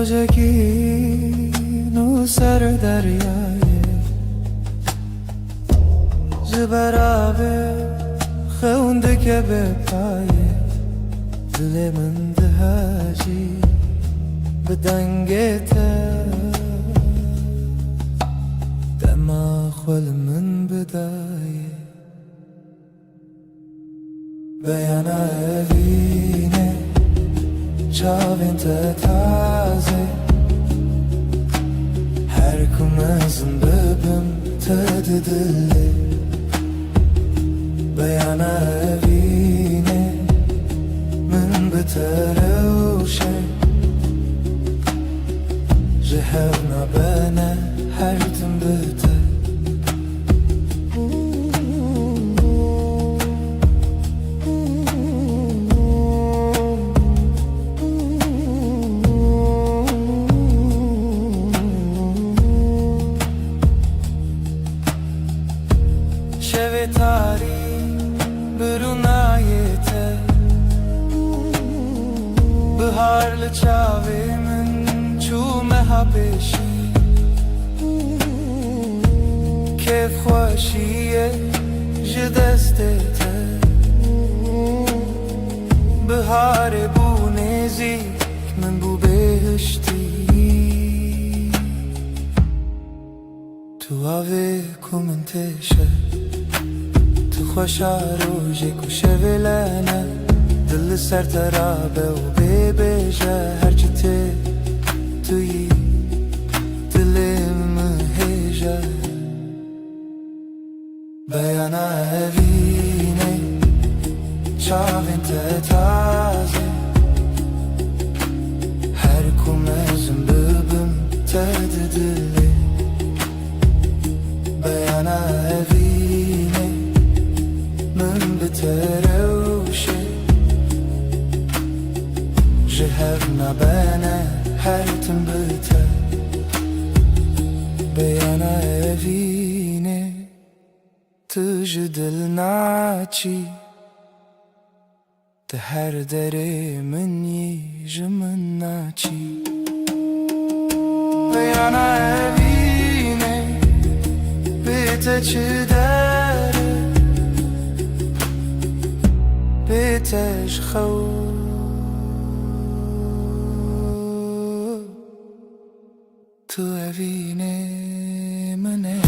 روزگین و سر دریای زبرابه خونده که به پایه دل من دهاجی به دنگته دما خول من بدایه بیانا evine çavinte taze her kumazın bebim tadı dili Beyana evine من بتره وشي جهرنا بنا هردم بته شوی تاری برونایته بهارlı çavimin çume habeşi kef خوشیه ji destete بهار bu nezik min bu behişti tu ave kumin teşe tu خوشا روجی کو شویلانه دل سر ترابه و ببیجه هرچی توی دلم هیجه بیانه evine çavin te taze her kumezim bibim tadı dili بیانه evine من بتره وشي جهرنا بنا هرتم بته بيانا evine تجدل ناچي ده her dere من يجمن ناچي بيانا evine بيته چدره بيتش خو تو evine منه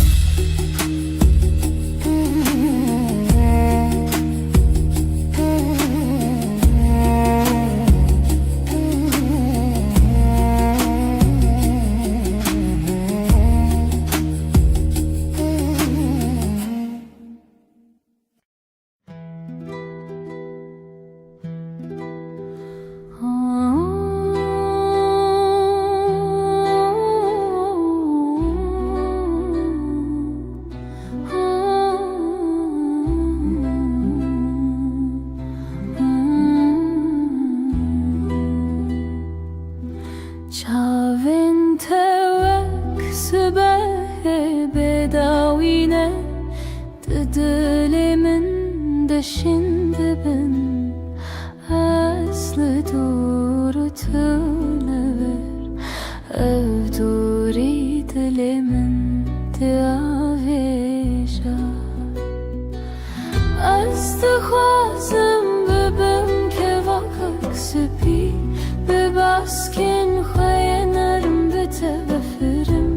Çavin tevek sübehe bedavine Dilimin deşinde ben Aslı doğru tülever Ev duri dilimin diaveja Astı-khwazım bibim ke vakak süpi بباسكن خينرم بتبفرم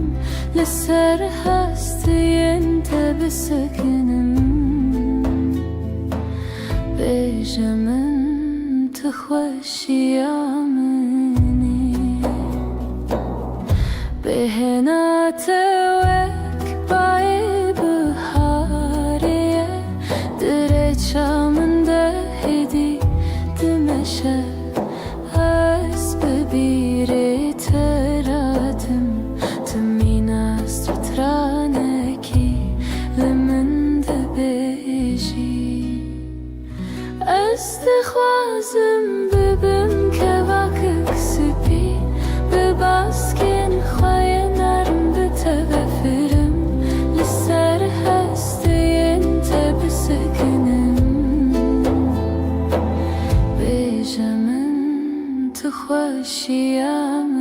لسر هستي انت بسكنم بجمن تخوشي عمني بهنا توك باي بحارية دريتشا من دهدي دمشق ببیره تراتم تمینا سترانکی لمن دبیجی استخوازم ببم که واکک سپی بباسکن خواه نرم بتغفرم لسر هستی انت بسکنم بجمن تخوشي عمني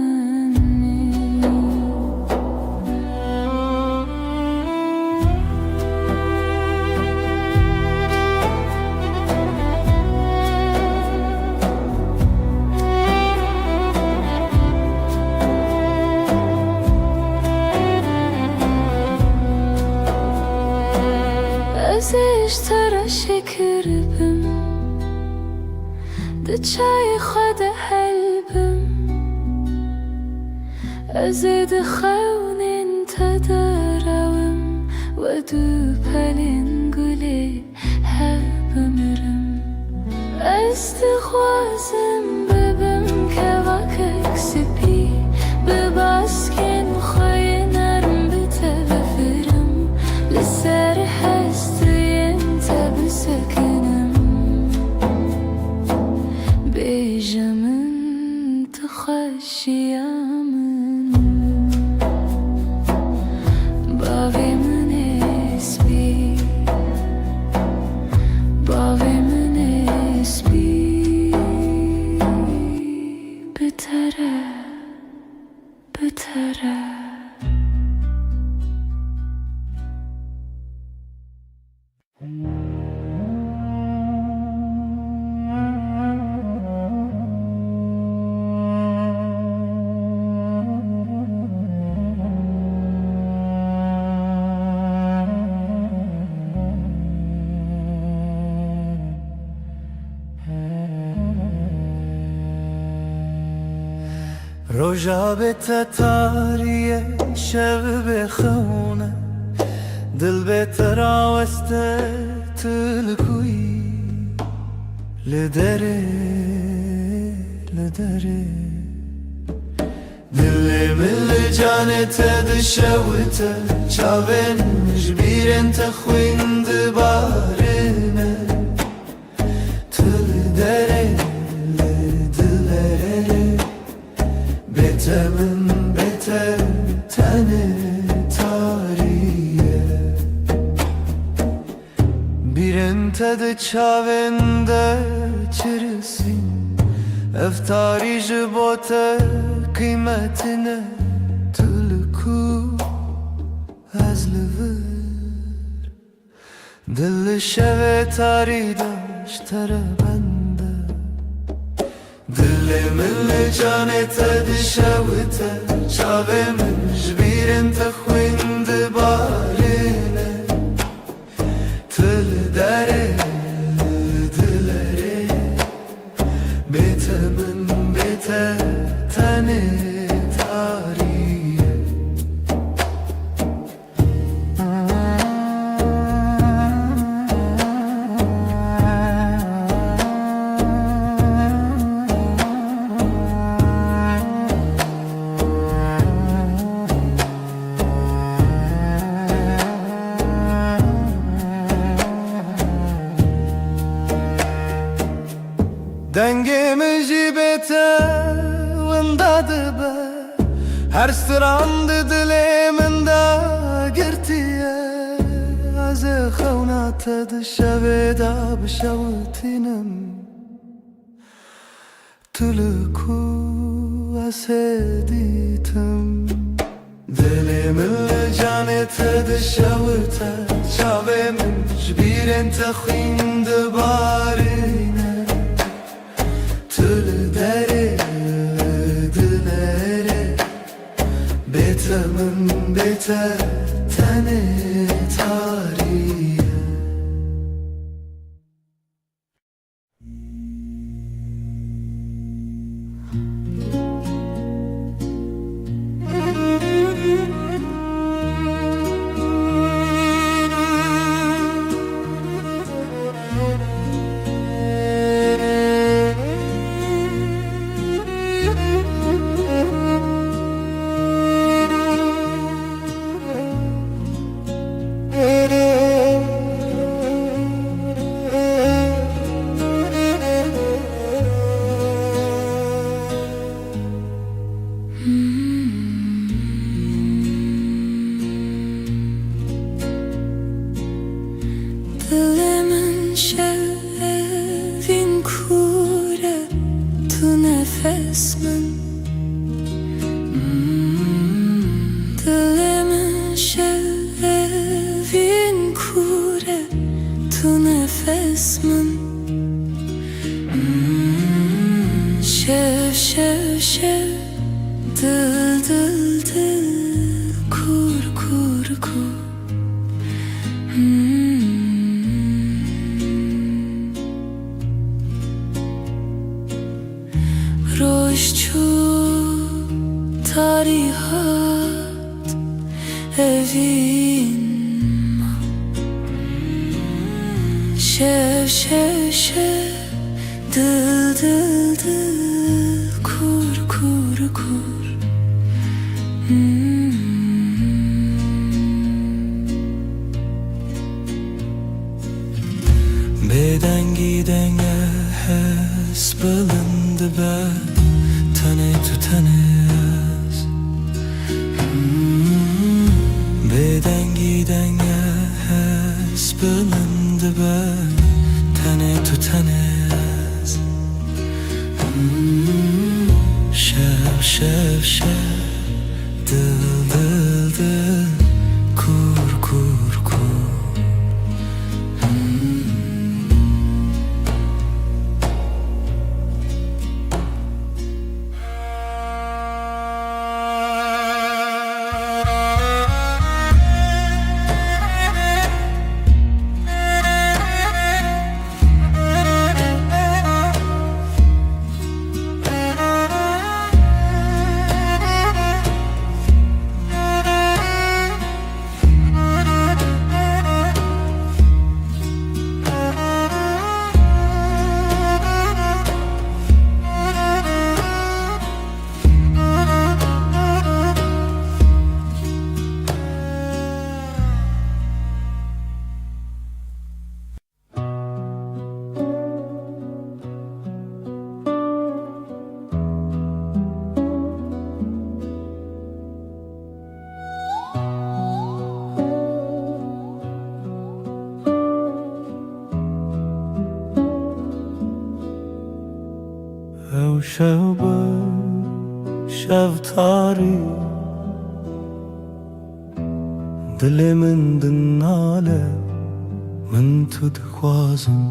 ازش ترى شكربم دچای خود حلبم ازد خونن تدرم و دو پلنگلی هب ömrüm استخوازم ببم که وقت سپی بباسکن خوی نرم بتفرم لسر هستیم تب سکنم بیجمن تخشیامن باویمن اسبی باویمن اسبی بتره بتره روژا به تتاریه شب بخونه دل به تراوسته تلکوی لدره لدره دل مل جانت دشوته چاوین جبیرن تخوین دبارنه تل دره من beter tane tariye Bir ente çavende çirisin Eftari jibote kıymetine Tülku ezliver Dil şeve tari daştere bende Dilimin canete dişevite Çavemin jbirin tekhwin dibarine Tıl dere dilere Bitemin bite tane tariye Dengemi jibete vındadı be Her sırandı diliminde girtiye Az xewnate dişeveda bişevtinem Tülku eseditim Dilimin canete dişevte Çavemin jbiren tekhwin dibarine Tül dere dilere Bitemin bite tane tariye Dilimin şevin kure tu nefes min Dilimin şevin kure tu nefes min Şev şev şev dil dil dil kur kur kur Roşçu tarihat evin Şev şev şev dıl dıl dıl kur kur kur Beden gidene hes balındı be Tane tutanez Beden gidene hes balındı be Tane tutanez Şev şev şev dıl dıl dıl kur kur kur شب شب تاری دل من دناله من تو دخوازم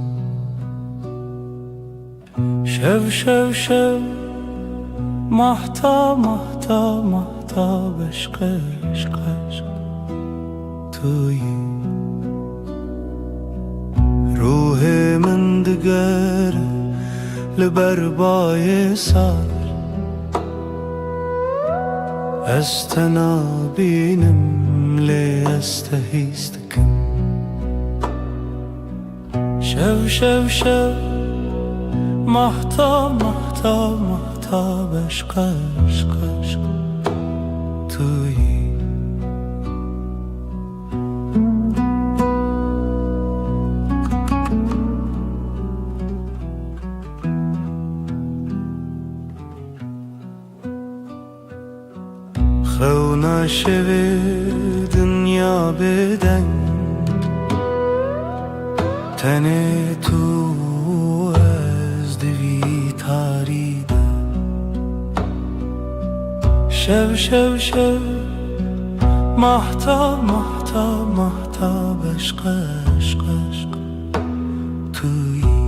شب شب شب محتا محتا محتا بشق عشق عشق تویی روح من دگره لبربای سر استنابینم لی استهیستکم شو شو شو محتا محتا محتا بشق عشق عشق تویی خو نشوی دنیا بدن تن تو از دوی تاریده شب شب شب محتا محتا محتا بشق عشق عشق تویی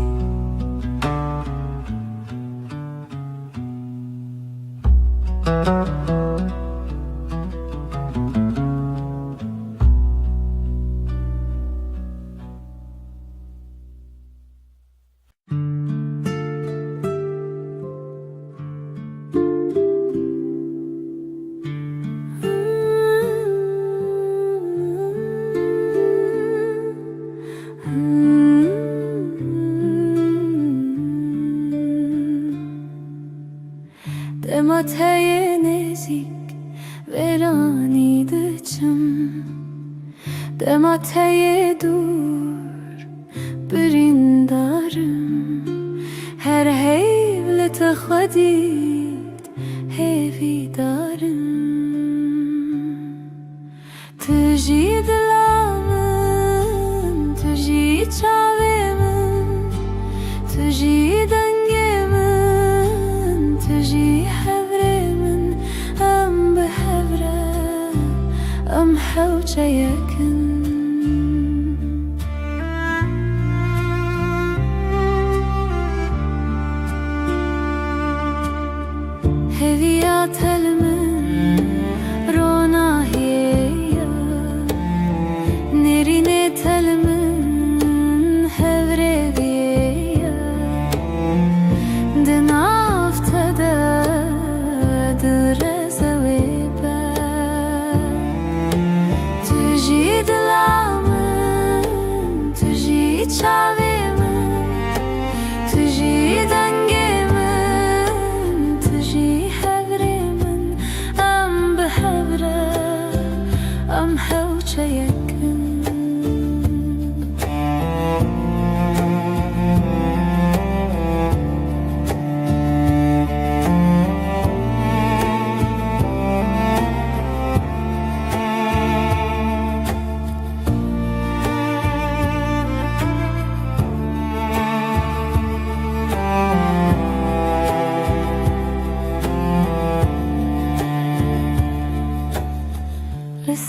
Demateye nezik veranide çım Demateye dur birindarım Her hevlet xadid hevidarım Tüji dilamın, tüji çavemin Tüji dengemin, tüji hevremin Em behevre, em hevce yakın Heviyat elmin, ronahiye Nerine telmin, hevreviye Dinaftada, direze ve ben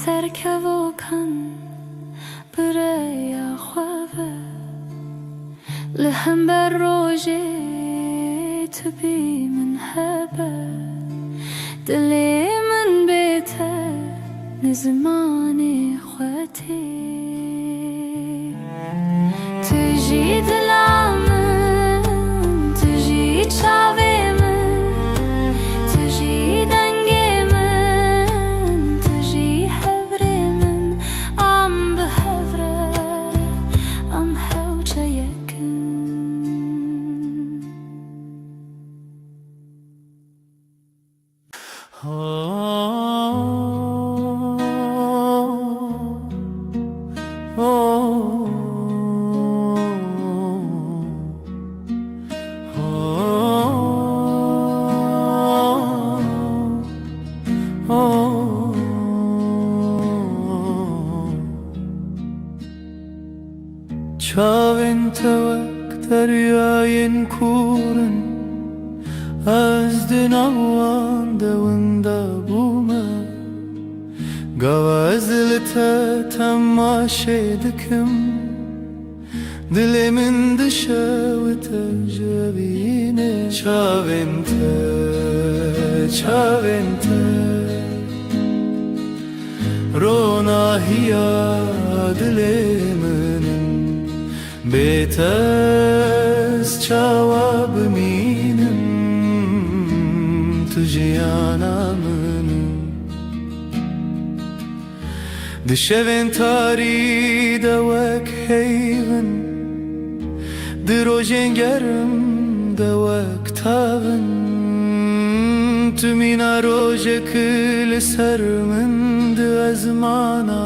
سركبو كان بريا خوابه لهم بروجي تبي من هبه دلي من بيته نزماني خواتي تجي دلامن تجي تشاوي من تجي دنگي من تجي حبري من عم بحبره عم حوجه يكن Çavên tewek deryayên kûrin Ez di navan de winda bûme Gava ez li te temaşê dikim Dilê min dişew te jebîne Çavên te, çavên te Ronahiya dilê min Bêtez çawa bimînim Tu jiyana min Di şevên tarî de wek heyvin Di rojên germ de wek tavin Tu mîna rojekî li ser min di ezmana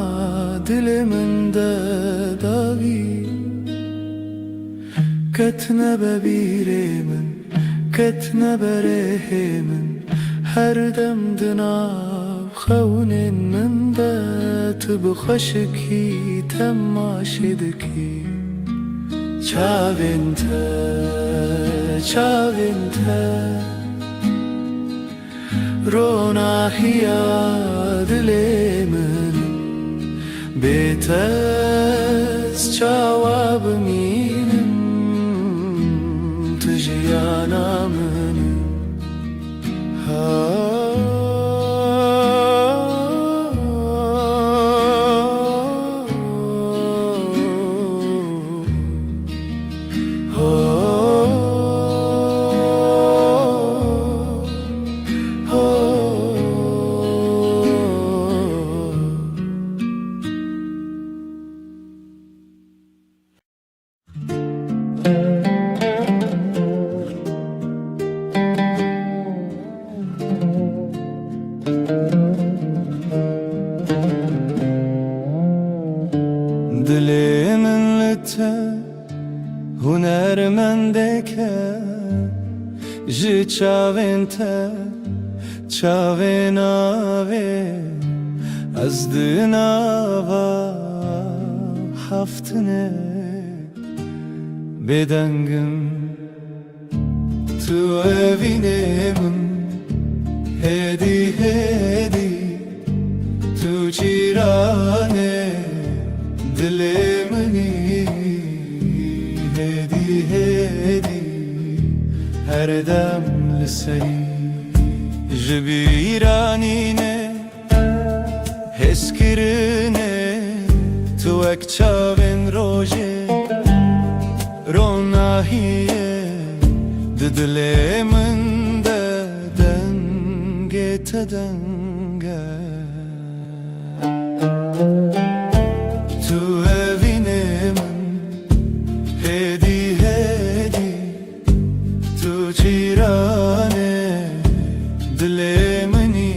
dilê min de davî Ketne bebîrê min, ketne berê min Her dem di nav xewnên min de Tu bi xweşikî temaşê dikî Çavên te, çavên te Ronahiya dilê min Bêtez çawa bimînim Tu jiyana min Dilê min li te hunermendeke Ji çavên te, çavên avê Ez di nava haftinê Bêdengim Tu evînê min Hêdî hêdî Tu cîranê Dilê minî hêdî hêdî Her dem li serî Ji bîranînê hêzkirinê Tu wek çavên rojê Ronahiyê Di dilê min de dengê te denge Tu evînê min hêdî hêdî Tu cîranê dilê minî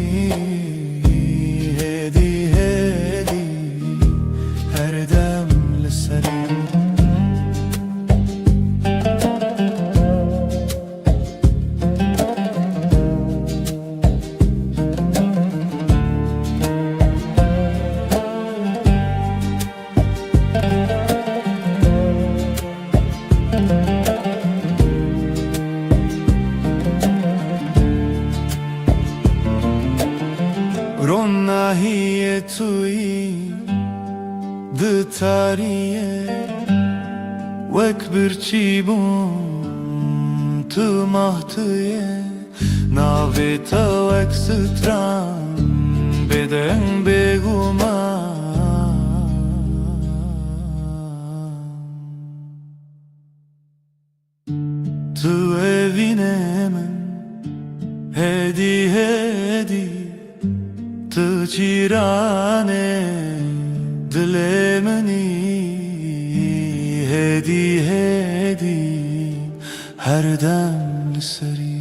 hêdî hêdî Her dem li serî رنا هي توي دتاريه وكبر چيبون تو مهتيه ناويتا وكستران بدن بگوما تو evine من هدي هدي تو چیرانه دل منی هدي هدي هر دم لسری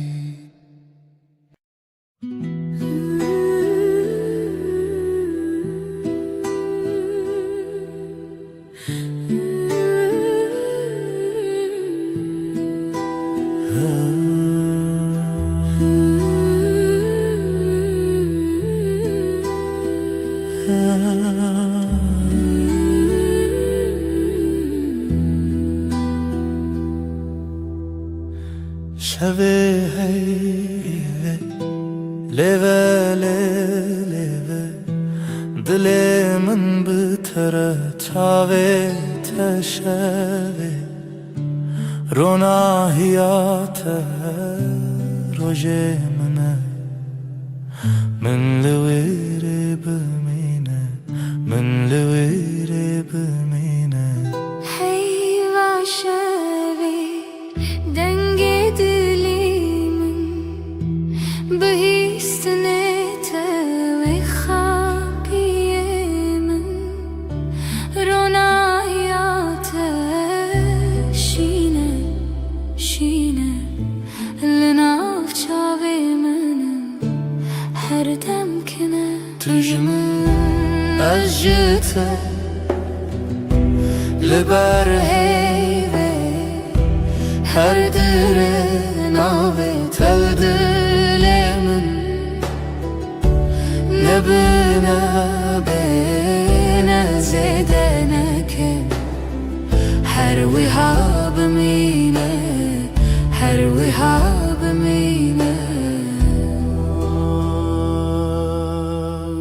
شوه هیوه لیوه لیوه دل من بتره چاوه تشوه روناهیات روژه منه من لویره بمینه من لویره بمینه هیوا شوی دنگ دلیمن بهیستنه توی خاقیه من رونایات شینه شینه لناف چاوی منم هر دم کنه تجمن از جته لبر هیوه هر دره ناوه تل دل من نبنا بنا زیدنه که هر ویها بمینه هر ویها بمینه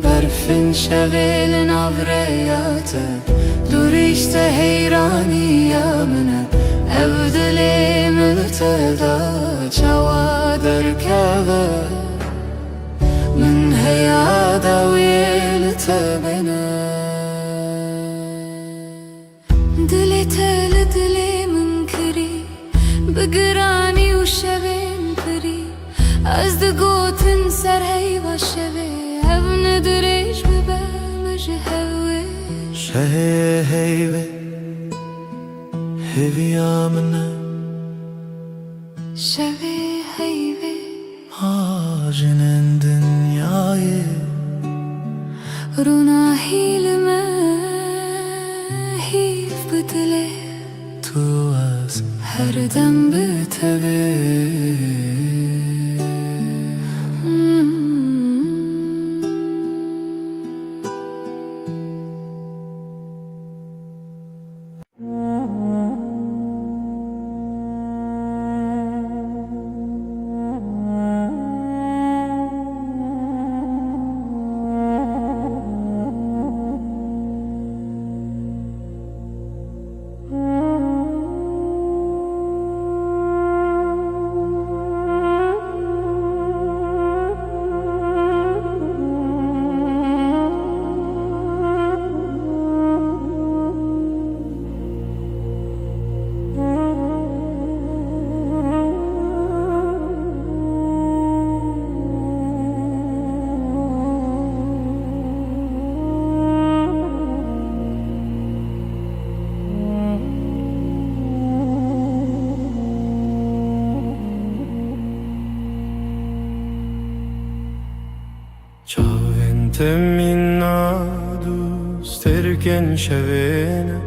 برفن شویل ناوریاته دوریشته حیرانی منه او دلی ملتدا چوا درکوه من هیادا ویلت بینه دلی تل دلی من کری بگرانی و شوین پری از دگوتن سر هیوا شوی او ندریش ببه مجه هویش شه هیوه هیویا منه شوی هیوی آجنن دنیای رونا هیلمه هیف بدله تو از هر دم بتوی تمنا دوست ترکن شوینه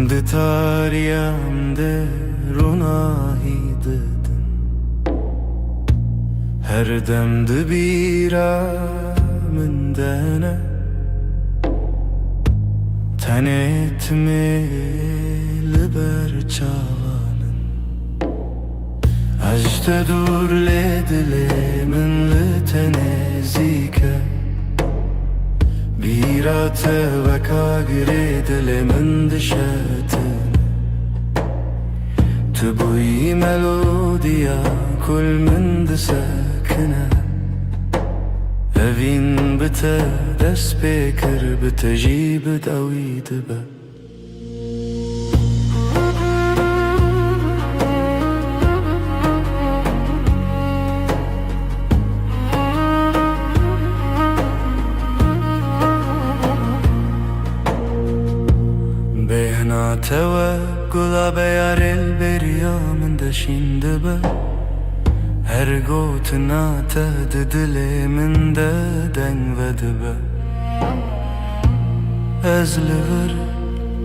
ده تاریم ده روناهی ددن هر دم ده بیرا من دنه تنت لبر چاوانن اجت دور لدل من لتنزی بیراته و کاگری دل من دشتن تبوی ملودیا کل من دسکنه اوین بته دست بکر بتجیب داوید به توا گلاب یارل بریا من دشین دبه هر گوت ناته دل من دنگ و دبه از لور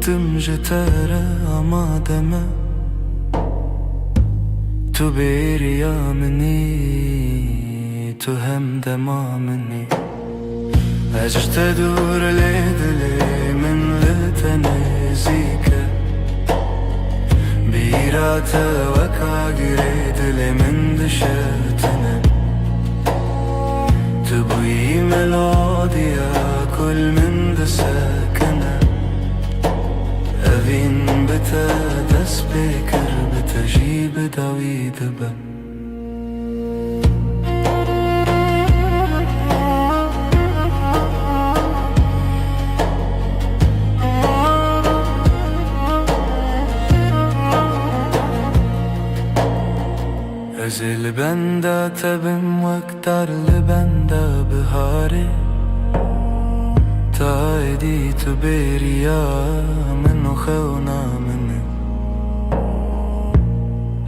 تم جتره آمادمه تو بریا منی تو هم دما منی اجت دور لدل من لتنزیکه بیراته و کاگری دل من دشتنه تبوی ملودیا کل من دسکنه اوین بته دست بکر بتجیب داوید به از لبنده تبم وقتر لبنده بهاره تا ایدی تو بریا منو خونا منه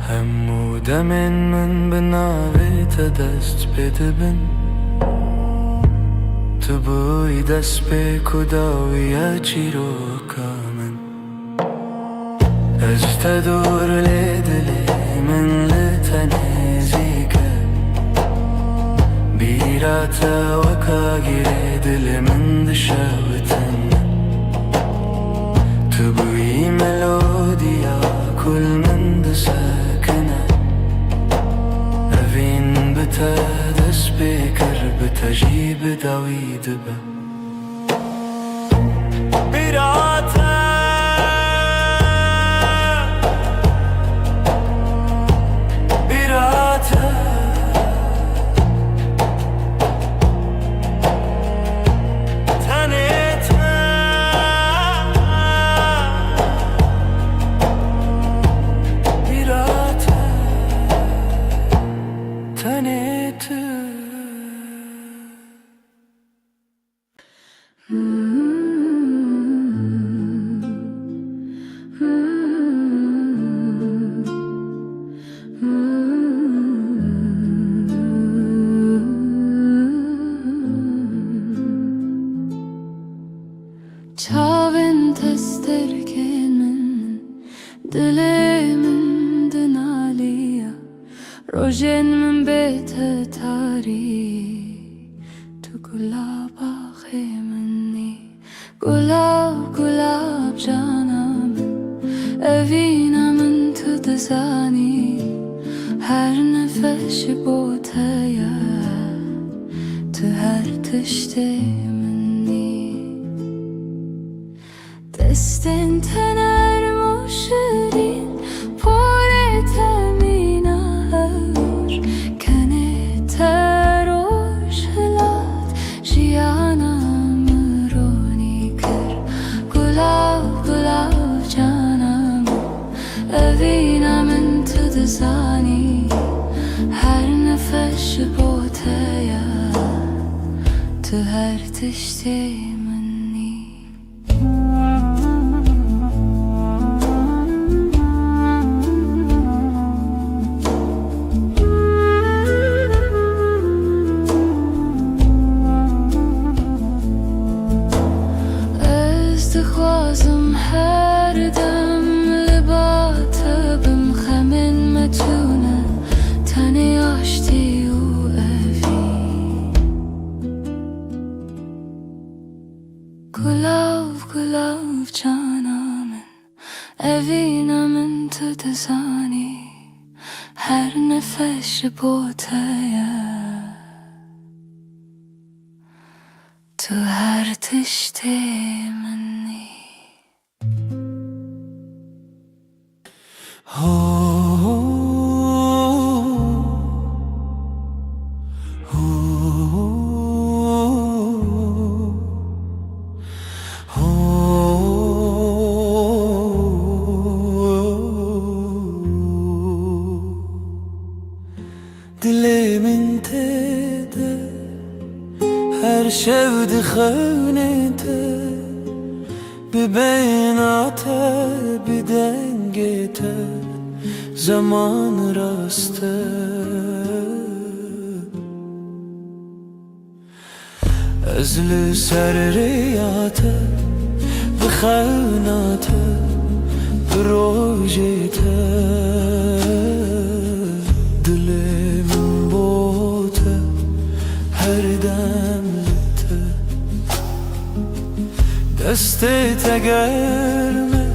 همو دمن من بناوی تا دست بده بن تو بوی دست بکو داوی چی رو کامن از تدور لدلی من لتنزیکه بیراته و کاگری دل من دشوتن تو بوی ملودیا کل من دسکنه اوین بته دست بکر بتجیب داوید به بیراته Çavin testerken min dilemin dinaliya rojen min bete tari tu gulaba khemni gulab gulab canam evina min tu dezani her nefes botaya tu her tişte دستن تنر مشرین پر تمینار کنه تروش هلات جیانم رونی کر گلاب گلاب جانم اوینم تو دزانی هر نفش بوتیا تو هر تشتی خوازم هر دم لباته بم خمن متونه تنی آشتی و اوی گلاب گلاب جانامن اوینامن تو دزانی هر نفش بوته تو هر تشتی منی Dilimin tede her şevdi xeynete bir beynate bir dengete zaman raste ezli serriyate bir xeynate bir rojete دسته تگرمه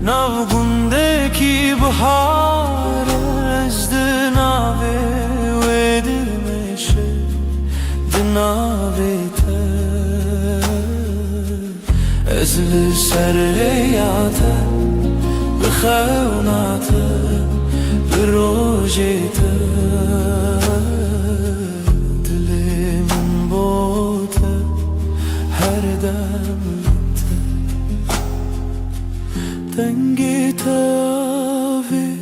ناوگوندکی بهار از دناوه و دلمشه دناوه ته از لسریاته بخوناته بروجته دلمن بوته هر دم تنگی تاوی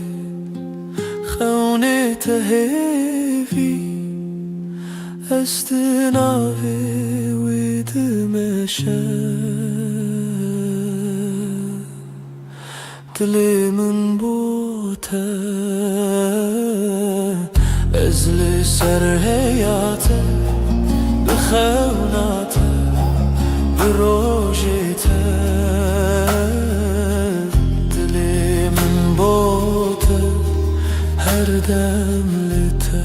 خونه تهیوی استناوی ویدمشه دلمن بوته ازلی سر حیاته بخوناته بروجته her demlite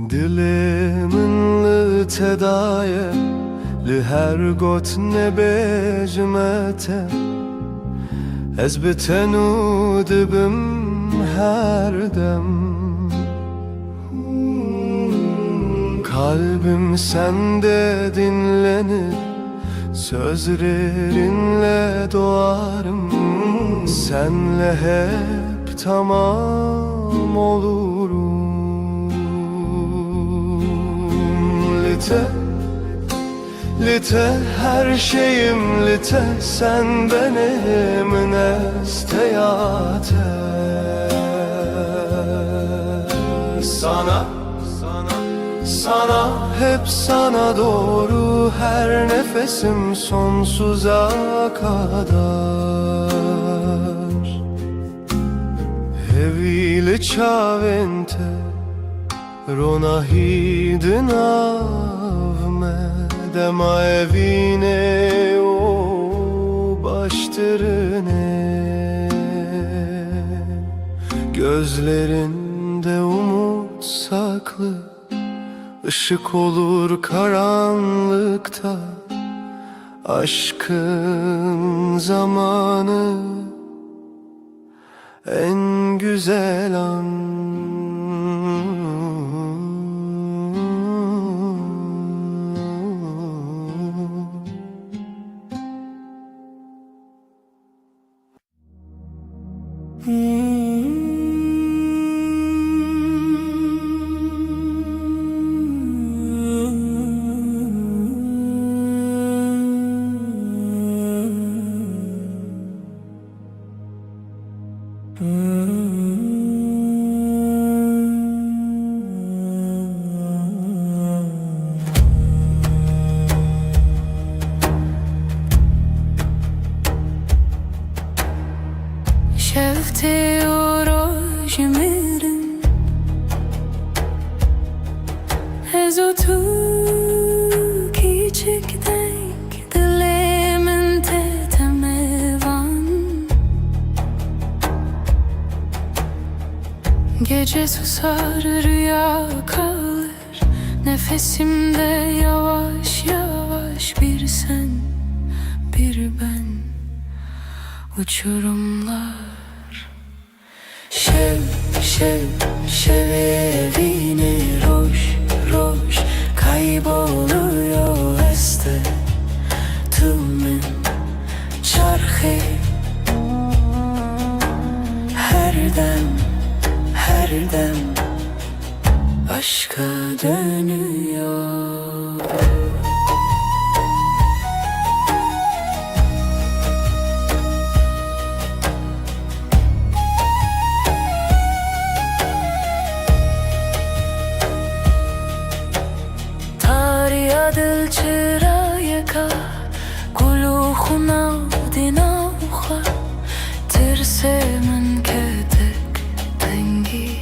Dilimin li tedaye li her got nebejmete Ez bitenu dibim her dem Kalbim sende dinlenir Sözlerinle doğarım Senle hep tamam olurum Lite her şeyim lite sen benim nesteyate Sana hep sana doğru her nefesim sonsuza kadar Evile çavente rona hidinavme Dema evine o baştırine Gözlerinde umut saklı Işık olur karanlıkta Aşkın zamanı En güzel an شفته و روش میرم از o tu küçükten dilimin tetemi van Gece susar rüya kalır Nefesimde yavaş yavaş bir sen, bir ben. Uçurumlar. Şev, şev, şevevine roş, roş kayboluyor este tümün çarhe. Her dem, her dem aşka dönüyor. Dil çırayaka kuluhuna dinauha tirsemin ketek dengi.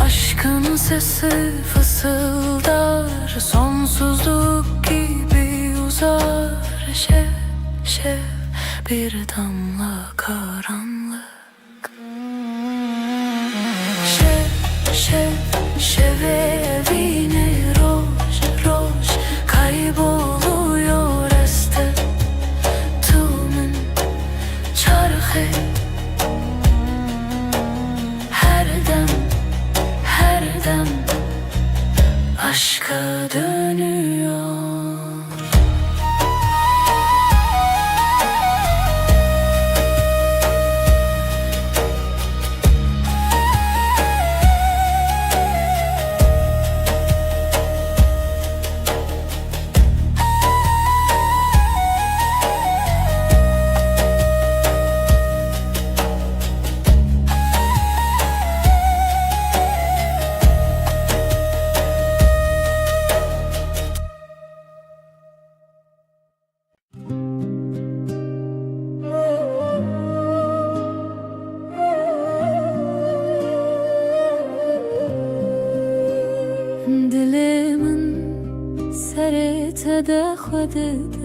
Aşkın sesi fısıldar, sonsuzluk gibi uzar. Şev, şev bir damla karanlık. Şev, şev, şevevine roş, roş kayboluyor este tümün çarhe. Her dem, her dem aşka dönüyor. سرت خودت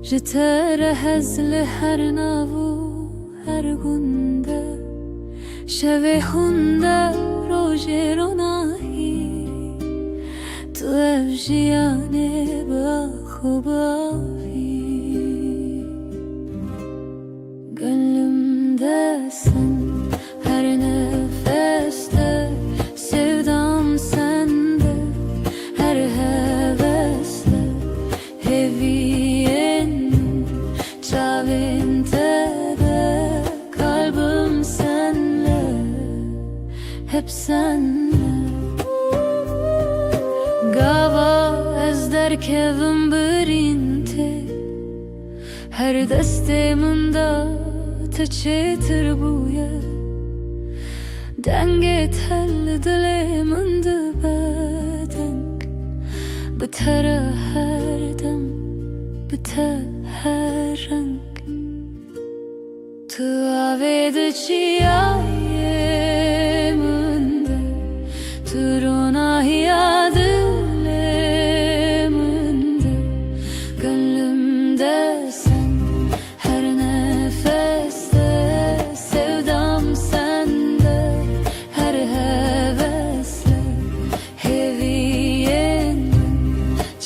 جتر هزل هر ناو هر گنده شوه هنده روژ روناهی تو افجیانه با خوباهی gönlümdesin her nefeste sevdam sende her hevesle heviyenin çavinte de kalbim senle hep senle gava ez derkevim birinte her desteminde تشتر بويا دنگت هل دل من بدنگ بتره هر دم بته رنگ تو عوید چیایه منده تو روناهی دل منده gönlümde sen her nefes sevdam sende her hevesle heviyenin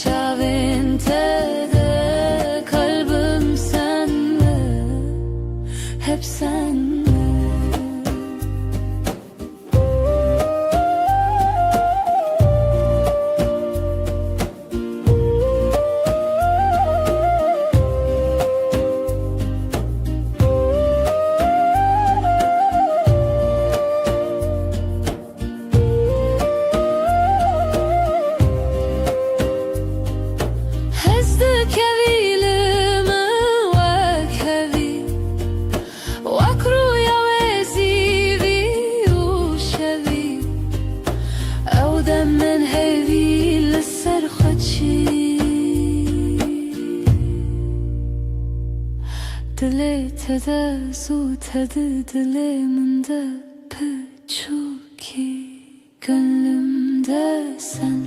çavinte de kalbim senle hep senle. Dileğte zutede dileminde peçuki gönlümde sen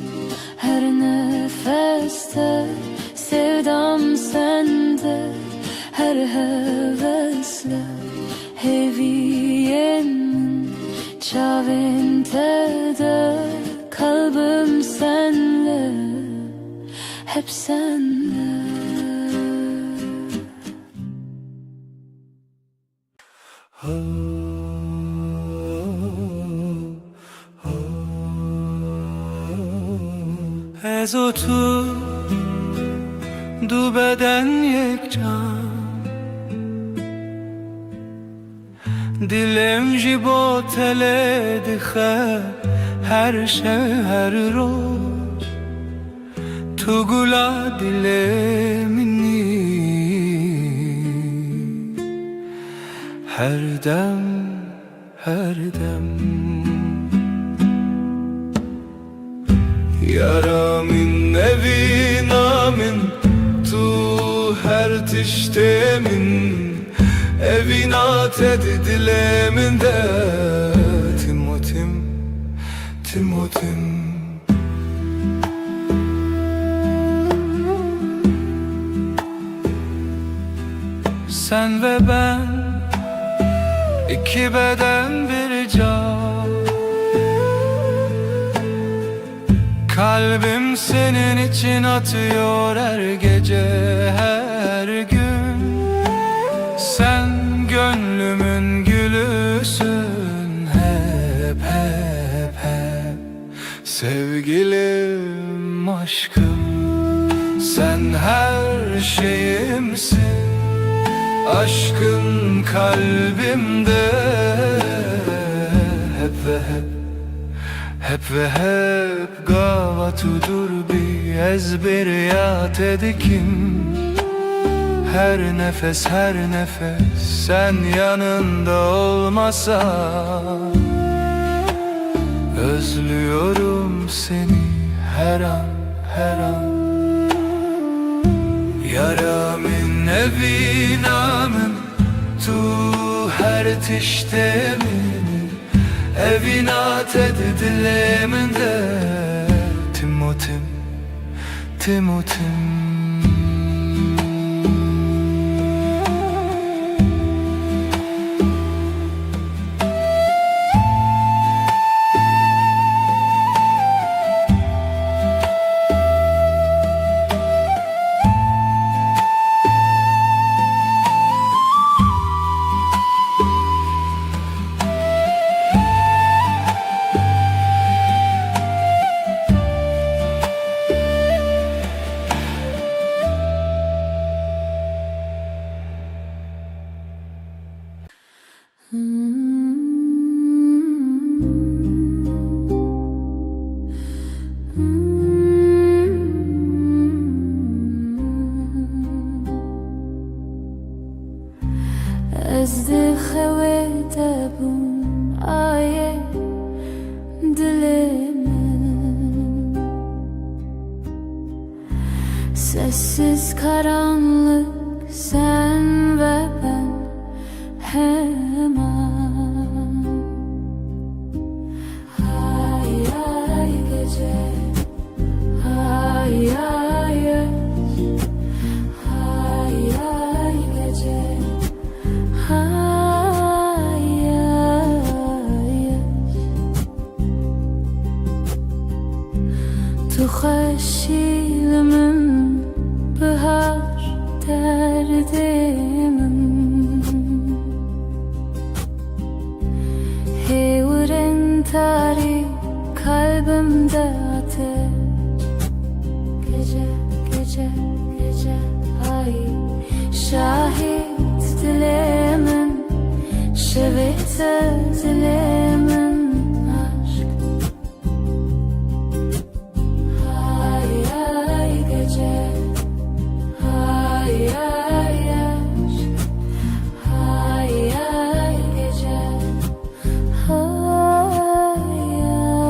her nefeste sevdam sende her hevesle heviyenin çavin tede, kalbim senle, hep senle. Ez o tu du beden yek can, dilem ji bo tele dixe her şev her roz. Tu gula dilemini her dem her dem. Yaramin evin amin, tu her tiştemin, evin ated dileminde. Timotim, Timotim. Sen ve ben, iki beden bir can. Kalbim senin için atıyor her gece her gün. Sen gönlümün gülüsün hep hep hep. Sevgilim aşkım, sen her şeyimsin. Aşkın kalbimde hep ve hep. Hep ve hep gavatudur bi ezberiyat edikim. Her nefes her nefes sen yanında olmasan. Özlüyorum seni her an her an. Yaramin evin amin, tu her tiştemin, evin ated dileminde. Timotim, Timotim. Ez dixewete bûm ayê dilê min. Sessiz karanlık sen ve ben hemen. Hay ay gece, hay ay yaş, hay ay gece, hay ay yaş. Tu xeşilmin bihar derdimin. Hevren tarik kalbimde ateş. Gece gece gece ay şahit dilemin, şevete dilemin aşk. Hay ay gece, hay ay yaş, hay ay gece, hay ay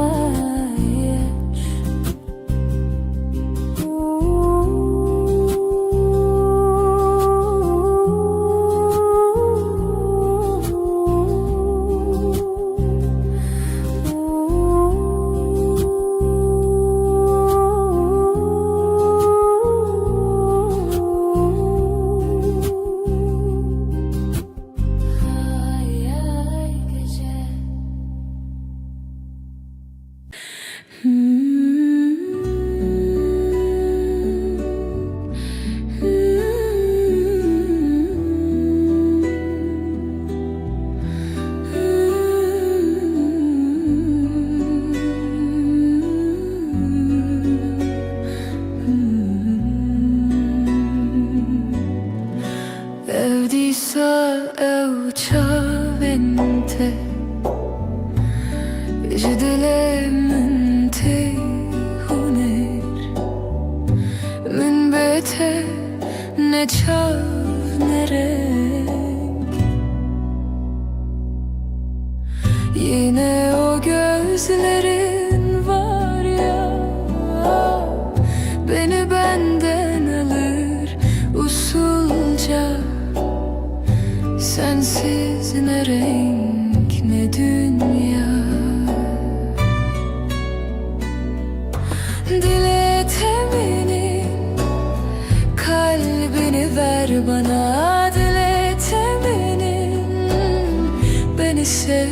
yaş. te جدلي من تهونر من bete ne çağ ne renk. Yine o gözlerin var ya, beni benden alır usulca. Sensiz ne renk ne dünya. Dile teminin kalbini ver bana, dile teminin beni sev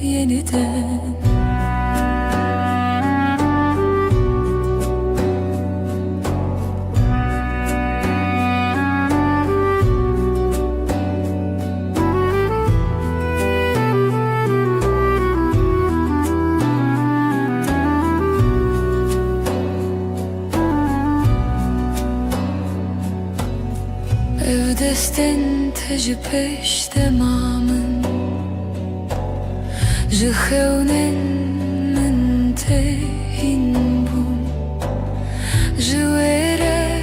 yeniden. Evdesten teci peşte mamın Jıhevnen min tehin bum Jıvere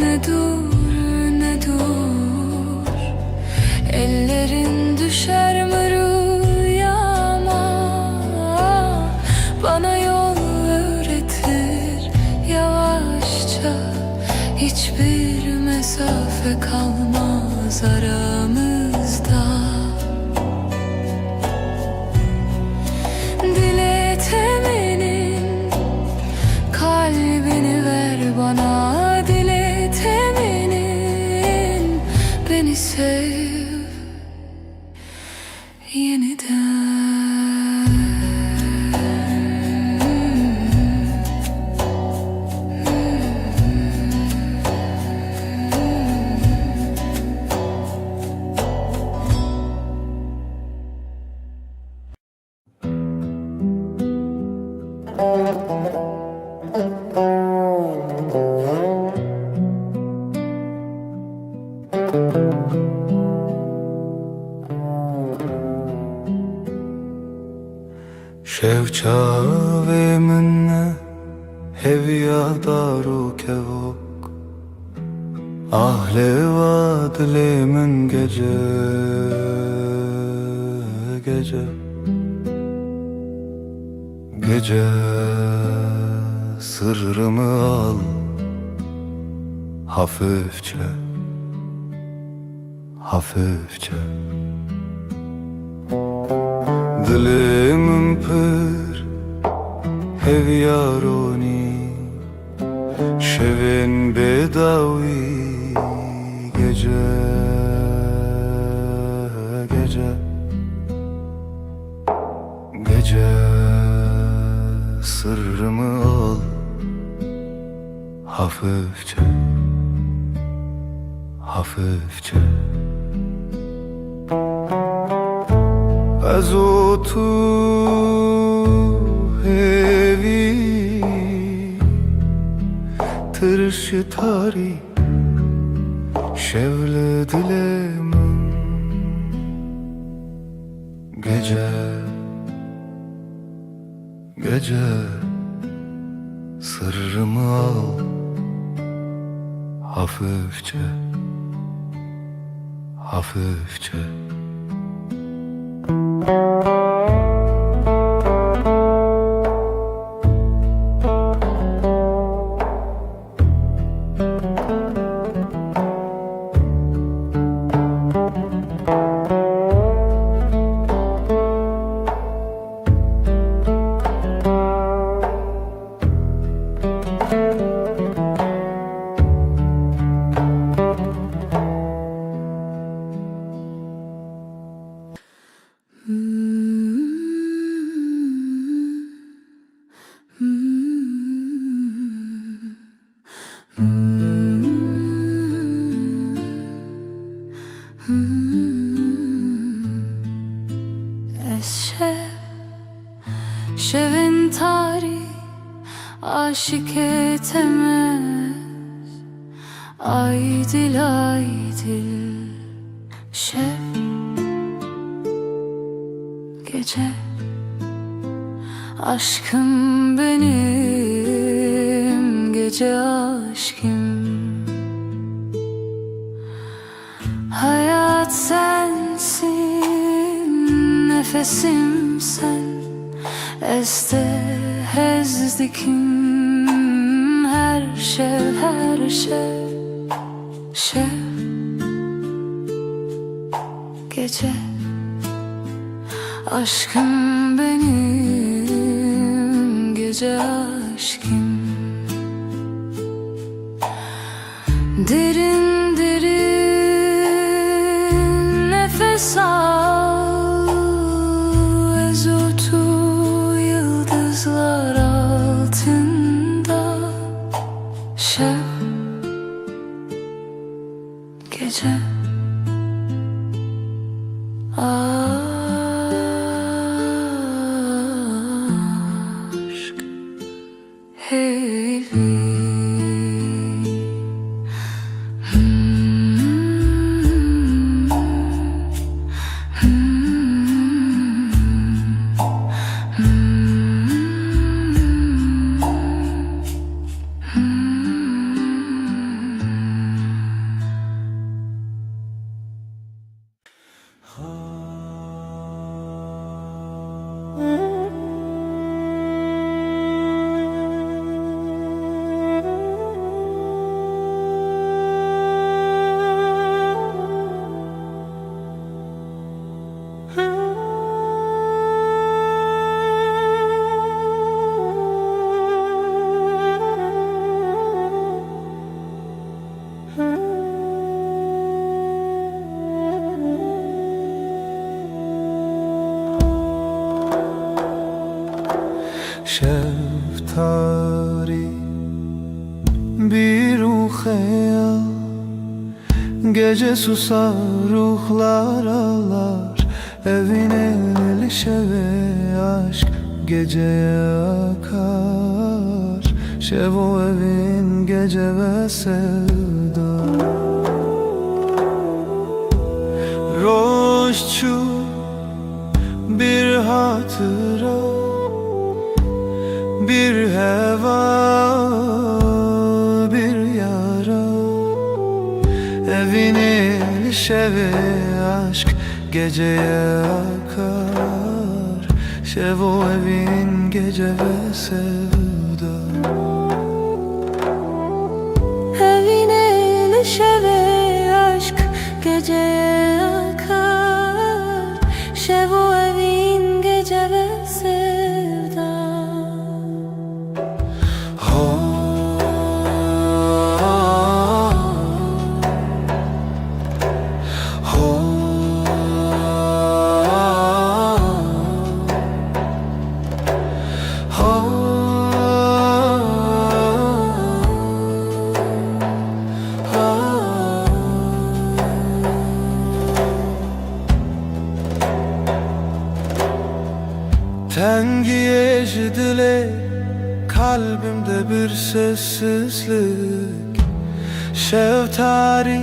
ne dur ne dur. Ellerin düşer mi rüyama, bana yol öğretir yavaşça. Hiçbir mesafe kalmaz aramızda. Dile teminin kalbini ver bana, dile teminin beni sev yeniden. شوچاوی من هویا دارو کevok Ahle vadli min gece gece Gece sırrımı al hafifçe hafifçe. Dilimin pır hevyaroni şevin bedavi gece gece gece sırrımı al hafifçe hafifçe. از تو hevi tırış tari şevle dilemin gece gece sırrımı al hafifçe hafifçe. Şevin tarih aşık etemez. Aydil aydil şev gece. Aşkım benim, gece aşkım. Hayat sensin, nefesim sen. Este hezdikim, her şey, her şey. Şev gece. Aşkım benim, gece aşkım. Derin derin nefes al, ezotu yıldızlar altında. Şev gece. Aşk hevi. Şeftali bir ruh ya, gece susar ruhlar ağlar. Evine şeve aşk geceye akar. Şev o evin gece ve sevda. Roşçu bir hatıra, bir heva, bir yara. Evine şeve aşk geceye akar. Şev o evin gece ve sevda. Evine şeve aşk geceye akar. Şev o evin gece ve sevda. Tengiye dile kalbimde bir sessizlik. Şeftari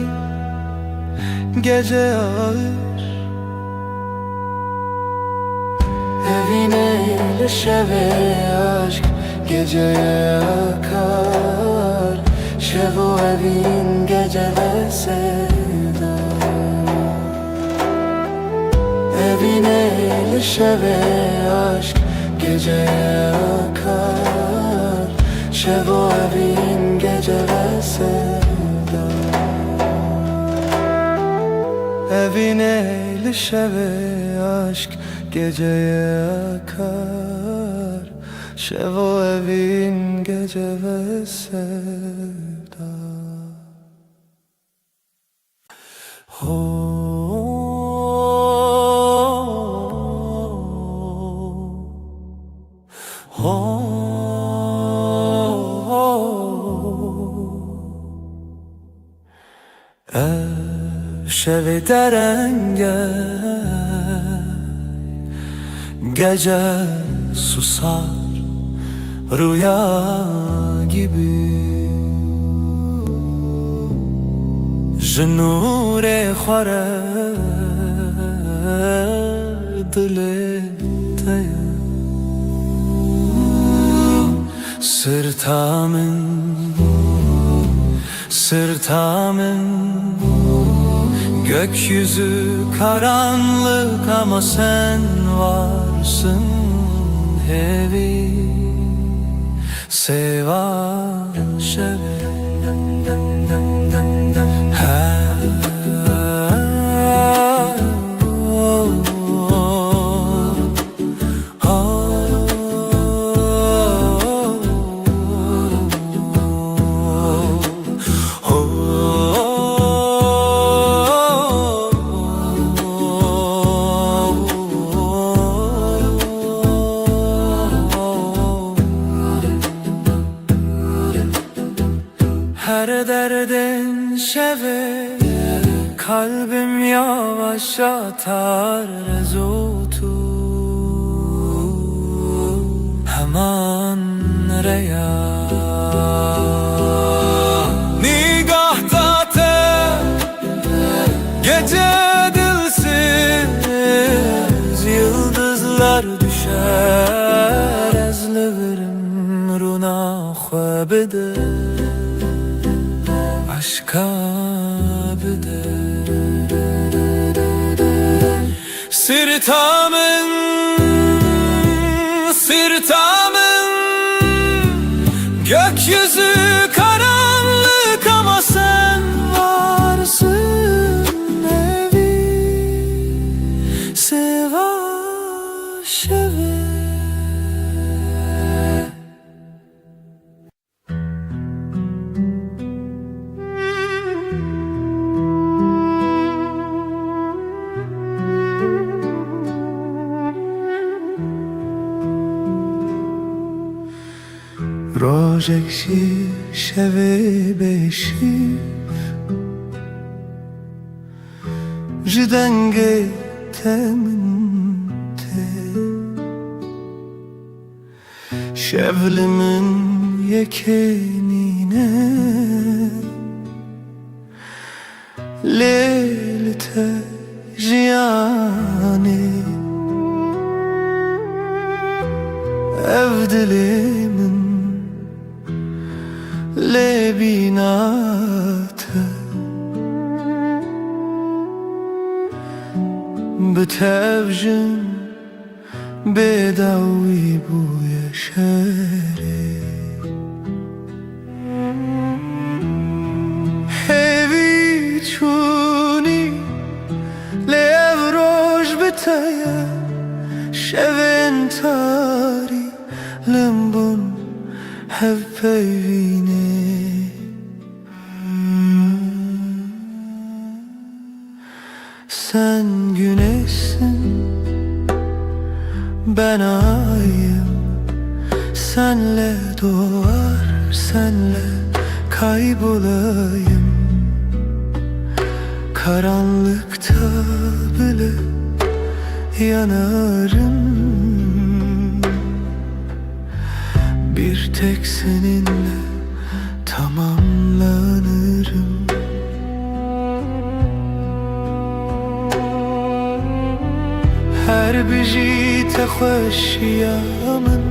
gece ağır. Evine şeve aşk geceye akar. Şev o evin gece ve sevda. Evine şeve aşk geceye akar. Şev o evin gece ve sevda. Evine şeve aşk geceye akar. Şev o evin gece ve sevda. Şevi derenge gece susar rüya gibi. Jinure xware دلتايا Sırtamın gökyüzü karanlık ama sen varsın hevi seva şeve Her derdin şeve kalbim yavaş atar rezotu hemen reya nigahta te gece dilsiz yıldızlar düşer ezlevirim runa khwabede aşka bide Sırtamın gökyüzü karanlık ama sen varsın evi seva şeve Rojekşi şeve beşi Jidenge teminte Şevlimin yekenine Lelte jiyane Evdilimin lebinate Betevjin bedawi bu yaşere Hevi çuni lev roj betaya Şeven tari limbun hev peyvine Sen güneşsin, ben ayım Senle doğar, senle kaybolayım Karanlıkta bile yanarım Bir tek seninle tamamlanırım Her biji te xoşiyamın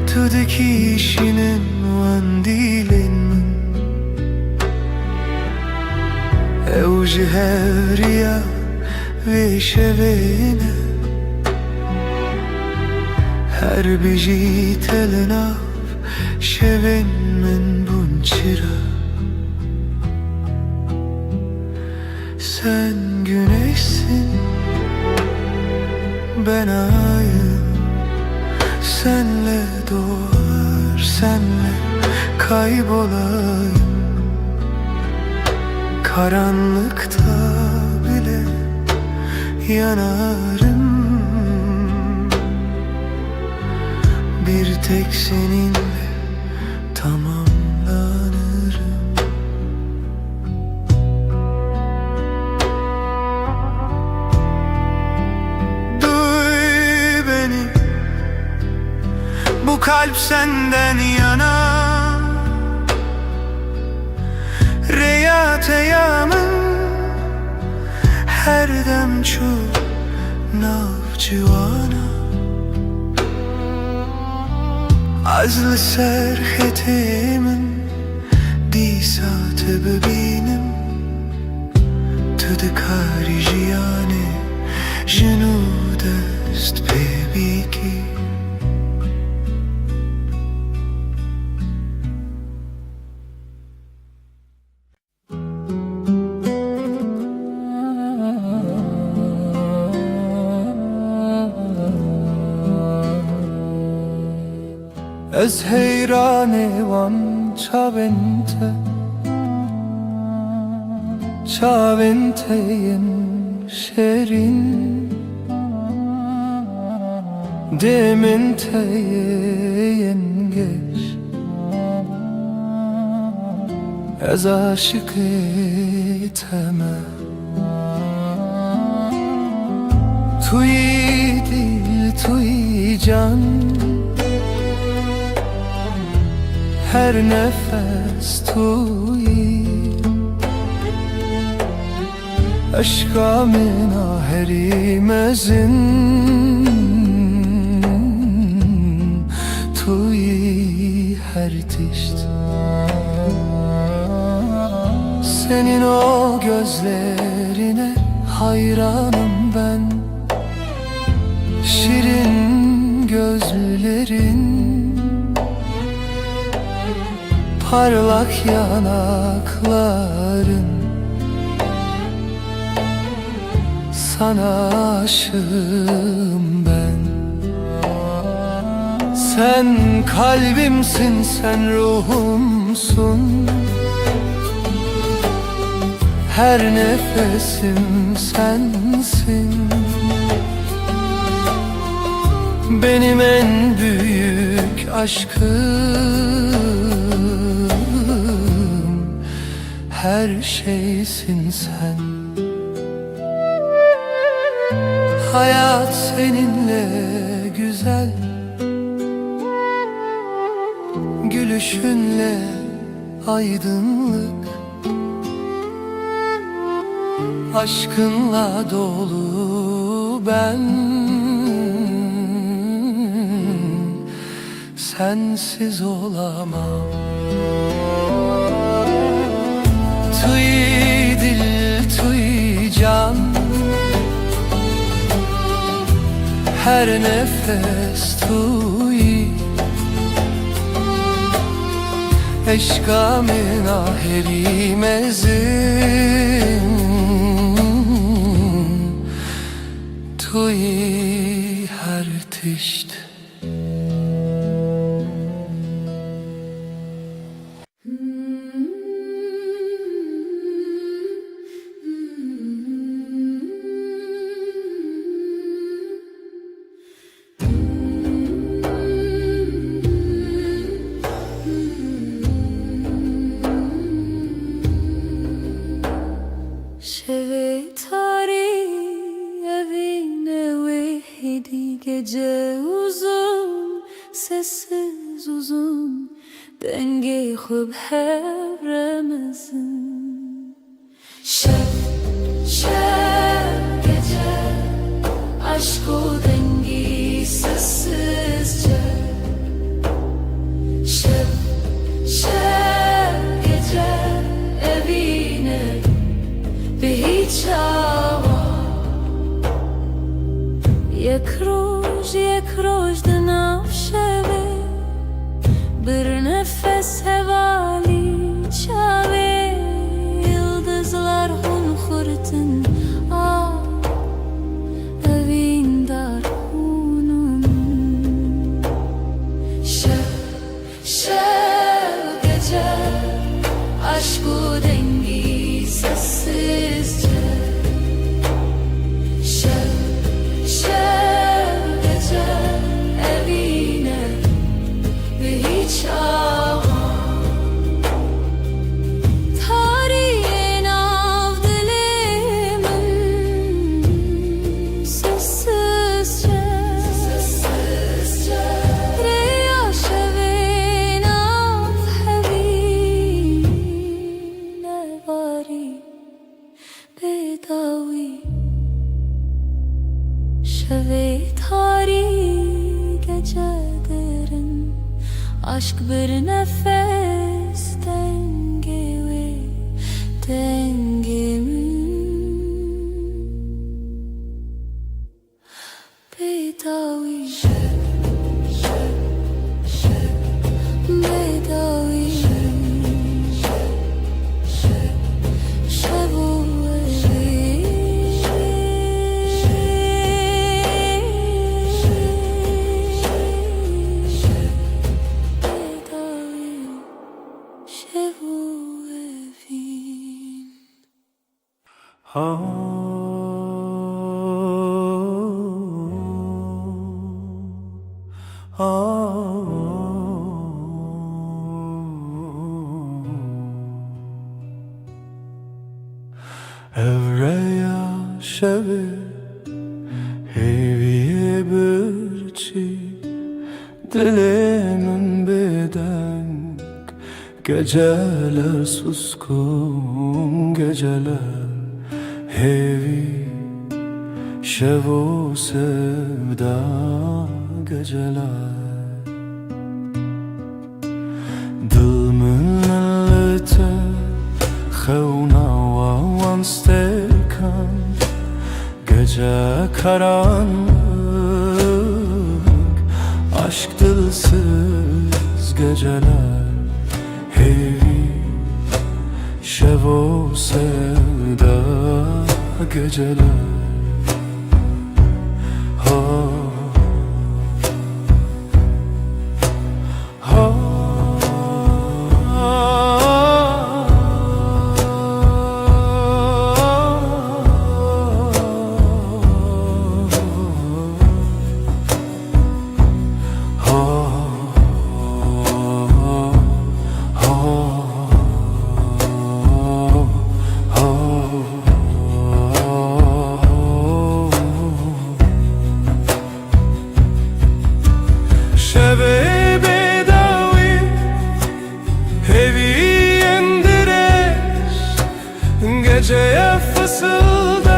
Tu dikişinin vandilin min Ew ji hevriya ve şevene Her biji telinav şevin min bunçira Sen güneşsin, ben ayım Senle doğar, senle kaybolayım Karanlıkta bile yanarım Bir tek seninle tamamlanırım Bu kalp senden yana Reyat eyamın her dem çu navcivana azlı serhetimin disate bebinim tudı karijiyane jenu dest bebiki. Ez heyran evan çaventeyin şerin dementeyin geç ez aşık eteme tuy dil tuy can her nefes tuy aşka mena herimezin tuy her tişt senin o gözlerine hayranım ben şirin gözlerin parlak yanakların sana aşığım ben. Sen kalbimsin, sen ruhumsun, her nefesim sensin. Benim en büyük aşkım, her şeysin sen. Hayat seninle güzel, gülüşünle aydınlık, aşkınla dolu ben. Sensiz olamam. Tuy dil, tuy can, her nefes tuy eşka min aheri mezin tuy her tişt. Gece uzun, sessiz uzun, dengi khub hevremizin. Şeb, şeb gece, aşku dengi sessizce. Şeb, şeb gece, evine bir hiç hava. یک روز دناف شوه bir nefes hevali çave yıldızlar hun kurtun evin dar hunum şev gece aşku dengi sessizce şev Şevi tari gecelerin aşk bir nefes dengi ve dengimin bedavi bedavi şevu Evreya şevi heviye birçi dilimin bedenk geceler suskun geceler hevi şevo sevda geceler dil millete خونه و وانستکن gece karanlık aşk dilsiz geceler hevi şevo sevda geceler Geceye fısıldar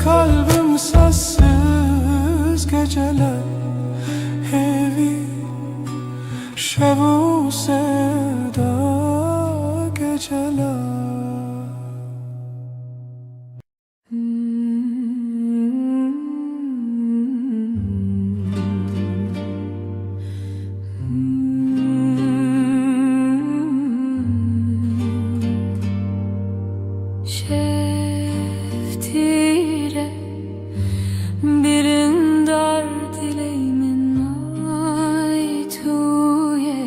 kalbim sessiz geceler hevi şevu sevda geceler Şeftire birin dar dileğimin ay tuye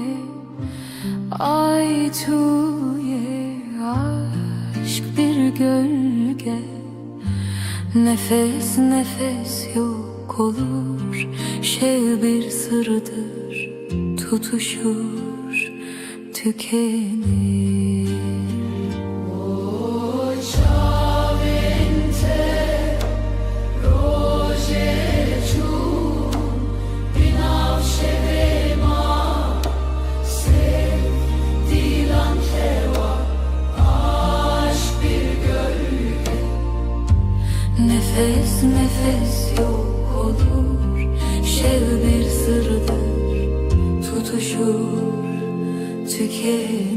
aşk bir gölge nefes nefes yok olur şey bir sırdır tutuşur tükenir. Nefes nefes yok olur şey bir sırdır tutuşur tükenir.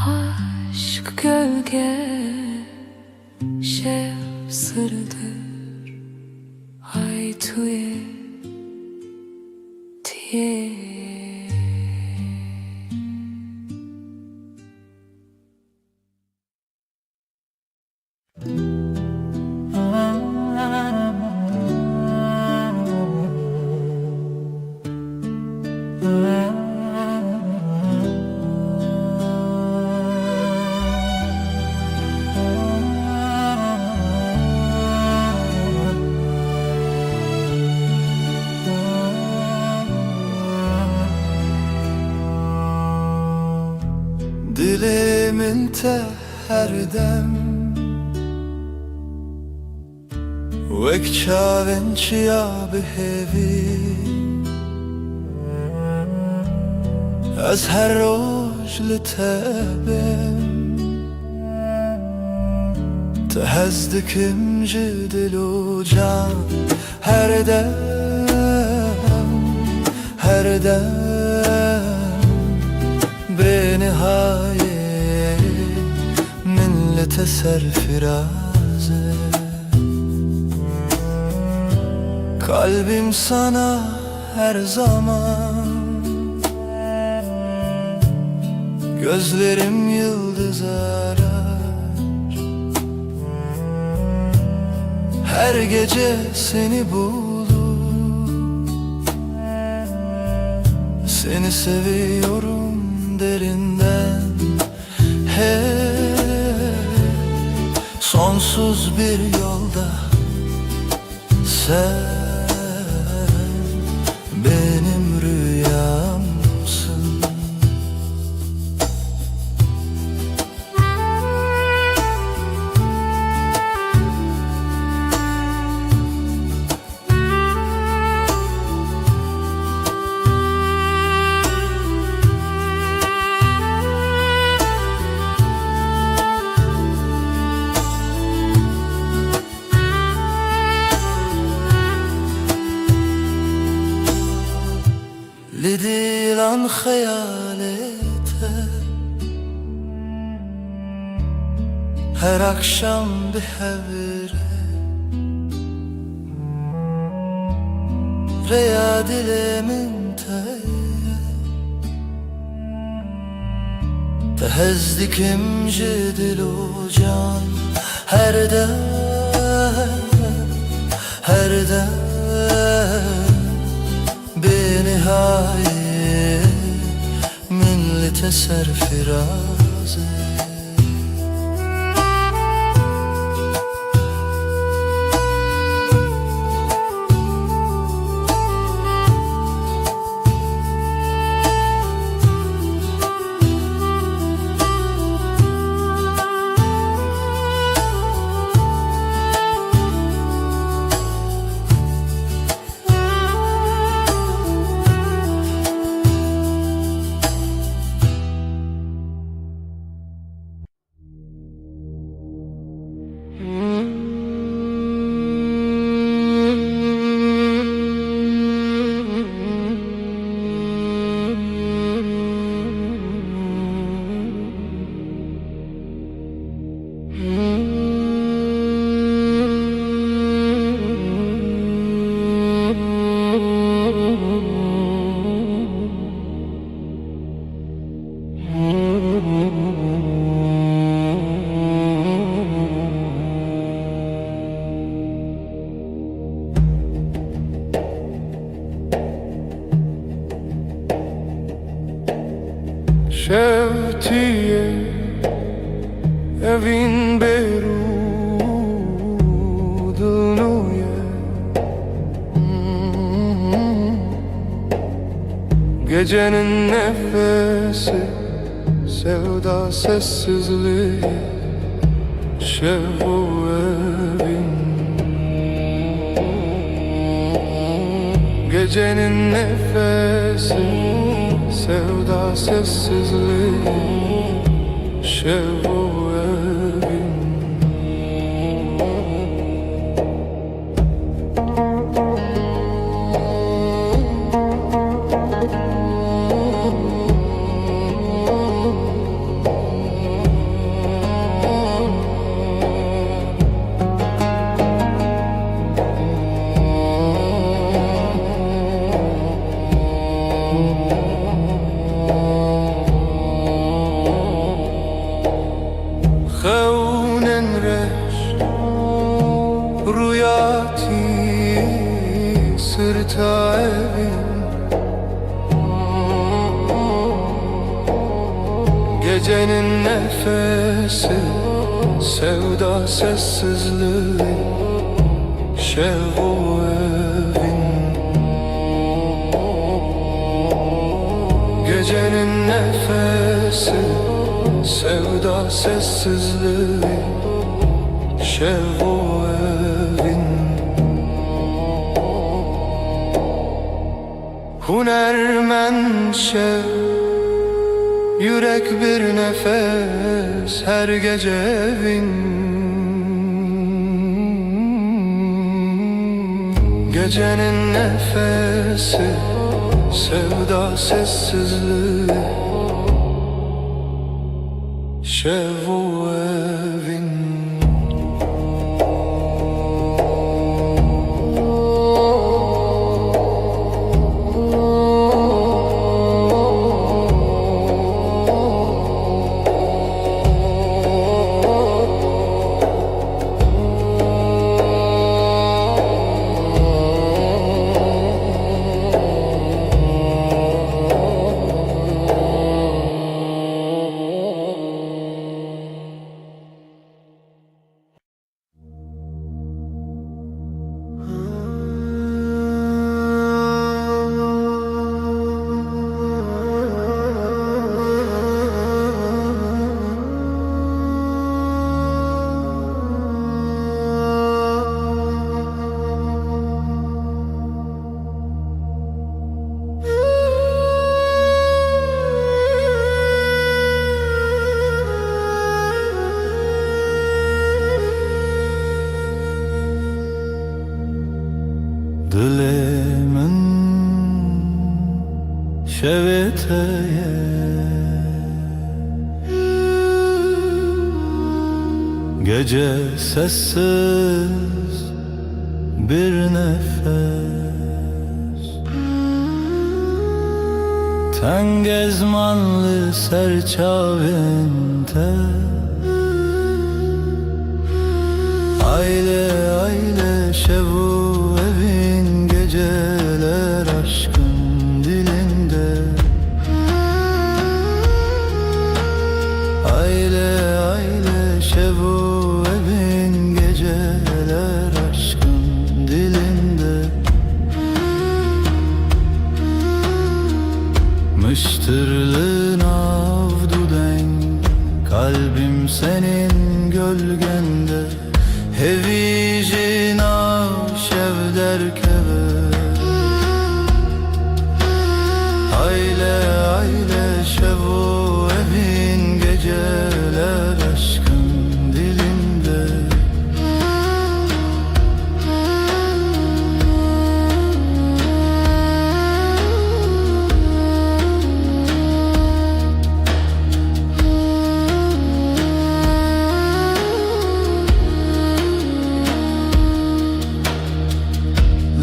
Aşk gölge şev sırdır Ay tuye tiye Dilimin te her dem Wek çavên çiya bihêvî Ez her roj li te bim Te hez dikim ji dil û can Her dem, her dem Benihaye min li te serfiraze Kalbim sana her zaman Gözlerim yıldız arar Her gece seni bulup Seni seviyorum derinden Hep sonsuz bir yolda Sen benim rüyamsın لديلان خيالته Her akşam bir hevre Reya dilimin te Tehezdikim jidil u can Her dem, her dem Benihaye min li te serfiraze Şevtiye evin berudnuye Gecenin nefesi sevda sessizliği Şevu evin Gecenin nefesi sevda sessizliği Şevu evin Rüyati sırta evin, gecenin nefesi, sevda sessizliği, şevu evin. Gecenin nefesi, sevda sessizliği, şevu evin. Hunermen şev, yürek bir nefes, her gece evin. Gecenin nefesi, sevda sessizliği, şevu evin. Dilemin şeveteye, gece sessiz bir nefes, ten gezmanlı serçavente, aile aile şevu evin, geceler aşkın dilinde. Aile aile şevu evin, geceler aşkın dilinde. Mıştırlığın avduden, kalbim senin gölgende. Hevijin şev derkeve, aile aile şevu evin, geceler aşkın dilinde.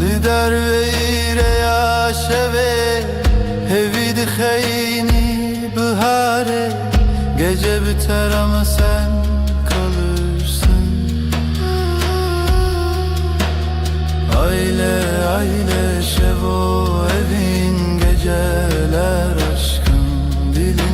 Lidar veyre ya şeve, hevidi kheyni bihare. Gece biter ama sen kalırsın. Aile aile şevo evin, geceler aşkın dilinde.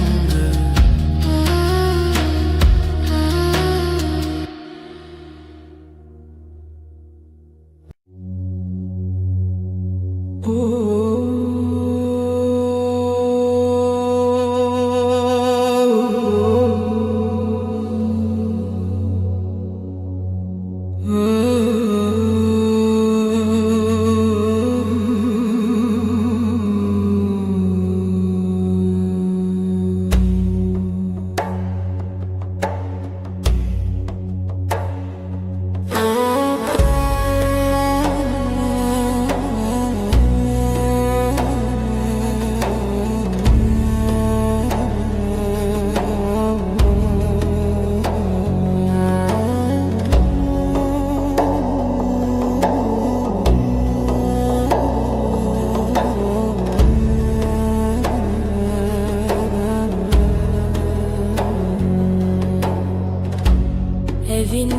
Evin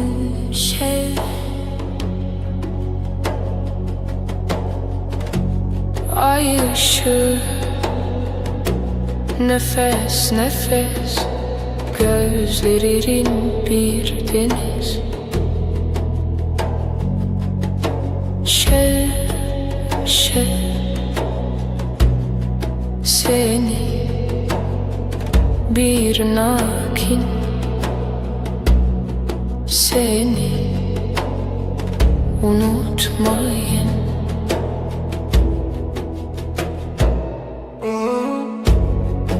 şev, ay ışığı, nefes nefes, gözlerin bir deniz. Seni bir nakin, seni unutmayın.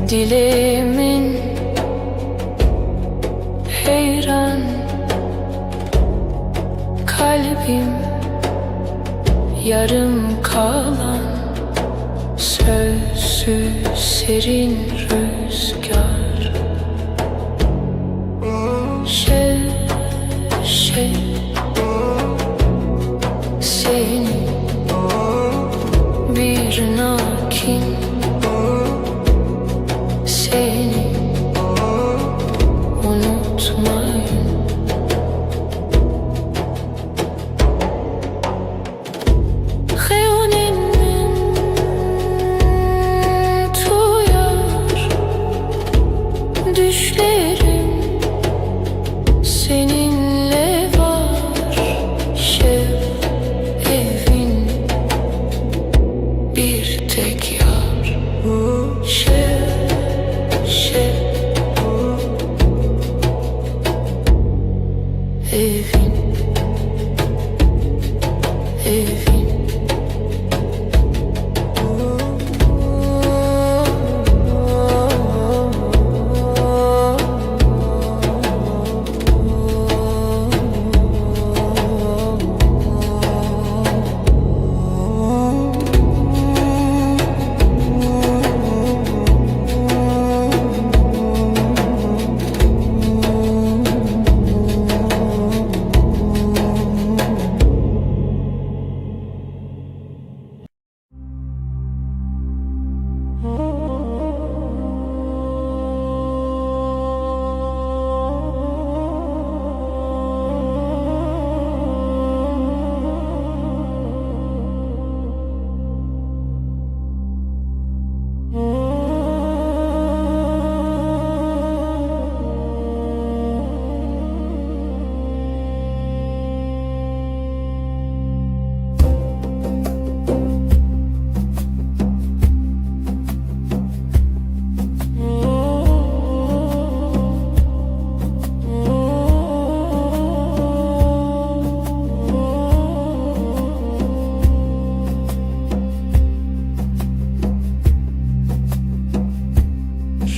Dilimin heyran, kalbim yarım kalan, sözsüz serin rüzgar. Seni bir nakin, seni unutmayın. Düşlerim seninle var, evin bir tek yar. Evin, evin.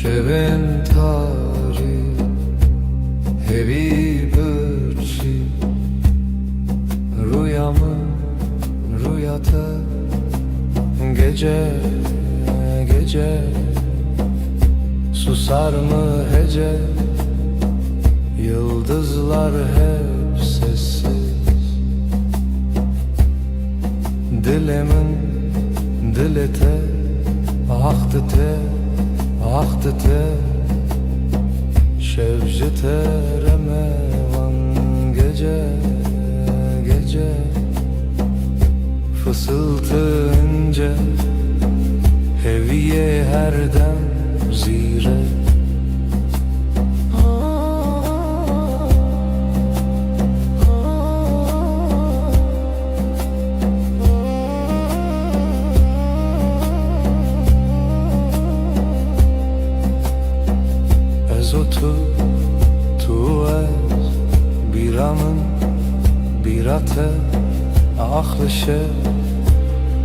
Şevin tarih hevi bırçı, rüyamı rüyata, gece gece susar mı hece, yıldızlar hep sessiz. Dilimin dilete, ahtite ahtite, şevcite remevan, gece gece fısıltı ince, heviye her dem zire. Tu ez biramın birate, ahlı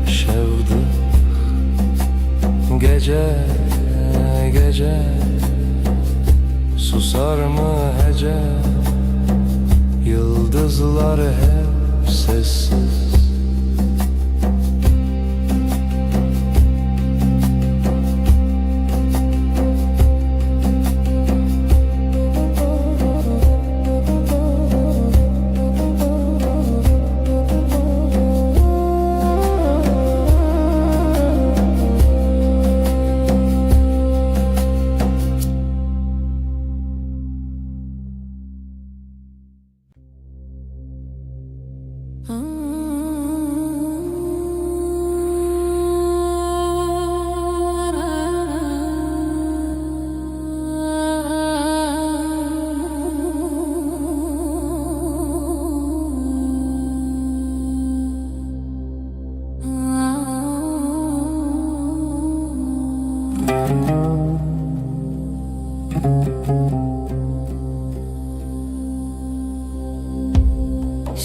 şevdi. Gece gece susar mı hece, yıldızlar hep sessiz.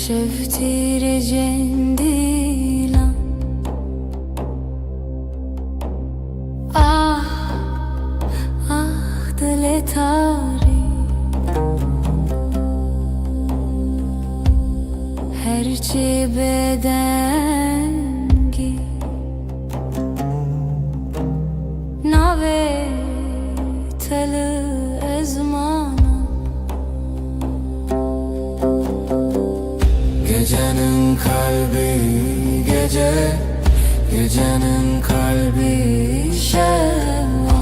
شفتي رجنديلا دل تاری هرچی بدنگی ناوی تل ازمانم Gecenin kalbi gece, gecenin kalbi şeva.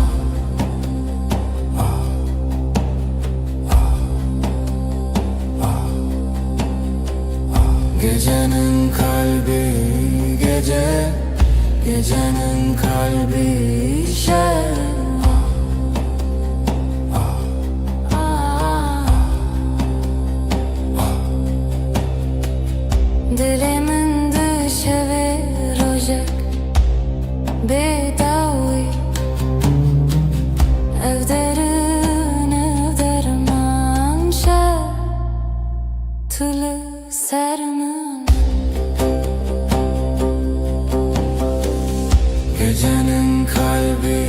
Gecenin kalbi gece, gecenin kalbi şeva. دلمن دشوه روژک بداوی ev derman şer tülü serman Gecenin kalbi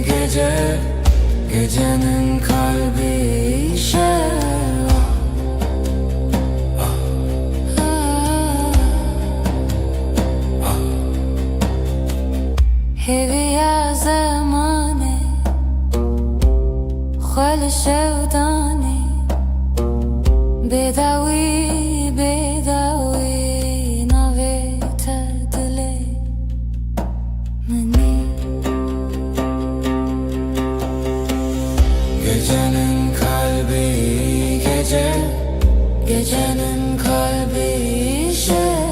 gece, gecenin kalbi şeva. هوی زمانه خال شودانه بداوی بداوی ناوی تدله منی Gecenin kalbi gece, gecenin kalbi şeva.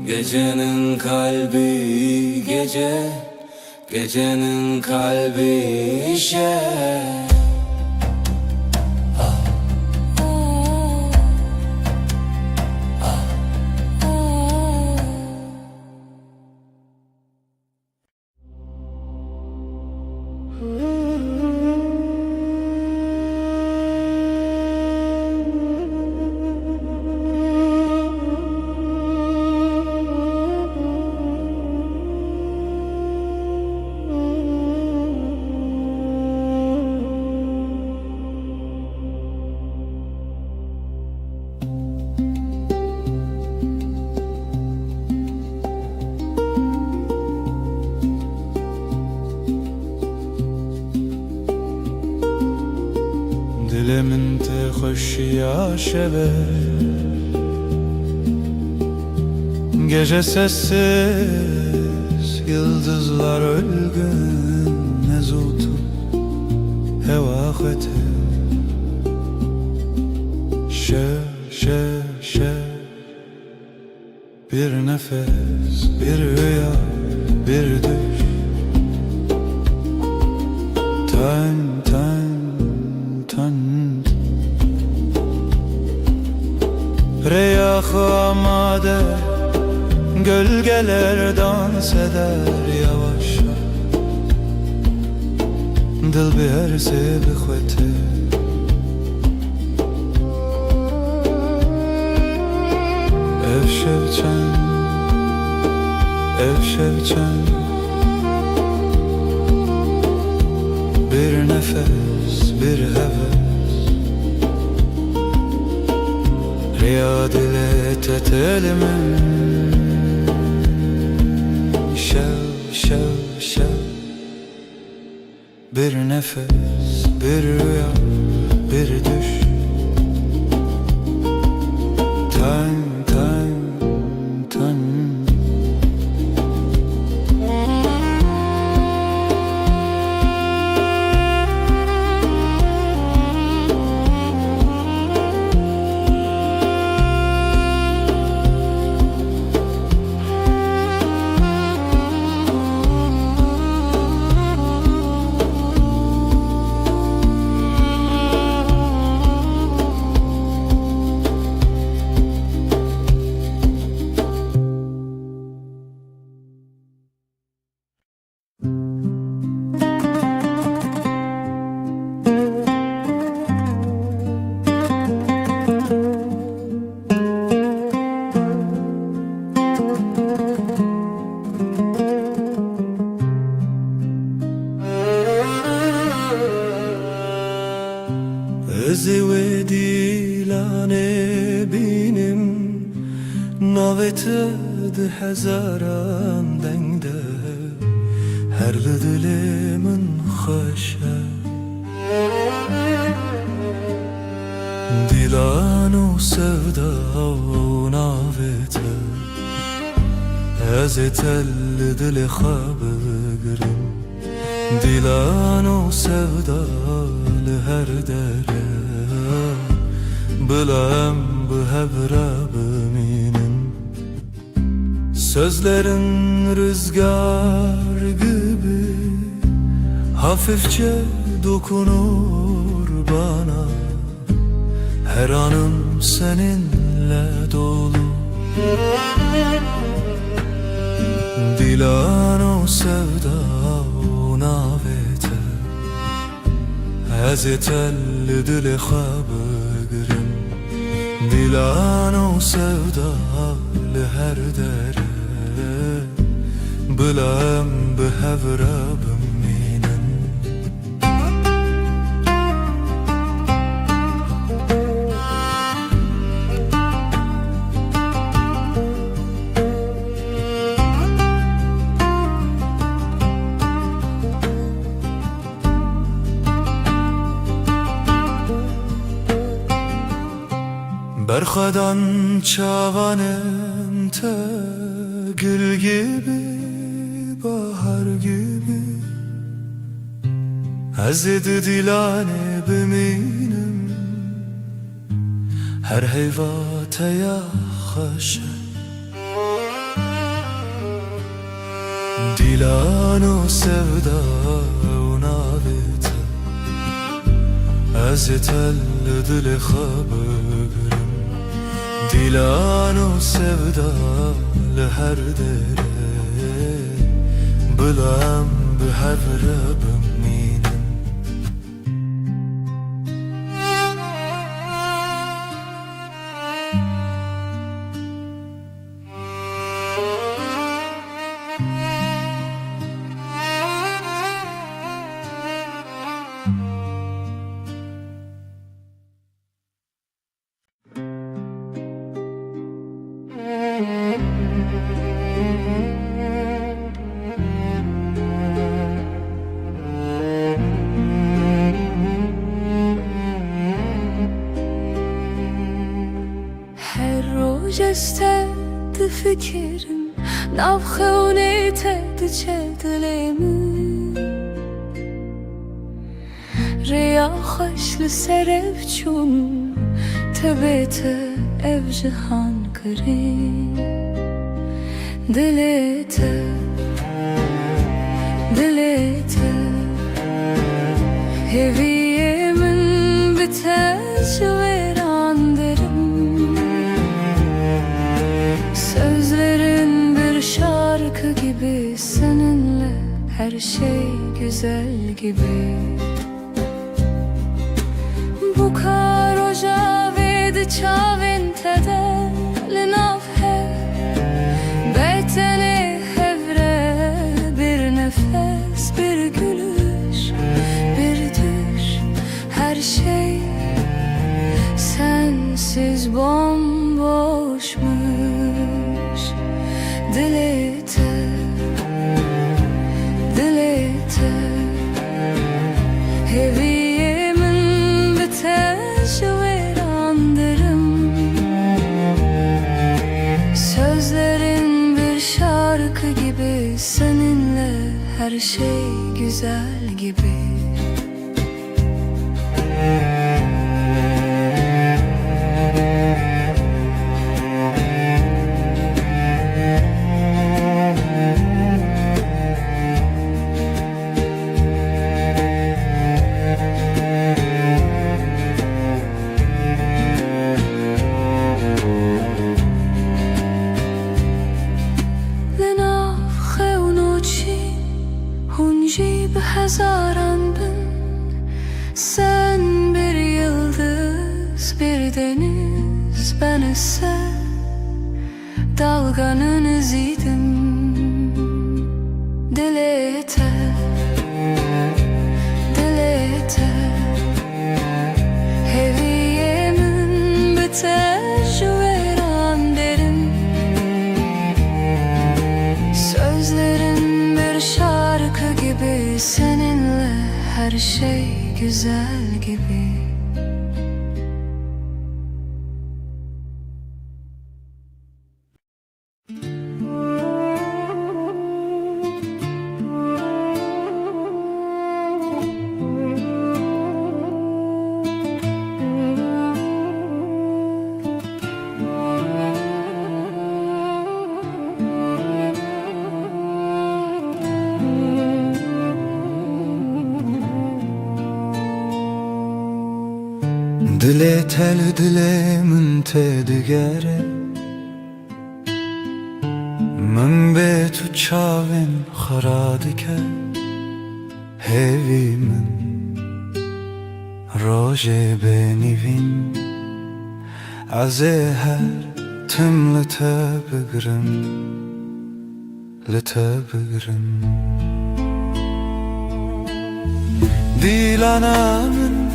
Gecenin kalbi gece, gecenin kalbi şer. Dilimin te hoş ya şeve, gece sessiz, yıldızlar ölgün, nezutu hevahete. Şe, bir nefes, bir rüya, bir düş. Tan Reyah amade, gölgeler dans eder yavaşça. Dil bi her se bixwete. Ev şevçen, bir nefes, bir heves. Riyad ile tetelimin şev, bir nefes, bir rüya, bir düş. Ten, ten, ten. زودیلانه بینم نویت ده هزاران دنگده هر دل من خوشه دیلان و سودا و نویت از تل دل خواب گرم دیلان و سودا لهر دره Bilem bu hebra biminin Sözlerin rüzgar gibi Hafifçe dokunur bana Her anım seninle dolu Dilan o sevda o navete Ez telli dili khabı دیلان و سودا لهر دره بلم به هفره بمینن Berxadan çavanım te gül gibi, bahar gibi Ezdi dilane biminim Her heyvate ya haşe Dilan o sevda o navete Ez tel dili xabır دیلان و سودا لهر دره بلم به هفره بمینم جستد فکرم نبخونه تد چه دلم ریا خوش لسرف چون تبت ev cihan kırım Dilete Dilete Heviyemin biteş verandarım Sözlerin bir şarkı gibi Seninle her şey güzel gibi Bu karoja vedi çavin tede Linafhe Beytene hevre Bir nefes, bir gülüş, bir düş Her şey sensiz bomboşmuş Dilete Dilete Heviye her şey güzel gibi. Hazaran bin, sen bir yıldız, bir deniz, ben ise dalganın iziydim. Dil yeter, dil yeter, heviyemin biter veran derim. Sözlerin bir şarkı gibi, seninle her şey güzel gibi. Dile tel dile min te digere, min be tu çavên xera dike. Hêvî min rojê benîvîn, ez ê her tim li te bigirim, li te bigirim. Dîlana min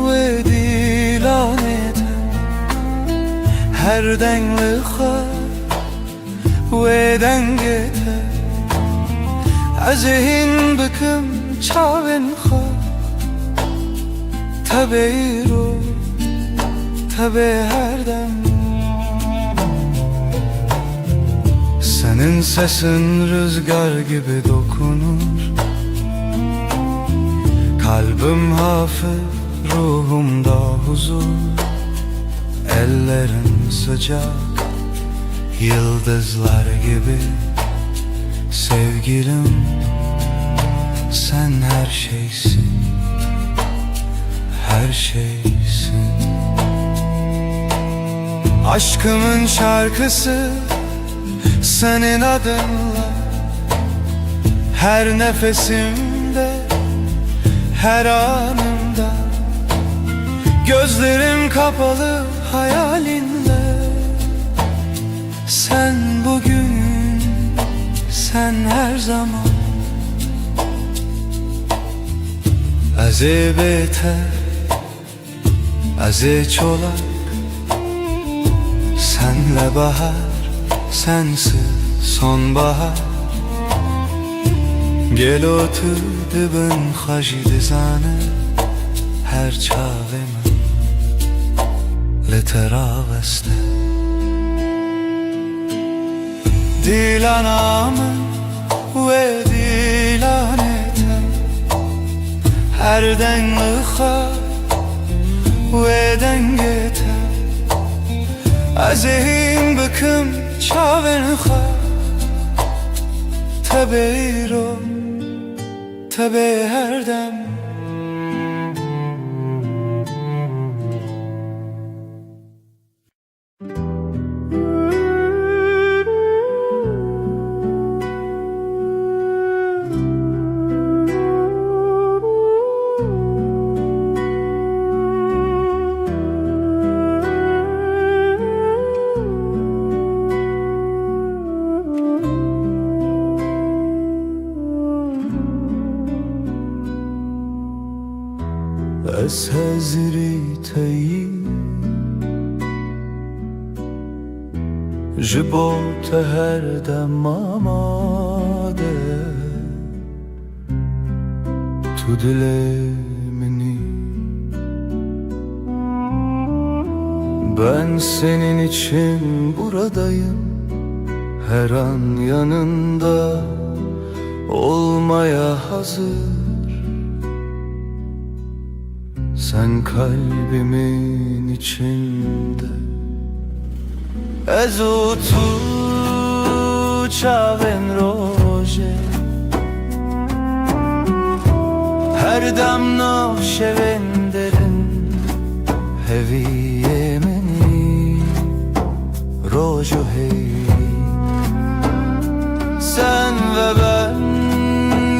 ve dilanete her dengli xwe ve dengete, ez ê hîn bikim çavên xwe, tebe îro tebe her dem. Senin sesin rüzgar gibi dokunur, kalbim hafif, ruhumda huzur. Ellerin sıcak, yıldızlar gibi. Sevgilim, sen her şeysin, her şeysin. Aşkımın şarkısı senin adınla, her nefesimde, her anımda. Gözlerim kapalı hayalinle, sen bugün, sen her zaman. Ez ê bêter, ez ê çolak, senle bahar, sensiz sonbahar. Gel otur dibin xweşî dizane, her çavê min li te raveste. Dîlana min ve dîlanê te, her dengli xwe ve dengê te, ez ê hîn bikim çavên xwe, tebe îro tebe her dem. Ez hezirî teyî, ji bo te her dem amade. Tu dilê minî, ben senin için buradayım, her an yanında olmaya hazır. Sen kalbimin içinde, ez u tu çavên rojê, her dem navşevên derin heviyê minî roj û heyî. Sen ve ben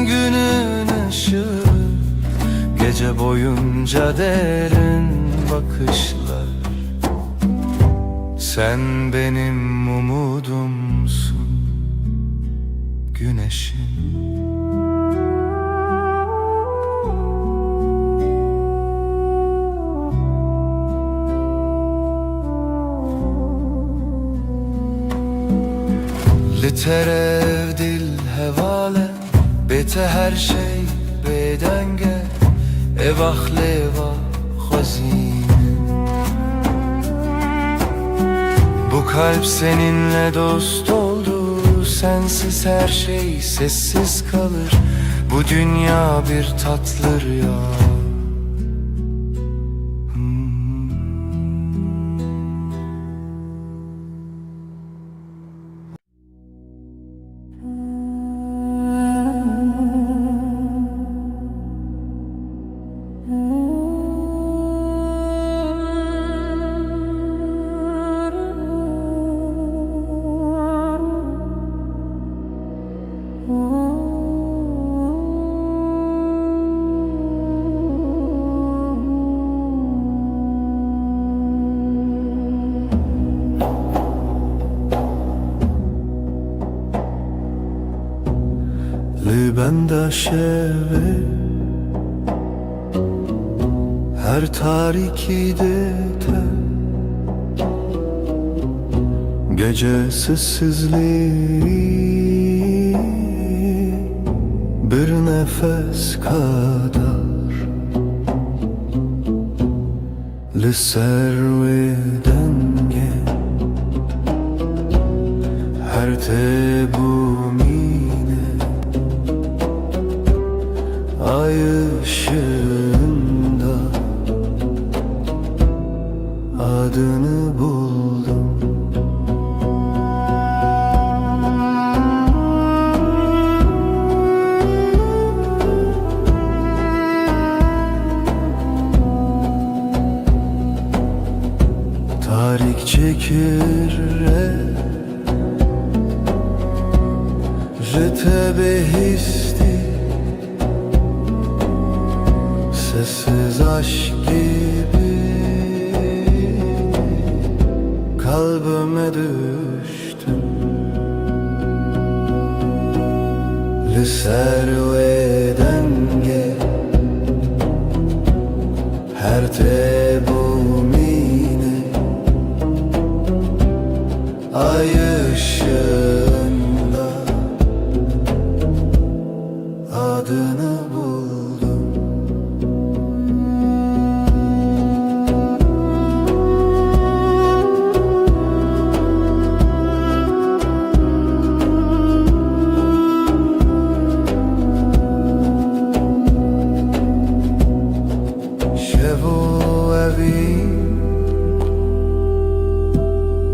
günün ışığı, gece boyunca derin bakışlar. Sen benim umudumsun, güneşim. Literev dil hevale, bete her şey bedenge, evah leva hazine. Bu kalp seninle dost oldu, sensiz her şey sessiz kalır. Bu dünya bir tatlı rüya. Bende şeve her tarikide te, gece sessizliği bir nefes kadar. Li servê denge her tebûmîne, ay ışığında adını buldum. Tarik çekir je te behisti, sessiz aşk gibi kalbime düştün. Li servê denge her tebûmîne, ay ışığında adını buldum. Şevo evi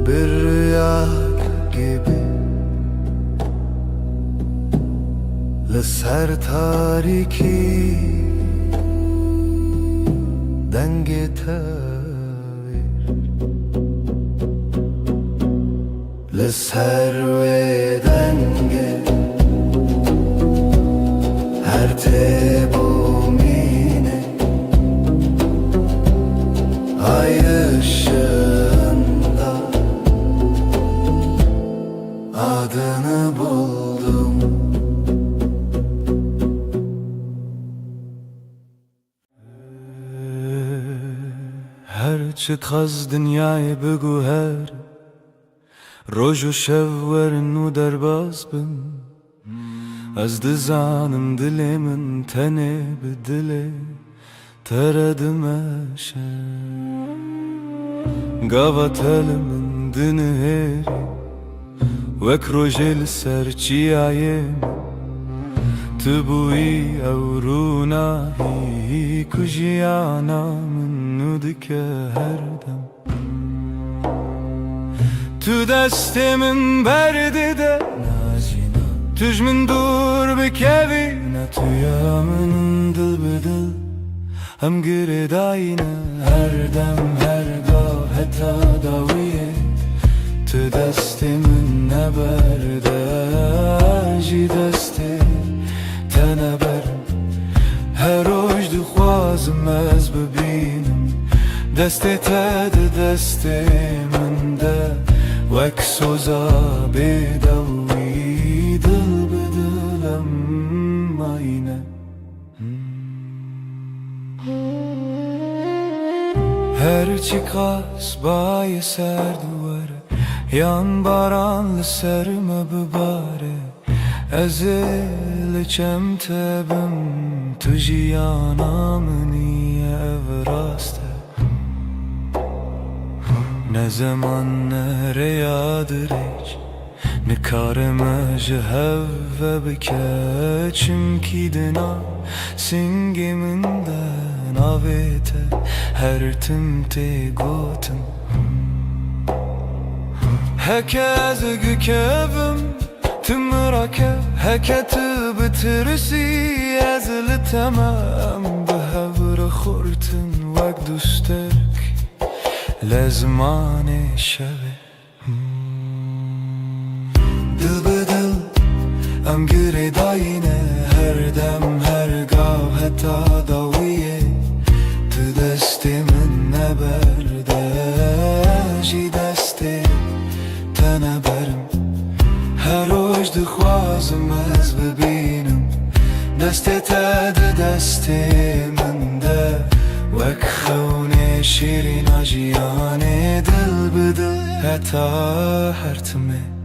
bir rüya gibi, li ser tarikî dengê te vir. Li servê denge her tebûmîne, ay ışığında adını buldum. Her çıkaz dünyayı bugü her roj û şev werin û derbas bin. Ez dizanim dilê min tenê bi dilê tere dimeşe. Gava telê min di nihêrî wek rojê li ser çiyayê min, تبوي أورونا هي كجيانا من نودك هردم تو دست من برده ده توش من دور بكوي نتويا من دل بدل هم گرداینه هر دم هر گاه حتی داویه تو دست من نبرده جی دست تنبرم هر روز دخوازم از ببینم دست تد دست من ده وک سوزا بدوی دل بدلم آینه هرچی قاس بای سر دواره yan baranlı serme bibare Ezil çemtebim tujiyana niye evraste Ne zaman nereyadır hiç Ne kareme jehevve bikeçim ki dina Singiminden avete her timte gotum Hekez gükevim tımrake Heketi bitirisi ezili temem Behevre khurtin vek dustek Lezmane şeve Dil bedil em gire dayine Her dem her gav heta daviye Tu destimin neberde Ji desti تنبرم هر روز دخوازم از ببینم دست تد دست من ده وک خونه شیرین آجیان دل بدل حتی هرتمه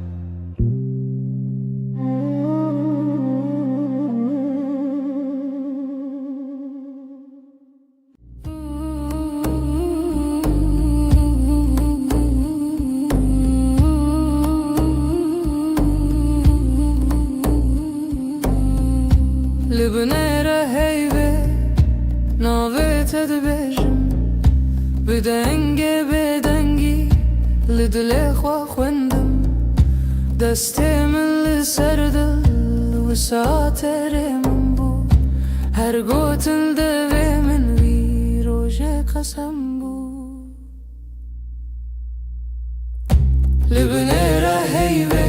لبنيرة هيبة ناويت دبجم بدنجي بدنجي لدلي خوا خوندم دستي من لسردل وساتري من بو هر قوتن دوي من وي روجي قسم بو لبنيرة هيبة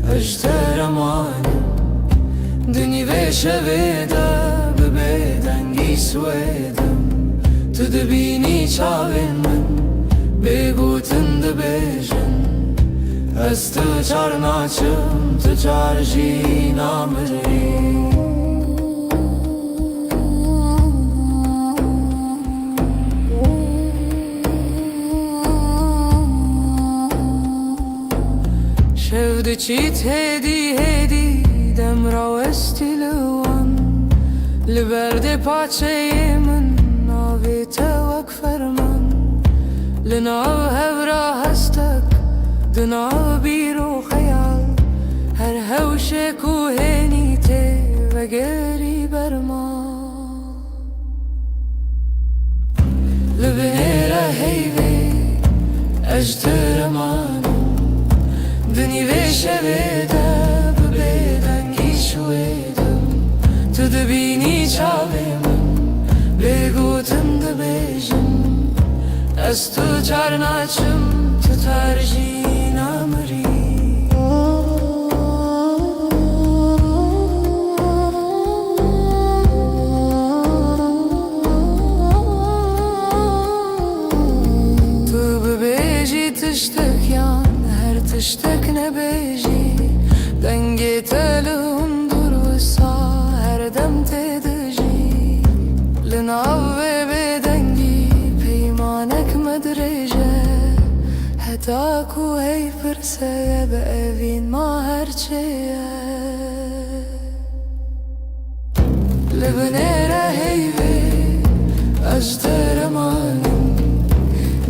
اجتر ماني دنی و شویده ببیدنگی سویدم تو دبینی چاوین من بگوتن دبیجن از تو چار ناچم تو چار جی نامری شود چیت هدی هدی دم راوستی لوان لبرد پاچه من ناویت وک فرمان لناو هورا هستک دناو بیرو خیال هر هوش کوهنی ته و گری برما لبنیره هیوی اجتر مانو دنی و شویده شویدم تو دبینی چاوی من بگوتم دبیجم از تو چار ناچم تو ترجی نامری تو ببیجی تشتک یان هر تشتک نبیجی دنگی تلون درسا هر دم تدجی لناو بدنگی پیمانک مدرجه حتا کو هی فرسه بأوین ما هرچه لبنیره هیوی اجتر مانم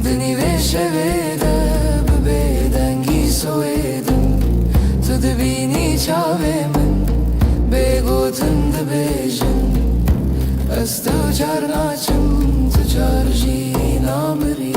دنی و شویده ببیدنگی سویدم تو دبینی چاوی من بگو دست جر ناچم تجار جی نامری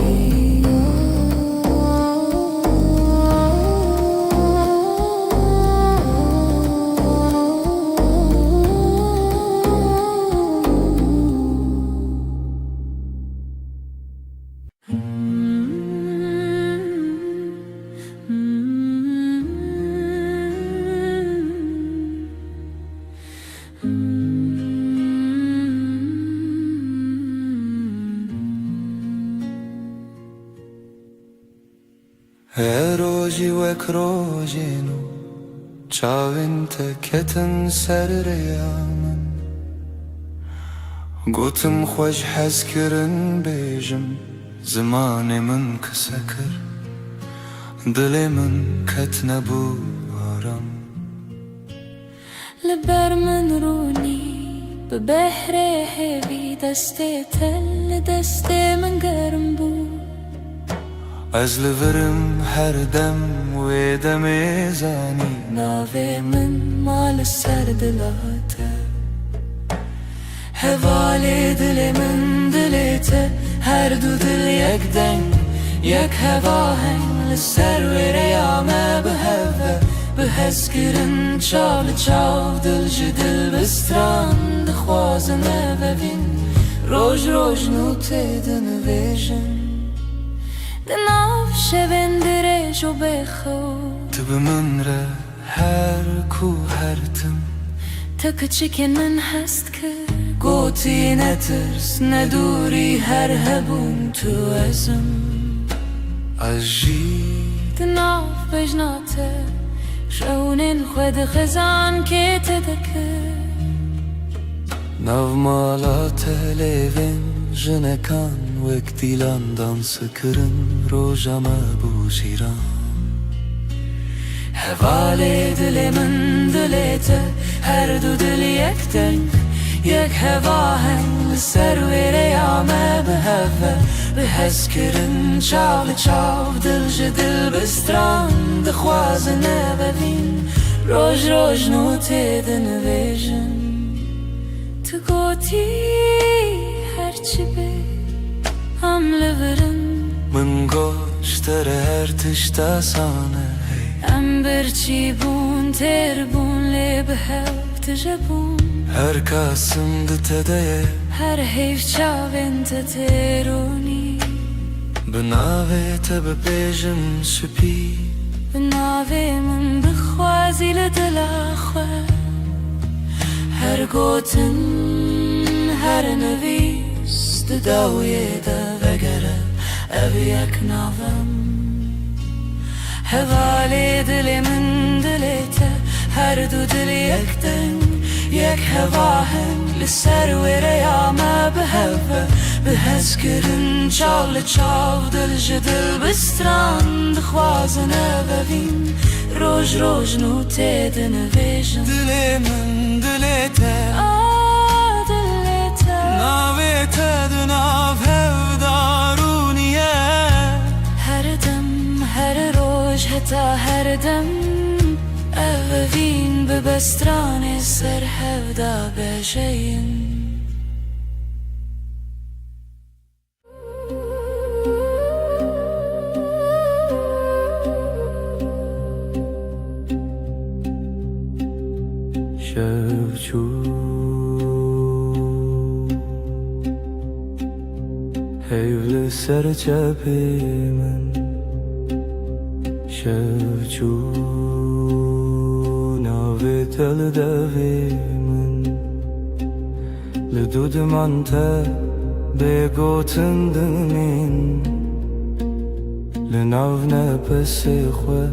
روجی وک روجینو چاوین تکتن سر ریامن گوتم خوش حز کرن بیجم زمان من کسکر دل من کت نبو آرام لبر من رونی به بحر هوی دست تل دست من گرم بود از لورم هر دم و دم زانی ناوی من مال سر دلاته حوالی دل من دلیته هر دو دل یک دنگ یک هوا هنگ لسر و ریامه به هوه به حس کرن چال چاو دل جدل بستران دخوازنه ببین روش روش نوته دنویجن دناف شبن درش و بخو تب من را هر کو هر تم تک چکن من هست که گوتی نترس ندوری هر هبون تو ازم اجی دناف بجناته شونین خود خزان که تدکه ناو مالا تلیوین جنکان وک دیلان دانس کرن روژما بوشیران حوالی دل من دلیته هر دو دل یک دنگ یک هوا هنگ لسر و ریامه به هوه به حس کرن چاو چاو دل جدل بستران دخوازنه ببین روش روش نوته دنویجن تو گوتی هرچی به هم لورن من گوشتر هر تشتا سانه ام برچی بون تر بون لی به هفت جبون هر کاسم دتده هر حیف چاوین تترونی بناوه تب بیجم سپی بناوی من بخوازی لدل خواه هر گوتن هر نویس داوی دا وگره او یک ناوم حوالی دل من دلیته هر دو دل یک دنگ یک هوا هنگ لسر و ریامه به هوه به حس کرن چال چاو دل جدل بستران دخوازنه ببین روش روش نوته دنویجن دل من دلیته دلیته ناوه تدناو هف دارونیه هر دم هر روش حتا هر دم اوین به بستران سر هفدا بجین شوچو هیول سر چپی من شوچو ناوی تل دوی من لدود من تا بگوتن دمین لناو نپس خواه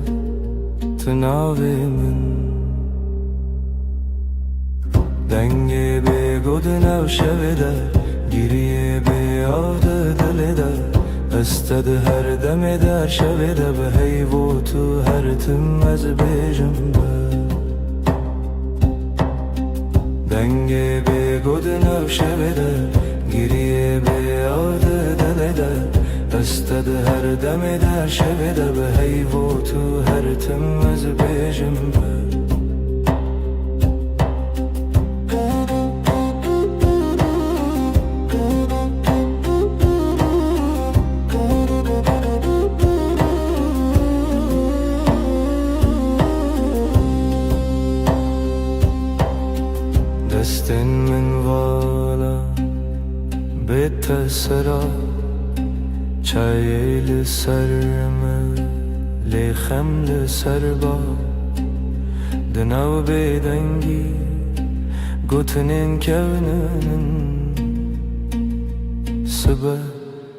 تناوی من دنگی بگود نو شویده گیریه بی آوده دلیده استد هر دمی در شویده به حیو تو هر تم از بیجم به دنگی بگود نو شویده گیریه بی آوده دلیده استد هر دمی در شویده به حیو تو هر تم از بیجم به تسرا چای لسرم لخم لسربا دناو بدنگی گوتنین کونن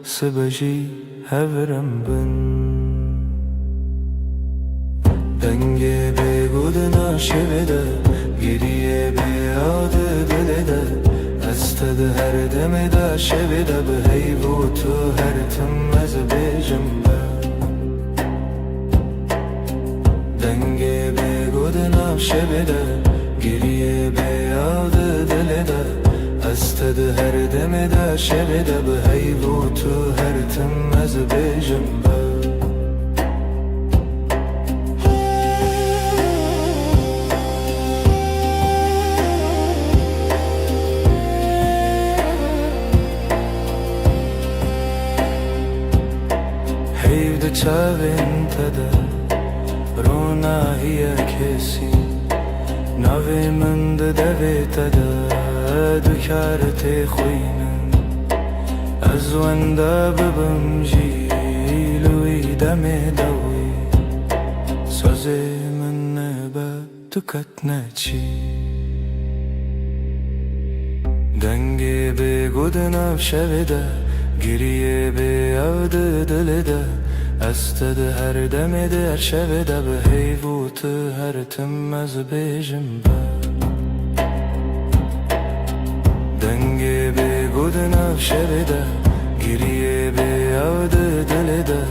سبا جی هورم بن دنگه بگودنا شویده گریه بیاده دلده استده هر دم دا شویده به هیبو تو هر تم از بیجم دنگه بگودنا شویده گریه بیاده دلده استده هر دم دا شویده به هیبو تو هر تم از بیجم چاوین تده رونا هیا کسی ناوی من ده دوی تده دکارت خوینم از ونده ببم جیلوی دم دوی سازی من نبا دکت نچی دنگی بگودنم شویده گریه بیاده دلده استده هر دم در شب ده به هیوت هر تم از بیجم دنگه بگودن شب ده گریه بیاده دل ده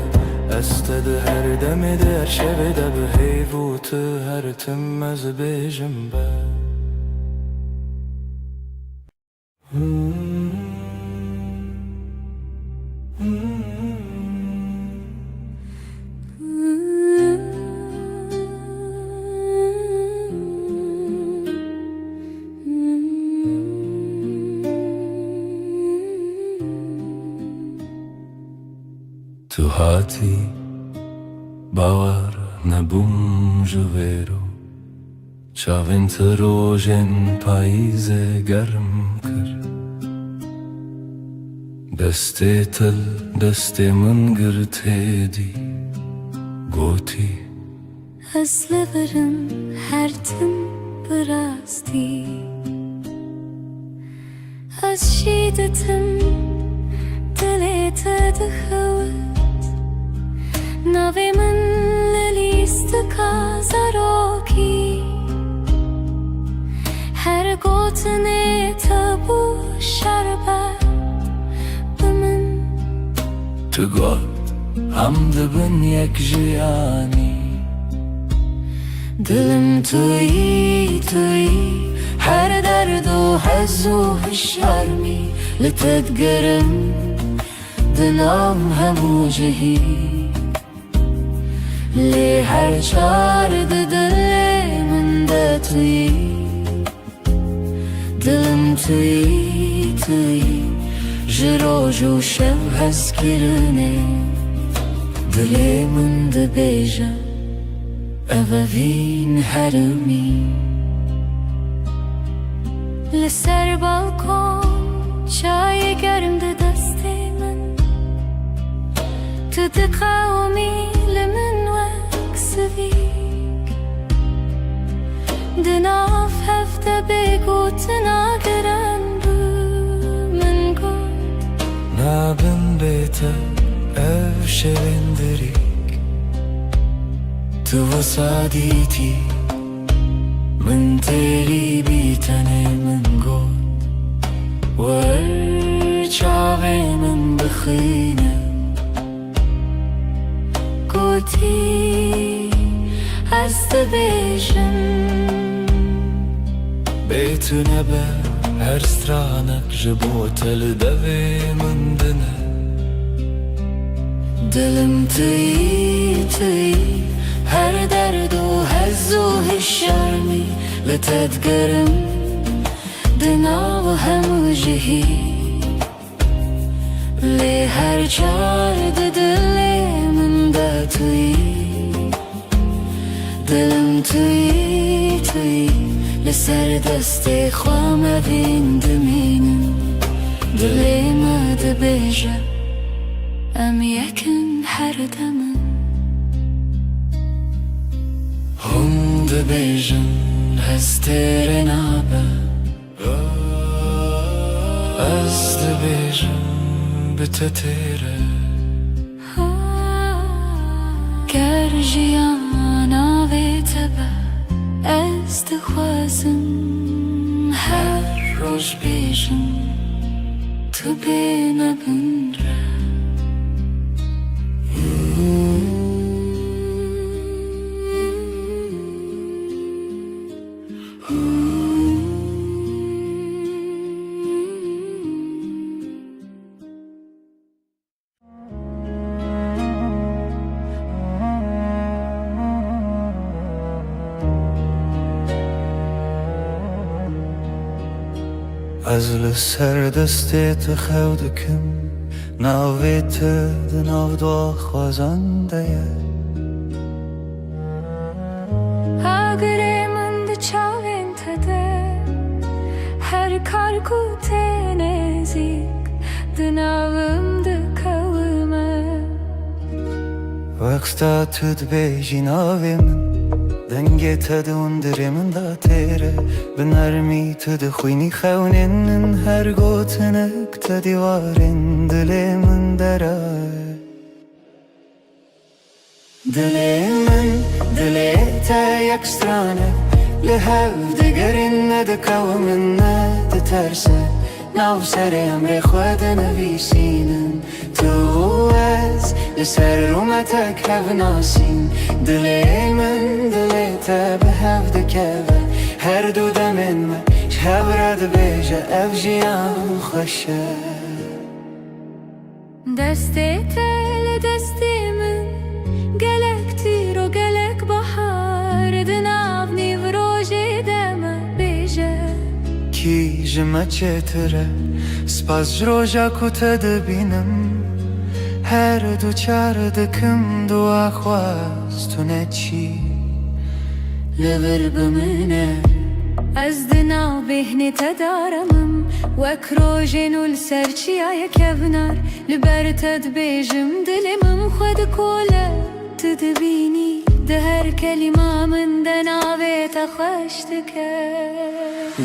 استده هر دم در شب ده به هیوت هر تم از بیجم تو هاتی باور نبوم جویرو چاوین تروژن پاییز گرم کر دسته تل دسته من گرته دی گوتی از لبرم هر تم براستی از شیدتم دلت دخوت ناوی من لیست کازاروکی هر گوتنه تبو شربت بمن تو گل هم دبن یک جیانی دلم توی هر درد و حز و شرمی لتدگرم دلم همو جهی لی هر چار دل من ده توی دلم توی جرو جو شب هست کرنه دل من ده بیجا اووین هرمی لسر بالکن چای گرم ده دسته من تو ده قومی لمن وکسویک دناف هفته بگوت ناگرن بو من گوت نابن بیتا او شویندریک تو وسادیتی من تیری بیتنه من گوت ور چاوی من بخینم گوتی هست بیشم بیتو نبه هر سترانک جبوتل دوی من دنه دلم توی هر درد و حز و شرمی لتدگرم دنا و همو جهی لی هر چار دل من ده توی دلم توی لسر دست خوام بین دمینم دل ما دبيجة أم يكن هردم هم دبيجن هستير نابه از دبيجن بتتيره گرجیانا و تبه از دخوازم هر روز بیجم تو بینه بنره از لسر دستت خودکم ناویت دناو دو خوازنده اگر من ده چاوین تده هر کار کوته نزیک دناوم ده کومه وقتا تد بیجی ناوی من دنگی تدون درمن دا تیره بنرمی تد خوینی خونین هر گوتنک تدیوارین دلی من درای دلی من دلی تا یک سترانه لحو دگرین ندکاو من ندترسه ناو سر امر خود نویسینن تو از لسر رومتک هف ناسین دلی من دلی تا به هف دکوه هر دو دمین من شب رد بیجه اف جیان خوشه دستی تل دستی من گلک تیر و گلک بحار دناو نیو روژی دم بیجه کی جمع چتره سپاس جروجا کتا دبینم هر دو چار دکم دو اخواستونه چی لبر بمنه از دناو بهنی تدارمم وک روژینو لسرچی آیا کبنار لبر تد بیجم دلمم خود کوله تدبینی ده هر کلمه من دناوی تخشتکه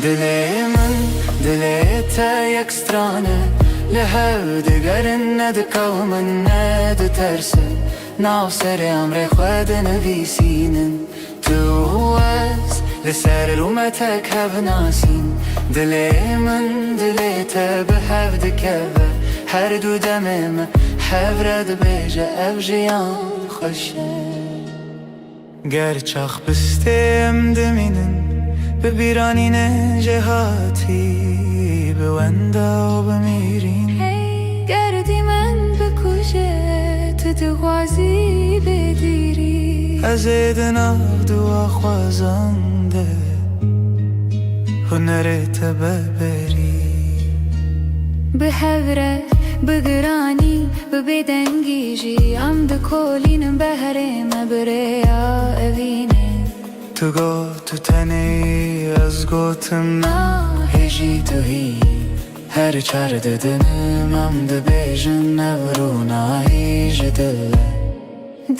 دلی من دلی تا یک سترانه لحو دگرن ندکاو من ندترسه ناو سر امر خود نویسینن تو از لسر رومتک هف ناسین دلی من دلی تا به هف دکوه هر دو دمم هف رد بیجه اف جیان خوشه گرچاخ بستیم دمینن ببیرانین جهاتی به وندا و بمیرین گردی من بکشه تو دغوازی بدیری از دناو دو خوازنده هنرت ببری به هوره بگرانی ببدنگیجی ام دکولینم بهرم بریا اوینه تو گو تو تنی از گوتم هجی تو هی هر چار ددنم ام دبیجن نورونایی جدله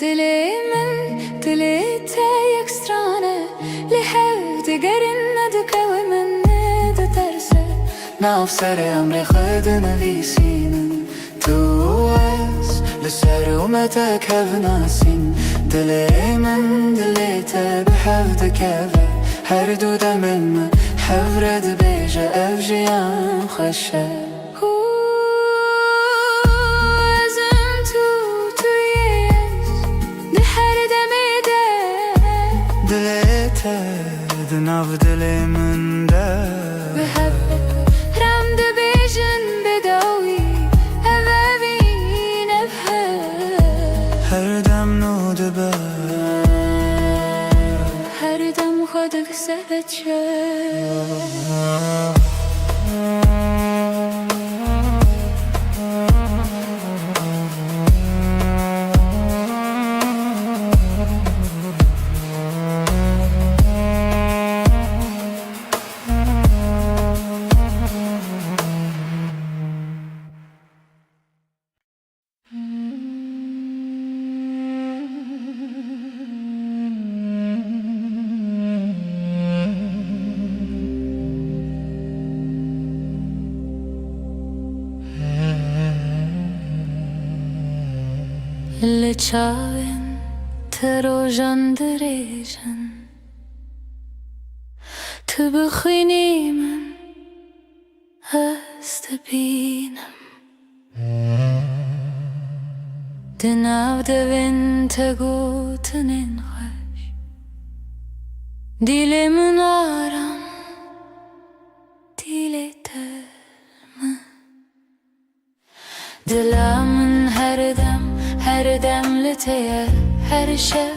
دلی من دلی تا یک سترانه لحو دگرن ندکو من ندترسه ناف سر امر خود نویسینن تو از لسر اومتک هف ناسین دلی من دلی تا به هف دکوه هر دو دمن من هف رد بیجه اف جیان خوشه ازم تویش ده هر دمیده دلی تا دناو دلی من ده به هف رم ده بیجن بداوی اوابین هر دم نو دبه هر دم خودک سبچه Le çavên te rojan dirêjin Tu bixwînî min ez dibînim Di nav devên te gotinên xweş Dîlê min aram dîlê te mi Dila min her dem li te ye Her şev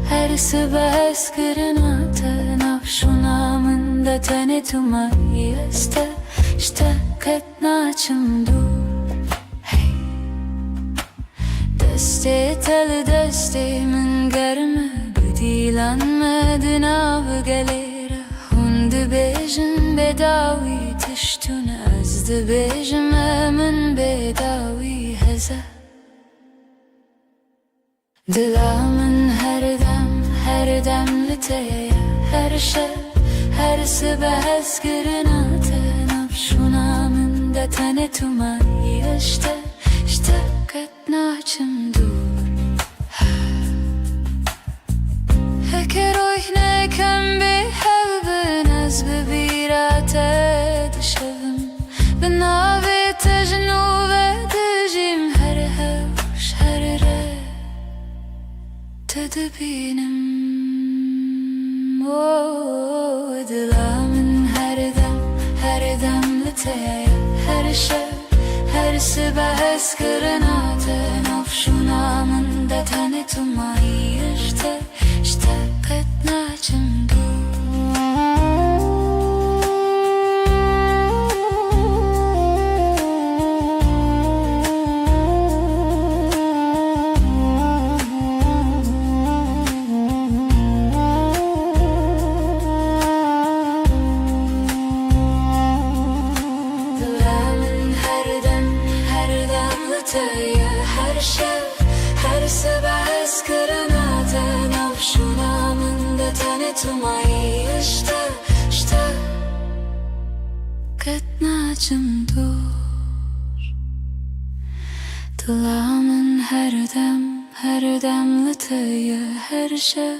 her sibeh ez kirina te Navşûna min de tenê tu mayî ez te ji te qet naçim dûr Destê te li destê min germ e Bi dîlan me di nav gelê re Hûn dibêjin bêdawî tiştûne Ez dibêjim e min bêdawî heze Dila min her dem li te ye Her şev her sibeh ez kirina te Navşûna min de tenê tu mayî ez ji te qet naçim dûr Heke roh nekem bê hev bin Ez bi bîra te dişevim Bi navê te ji nû ve dijîm Her hewş her re te dibînim Dila min her dem li te ye Her şev her sibeh ez kirina te Navşûna min de tenê tu mayî ji te qet naçim Her şev her sibeh ez kirina te Navşûna min de tenê tu mayî ji te qet naçim dûr Dila min her dem li te ye Her şev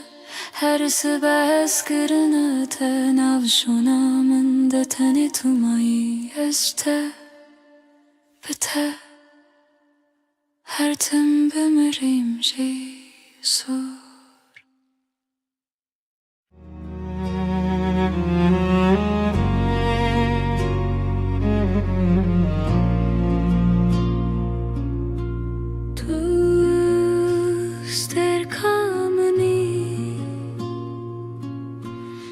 her sibeh ez kirina te Navşûna min de tenê tu mayî ez ji te bi te Her tim bimirim jî sor Dost der kamini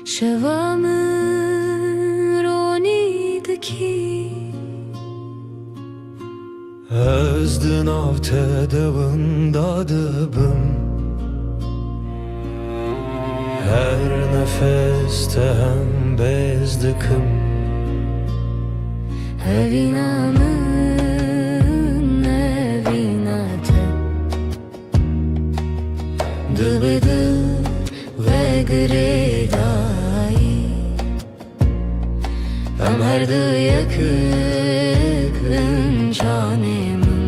Şeva min ronî dikî Ez di nav te devında dibim Her nefes te hem bez dikim Evîna min evîna te Dibê dil ve girêdayî Em her du yekîn canê min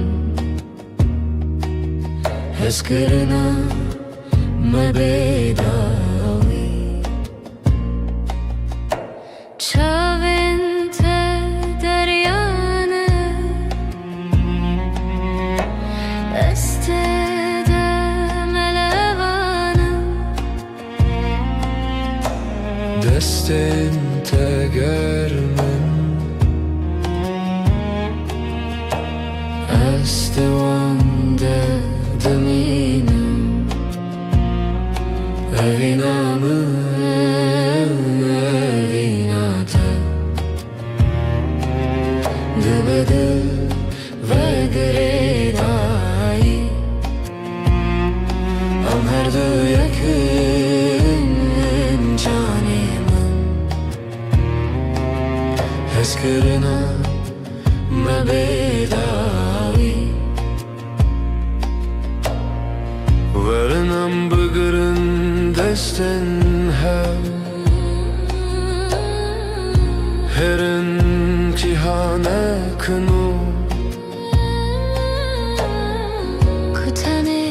Ez kirina me bêdawî Çavên te deryan e Ez te de melevanim Destên te germin Ez de wan de dimînim Evîna min evîna te Dibê dil ve girêdayî Em her du yekîn canê min Ez kirina me bêdawî Verin em bigirin destên hev Herin cîhanê kinû Ku tenê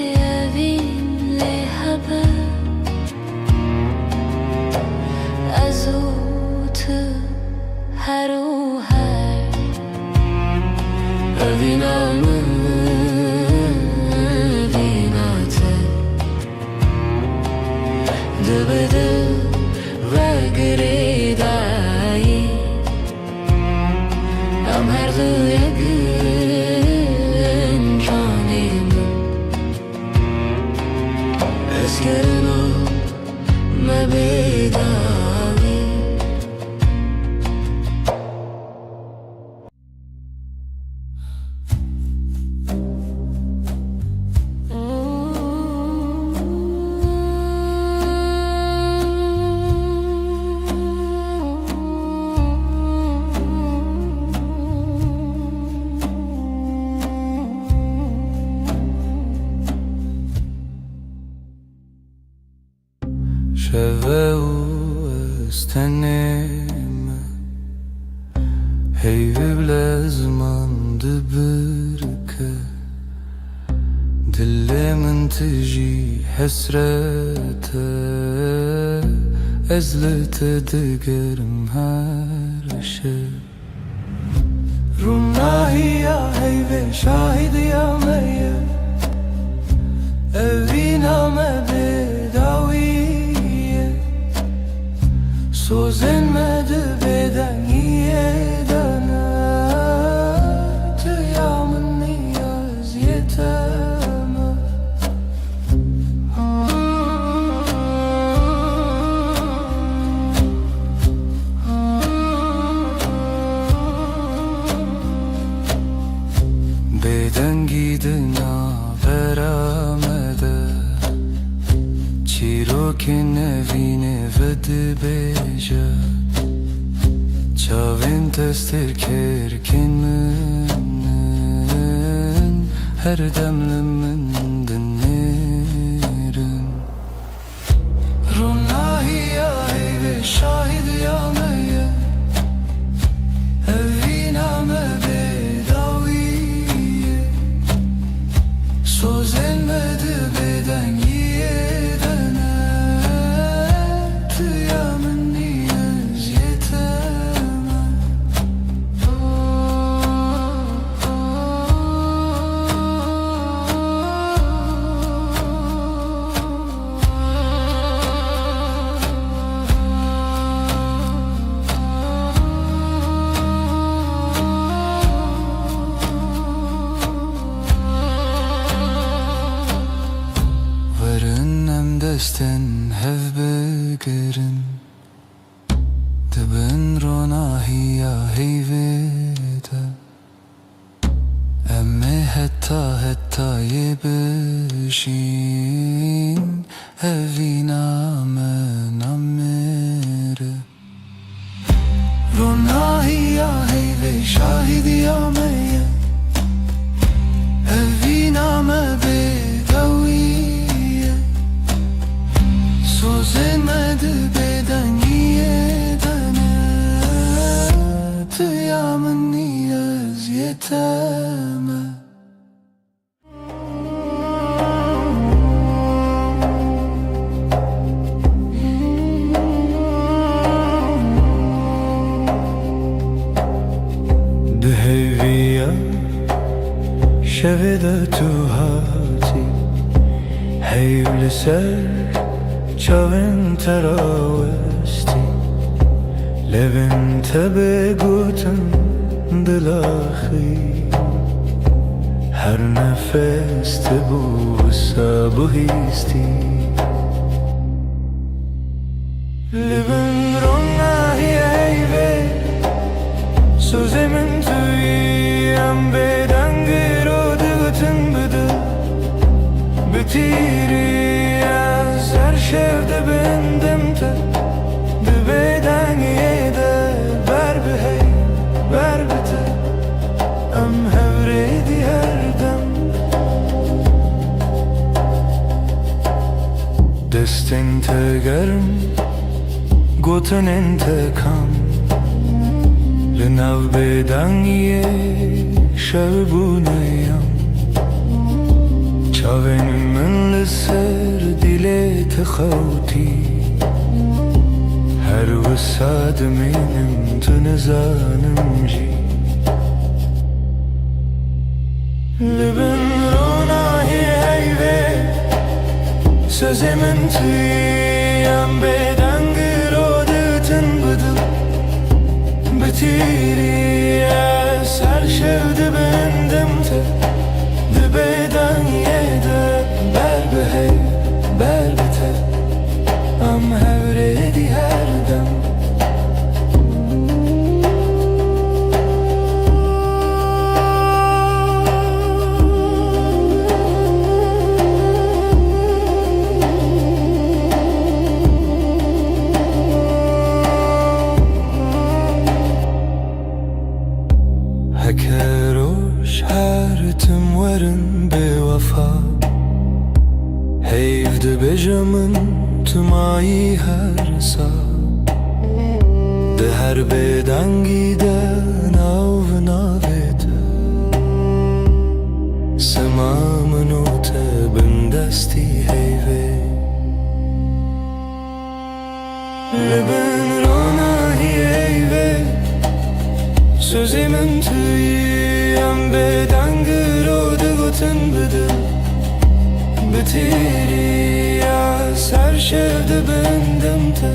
لازمانdı birke Dilimin tiji hesrete Ezlete digerim her şey Runahiya heyve şahidiya meye Eviname bedaviye Sozenmedi beden yedene Tıyamın niyaz yeteme Beden gidina veramede Çirokin evine vedi beja Çavin testir kerkin münnen Her demlimin dinlerin Runahiya ve şahidiya meye Eviname bedaviye Söz elmedi beden yedene Tıyamın niyaz yeteme Desten hev begerin Dibin ronahiya heyvede Emme hetta yebişin Eviname namere Ronahiya heyve şahidiya meye Eviname bedaviye Sözlemedi beden yedene Tıyamın niyaz yeteme Dheviya şevede tuhati Heyvliser Çavin teravesti Levin tebe guten dilahi Her nefeste bu sabu histi Levin ronahi eyve Sözemin tüyem beden girodu guten bıdı Bitiri Ser şevde bendimte Dibeden yede Berbi hey, berbite Em hevredi herdem Destin tegerim Goten intekam Linav beden ye Şevbunayam Çavenim من لسر دلت خوتی هر وساد منم تنزانم جی لبن روناهی هیوه Sözümün tüyen beden girodutun budul Bitiri eser şevdi bendimte Dibeden yede berbe hey berbite Am hevredi herdem Hekeroş her tüm varın bevafa Heyvde bejamın tüm ayi her sa De Her beden giden av navete Semamın o tebin desti heyve Leben rona heyve Sözümün tüyü em beden gırodu gutun bıdı Bitiri ya ser şevdi bendim te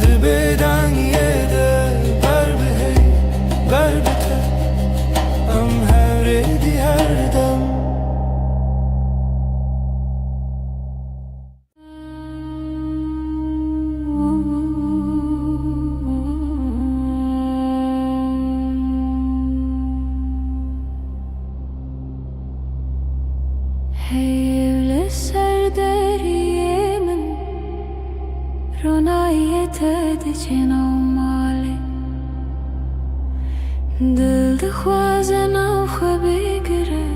Dibeden yede berbe hey berbe te Am hevredi her dem Heyvli serderiyemin Ronayet edicin o mali Dil dixwazin av xwe bigire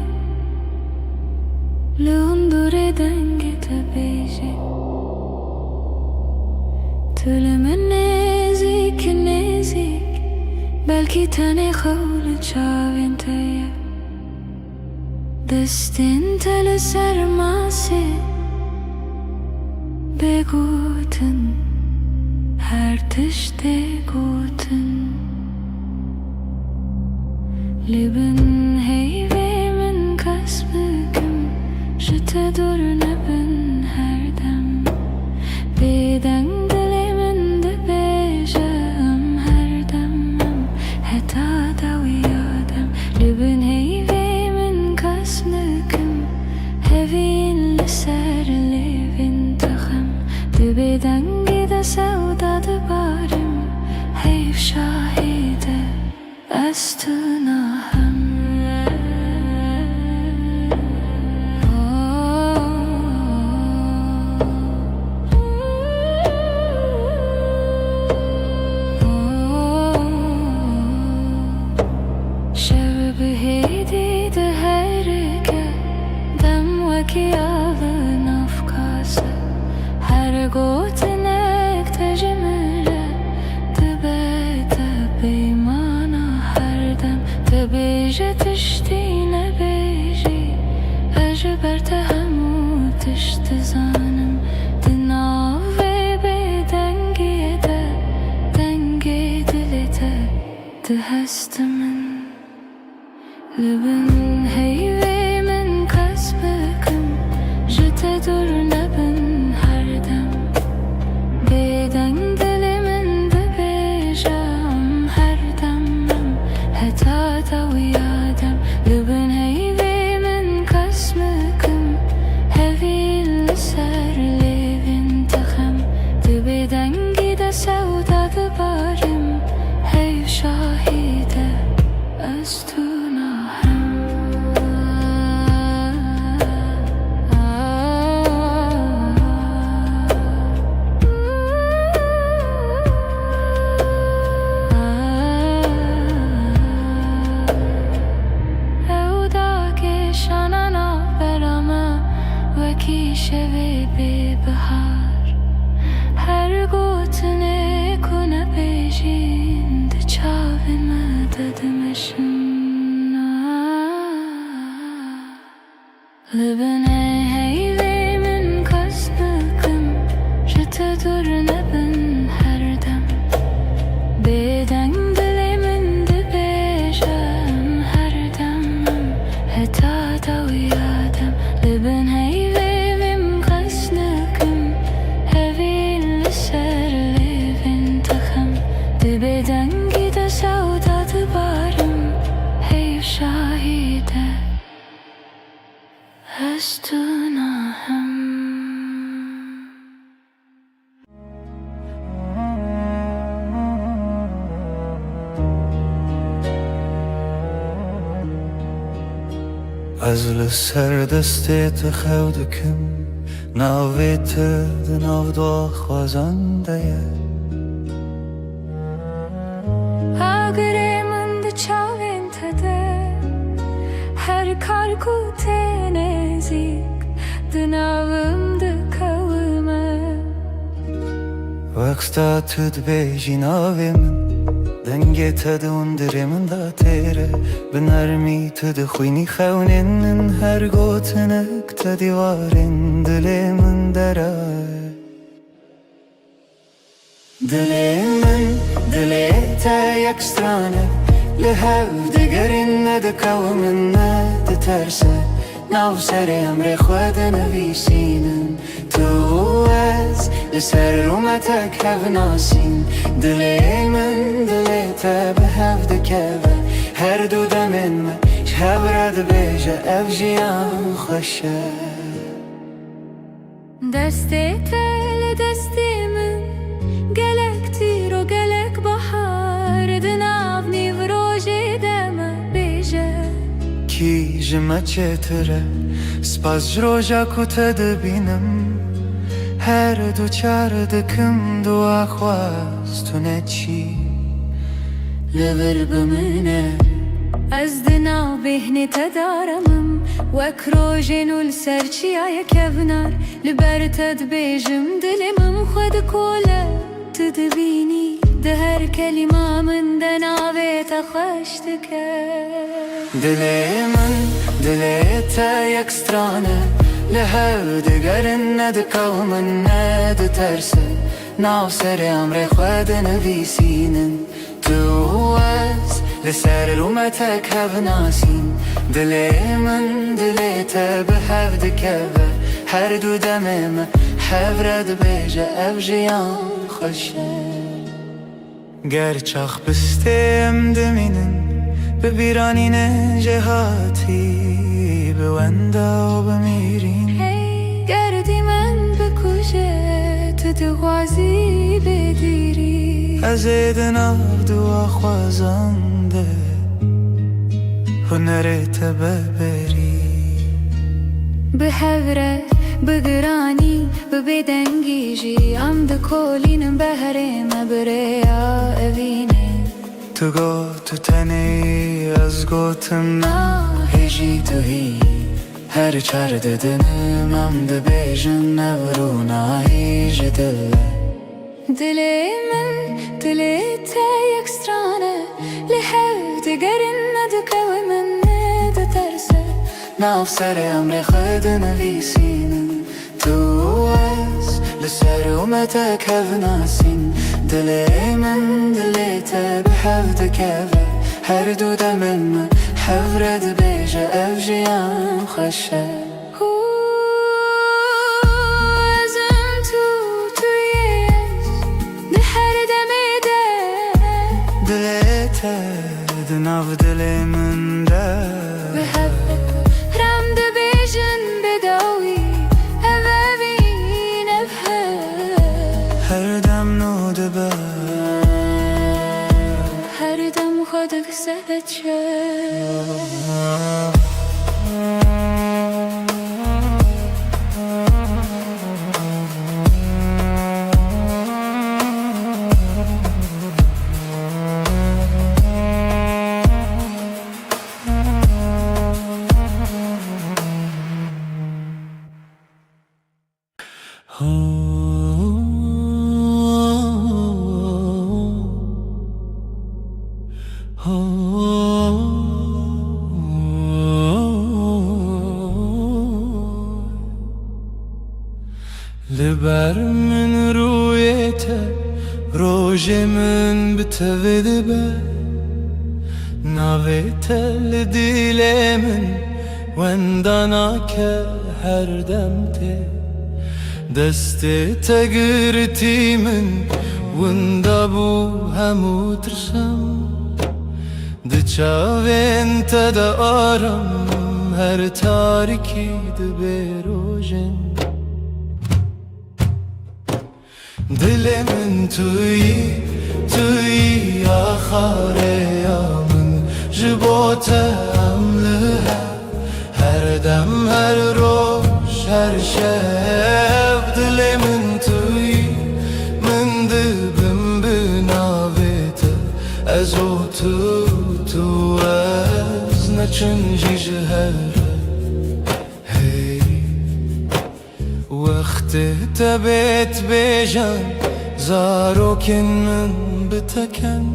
Li hundurê dengê te bêje Tu li min nêzik nêzik Belkî tenê xew li çavên te ye Destên te li ser masê Bêgotin her tiştê gotin Li bin heyvê min kes bikim Ji te dur nebin her dem Bêdeng dilê min dibêje em her dem heta da wî adem Li bin heyvê min kes bikim Hevîn li ser lêvên te xem Dibêdengî de sewda dibarim Heyv şahîde ez tu nahem Şev bihêdî di herike Dem wekî alın afkase Her gotinek te ji min re Dibe te peymana her dem Dibêje tiştî nebêjî Ez ji ber te hemû tişt dizanim Di nav vê bêdengiyê de Dengê dilê te dihest min Li bin heyvê min kes bikim Ji te dur nebin her dem Bêdeng dilê min dibêje em her dem heta da wî adem Li bin heyvê min kes bikim Hevîn li ser lêvên te xem Dibêdengî de sewda dibarim Heyv şahîde ez tu nahem Wekî şevê bêbihar Her gotinê ku nebêjîn Di çavên me de dimeşin Li bin heyvê min kes bikim Ji te dur nebin her dem Bêdeng dilê min dibêje em her dem heta da wî adem Li bin heyvê min kes bikim Hevîn li ser lêvên te xem Dibêdengî de sewda dibarim Heyv şahîde ez tu nahem Ez li ser destê te xew dikim Navê te di nav daxwazan de ye Agirê min di çavên te de Her kar ku tê nêzik Di navim dikewime Wek sta tu dibêjî navê min دنگه تدون درمن دا تیره بنرمی تد خوینی خونین هر گوتنک تدیوارن دل من درای دل من دل تا یک سترانه لهف دگرین ندکاو من ندترسه ناو سر امر خود نویسینن تو از لسر رومتک هف ناسین دل من دل تا به هف دکوه هر دو دمن ما شبرد بیجه اف جیان خوشه دسته تل دسته من گلک تیر و گلک بحر دناو نیو روژه دمه بیجه کی جمع چتره سپاس جروجا کتا دبینم هر دو چار دکم دو آخواستونه چی لبر بمنه از دناو بهنه تدارمم وک روژن و لسرچی آیا کفنار لبر تد بیجم دلمم خود کوله تدبینی ده هر کلمه من دناوی تخشتکه دل من دل تا یک سترانه لهر دگرن ندکاو من ندترسه ناو سر امر خود نویسینن تو از لسر رومتک هف ناسین دل من دل تا به هف دکوه هر دو دمم هف رد بیجه اف جیان خوشه گرچاخ بستیم دمینن ببیرانین جهاتی بوندا و بمیرین هی گردی من بکشه تو دغوازی بدیری از دناو دو خوازنده هنرت ببری به هوره بگرانی ببدنگیجی ام دکولینم بهره مبریا اوینه تو گو تو تنی از گوتم هجی تو هی هر چار ددنم ام دبیجن نورو هیج دل دل من دل تا یک سترانه لحف دگرن ندکو من ندترسه ناو سر امر خود نویسینم تو از لسر اومتک هف ناسین دل من دل تا به هف دکوه هر دو دمن من هف رد بیجه اف جیان خوشه ازم تویش ده هر دمه ده دل تا دناو دل من ده به هف رم ده بیجن بداوی اوین هر دم نو دبه هر دم خودک سهچه لبر من رویته روژ من بتوید به ناویته لدیل من وندانا که هر دمته دست تگرتی من وندا بو همو ترسم دچاوین تدا آرم هر تاریکی دبی روژن دل من توی آخاره یا من جبوت عمله هر دم هر روش هر شب دل من توی من دبم بناویت از او تو از نچنجی جهره وقت تبت بیجان زاروکن من بتکن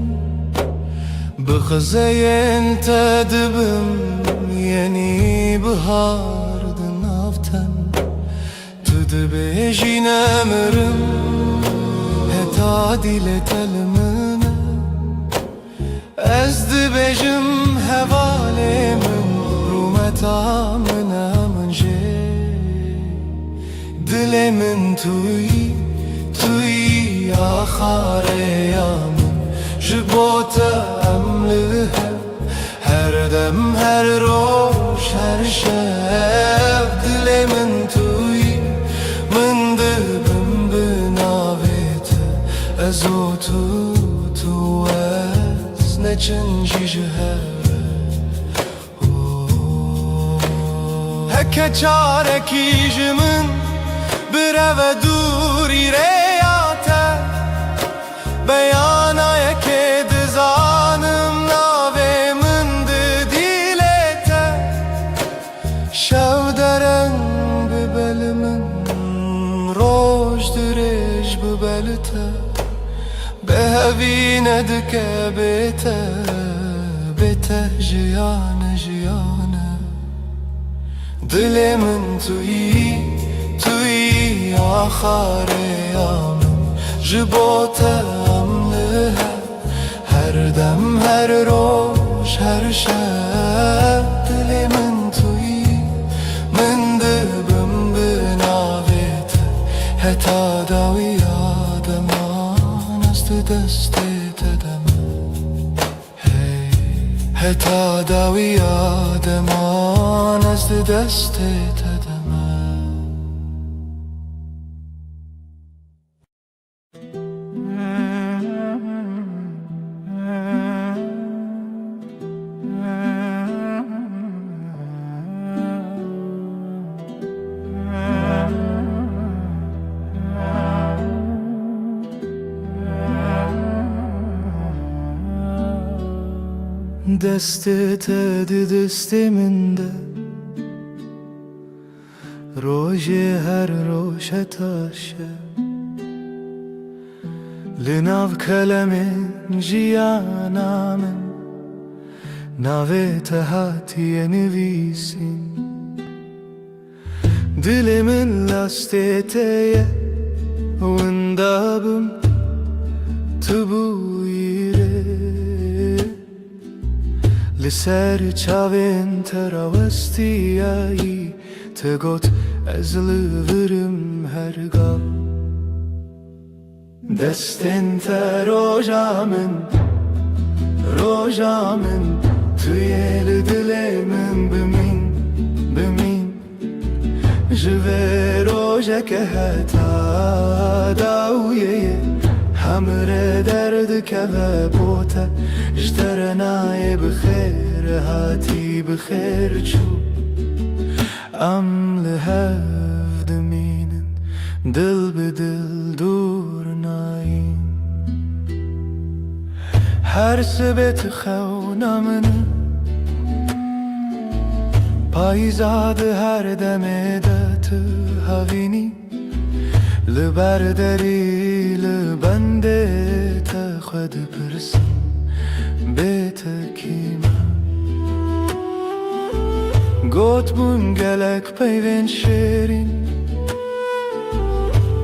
بخزين تدبم يني بهار دنافتن تدبيجي نمرم هتا دل تلمنا از دبيجم هوالي من رومتا منا من جي دل من توي آخر يامن جبوت أملها هر دم هر روش هر شب دل من توی من دبم بناویت ازو تو از نچنجی جهر هکه چارکی جمن برو دوری ریاته بیانا یکی دزانم ناوی من دیلته شو درن ببل من روش درش ببلته به هوی ندکه بیته جیانه دل من توی آخر یامن جبوت املها هر دم هر روش هر شب دل من توی من دبم بناویت هتا داوی آدمان است دست تدم هتا داوی آدمان است دست تدم دستت دست من ده روژ هر روش تاشه لناو کلم جیانا من ناوی تهاتی نویسین دل من لاستیتیه وندابم تبویره لسر چاوین تراوستیایی تگوت از لورم هرگاه دستن تا روژا من توی دل من بمین جوه روژا که هتا داویه همره درد که و بوته جترنای بخیر هاتی بخیر چو ام لهف دمینن دل به دل دور ناین هر سبت خونا من پایزاد هر دم دت هاوینی لبردری لبنده تا خود پرسم بیت کیما گوت بون گلک پیوین شیرین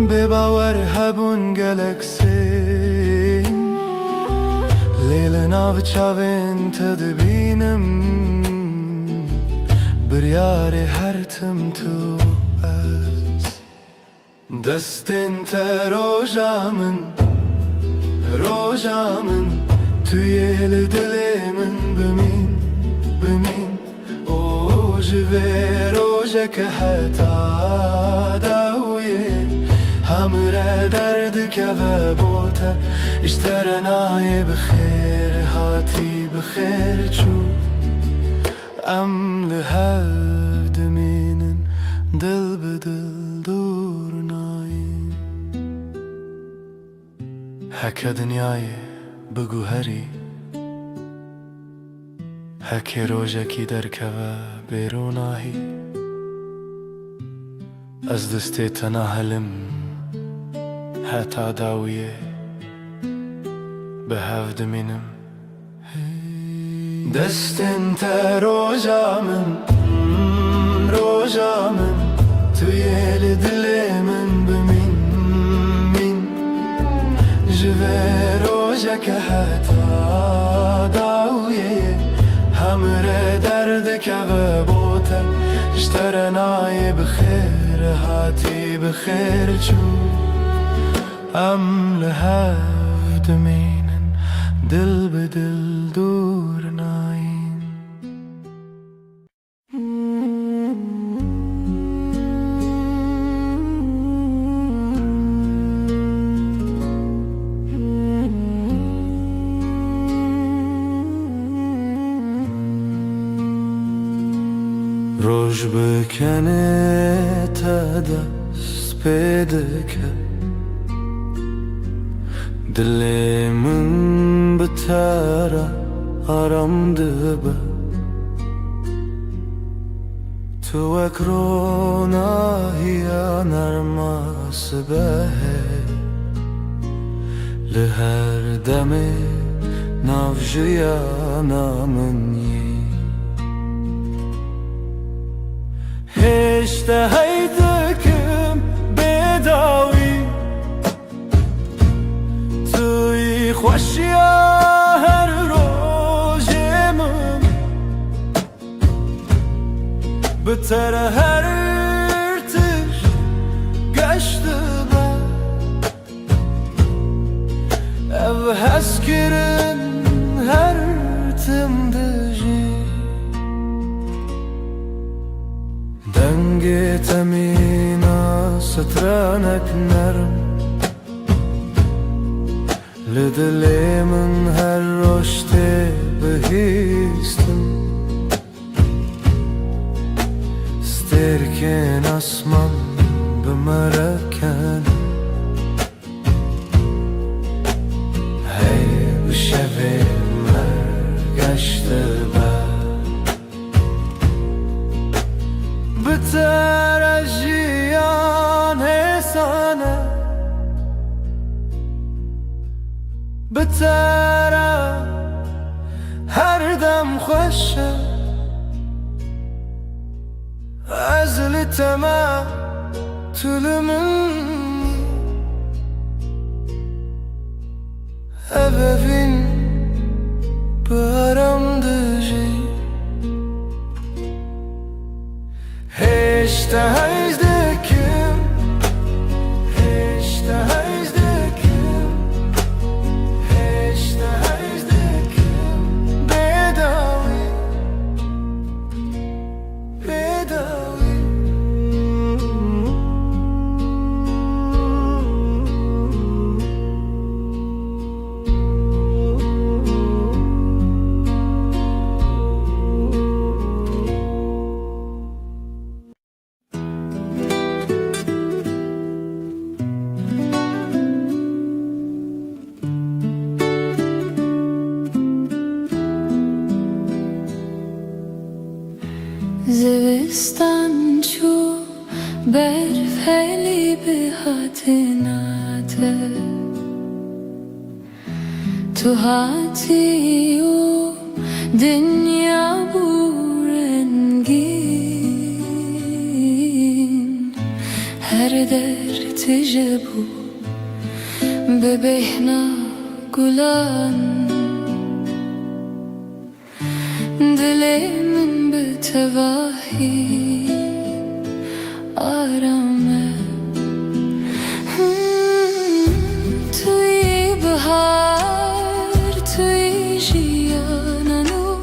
به باور هبون گلک سین لیل ناو چاوین تدبینم بریار هر تم تو از دستن تا روژا من توی دل من بمین او جوه روژا که حتا داویه همره درد که و بوته اشترنای بخیر هاتی بخیر چو ام لهف دمینن دل به دل دور ناین هک دنیای بگو هری هک روژا کی درکوه بیروناهی از دستی تناهلم حتا داویه به هف دمینم دست انت روجا من توی دل من بمین جوه روجا که حتا داویه همره درد که و بوته اشتر نای بخیر هاتی بخیر چو ام لحف دمینن دل به دل دور ناین روش بکنه تا دست پیدا کرد دل من بتره آرام دبه تو اکرونا هیا نرماس به لهر دم نافجیانا منی هشته هیدکم بداوی توی خوشیا هر روزمم بتر هر ارتش گشته با او هست کرن هر تم دجی دنگ تمینا سترانک نرم لدل من هر رشته بهیستم سترکن اسمان بمرکن هی بشوی مرگشته بتر جیان حسانه بتر هر دم خوشه ازل تما طول منی ببین برام دجی هشته هیزدکم هشته هیزدکم هشته هیزدکم بداوی بداوی زوستان چو برف هلی به هاتناته تو هاتی و دنیا بورنگین هر در تجبو ببهنا گلان دل من بتواهی آرامه توی بهار توی جیانانو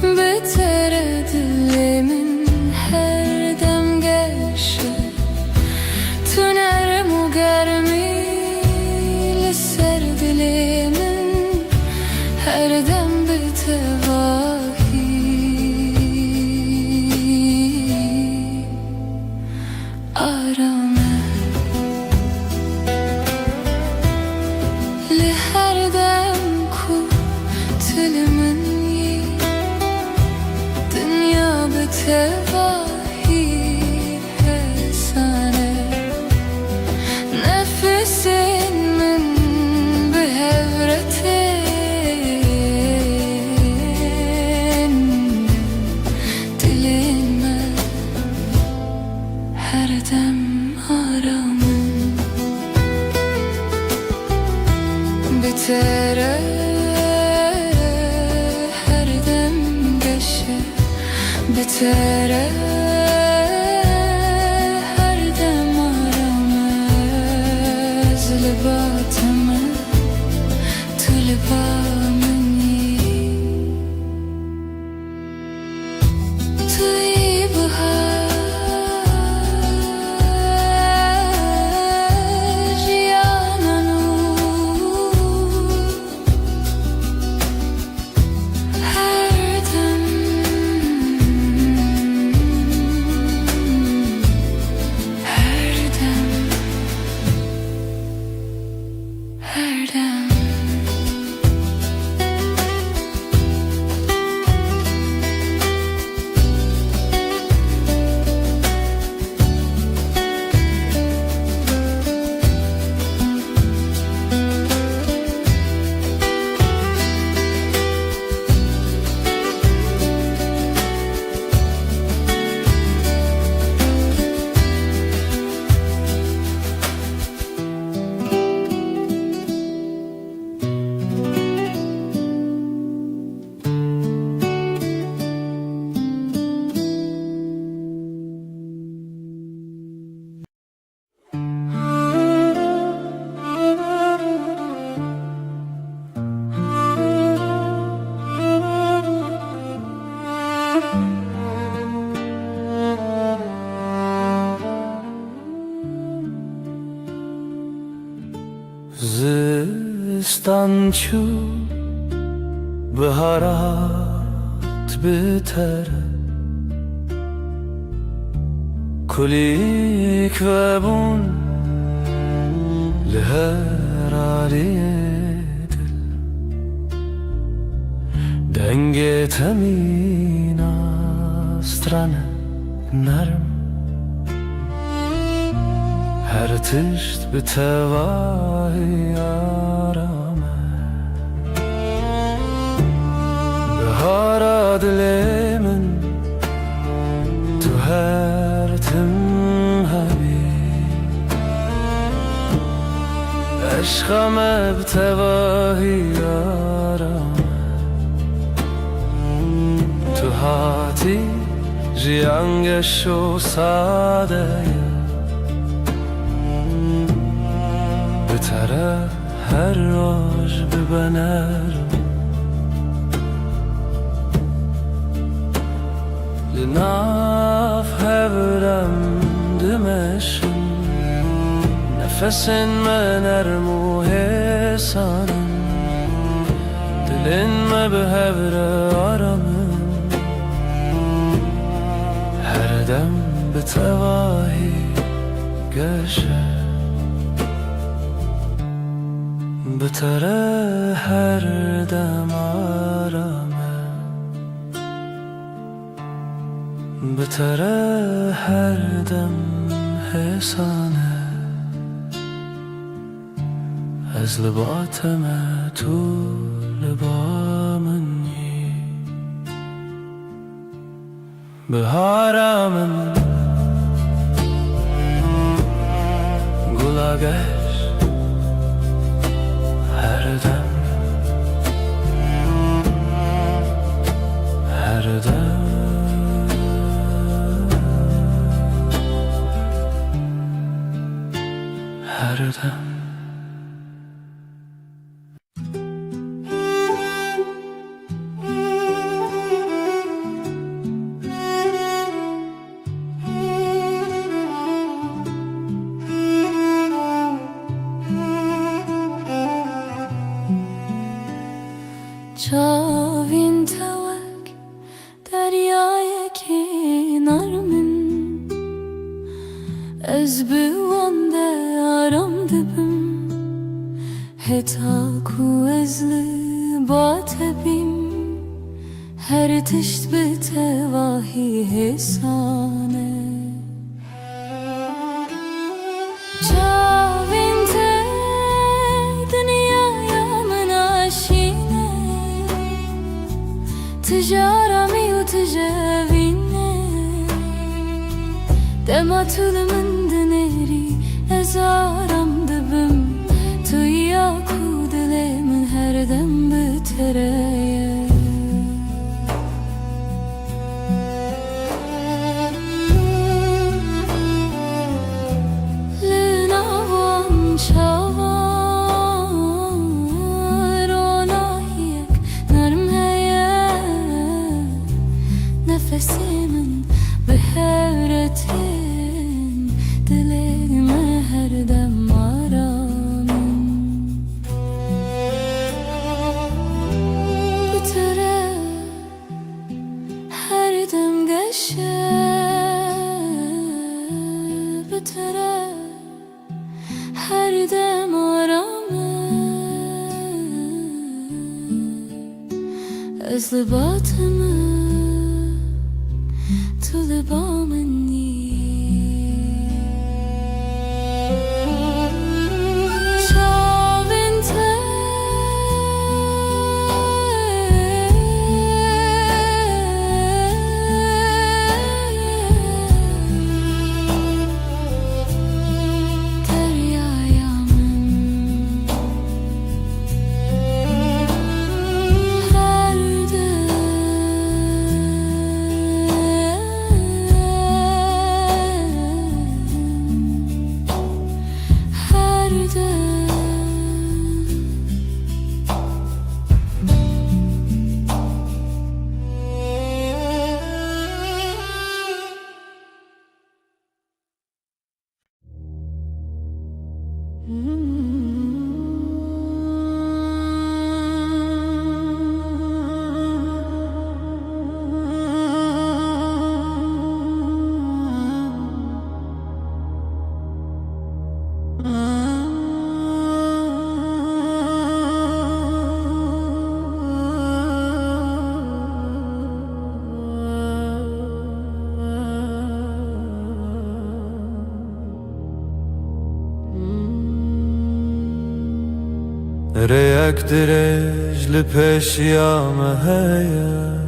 بتر دل من هر دم گشه تو نرم و گرمی لسر دل من هر دم بتواهی آرامه لهر دم کو تل منی دنیا بتواهی حسانه نفس من بهورته bitere her dem aramız libatımı tulibamini tuy bahar jiyananu her dem her dem زستان چو بهارات بتر کلیک و بون لهر علیه دل دنگ تمین استرانه نرم her tişt bir tevahi arame Bahara dilemin tu her tim habi Eşkame bir tevahi arame Tu hati jiyangeşo sadeye بتره هر راج ببنرم لناف هورم دمشم نفسن من ارمو حسانم دلن ما به هور آرامم هر دم به تواهی گشه بتره her dem arame بتره her dem hesane از لباتم تو لبامنی بهارمن گلاگش her dem her dem Çavin tevek deryaya kenar min Ez bi wande aram dibim Heta ku ez li batebim Her tişt bi tevahi hesane Çavin te dünyaya min aşine Tijarami u tijavine Dema tülümün dineri ezaram dibim Tuya ku dilemin her dem bitireye nefesimin behevretin dilime her dem aramın Bitere her dem geçe Bitere her dem aramın Özlübatımı Tulibamani Şavinte Deryayamın ريك درج لبيش يا مهيا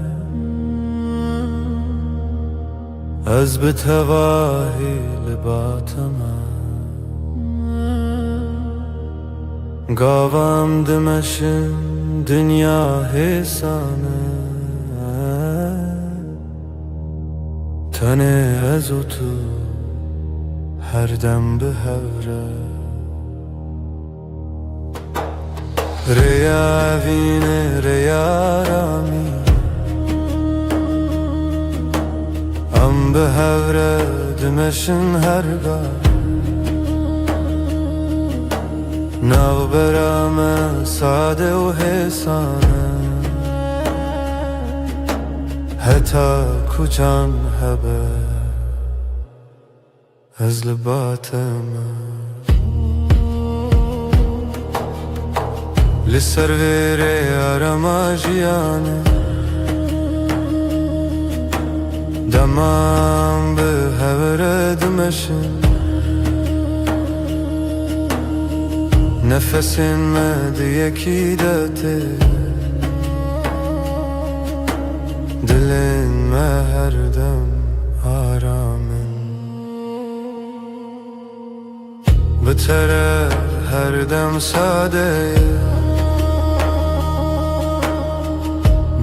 أزبت هواهي لباتما قاوام دمشن دنيا هيسانه تنه ازوتو هر دم بهوره ريا vine ريا رامي ام بهوره دمشن هرگاه ناو برام ساده و حسانه حتی کجان هبه از لباتمه لسر ویره آراماجیانه دمام به هوره دمشن نفسین مد یکی داته دلین ما هر دم آرامن بتره هر دم ساده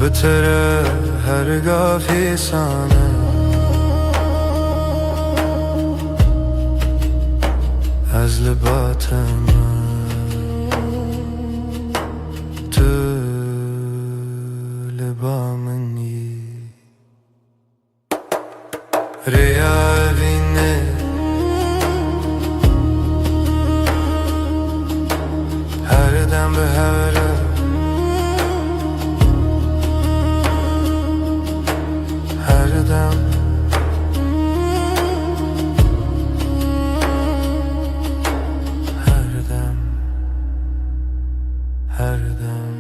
بتره هرگاه حسانه از لباتم تو لبامنی ریاوینه هر دم به هوره هر دم هر دم هر دم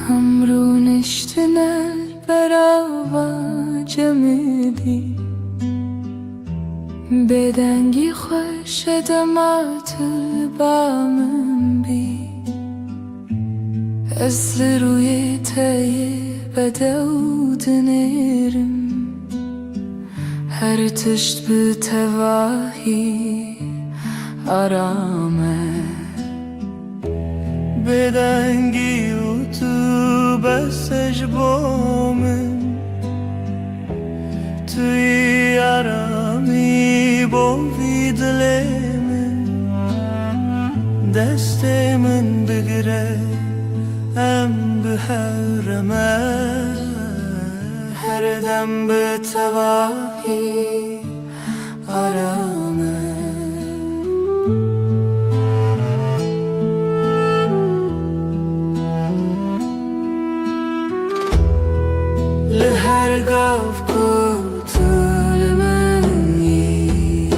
همرو نشتنه براوا جمدی بدنگی خوش دمات بامن بی از روی تای بدود نرم هر تشت به تواهی آرامه بدنگی و تو بسش بومن توی آرامی بوی دل من دست من بگیره ام به حرمه هر دم به تواهی آرامه لهر گاف کتول منی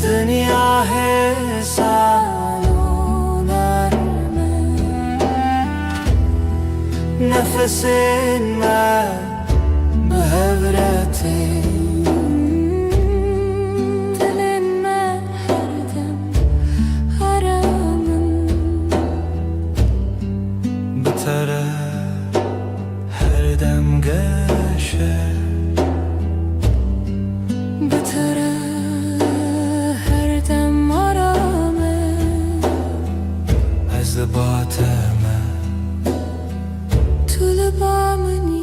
دنیا حسان و نرمه نفس من به هورته دل من هر دم آرامم بتره هر دم گشه بتره هر دم آرامه از باطمه تو لبامنی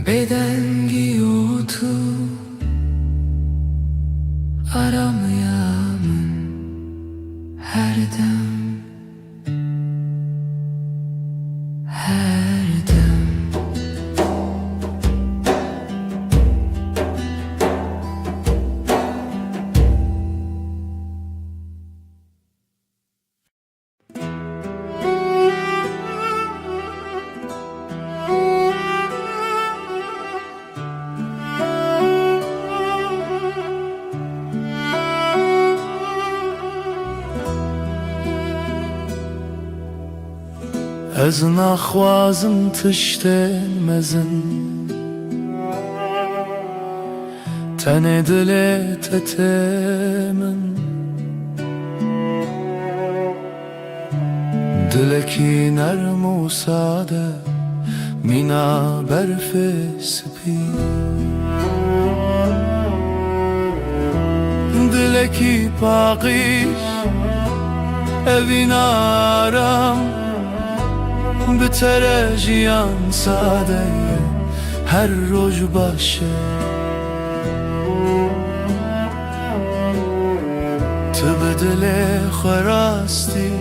بدنگی و تو آرامیم هر دم هر دم از نخوازم تشتن مزن تن دلت من دلکی نرم و ساده مینا برف سپی دلکی پاقیش اوین آرام بتره جیان ساده هر روز باشه تو به دل خراستی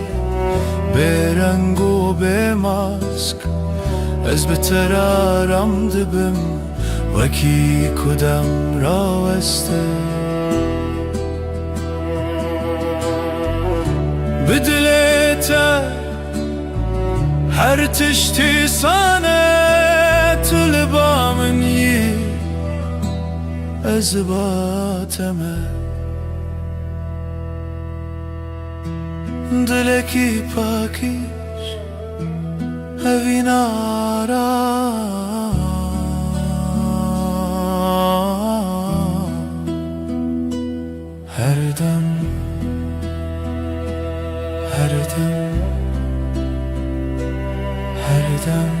به رنگ و به ماسک از بتره آرام دبم وکی کدام راوسته به دلت هر تشتی سانه تو لبامنی از باطمه دلکی پاکیش اوین آرام هر دم هر دم هر دم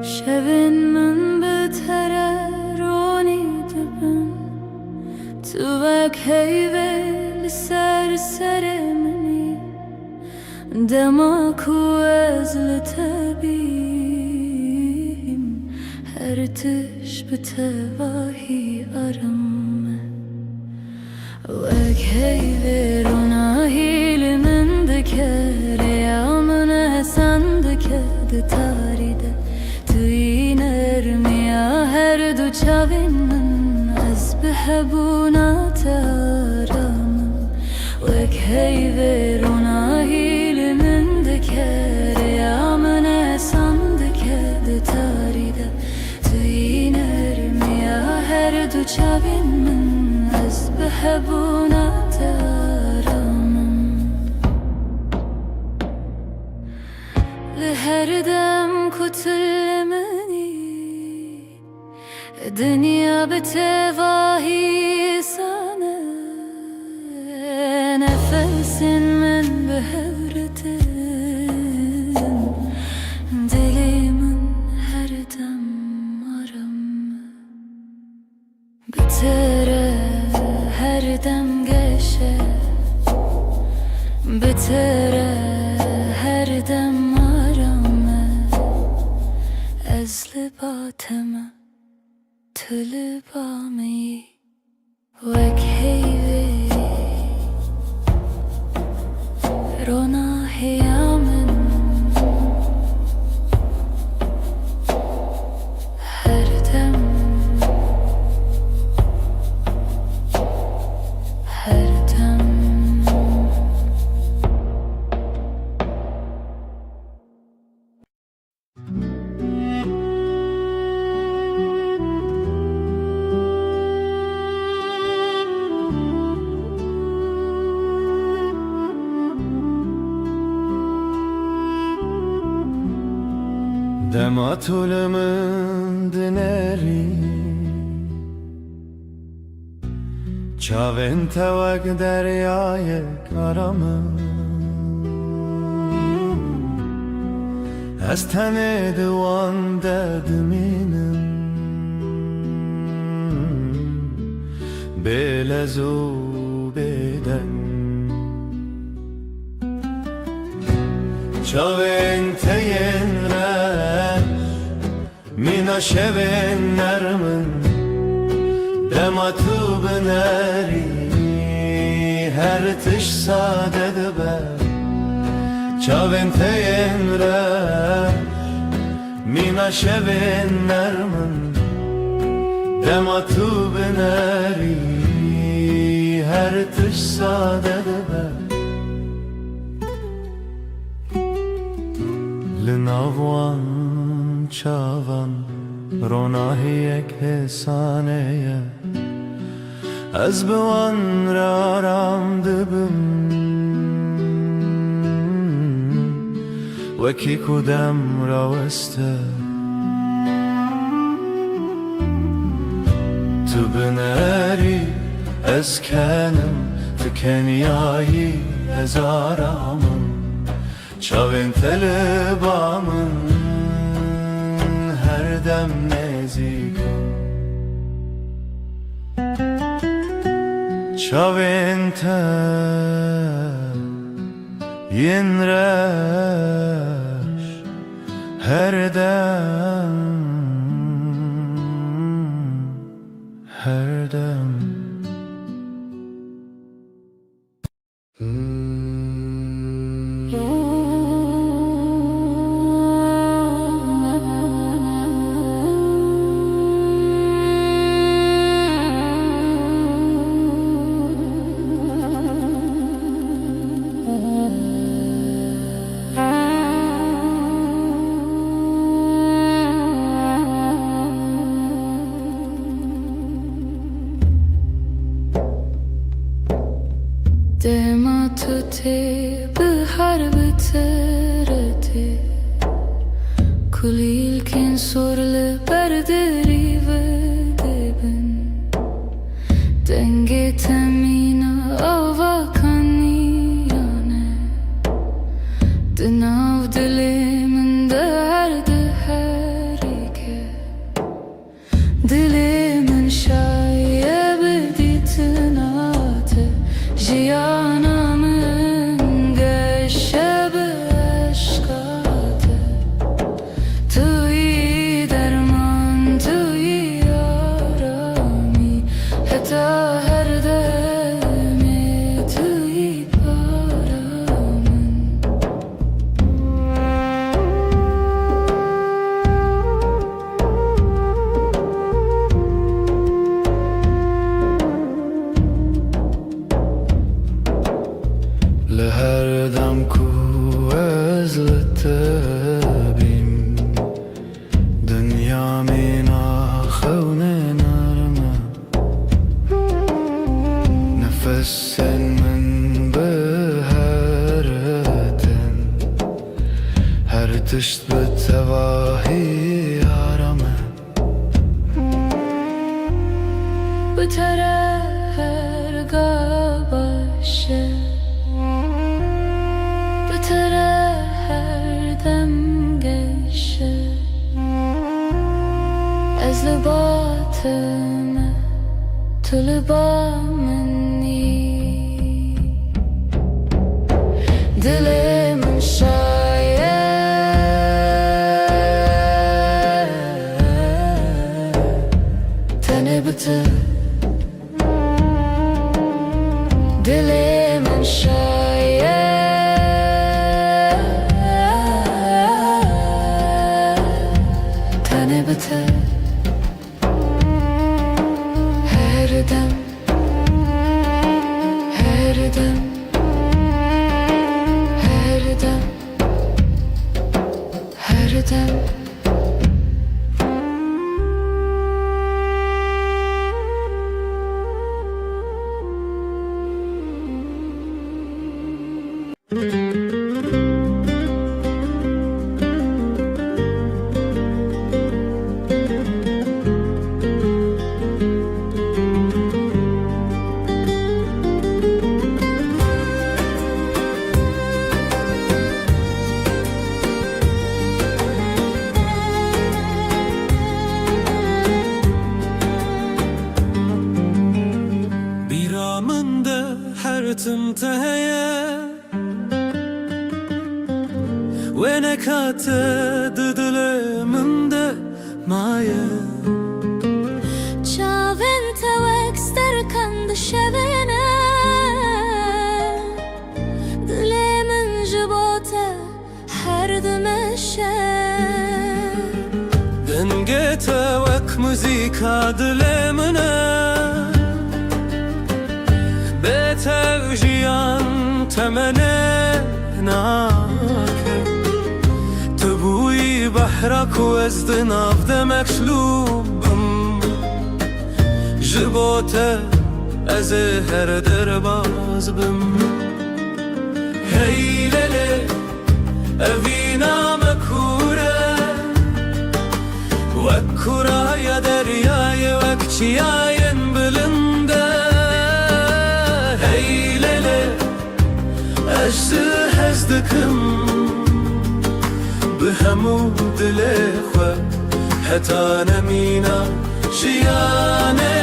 شبن من بتره رونی دبن تو وک هیوه لسر منی دماکو از لطبیم هر تش بتواهی آرامه وک هیوه روناهی لمن دکره آمنه de taride Tui nermia her du çavin min Ez behebuna taramın Vek heyve rona hilimin dikere Ya min esan dike de taride Tui nermia her du çavin min Ez behebuna taramın Her dem kutulemeni Dünya betevahi sana Nefesin min behevretin Dilimin her dem aram Bitere her dem geçe Bitere her dem Ez libateme tülibami Vek heyvi Rona hiyamin Her dem Her dem Dematulımın dineri Çavin tevek deryayı karamın Ez tene divan derdiminim Belezu beden Çavin teyen Mina şevin nermin Dematu bineri Her tiş sade dibe Çavin teyemre Mina şevin nermin Dematu bineri Her tiş sade dibe Linavwan çavan Ronahiyek hesaneye Ez bewan raram dibim Weki kudem raweste Tu bineri ez kenim Tu kenyayi ez aramım Çavin telebamın Her dem nezikim Çavin te Yinreş Her dem Her dem Dematute bihar biterete Kulilkin sorle berderi ve debin Denge temina avakani yane Dinav dilimin derdi herike Dilimin şaye beditinate Jiyanamın geşebe eşkate Tui derman tui arami Heta her deme tui paramın تشت بتواهی آرامه بتره هرگاه باشه بتره هر دم گشه از لباتمه تو لبا منی دل من شاید تنه بته دل من شاید تنه بته هر دم هر دم هر دم هر دم بیرامنده هر تنتهیه و نکاته دل من ده مایه چاوین توکستر کند شبینه دل من جبوته هر دمشه دنگته وک موزیکا دل منه به توجیان تمنه ناکه تبوی بحرک و از دناف دمک شلوبم جبوته از هر در باز بم هی لله اوینا مکوره وک کورای دریای وک چیاین بلنده هی لله اجزه هزدکم به همو دل خو حتا نمینا جیانه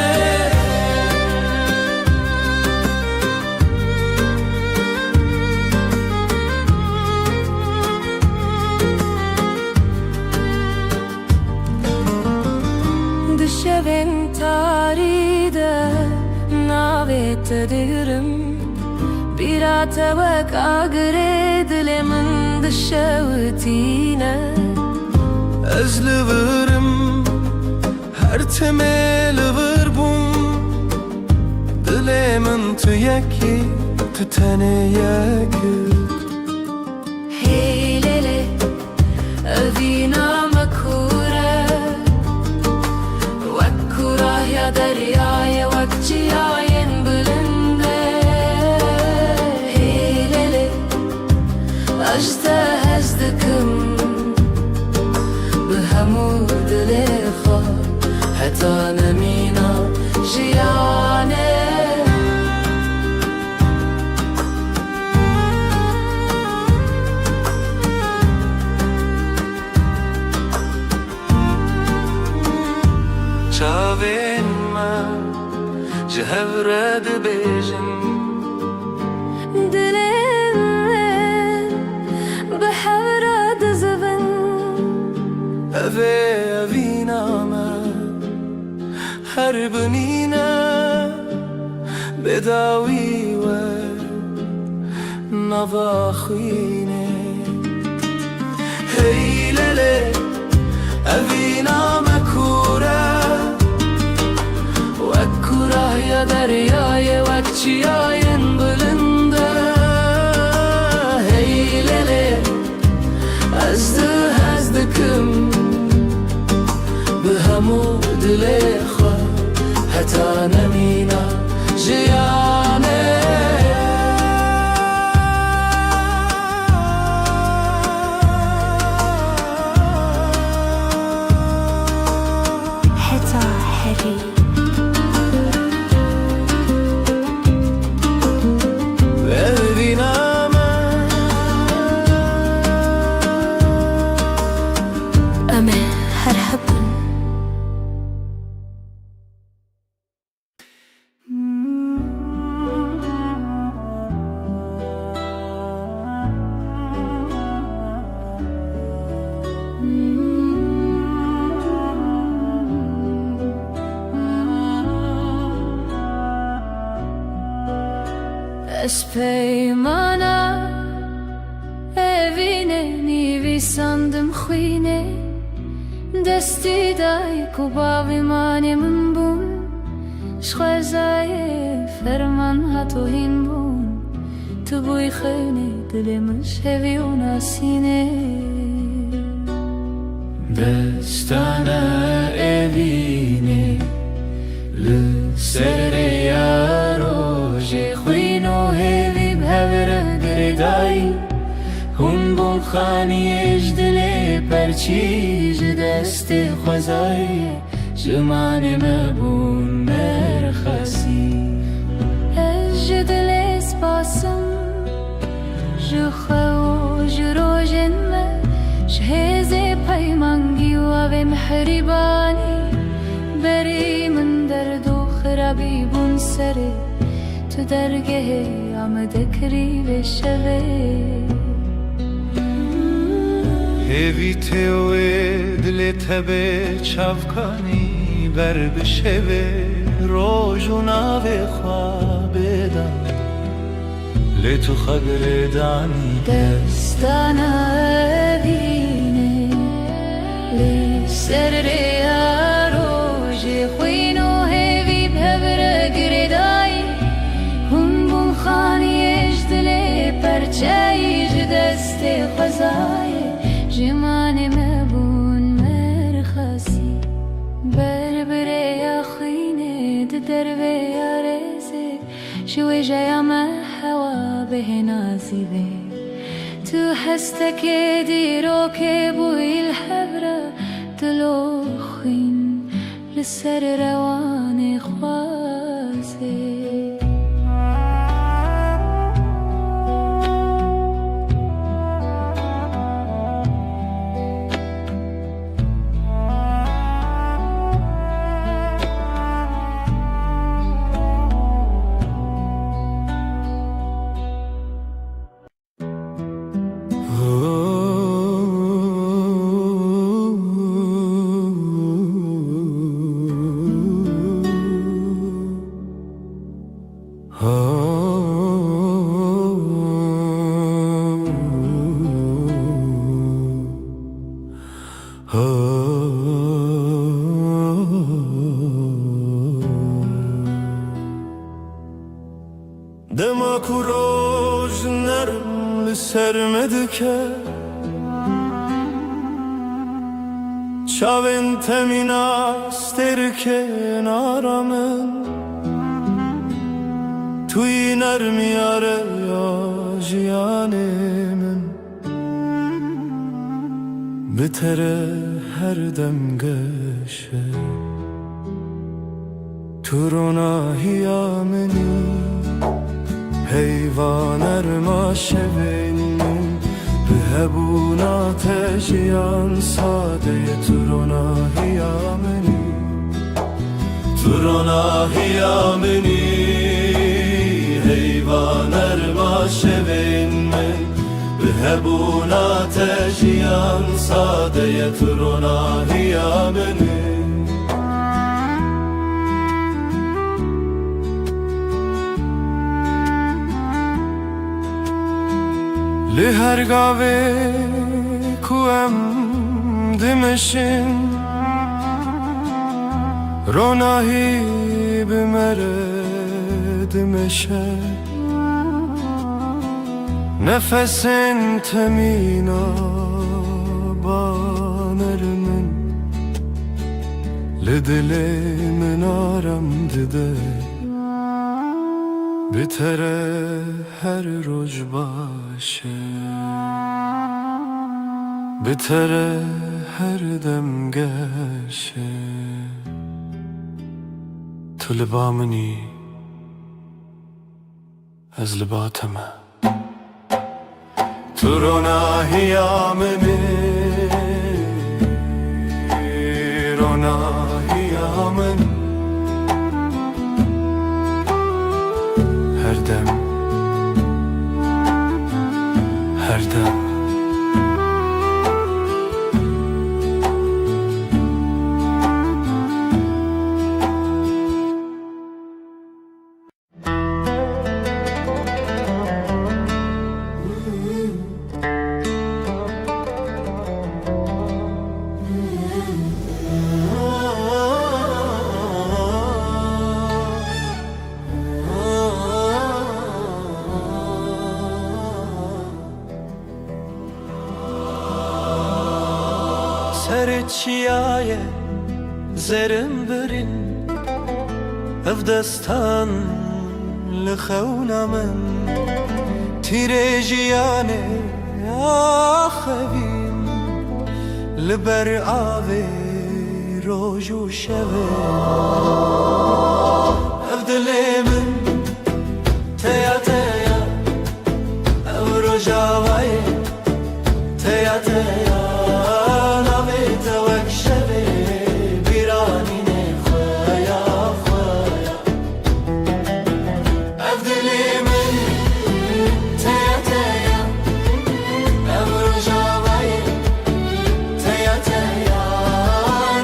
دشوین تاریده ناویت دیرم بیرات وک آگره دل من دشوتینه از لورم هر تمه لور بوم دل من تو یکی تو تنه یکی هی لیلی اوینا مکوره وک کوراه یا دریای وک چیاین بلنده هی لیلی اجزه هزدکم به همو دل خو حتا نمینا جیانه چاوین من جهورد بیجن دل من به حورد زبن اوه اوینا من هر بنینا بداوی و نواخینه هی لله اوینا مکوره وک کوراه یا دریای وک چیاین بلنده هی لله از ده هزدکم به همو دل خو حتا نمینا جیانه همه هر حبن Es peymana evine nivi sandım khine desti dai kubavi mane min bun shkhazaye ferman hatohin bun tu boy khine dilimiz hevi unasine دستانه evine لسر روژ خوینو هیوی بهوره گردایی هون بون خانیش دلی پرچیج دست خوزایی جمان مبون مرخصی از جدل اسپاسم جخو جروجن ما شهز پیمانگی و محربانی بری من درد و خرابی بون سره تو درگه آمده کری بشوه هیوی تیوه دل تبه چافکانی بر بشوه روژو ناوه خوابه دم لتو خگر دانی دستانا بینه لی سر ریارو خوینو هیوی بهوره گردایی هم بون خانیش دلی پرچایش دست خوزایی جمان مبون مرخصی بربره یا خینه دربه یا رزق شوی جایا ما هوا به نازیبه تو هستك دیرو که بوی الحبره دلو خین لسر روان خوازه دما کو روز نرم لسر مدکه چاوین تمیناستر که نارامن توی نرمی آره یا جیانه من بتره هر دم گشه تو روناهی آمنی حیوان ارما شوین به هبون آتشیان ساده تو روناهی آمنی تو روناهی آمنی حیوان ارما شوین من به هبون آتشیان ساده تو روناهی آمنی لهر گاوه کوام دمشن روناهی بمره دمشه نفسن تمینا بانر من لدل من آرم دده بتره هر روز باشه بتره هر دم گشه تو لبا منی از لباتمه تو روناهی آمنی سر چیای زرم برین اف دستان لخونا من تیره جیانه آخوین لبر آوه روز و شبه اف دلی من تیا تیا او رجاوای تیا تیا نامت وک شبه بیرانی نخوایا خوایا اف دلی من تیا تیا او رجاوای تیا تیا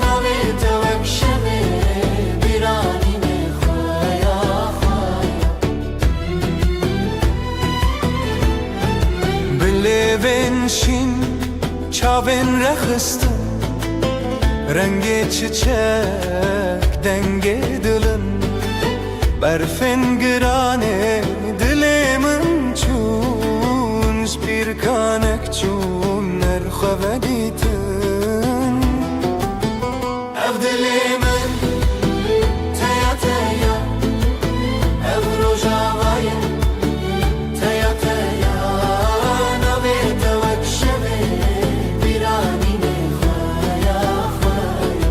نامت وک شبه بیرانی نخوایا خوایا بلبن شین چاوین رخستم رنگ çiçek denge dilin برفن گرانه دلمن چون سپیرکانک چون نرخوه دیتن اف دلمن تیا تیا اف روژاوای تیا تیا نویت وک شبه بیرانی نخوایا خوایا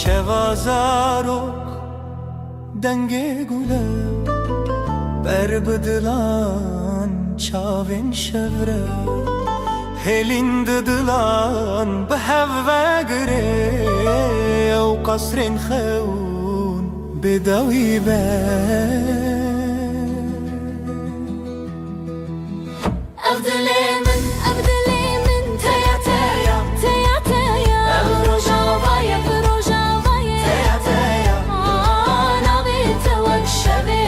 شوازارok denge gule berbedilan çavin şevre helin didilan behevve gire ev kasrin xeun bedawi be أفضلي من تيا تيا تيا تيا بروجاوايا بروجاوايا تيا تيا أنا بيتوك شبه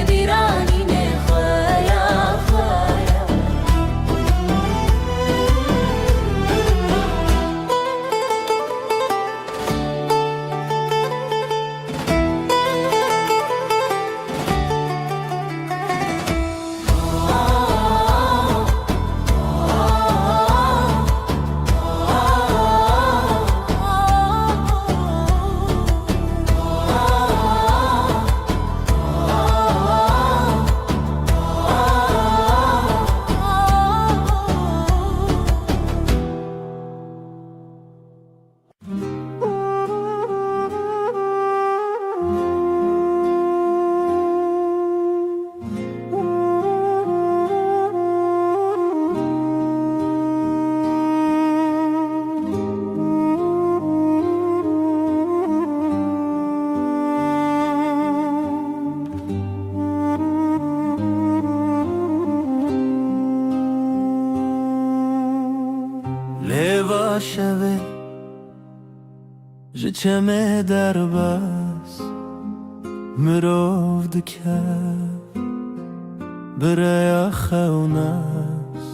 بيراني نخوايا خوايا لوا شوه جچمه در بس مرov دکه برای خونس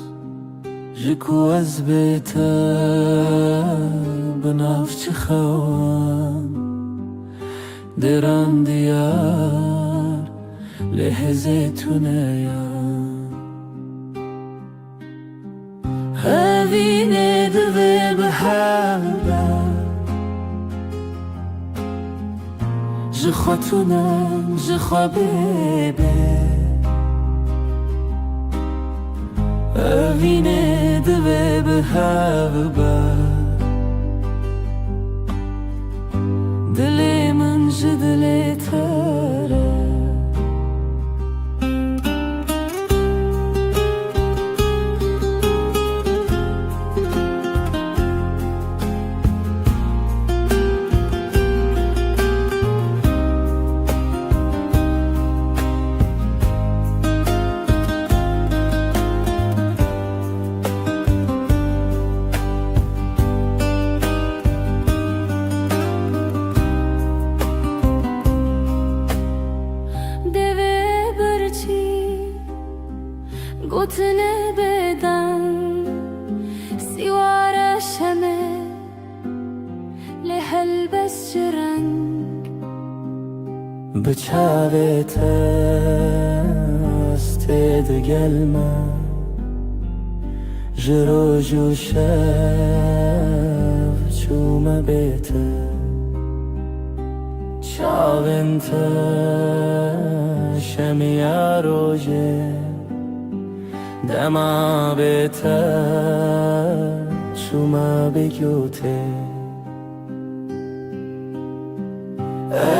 جکو از بیتا بنافچ خوان دران دیار لحظه تونیان هاوینه دوه بحبه جخوا تونم جخوا بیبه هاوینه دوه بحبه دلی من جدلی تره گوتنه بدن تمه لهالبس جرنگ بچاوێت ئەستێ دەگەلمە ji roj û şev çûme bête çavên te şemiya rojê dema bête çûme bêgotê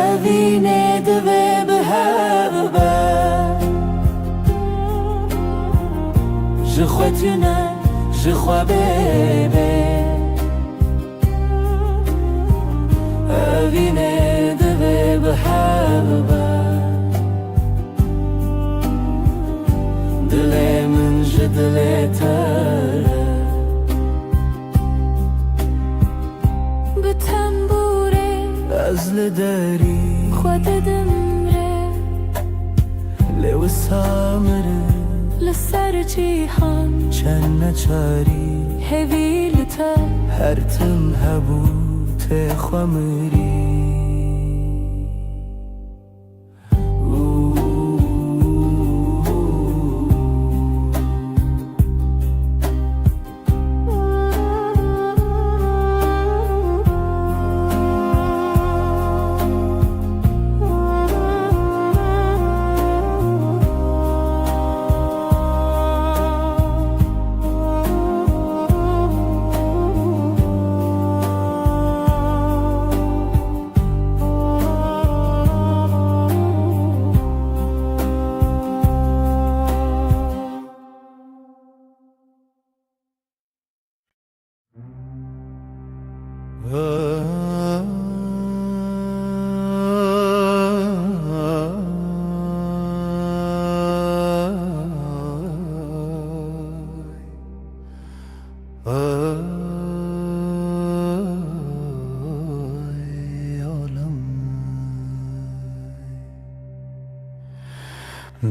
evînê divê bi hev be ji xwe tune ji xwe bêbê evînê divê bi hev be dilê min ji dilê te re bi tembûrê ez li derî xwe didim rê lê wisa mirim li ser cîhan çend neçarî hevî li te her tim hebû tê xwe mirî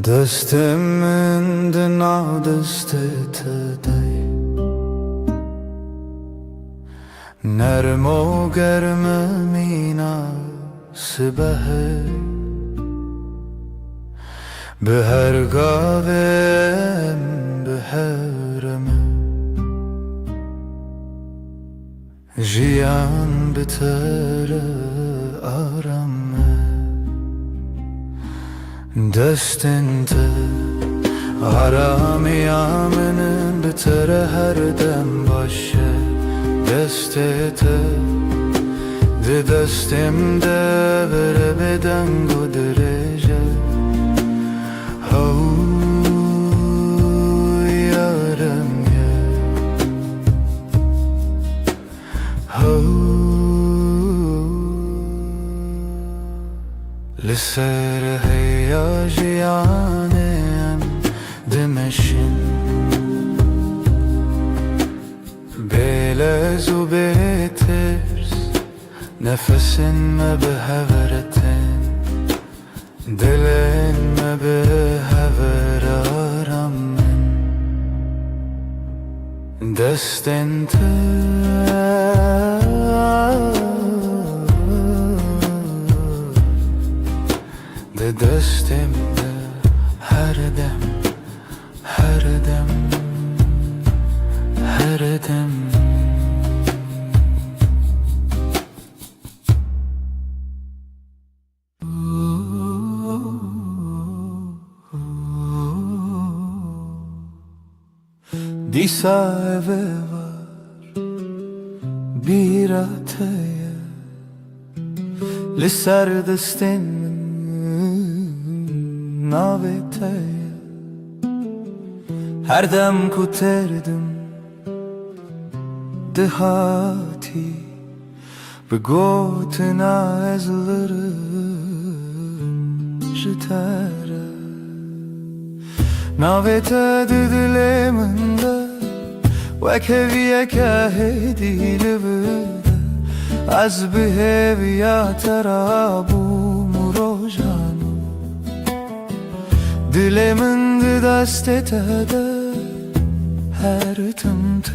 دستم من دنا دستت دی نرم و گرم مینا سبه به هر گاوم به هرمه جیان بتر آرامه دستنته آرامیامنم بتر هر دم باشه دستته ده دستم ده بره به دنگ و درجه هو یارم یه هو لسر هیاجیانم دمشن بلز و بترس نفسن ما به هورتن دلن ما به هور آرامن دستن ته ده دستم ده هر دم هر دم هر دم دیسا eve var bir ataya li ser destin navetaya her dem ku terdim dehati به گوتنا ezlerim jitere ناویت دلمنده وکویه که هدیل بده از بهویا ترابو مروجانو دلمنده دستت ده هر تم تو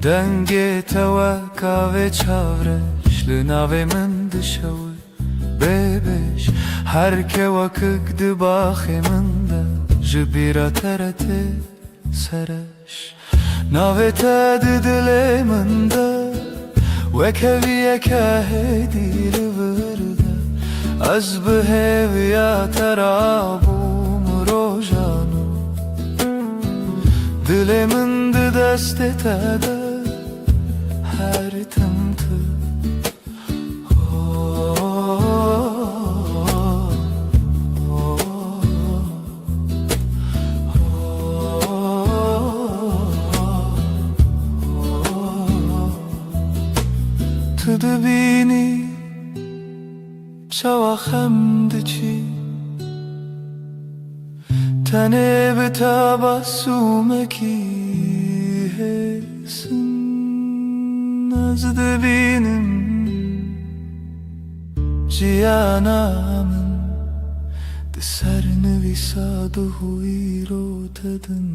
دنگ توکا و چاورش لناوی من دشوی ببش هر که وکک دباخی من ده جبیرا ترت سرش ناوی تا دل من ده وکوی که هدی لورده از بهویا ترابوم روزانو دل من ده دست تده هر تمته تو دبینی چوا خمد چی تنه به تبسمکی هسن از دبینم جیانامن ده سر نویساد و هوی رو تدن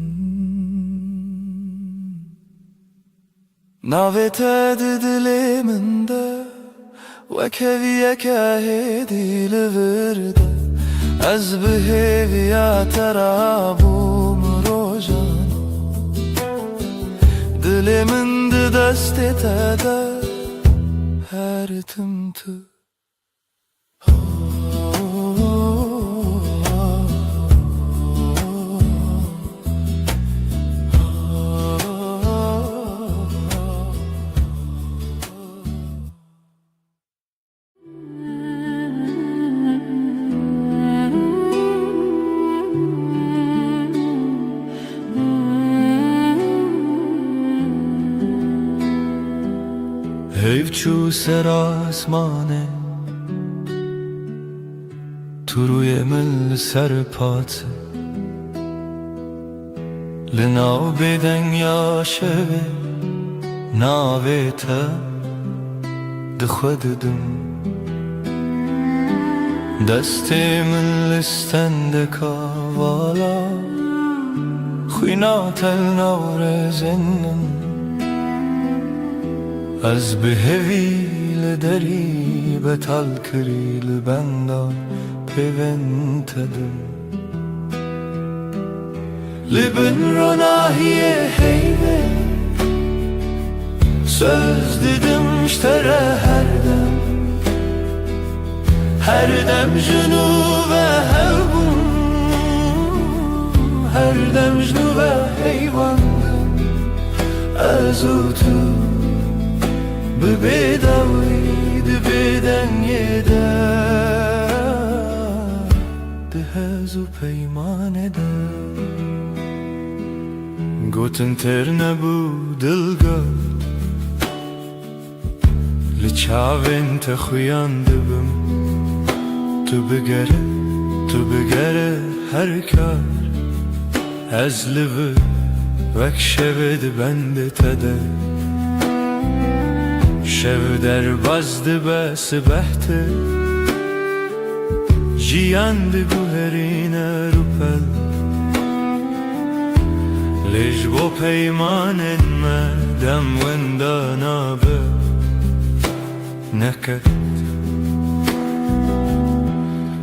ناویت دل من ده وکویه که هدی لورده از بهویا ترابوم روزانو دل من ده دست تده هر تمتو حیف چو سر آسمانه تو روی من سر پاته لناو بدن یا شوه ناوه تا ده خوددم دست من لستند کاوالا خوینا تل نور زنم از بهوی لدری بتال کری لبندا پیونتدم لبن رو ناهیه هیوه söz dedim iştere her dem junu ve hevbun her dem junu ve heyvandım azutu bebedaviydi beden yeder de hezu peyman eder gotun terne bu dilgöt لچاوین تخویانده بم تو بگره هر کار از لبه وک شود بنده تده شو در بازده به سبحته جیانده گوهرینه رو پل لیج با پیمانن مدم وندانا به نكت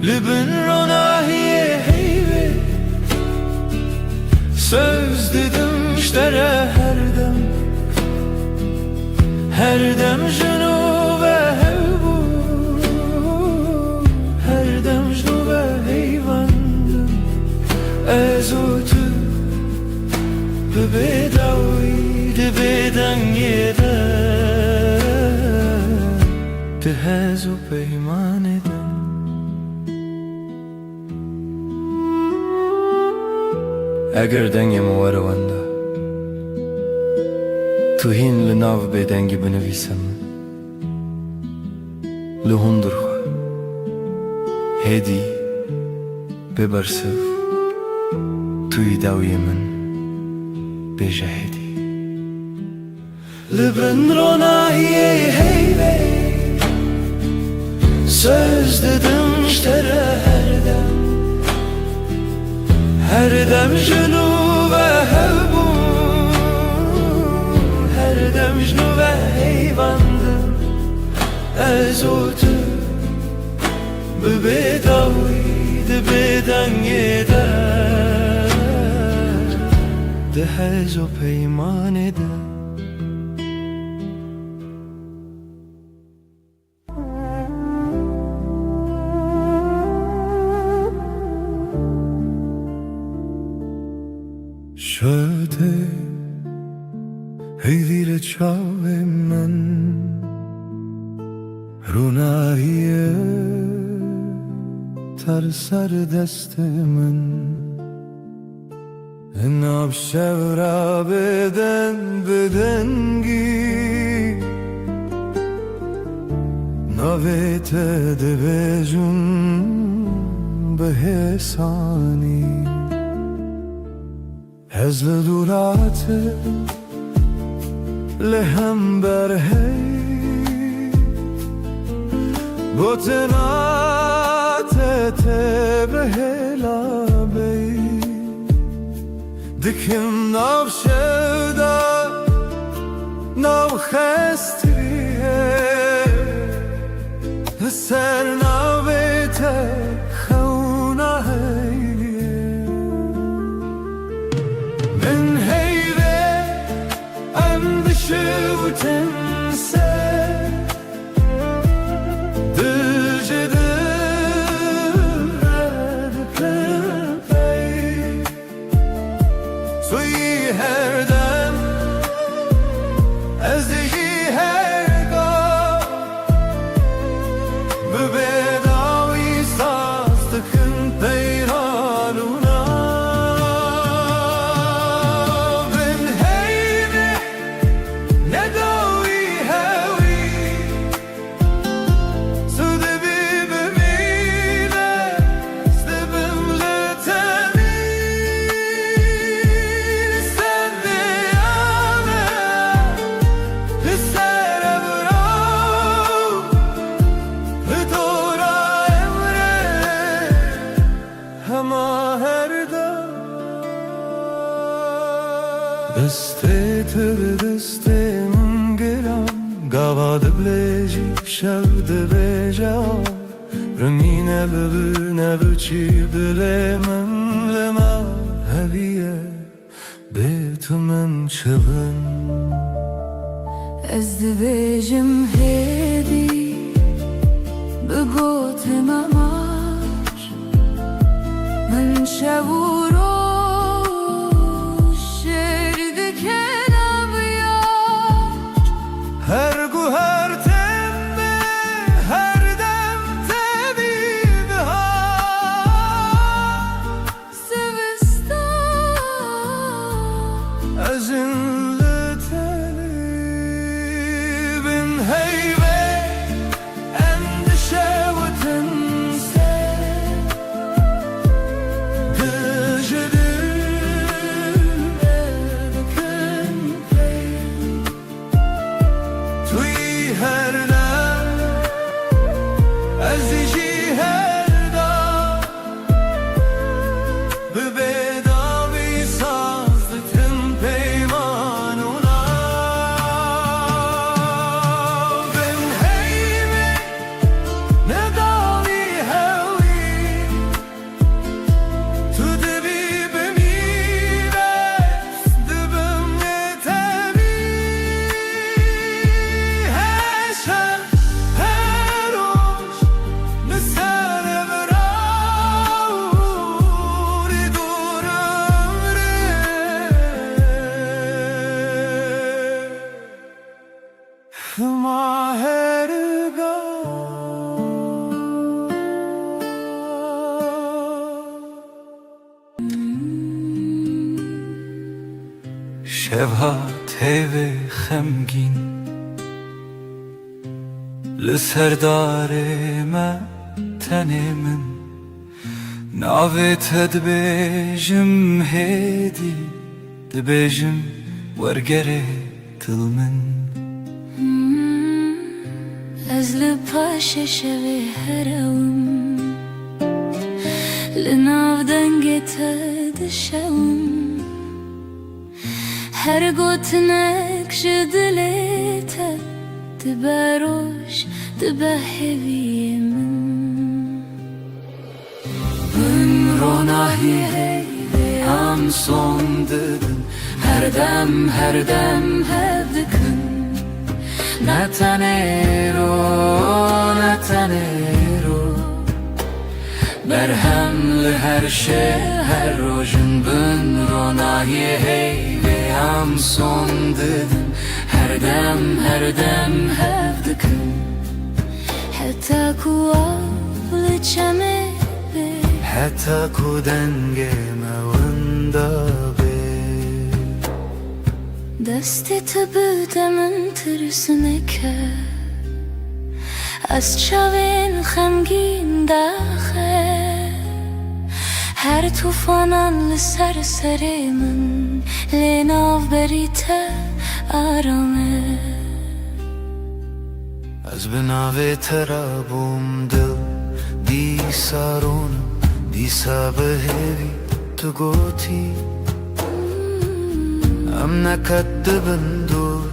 لبن روناهیه heyve söz dedim iştere her dem junu ve hevbu her dem junu ve heyvandım ezutu bebedaviydi beden yeder de hezu peyman eden eger dengem varavanda tu hin linav bedengi benevisam lehundur hedi bebarsev tu idav yemen bejahedi lebren ronahiye heyve söz dedim iştere her dem junu ve hevbu her dem ببیداوی دبیدنگی ده حز و پیمان ده شده هیدیر چاوه من روناییه تر سر دست من ناب شورا بدنگی نویت دبیجون به حسانی هزل دورات لهم برهی بوتنات تبهلا بی دکم ناو شدا ناو خستریه سر ناو بیت خونه من هیوه اندشه و تنسه دسته تر دسته من گرم گواد بلیجی شود بیجا رنگینه ببینه بچی دل من لما هویه بیت من شبن از دبیجم هدی بگوت مماش من شبورو هر گو هر تمه هر دم تبیب ها سوستان از این لطلی بین هیوه اندشه و تنسه شبها تیوه خمگین لسردار ما تنه من ناویت دبیجم هیدی دبیجم ورگره تل من از لپاش شوی هرم لناو دنگت دشم هر گوتنک شدلیت دبروش دبهوی من ronahi ham son didin her dem hevdikın Natanero Berhemli her şey her rojun bin ronahi ve ham son didin her dem hevdikın Hatta kuavlı çeme حتى کودنگ موندا به دست تو بودم ترسونه که از چاوین خمگین داخل هر توفانان لسر من لناو بریته آرامه از بناوی ترابم دل دی سارونم دیسا بهوی تو گوتی ام نکدبن دور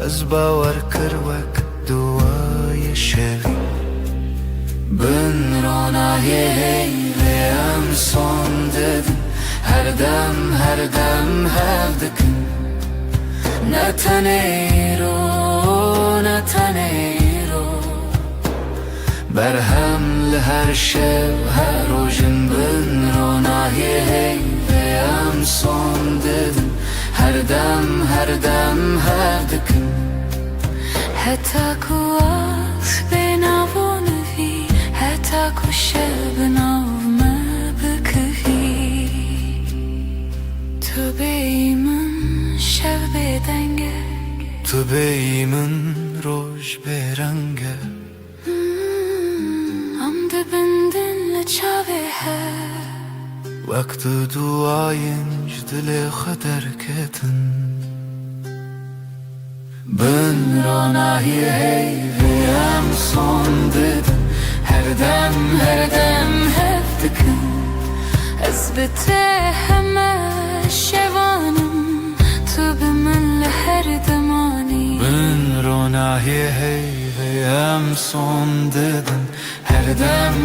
از باور کروک دوای شوی بن روناهی و ام son dedin her dem hevdikın Natanero Berhemli her şev her rojun bin ronahi ve am son dedin her dem hevdikın Hatta kuaf benavonvi hatta kuşev benavme bıkıvi Tu beyimin şev bedenge تو بیمن روش برنگه وقت duayınc dile kadar ketin Ben ronahi ve am son dedin her dem hevdikın Ezbete heme şevanım Tu biminle her demani Ben ronahi ve am son dedin her dem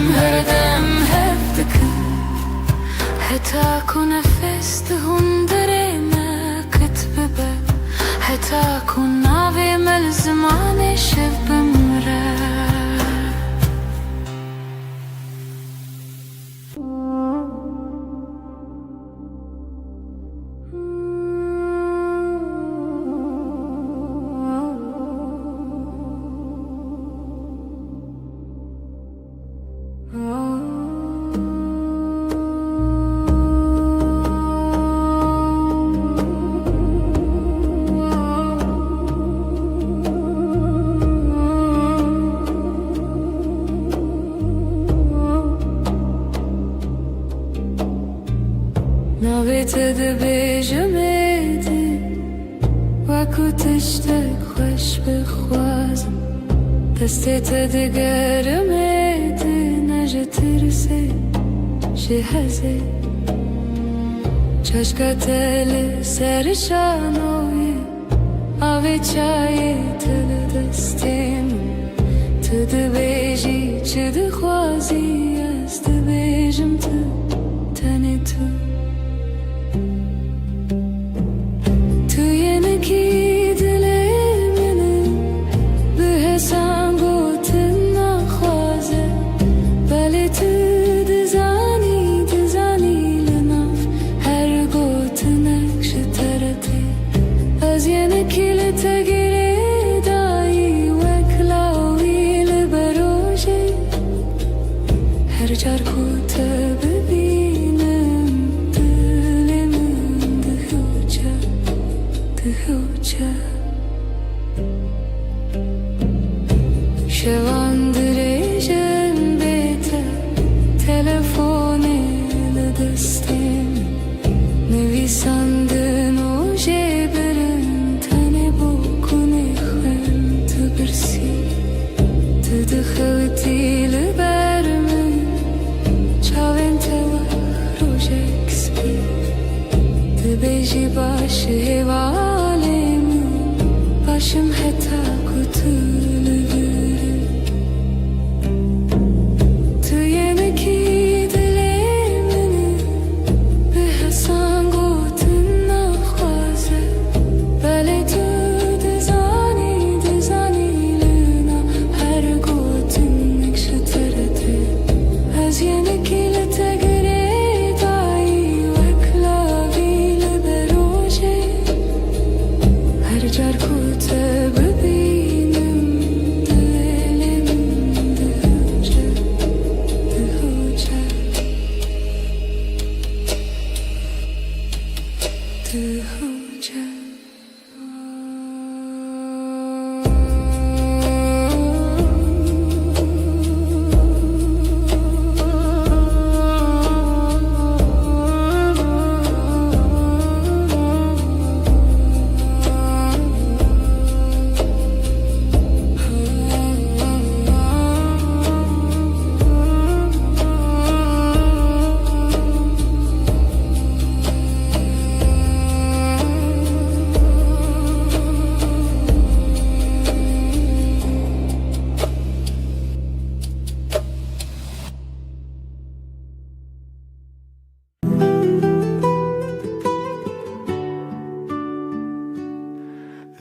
hevdikın Hatta ku nefes dehundere me kitbebe Hatta ku navi mel zamane şev bimre Navete de bejamedi Waku tishtek خوش بخوازم دستت de گرمedi نجه ترسه شهزه چشکت ل سرشانوی آوی چای تل دستیم تو de beji چه de خوازی از de bejim تو تنی تو Şevandırıcın bete telefonuyla destim Nevi sandın o jeberin tane bokun ekhen tıbırsi Tıdıkhavtiyle bermi çaven teva rojek spi Tıbeji başı hevalemi başım heta kutulu gürü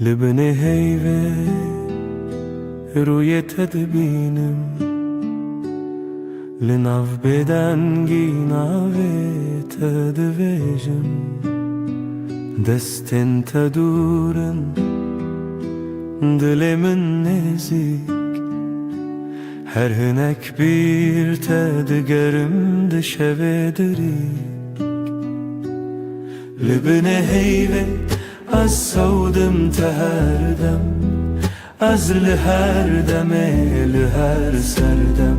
لبني هيفي روی تدبینم لناف بدنگی ناوی تدویجم دستن تدورن دلمن نزیک her hinek bir tedgerim de şevedrik Libne heyve az savdım teherdem Az liherdem liher serdem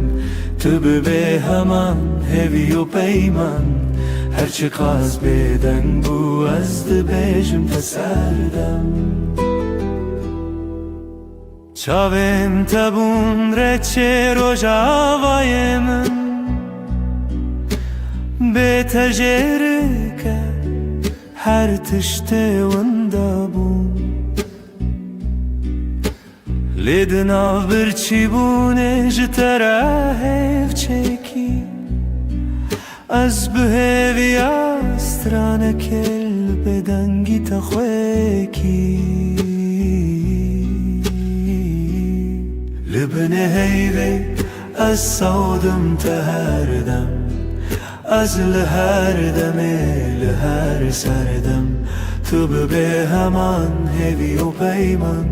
Tübü be heman hevi u peyman Her çıkaz beden bu azdı bejim teserdem Çavim tabun reçe rojavayımın Betecerike her tişte vındabun Lidnav bir çibune jitera hevçeki Az bühevi astrane kel bedengi takhweki Libne heyve az savdım teherdem Az liherdem liher serdem Tübü be heman hevi u peyman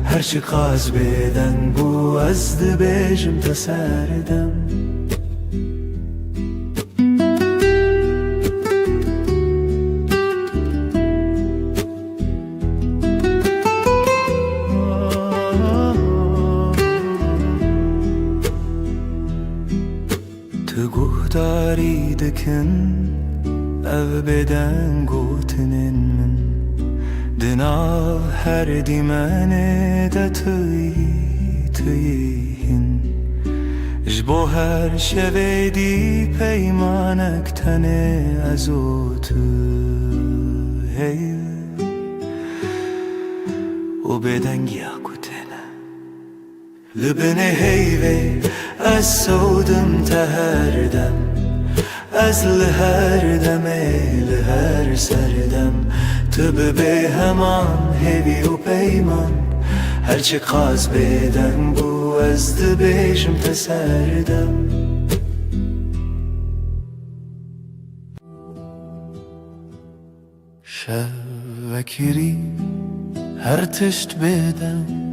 Her çıkaz beden bu azdı bejim teserdem Guhtari dikin ev beden gotinin min Dinav her dimene de tüyihin Jbo her şevedi peymanek tene azotu hey O beden giyakutene Libne heyve az savdım teherdem Az liherdem liher serdem Tübü be heman hevi u peyman Her çıkaz beden bu azdı bejim teserdem Şevvekiri her tişt beden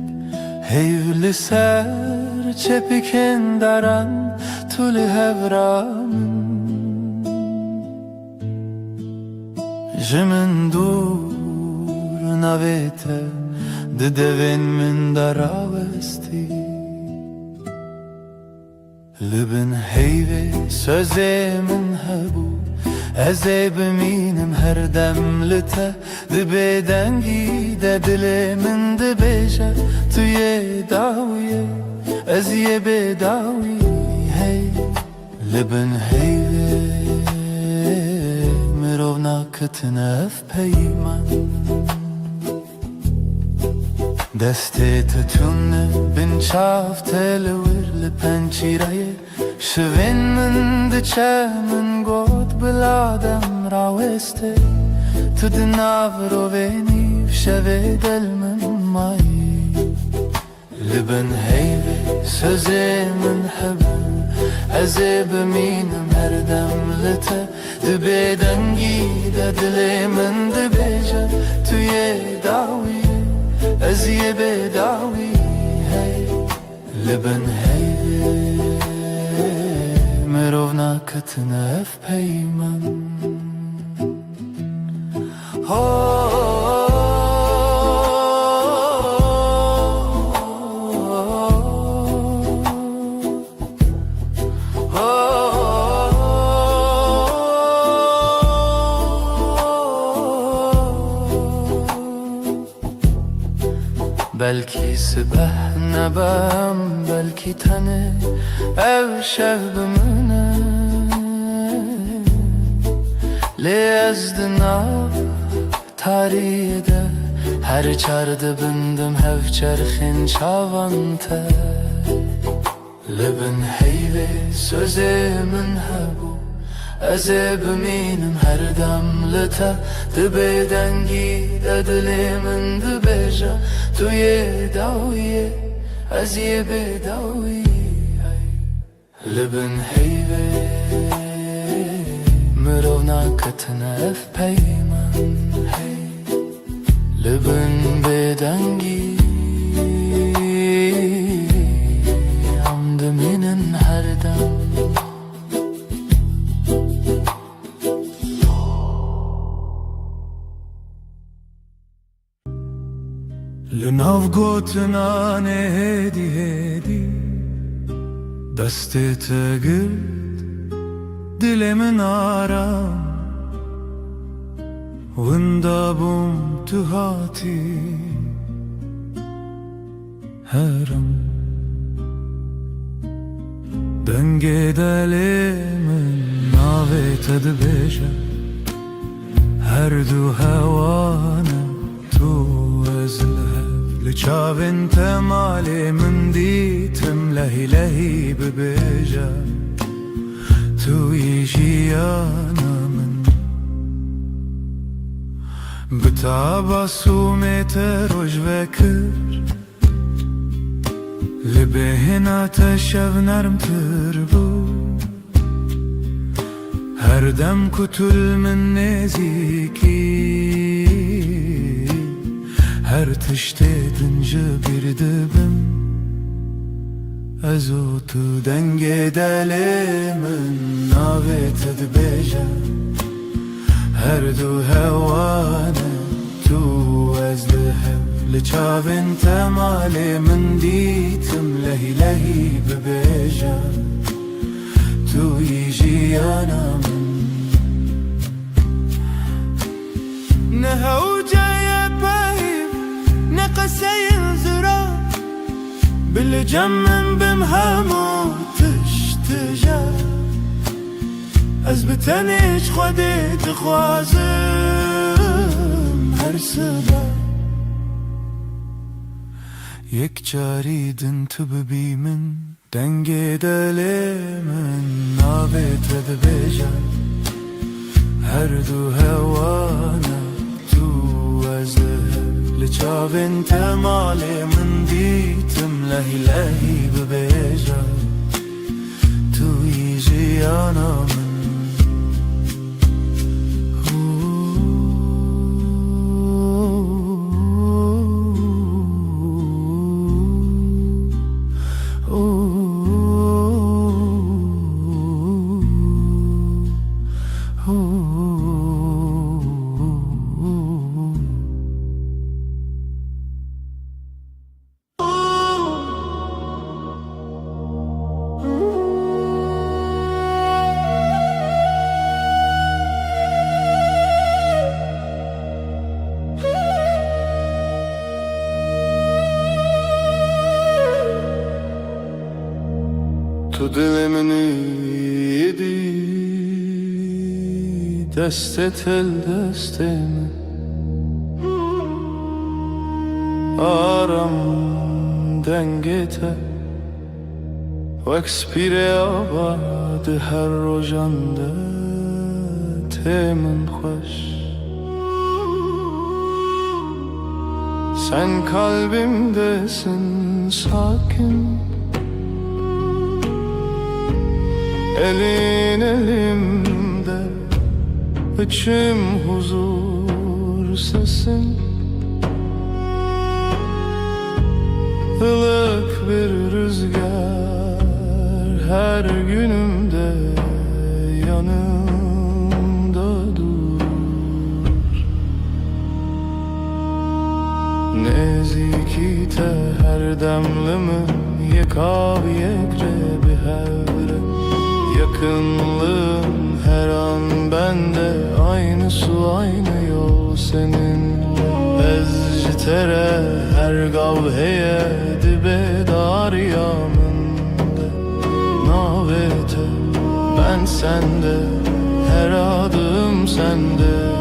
Heyvli ser çepiken daran tuli hevramın Jimin dur navete de devin min daravesti Libin heyve sözemin hebu Eze biminim her demlite Dibedengi de dilimin dibeje Tüye daviye Eziye bedavi hey Libin heyve Mirovna kıtnef peyman Deste tütünne bin çaf televir Lipen çiraye Şivin min diçe min god biladem raweste Tudnav roveni şeve del min mayi Libin heyve sözemin hebu Eze biminim her demlite Dibedengi de dilimin dibeje Tüye daviye Eziye bedavi hey Libin heyve Mirovna kıtnef peyman Belki sibah nebem belki tane ev şevbimine Lezdinav tarihide her çardı bindim hev çerxin çavante Libin heyve sözemin hebu Ez ê bimînim her dem li te di bêdengî de dilê min dibêje tu yê dawiyê ez yê bêdawî li bin heyvê mirov naketine ev peyman hey li bin bêdengî em dimînin her dem لناو گوتنا نه هدی هدی دستت گرد دلمن آرام وندا بوم تو هاتی هرم دنگه دلمن ناویت دبیجه هر دو هوانا تو ازله لچاوین تمالی من دیتم لهی لهی ببیجه توی جیانا من بتعبا سومت روش وکر لبهنا تشف نرم تربو هر دم کتل من نزیکی her tiştedince bir dibim Ez otu denge delimin navet edbeje Her du hevane tu ez lihev Liçavin temali min ditim lehi lehi bebeje Tu yijiyana min Ne hevceye قسين زرا بالجمن بمهمو تشتجا أزبتنيش خودي تخوازم هر سبا يك جاريدن تببي من دنگي دلي من نابت دبيجا هر دو هوانا تو ازلها لچاوین تمالی من دیتم لهی لهی ببیجه توی جیانا من تو دلمن یدی دستت ال دستم آرام دنگته وکس پیره آباد هر روزنده تمن خوش sen kalbimdesin sakin Elin elimde, içim huzur sesin Ilık bir rüzgar her günümde yanımda dur Nezikite her demlimin yekav yekre bir hevre Yakınlığın her an bende Aynı su aynı yol seninle Ezcitere her gavheye dibe dariyamında Navete ben sende her adım sende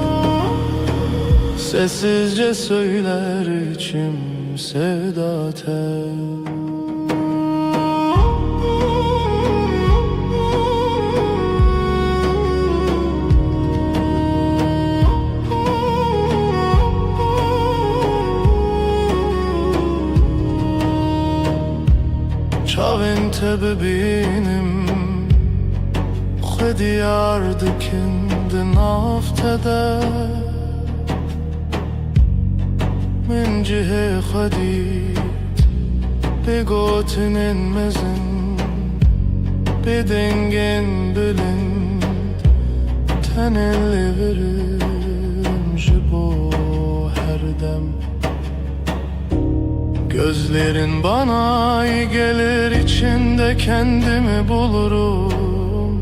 Sessizce söyler içim sevda tel çavên te bibînim xwe diyar dikin di nav te de min cihê xwe dît bê gotinên mezin bê dengên bilind tenê lê verim ji bo her dem. Gözlerin bana iyi gelir, içinde kendimi bulurum.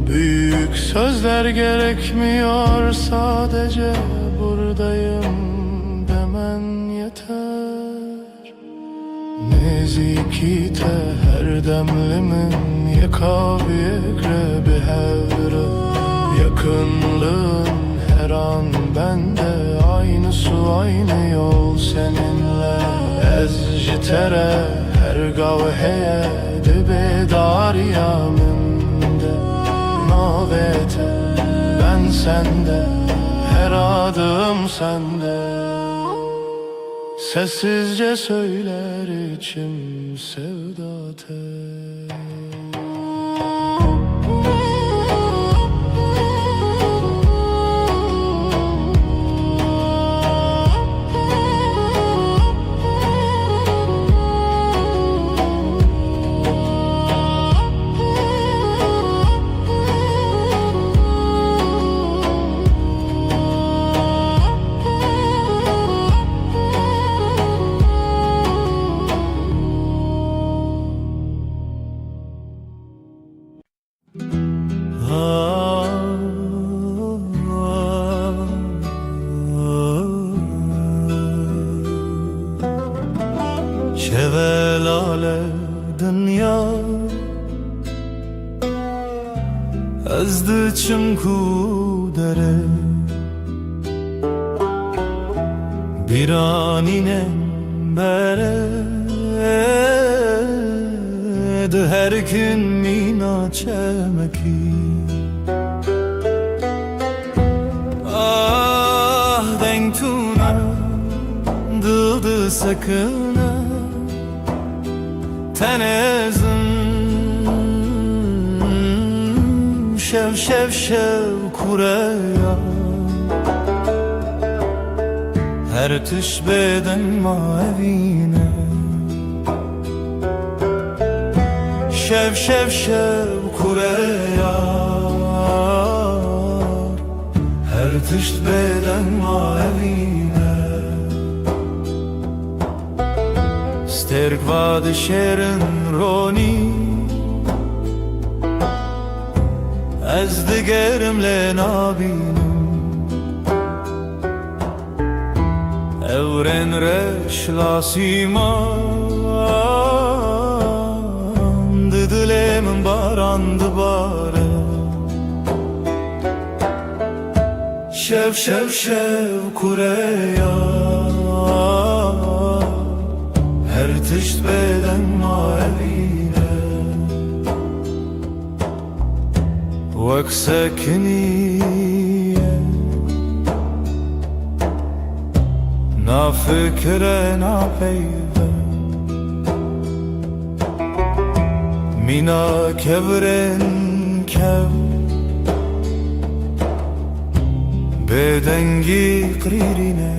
Büyük sözler gerekmiyor, sadece buradayım demen yeter. Neziki te her demlimin yekaviyekre bir hevre. Yakınlığın her an bende, aynı su aynı yol seninle. Ez ji tere her gavheye dibe darya min de. Navete ben sende, her adım sende. Sessizce söyler içim sevda tel. Şevelale dünya ezdi çimku dere biranine bere de her gün mina çemeki. Ah dengtuna dıldı sakına tenezim şev şev şev kureya her tüş beden mavine şev şev şev kureya her tüş beden mavine sterk vad şerin roni ez digerimle nabinim evren reş lasiman dilemin barandı bare şev şev şev kureya her tişt beden mavine vek sekniye na fikre na peyve mina kevren kev bedengi qririne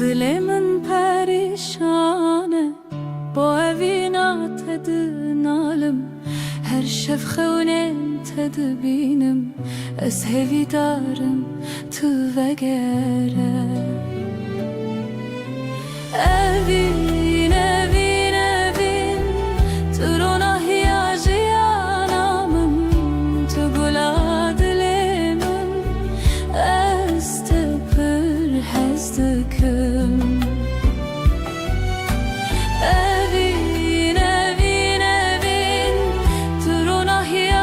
Dilemin perişane bo evina tedinalım her şev xewnen tedbinim ez hevidarım tu vegere evin evin evin turona hiyajiyanamım tu gula dilemin ez te pır hezdikim evin evin evin turona hiyajiyanamım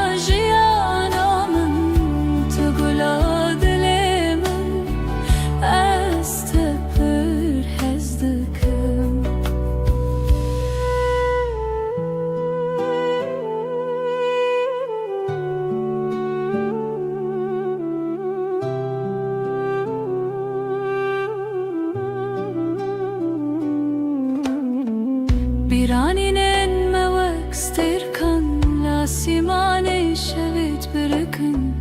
Şiraninen mevek sterkan Lasimane şevit bırakın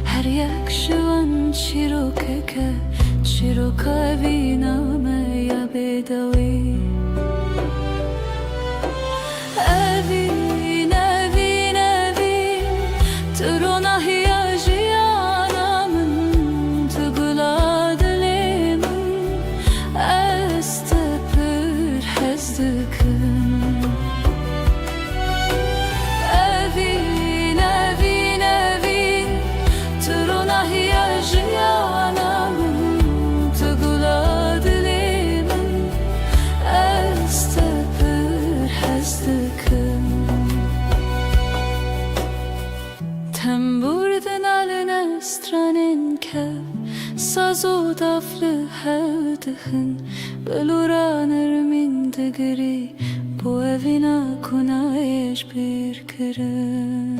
Her yak şıvan çirokeke Çiroka viname ya bedavi Evin, evin, evin Trona hiyajiyanamın Tıgıla dilemin Estepür hezdıkın Evin, evin, evin Trona hiyajiyanamın Tıgıla dilemin Estepür hezdıkın Temburdan alına stranen kev Sazo daflı hevdihın Beluranır min digri Bu evina kunayeş bir kırın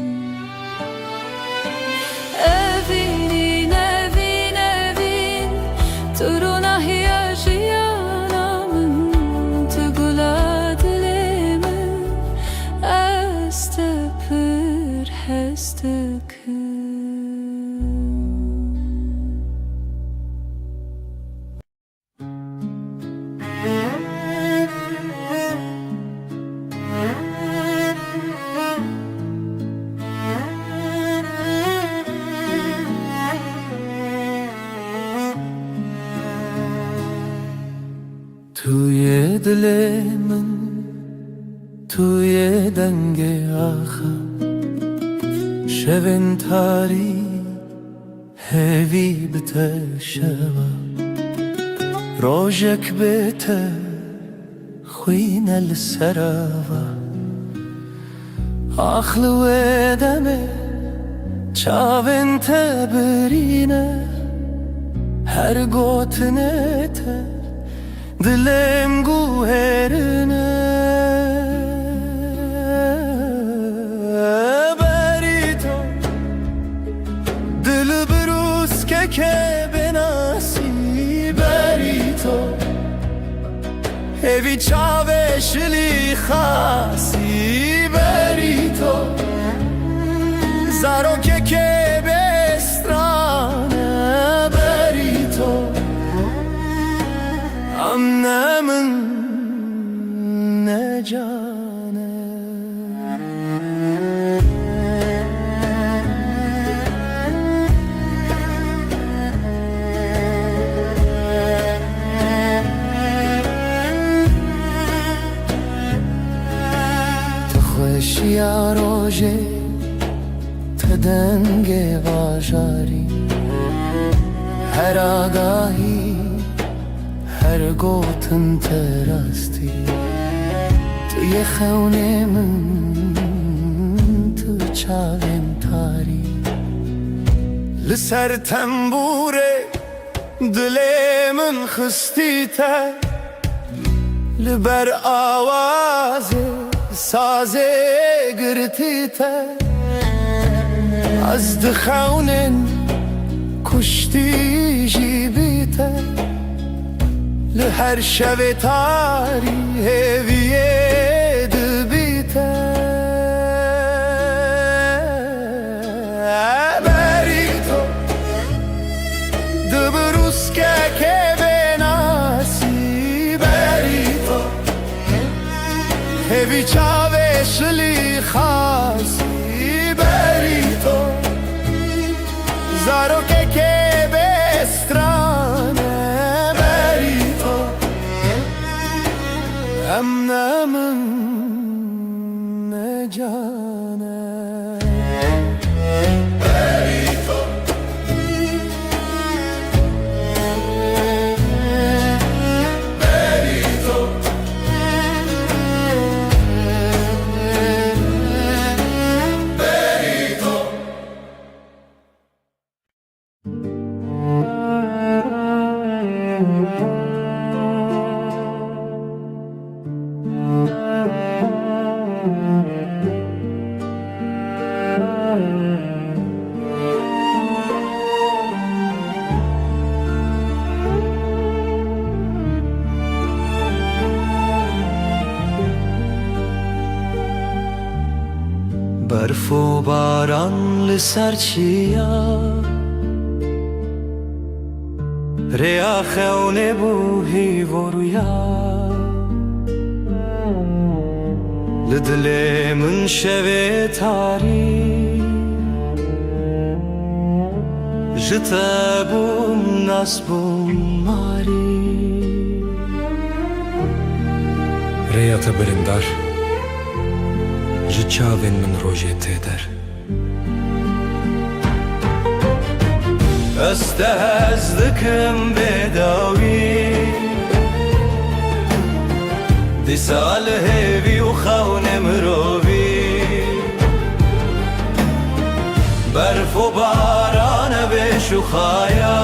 Evinin, evin, evin Turuna hiyajiyanamın Tıgula dilemin Estepür hezdıkın توی دل من توی دنگ آخر شبن تاری هوی بتشوا روجك بته خوين السراوا آخل ودمه چاون تبرینه هر گوتنه ته دلم گوهرنه بری تو دل بروز که بناسی بری تو هوی چاوشلی خاصی بری تو زارو که بسترانه بری تو Annemin ne canı Tu خوش یا روژه تدنگ واجاری هر آگاهی هر گوتن تراستی توی خونه من تو چاوم تاری لسر تنبوره دل من خستی تر لبر آواز ساز گرتی تر از دخونن کشتی جیبی تر لهر شب تاری هویه دبیته بری تو دبروز که بناسی بری تو هوی چاوشلی خاصی بری تو زارو که بسترانه Emnemin ne canı Berito Berito Berito برف و باران لسر چیا ریا خونه بوهی و رویا لدل من شوه تاری جتا بوم ناس بوم ماری ریا تبرندار جچاوین من روژه تیدر استهزدكم بداوي دي سال هيفي وخون مروبي برف وباران بشخايا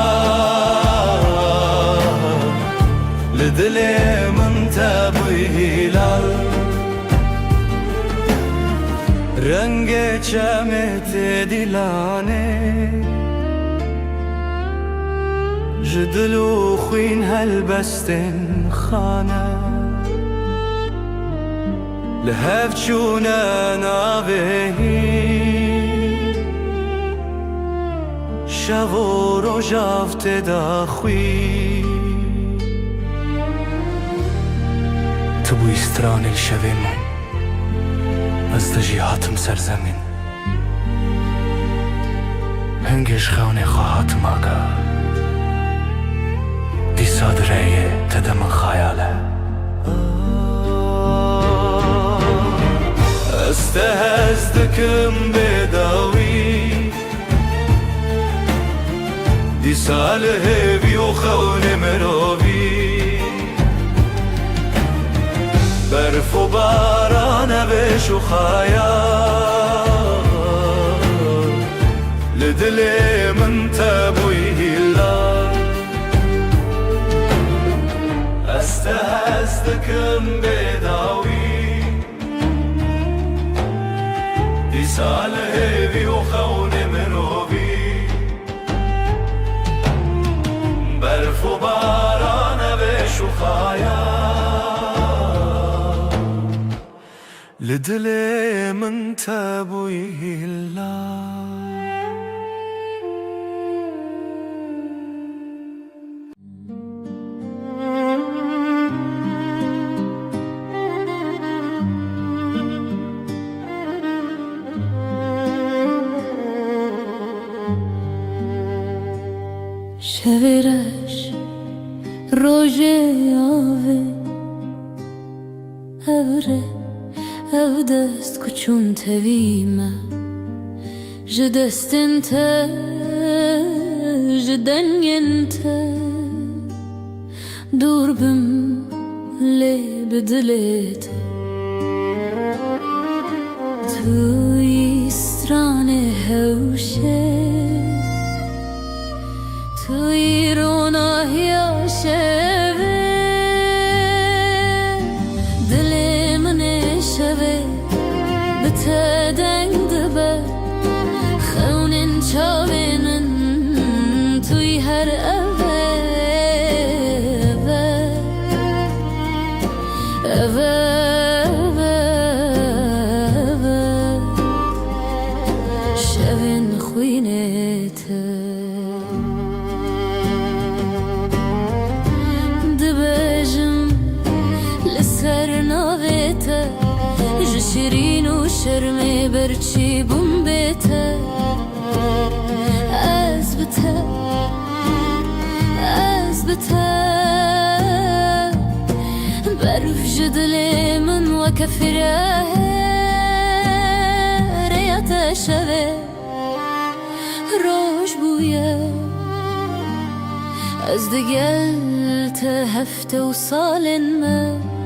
لدلي من تابوي هلال رنگ چمت دلانه جدلو خوين هالبستن خانه لهف چونه ناوهی شو و روژافت داخوی تبوی استران الشوه من از دجیهاتم سرزمین هنگش خونه خواهاتم آگا دی صادره تدم خیاله استهزدكم بداوي دي ساله بيوخون مروبي برف و باران بشخايا لدلي من تابوي هلا استهزدكم بداوي دي ساله بيوخون مروبي برف و باران بشخايا لدل من تابوي هلا شویرش روژه آوه اوره او دست کچون تویمه جدستن تا جدنگن تا دور بم لی بدلیت توی استران هوشه توی روناه شوه دل من شوه بتدنگ دبه خونن چاوینن توی هر اوه اوه شوین خوینت شیرین و شرم برچی بوم بیته از بته برف جدل من و کفره ریت شوه روش بویه از دگل تا هفته و سالن من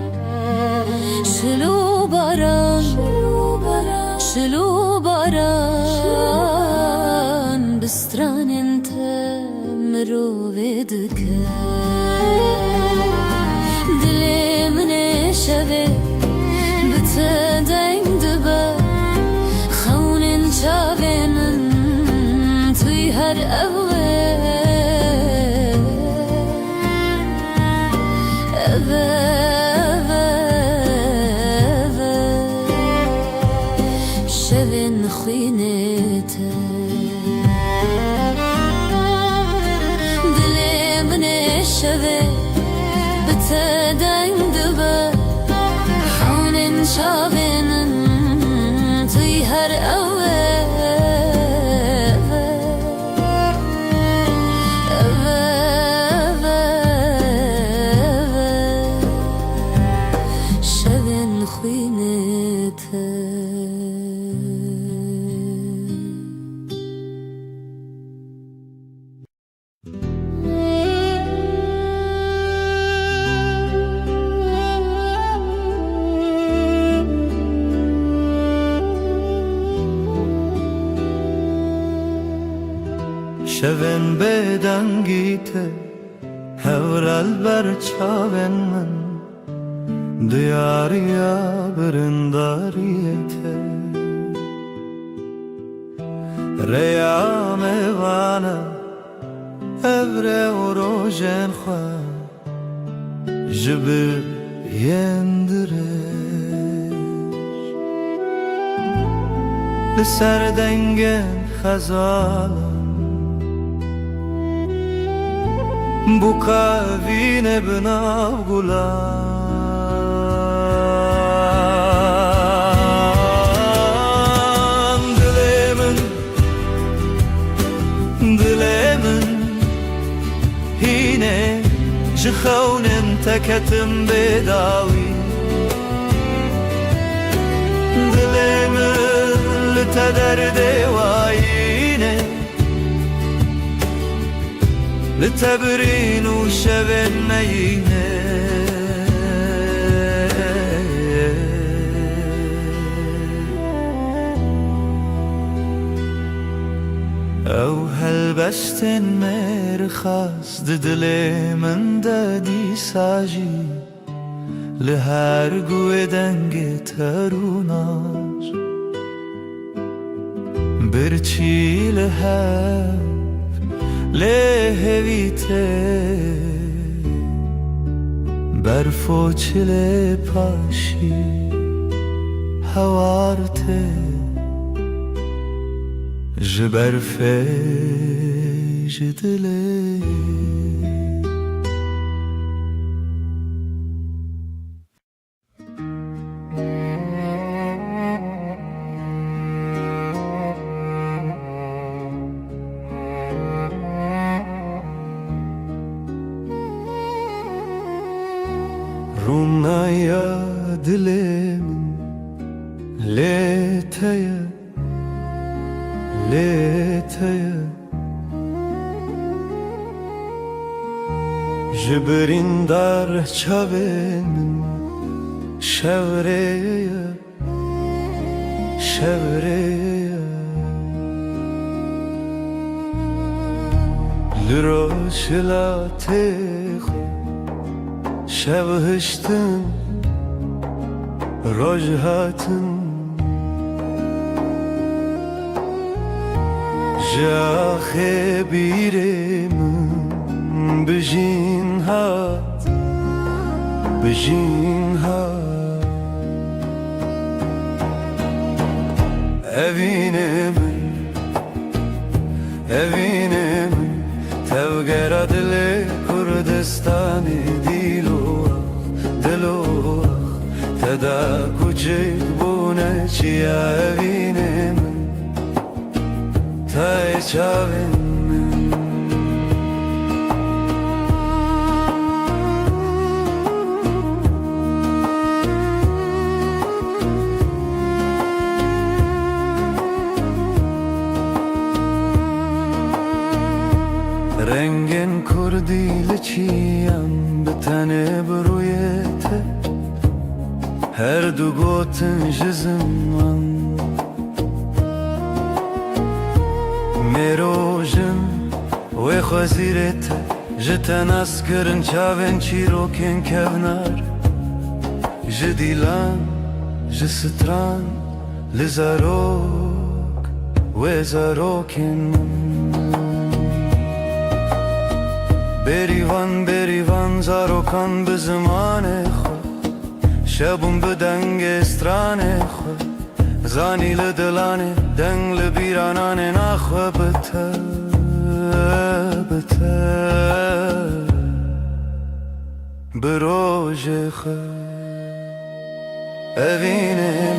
شلو باران بستران انت مروبدك دلي من شوه بتدنگ دبا خونن شاوینن توی هر اوه شوین تدنگ دبه خون شابن توی هر اوه شبن خوینته شون بدنگیته هورال بر چاون من دیاریا برنداریته ریام وانا evre o rojen khwa jibir yendire li ser dengen khazala bu kavine binav gulan dilemin hine jkhawnem takatim bedawi dilemin litaderde wayine لتبرين وشبن مينه او هلبستن مرخص ددلي من دادي ساجي لهر قوة دنگ تروناش برچي لهر lehevite berfoçile paşi havarte jberfe jedile Rumnaya dilemin leteye leteye Jibrin dar çavemin şevreye şevreye Liroşla teğ شبهشتن رجهاتن جاخه بیرم بجین هات evinem tevgera dile Kurdistani دلوخ تدا کوچک بونه چیا evinem تای چاوین rengin kurdili çiyan bitene bruyete her du gotin jizman merojin ve khazirete jeten askırın çaven çiroken kevnar jdilan jstran lizarok ve zarokin berivan zarokan be zamane xwe şebûn bi dengê stranê xwe zanî li dilanê deng li bîrananê naxwe bi te بروج خو اوینم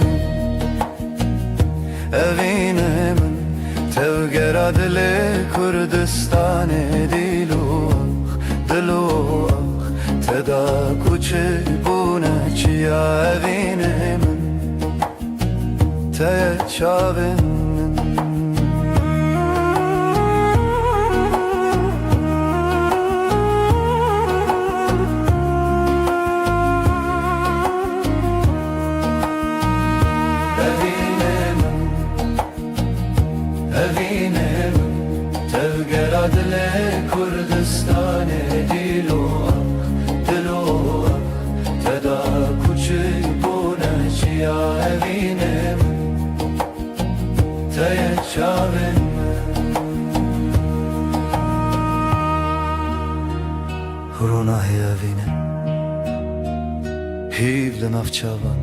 توگر دل کردستان دلوخ تدا کوچه بونه چیا اوینم ته چاون دل کردستان دلوخ تدا کوچه بونه چیا اوینم ته چاون روناهی اوینم هیو لنافچاوان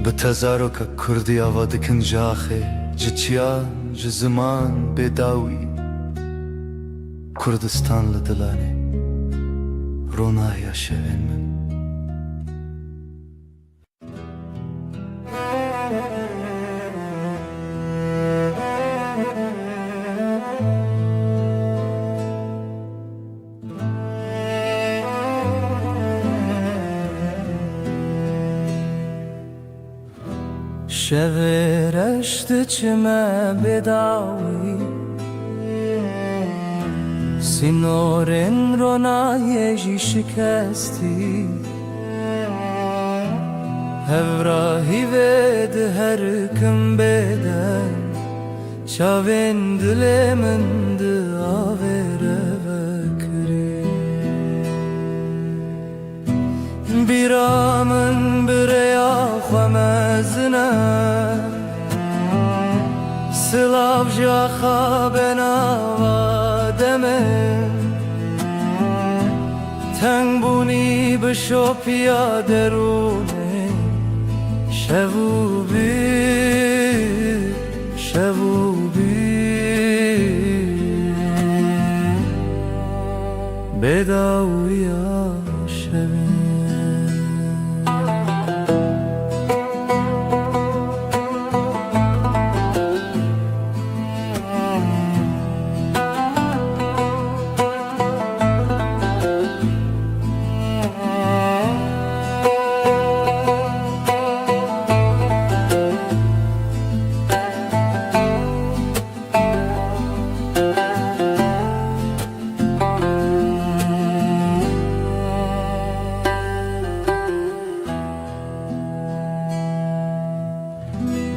به تزارو که کردی آوادکن جاخه جچیان جزمان بداوی کردستان لدلانه روناهی شوین من شورشت چمه بداوی سینورن رونایجی شکستی هفراهی ود هر کم بدن چاوین دل من داوره بکری بیرامن بریا خمزنه سلاف جا خوابنا وادمه تنگ بونی بشو پیا درونه شبو بی بداویا شبه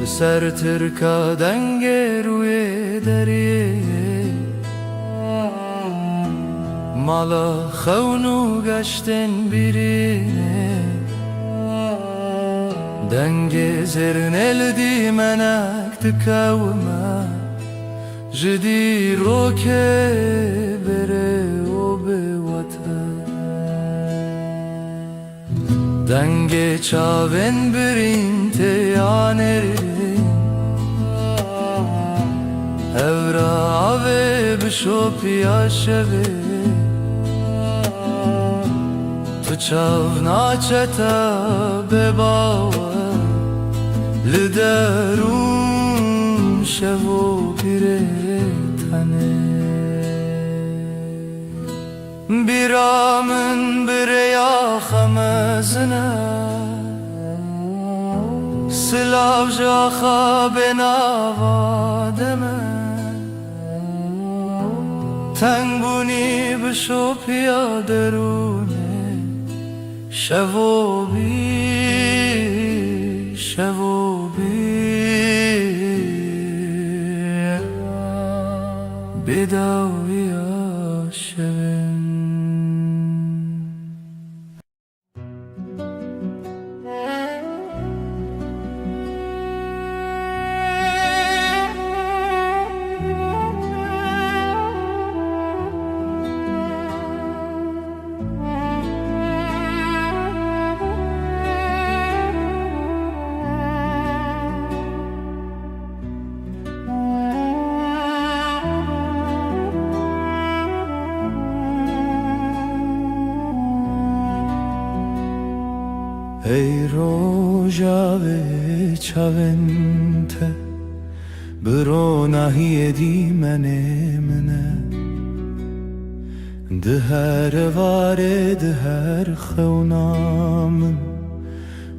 سر ترکا دنگ روی دریه مالا خونو گشتن بیرینه دنگ زرنل دی منک تکاوما جدی روکه بره و به وطن دنگ چاون برین تیانری هورا آوه بشو پیا شوه تو چاو ناچتا بباوه لدرون شوو پیره تنه بیرامن بریا خمزنه سلاف جا خوابنا وادمه تنگ بونی بشو پیا درونه شوو بی بداویا شوین çave çavente Bro nahiye dimene mene Dher vare dher xewnamın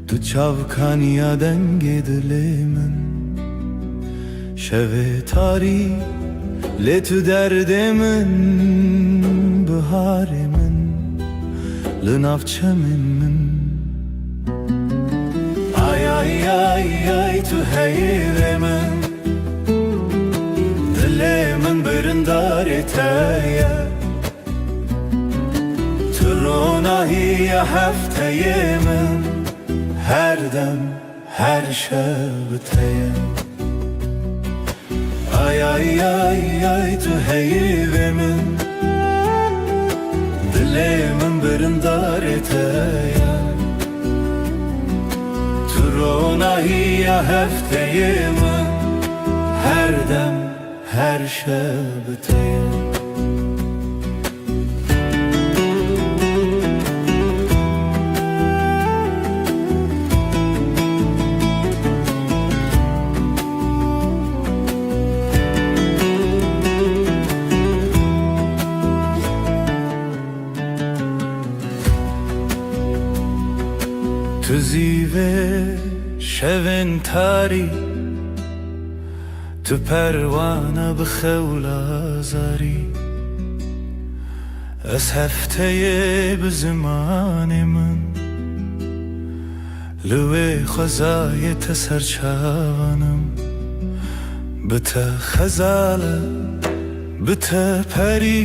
Tu çavkaniya denge dilimin Şeve tari le tu derdimin Biharimin Lınavçemimin Ay ay ay ay tu heyremin Dilimin birindar eteye Turunahiye hefteyemin Her dem her şevteye Ay ay ay ay tu heyremin Dilimin birindar eteye Turunahiye hefteyemin Her dem her şevteye Tu zive şevin tari Tu pervana bixewla zari Ez hefteye bi zimanê min Li wê xwezayê te serçavanım Bi te xezale bi te perî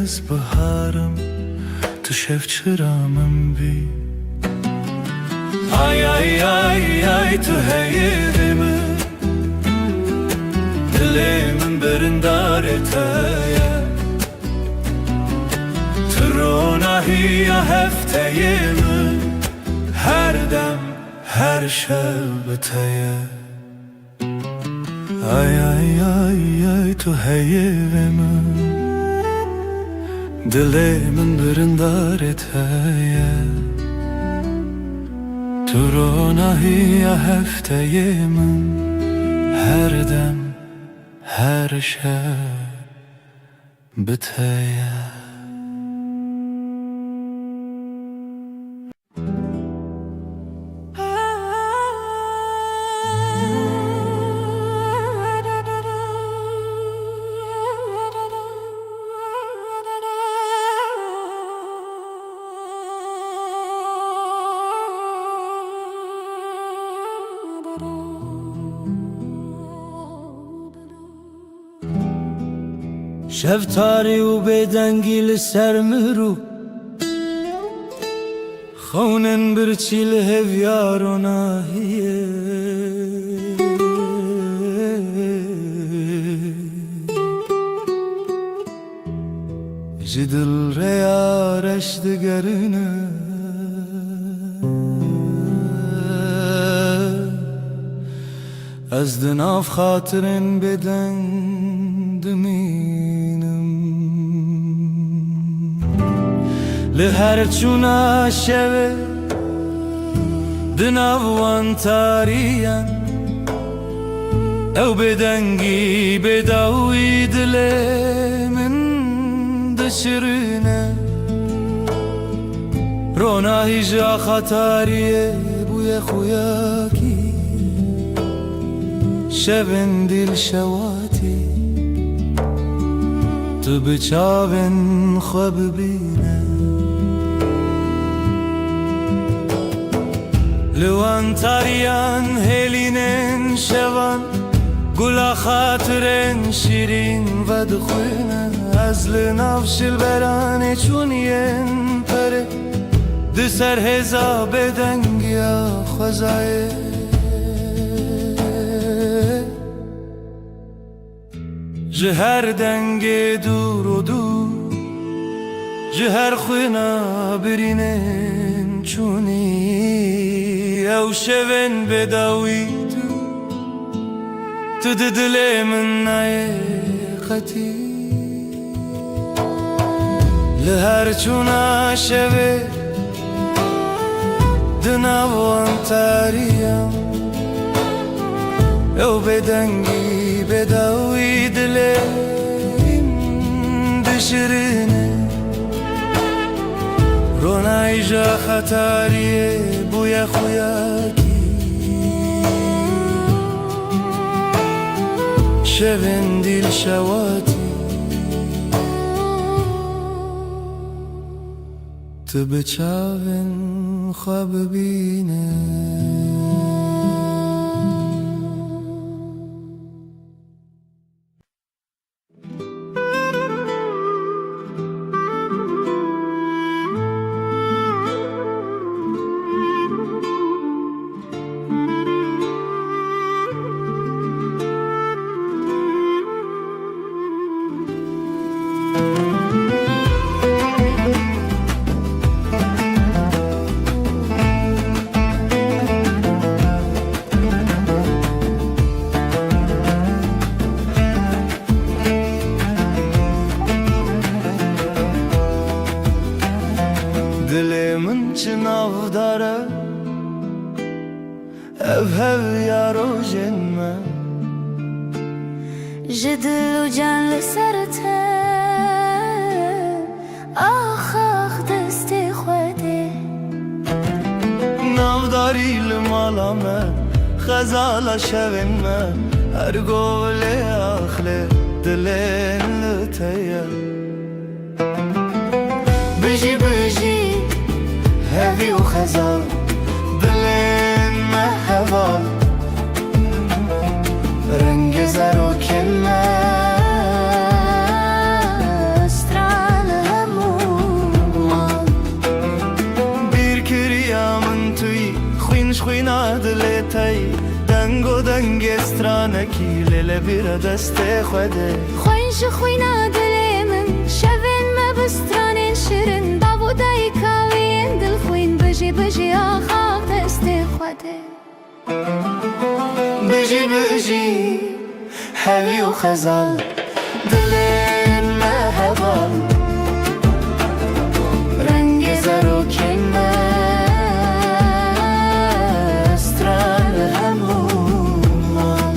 Ez biharım Tu şevçira min bî Ay ay ay ay tu heyrimin Dilimin birindar eteye Turunahiye hefteyemin Her dem her şevbeteye Ay ay ay ay tu heyrimin Dilimin birindar eteye Turunahiye hefteyemin Her dem her şevbeteye شفتاری و بدنگی لسر مرو خونن برچی لهویار و ناهیه جدل ریارش دگرنه از دناف خاطرن بدن دمینم لهر چونا شوه دناوان تاریان او بدنگی بداوی دلی من دشرینه روناهی جا خطاریه بوی خویاکی شبن دل شواتی تو بچاون خواب بینه لوان تاریان هلینن شوان گلا خاطرن شیرین و دخوینه از لنافشل برانه چونین پره دسر هزا بدنگیا خوزایه جهر دنگ دور و دور جهر خوینا برینن چونی او شون بداوی تو دل من نایقتی لهر چونا شوه دناوان تاریم او بدنگی بداوی دلیم دشرینه رونای جا خطاریه بویا خویاکی شبن دیل شواتی تو به چاون خواب ببینه دلمن چناو داره ev yaro jenme جدل و جان لسرته آخ دست خوده نافداری لمالامه خزالا شوینمه هر گوله آخله دلین لتیه بجی بجی هوی و خزال دلین مهوال رنگ زر و کنه استرال همومان bir kiriamın tüy خوینش خوینا دلتای دنگ و دنگ استرانکی لیل bir دست خوده خوینش خوینا دلمن شوین مبسترانین شیرین داوودای کاوین دل خوین بجی بجی آخاف دست خوده بجی بجی هوی و خزال دلین مهوال رنگ زر و کنه استرال همومان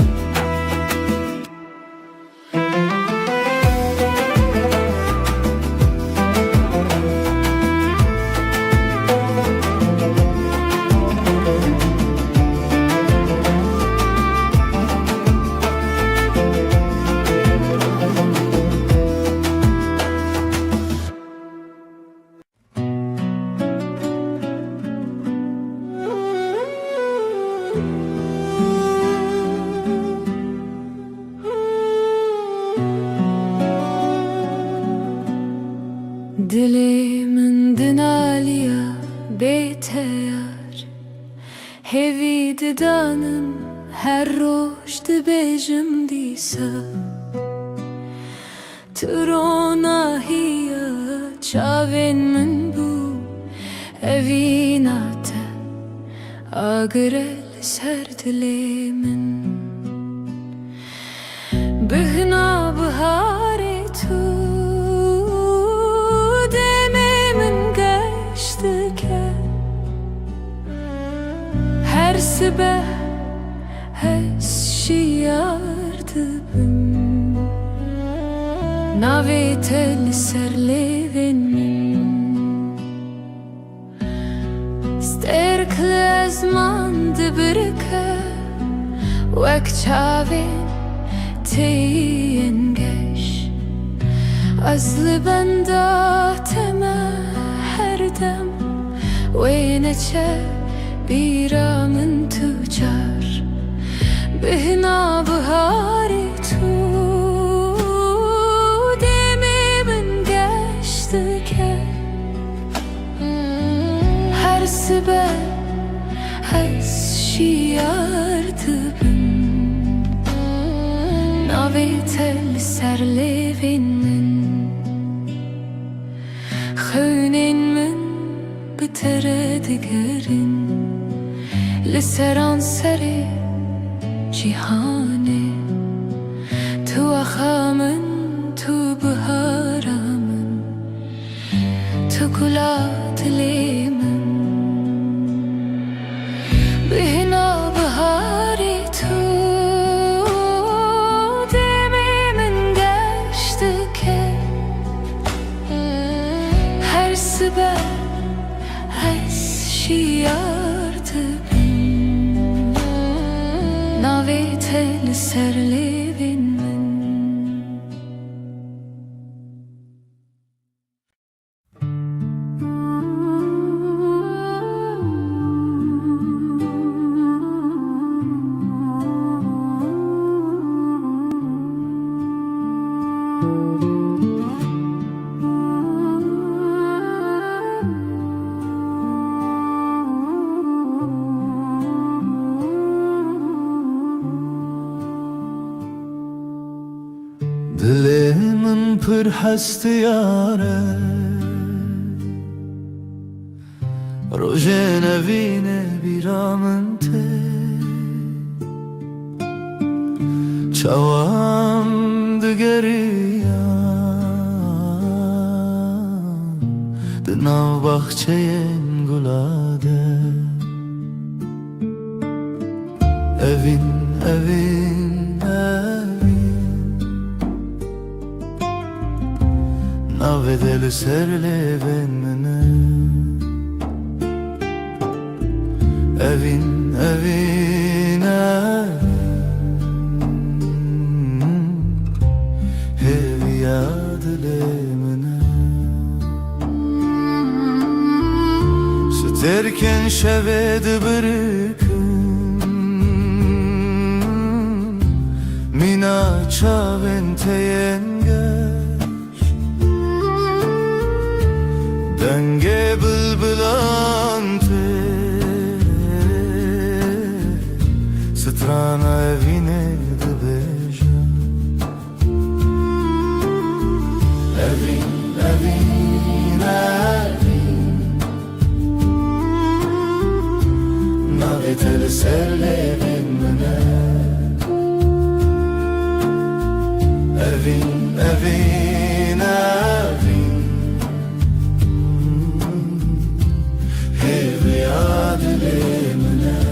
دلمن دنالیا بیتیار هوی ددانم هر روش دبیجم دیسا تروناهیا چاوین من بو هوی ناتا آگرل سر دلمن بهنا بهاری تو her sabah şiyardım navetel serlevenim sterkle zman dibirke vek çavin teyengeş azlı benda tema her dem وينچه بیرامن تجار بهنا بهاری تو دمی من گشته که هر سبه از شیار دبم ناوی تل سرلیوین من خونین من بتره دگرین لسران سری جیهانه تو اخامن تو بهارامن تو گلات لیمن تل سر لبن من Dilimın pır hest yare Rojen evine biramın te Çavam digeriya Dinav bahçeyen gulade Evin, evin, evin Navedeli serle benimle Evin, evin, evin Hevi yadilemine Süterken şevedi bırakın Mina çaven teyengeç Denge bılbılante Strana evine de beja Evin, evin, evin Naveteli serle benimle Evin, evin, evin Hevi adilemine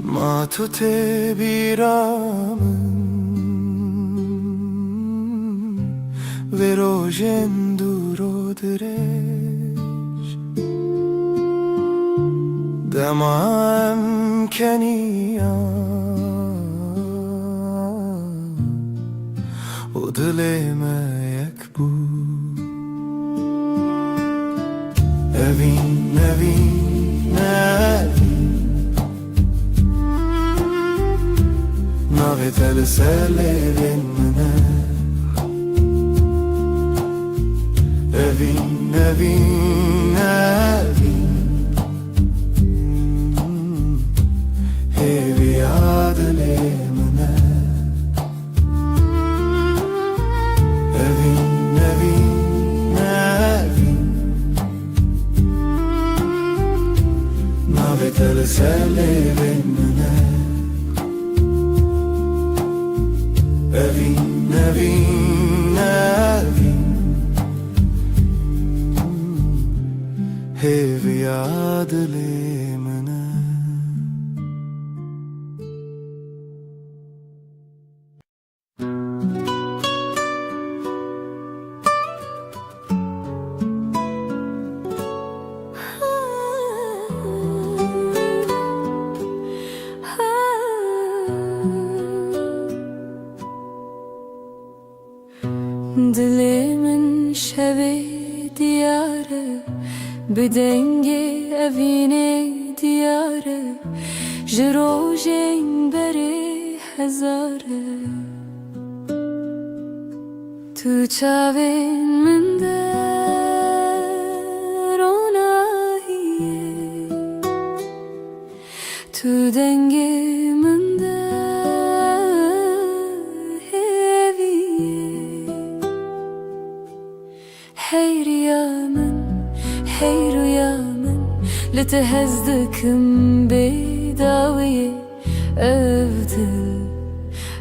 Matute biramın Verojen duro direş Demam keniya O dileme yekbu Evin, evin, evin Naveteli serlerin mine Evin, evin, evin Hevi adilemine Evin, evin, evin Naveteli serlerin mine Evin, evin, evin Hevi adilemine Dilimin şevi diyarı Bedenge evine diyarı Jirojen beri hezarı Tu çavin min der onahiye Tu denge min der heviye Hey rüyamın لتهزدكم بداوية أفدل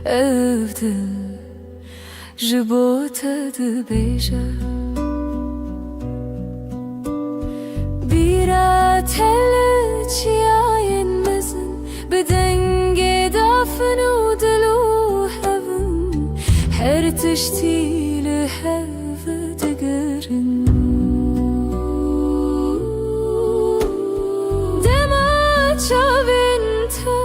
evdil ji bo te dibêje bîra tele çiyayên mezin bi dengê dafin û dil û hevin her tiştî li hev digirin dema çavên te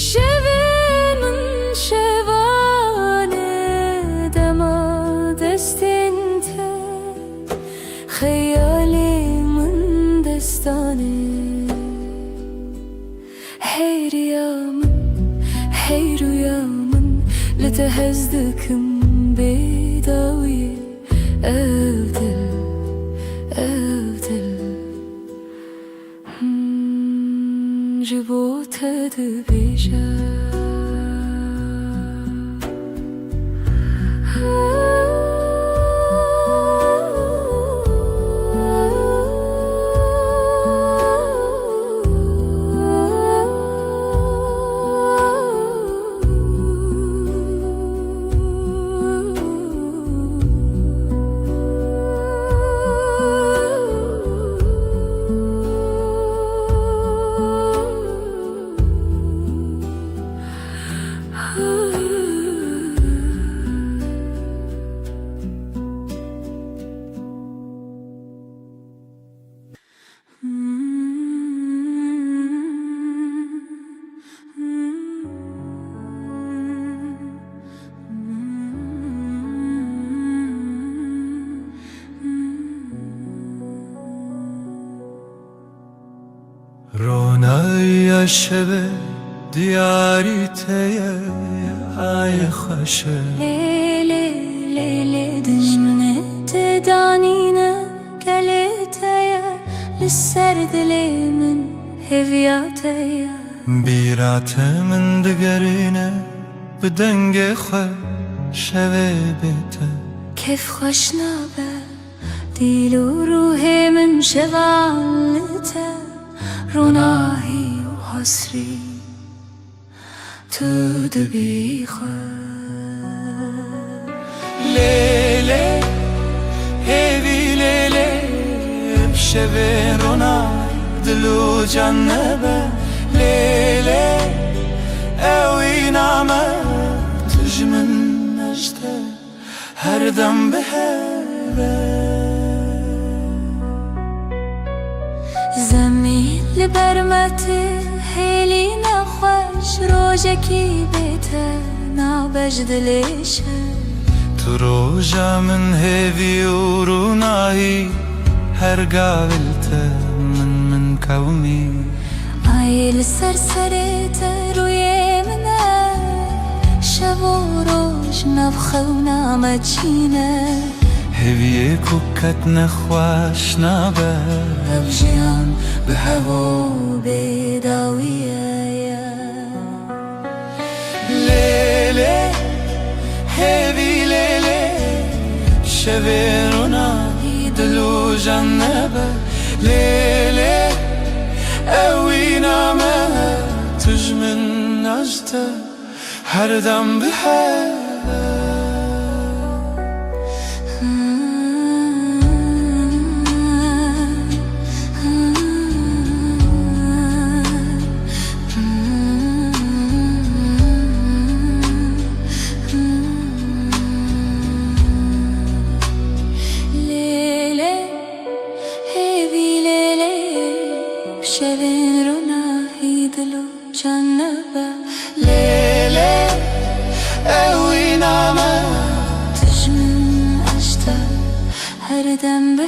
şevên min şevane dema destên te xeyalê min destane hey rüya min hey rüya min li te hez dikim bêdawiye ev dil ji bo te dibêje رونای شب دیاری تیه ای خوشه Leyli leyli dişmine te danine galeteye lisser dilimin heviyateye بیراتمن دگرینه به دنگ خو شوه بیته kef hoş nabe dil u ruhimin şevalite runahi u hasri tu dibi لیله هیوی لیله شوه رونای دلو جنبه لیله اوی نامه تجمن نجده هر دم به زمین لبرمتی هیلی نخوش روژکی بیته نابج دلیشه تو روژا من هیوی و رونایی هر قابلته من کومی ayıl serserete روی منه شب و روز نفخه و نامچینه هیوی کوکت نخواش نابه افجیان به هوا بیداویه لیله هیوی لیله شوه رونایی دلو جنبه لیله اوی نامه تجمن نجده هر دم به Leyli hevi leyli şevin runahi dilu cennebe لیله اوی نامه تجمن aşta her dem به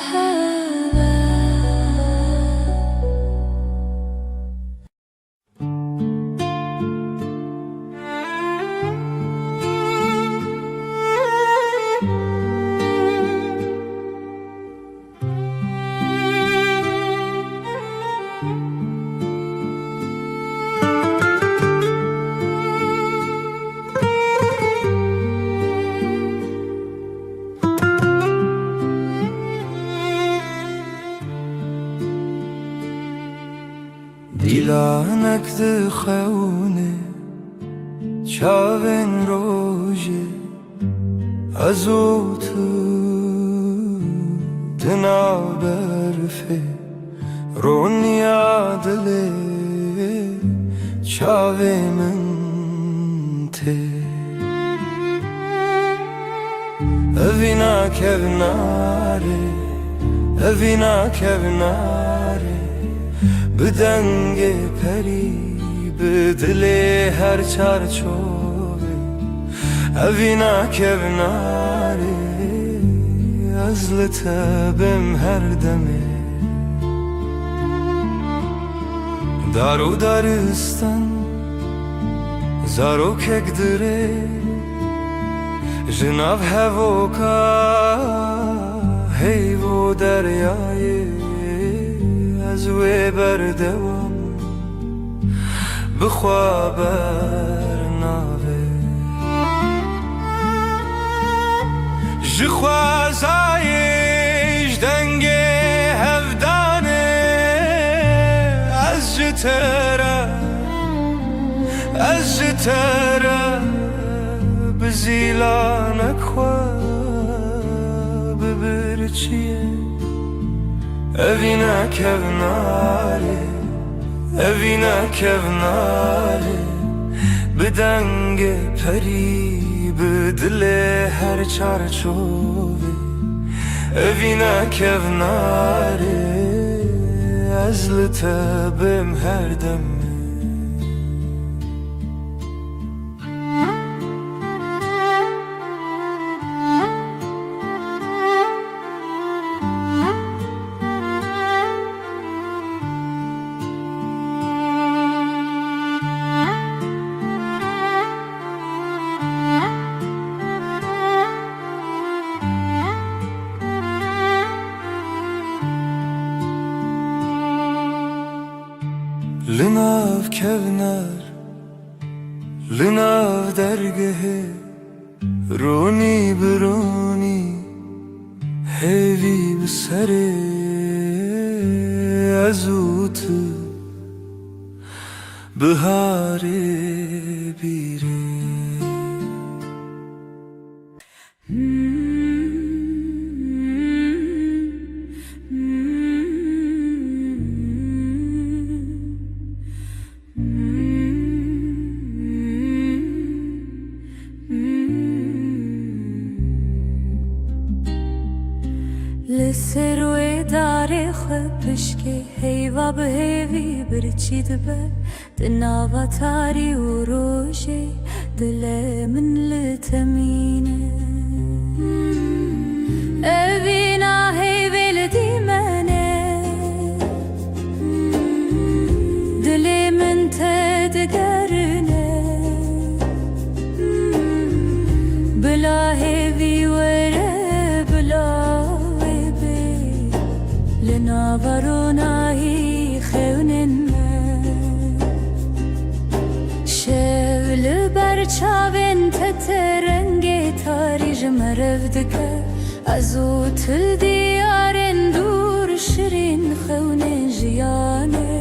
دیلانک دخونه çavên rojê ez û tu di nav berfê roniya dilê çavê min tê evî nakevnarê evî nakevnarê bi dengê perî bi dilê her çarçovê evî nakevnarê ez li te bim her demê dar û daristan zarokek dirê ji nav hevoka heyv û deryayê ez wê berdewam bixwe bernavê ji xwezayê ji dengê hevdanê ez ji te re ez ji te re bi zîlanek xwe bibirçiyê evî nakevnarê evî nakevnarê bi dengê perî bi dilê her çarçovê evî nakevnarê ez li te bim her demê li nav kevnar li nav dergehê ronî bi ronî hêvî bi serê ez û tu biharê bîrê لسر وê darê xwe pişkê heyva bi hêvî birçî dibe di nava tarî û rojê dilê min li te mîne evî nahêvê li dîmenê dilê min te digerîne bila hêvî were bila ناورونایی خونن شول بر چاوین تترنگ تاری جمرف دکه از او تل دیارن دور شرین خونن جیانه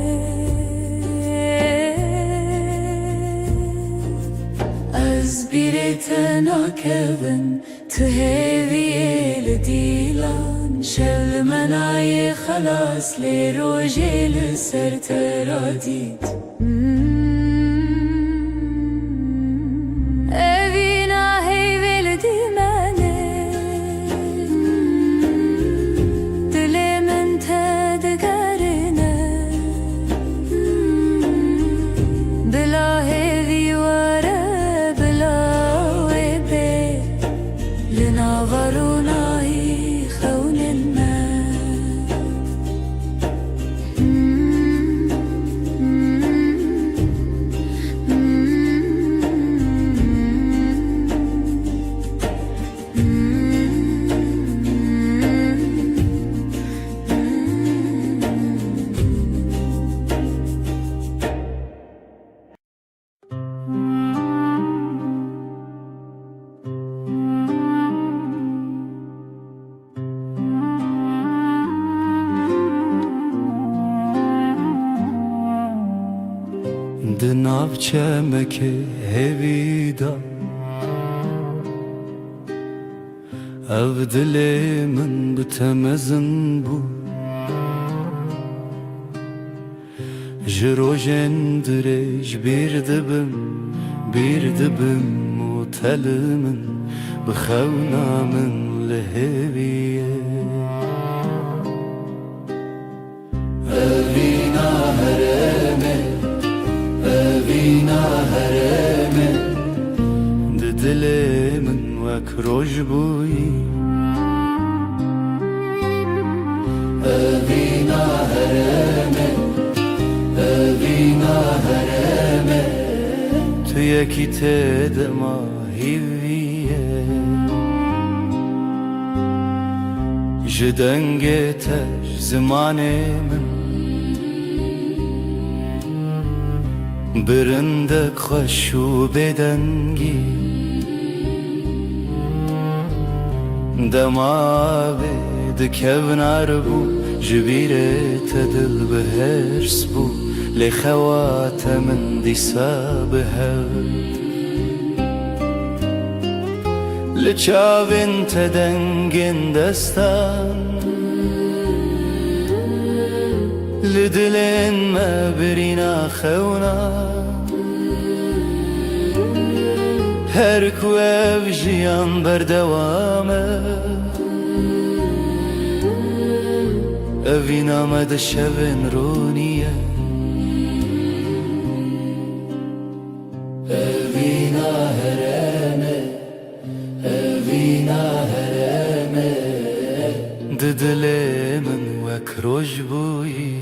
از بیرت ناکبن تو هیویل دیلان شل منای خلاص لی روژه لسر ترادید اوینا هیویل دیمنه دل من تدگرنه بلا هیوی واره بلا وی بی لناورونای çemeke hevida Ev dilimin bitemezin bu Ji rojên dirêj bir dibim û telimin bi xewna min li hêviye Evîna herême Evîna herême Di dilê min wek roj bûyî Evîna herême Evîna herême Tu yekî tê de ma hîviye Ji dengê te zimanê min Birindek xweş û bêdengî Demavê dikevna ribû Ji bîrê te dil bi hêrs bû Lê xewa te min dîsa bi hev Li çavên te dengên destan Li dilên me birîna xewna Her ku ev jiyan berdewam e Evîna me di şevên rûniye Evîna herême Evîna herême Di dilê min wek roj bûyî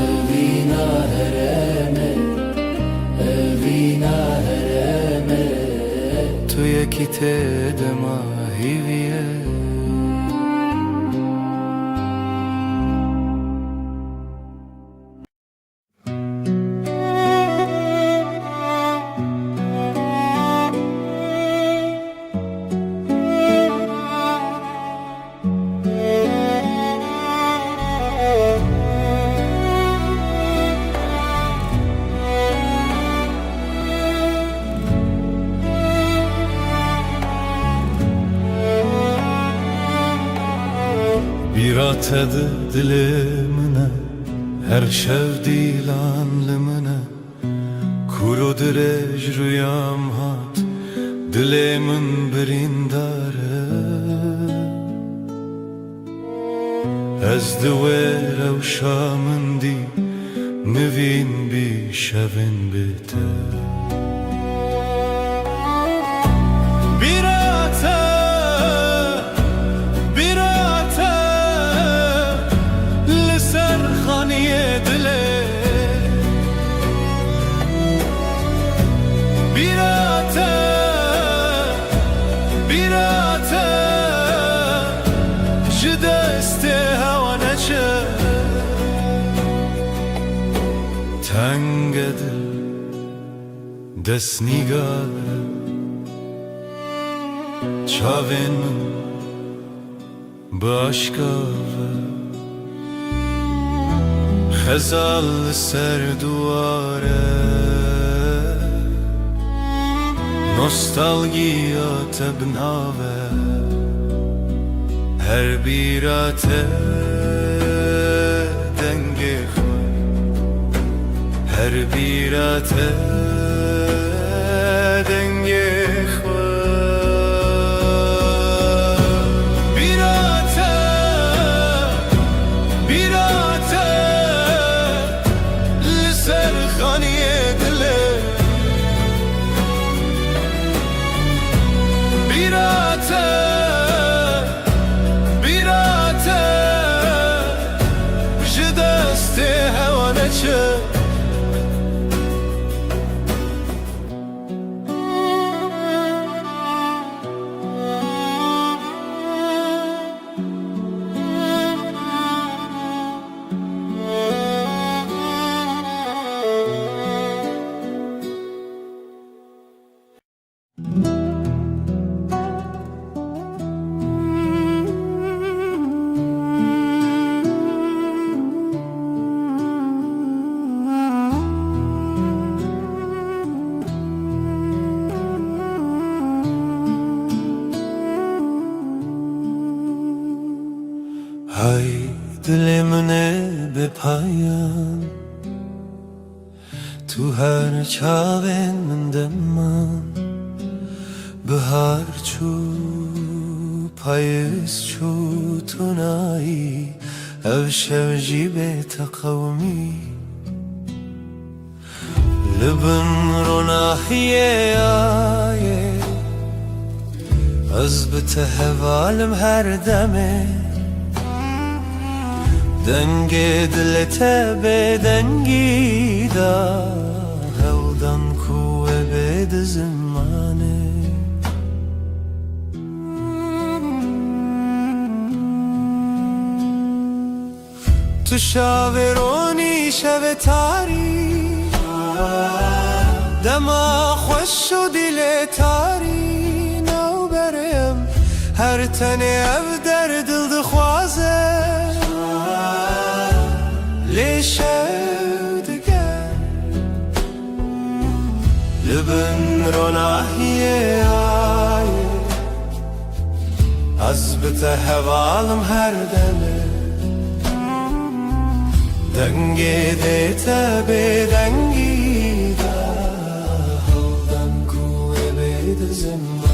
Evîna herême Evîna herême Tu yekî tê de ma hîviye Bîratedir dilê min e Her şev dîlan li min e Kûr û dirêj rûyam hat Dilê min birîndar e Ez di wê rewşa min dî Nivîn bî şevên bi te Tenge dil dest nîgare Çavên min bi aşka ve Xezal li ser duware Nostalgiya te binave Her bîra te dengê xwe Her bîra te dengê xwe Bîra te li ser xaniyê dilê Bîra te ji destê hewa neçe تو هر چاوین من دمان بهار چو پاییز چو تو نایی او شو جیبه تقومی لبن رو ناحیه آیه از بتهوالم هر دمه دنگ دلته به دنگی دا هلدن کوه بید زمانه تو شاورونی شو تاری دما خوش و دل تاری نو برم هر تنه او در دل دخوازه لیشه دگر لبن رو ناحیه آیه از بته هوالم هر دمه دنگی دیتا به دنگی دا هلدن کوه بید زمانه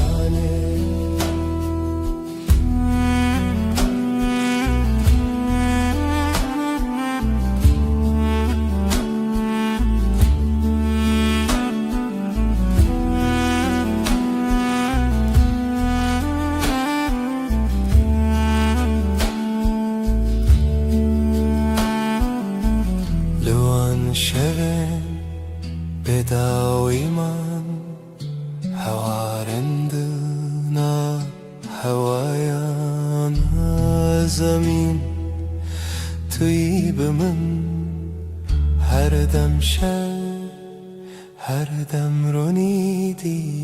شوین بداوی من هوارندنا هوایان زمین توی به من هر دم شب هر دم رو نیدی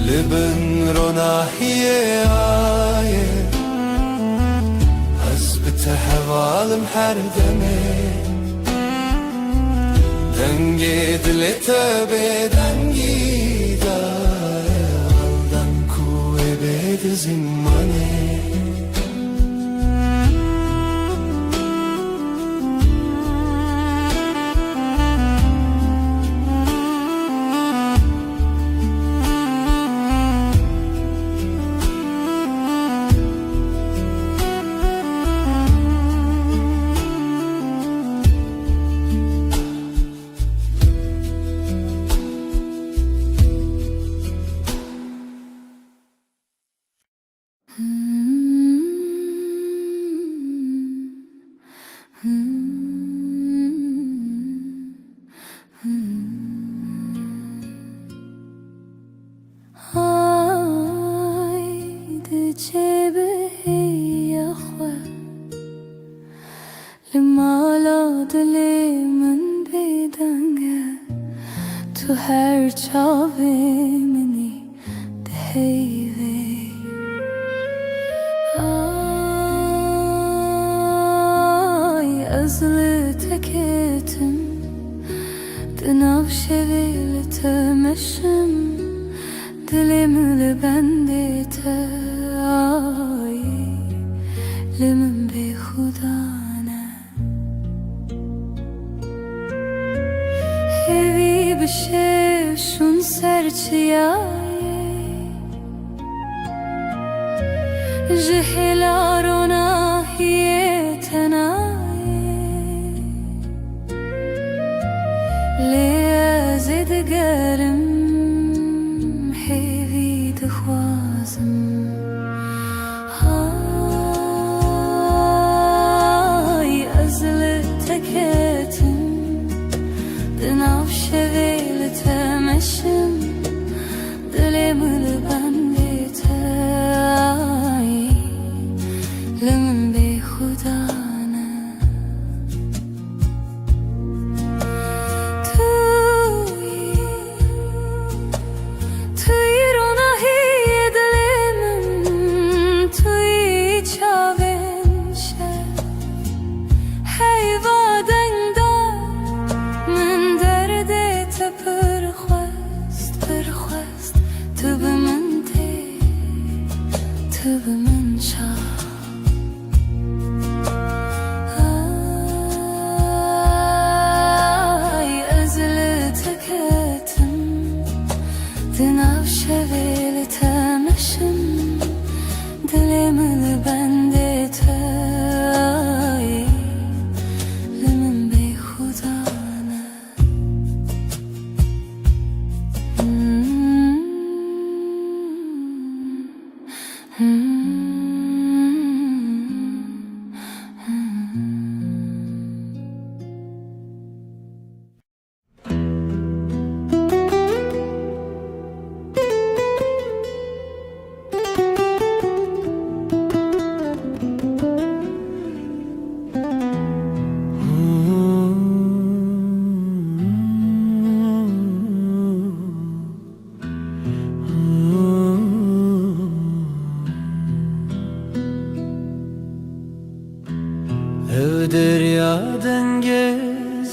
لبن رو ناحیه آیه تهوالم هر دمه دنگی دلتا به دنگی دا هلدن کوه بید زمانه تو هر چاوه منی دهیوه آی از لتکتم دناو شویل تمشم دلم لبندت آی لمن به خدا شون سرچیای جهلارنا هی تنای لیازد گرم هیوی دخوازم های ازل تکتم دناف شوی تمشم دلم لبندت آی لمن به خدا نه توی روناهی دلم توی چاوین شد حیوادن من دردت پرخواست تو به من تی تو به من شا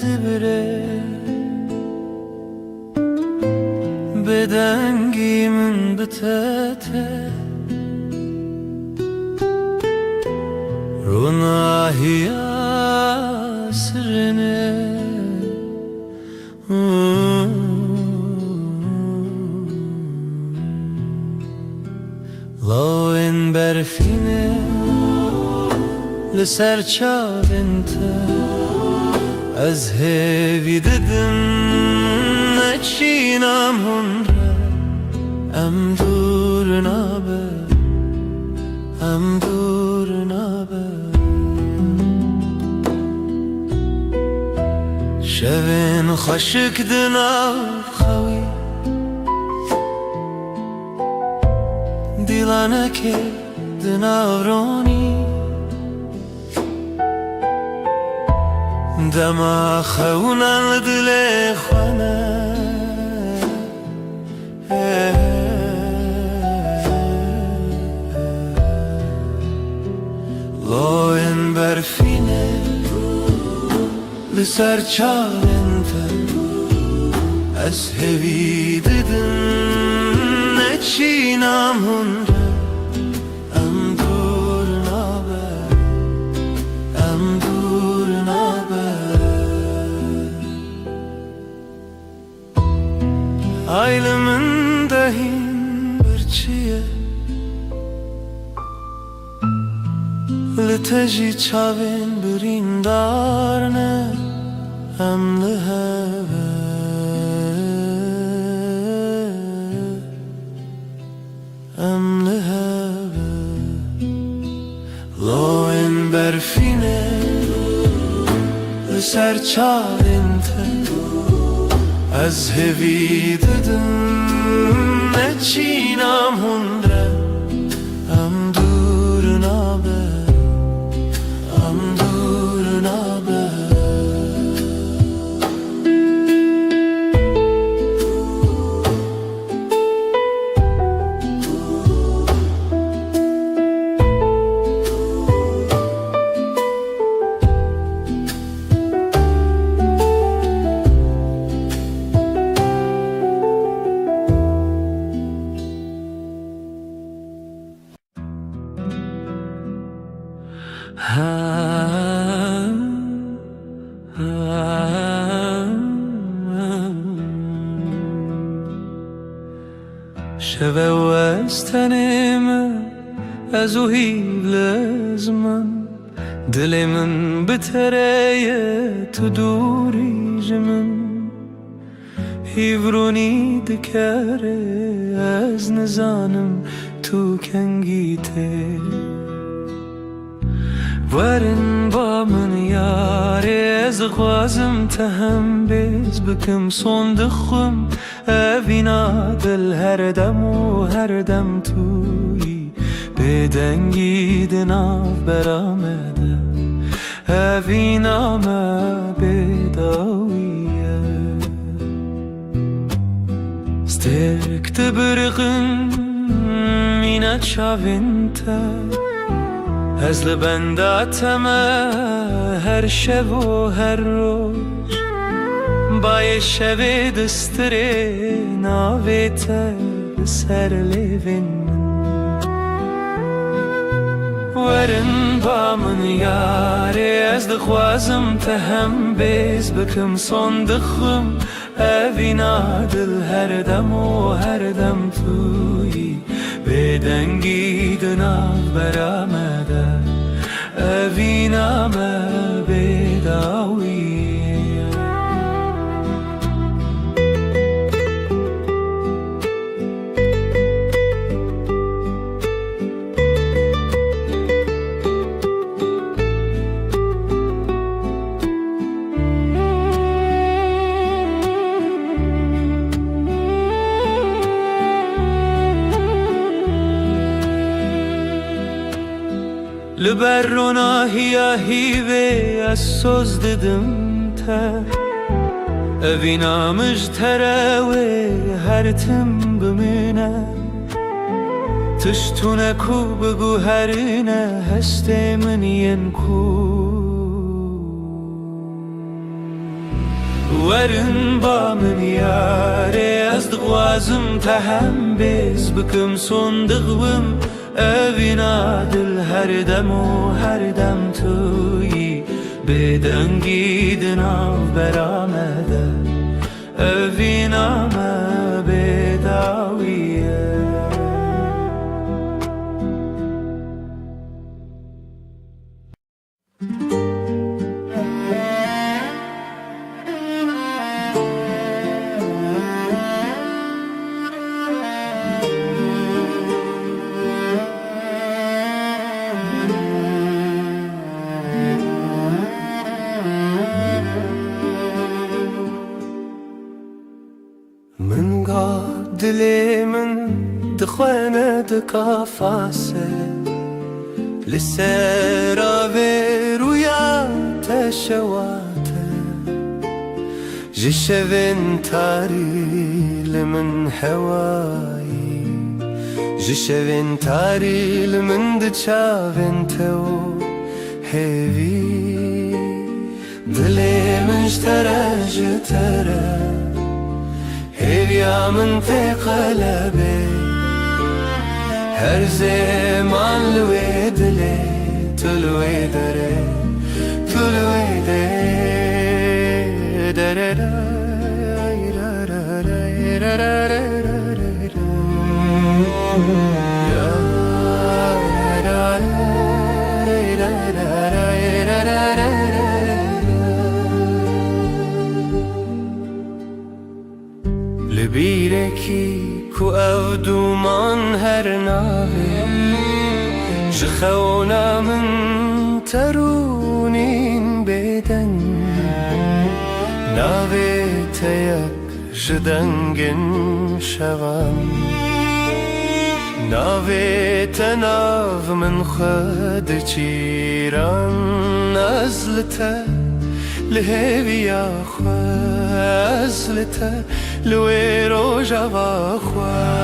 تبره بدنگی من بتاته روناهی سرنه لاوین برفینه لسر چاوینته از هیوی ددم نچینم هنره ام دور نابه ام دور نابه شوین خشک دناو خوی دیلانه که دناو رونی دما خونن دل خانه لاین برفینه لسر چالنته از هوی ددن نچینم هنره ام دور نابه ام دور نابه Aylımın dahin birçiye Liteji çavin birin darne Emli heve Emli heve Loin berfine Ser çavinte از هوی ددم نچینم هنره ام دور نابه ام دور نابه شوه و از تنم از او هیل زمان دل من بتره تو دوری جمن هیورونی دکره از نزانم تو کنگیته ورن با من یاره از خوازم تهم بیز بکم صندخم اوینا دل هر دم و هر دم توی بدنگی دناف برامده اوینا ما بداویه سترک تبرقن مینت شاوینته از لبنداتم هر شب و هر روز بای شب دستره ناویت سر لیوین ورن با من یاره از دخوازم تهم بیز بکم صندخم اوینا دل هر دم و هر دم توی بدنگی دناف برامده اوینا ما بداویه لبر روناهی هیوه از سوز ددم تر اوینا مجتره و هر تم بمینه تشتونه کو بگو هرینه هسته من ین کو هرن با من یاره از دغوازم تهم بیز بکم صندقم اوینا دل هر دم و هر دم تویی بدنگی دناو برامده اوینا ما بداویه من قاد دلي من دخوانة دكافاسة لسيرا برويا تشواته جشفن تاري لمن هواي جشفن تاري لمن دشافن تو هيفي دلي من اشترى جترى هيفيا من في قلبي هر زمان لويد لي تلوي دري تلوي لبيركي كو او دومان هر ناوي جخونا من ترونين بدن ناوي تيك جدنگن شوام ناوي تناف من خد چيران نزلته لهويا خزلته لوي روجا باخوا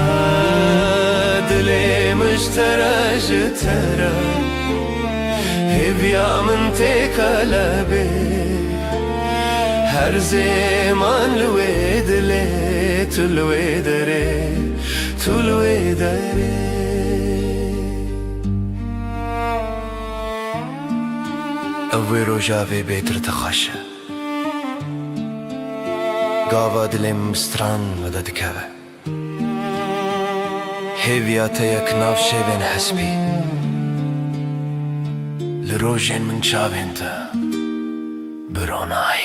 دلي مشترى جترى هبيا من تكلبي هر زمان لوي دلي تلوي دري تلوي دري اوي روجا في بيتر تخشى قاوا دلم ستران مدد كابه هيفياتا يك نافشي بين حسبي لروجين من شابنتا بروناي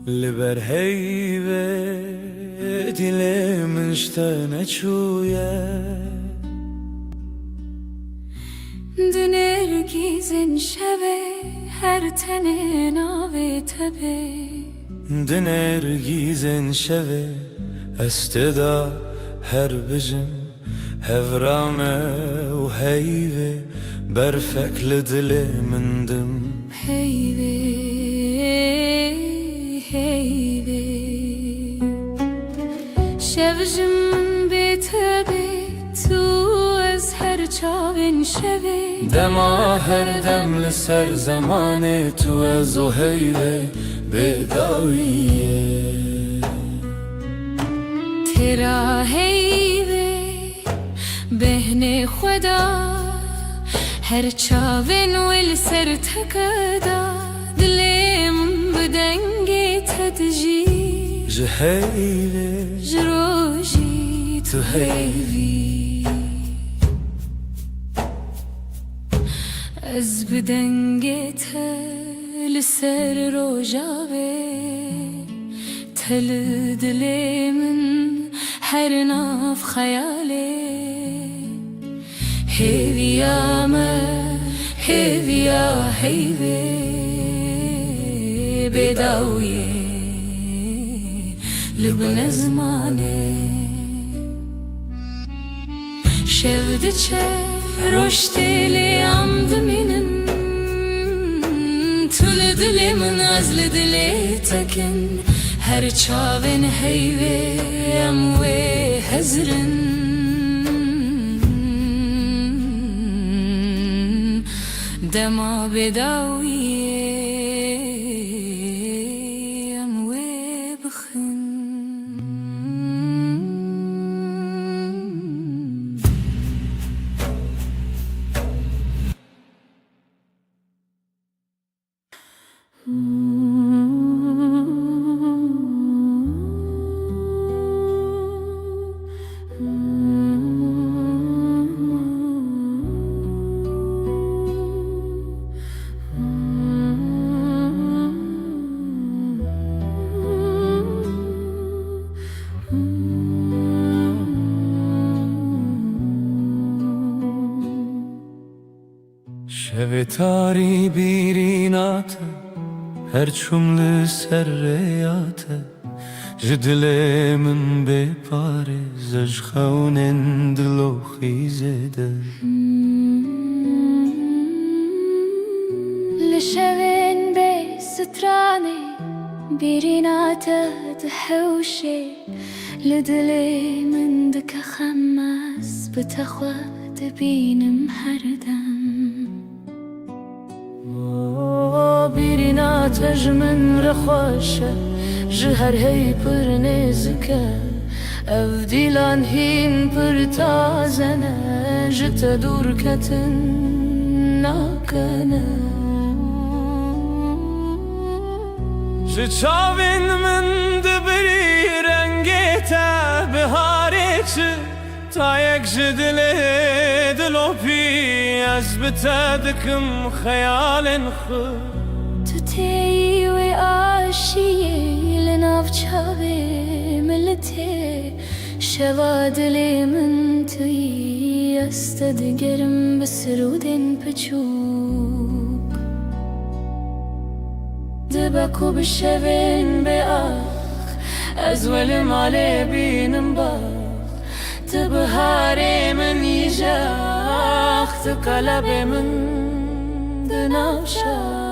لبر هيبة دلي مشتاق شوية دنرگیزن شبه هر تنه ناوه تبه دنرگیزن شوه استدا هر بجم هفرامه و هيبة برفك لدلي مندم هیوه هیوه شوجم بتبه تو از هر چاون شوه دما هر دم لسر زمان تو از و هیوه بداویه ترا هیوه بهن خدا هر چاون ول سر تکدا دلم بدنگی تدجی جهیوه جروجی تو هیوی از بدنگی تل سر روجاوه تل دلم هر ناف خیاله هيفيا ما هيفيا هيفي بداوية لبن زماني شفت Roşteli amdı minin Tülü dilimin azlı dili tekin Her çavin heyve em ve hezrin Dema bedawiye em ve bıxın شویتاری بیرینات هر چمل سریات جدل من بپاره زج خونن دلو خیزده لشوين بستراني بيرينات دحوشي لدلي من دك خماس بتخوى تبين محردم بيرينات جمن رخوشة جهر هي پر نزكا افديلان هين پر تازنة جت دور كتن ناكنا جچاوین من دبری رنگیتا بهاریچ تا یک جدل دلو پی از بتدکم خیال خود تتي وعاشي لناف شابي ملتي شوادلي من توي استدقرم بسرودين بجوب دبكو بالشبين بآخ أزولم علي بينم باخ تبهاري من يجاخ تقلبي من دناشاخ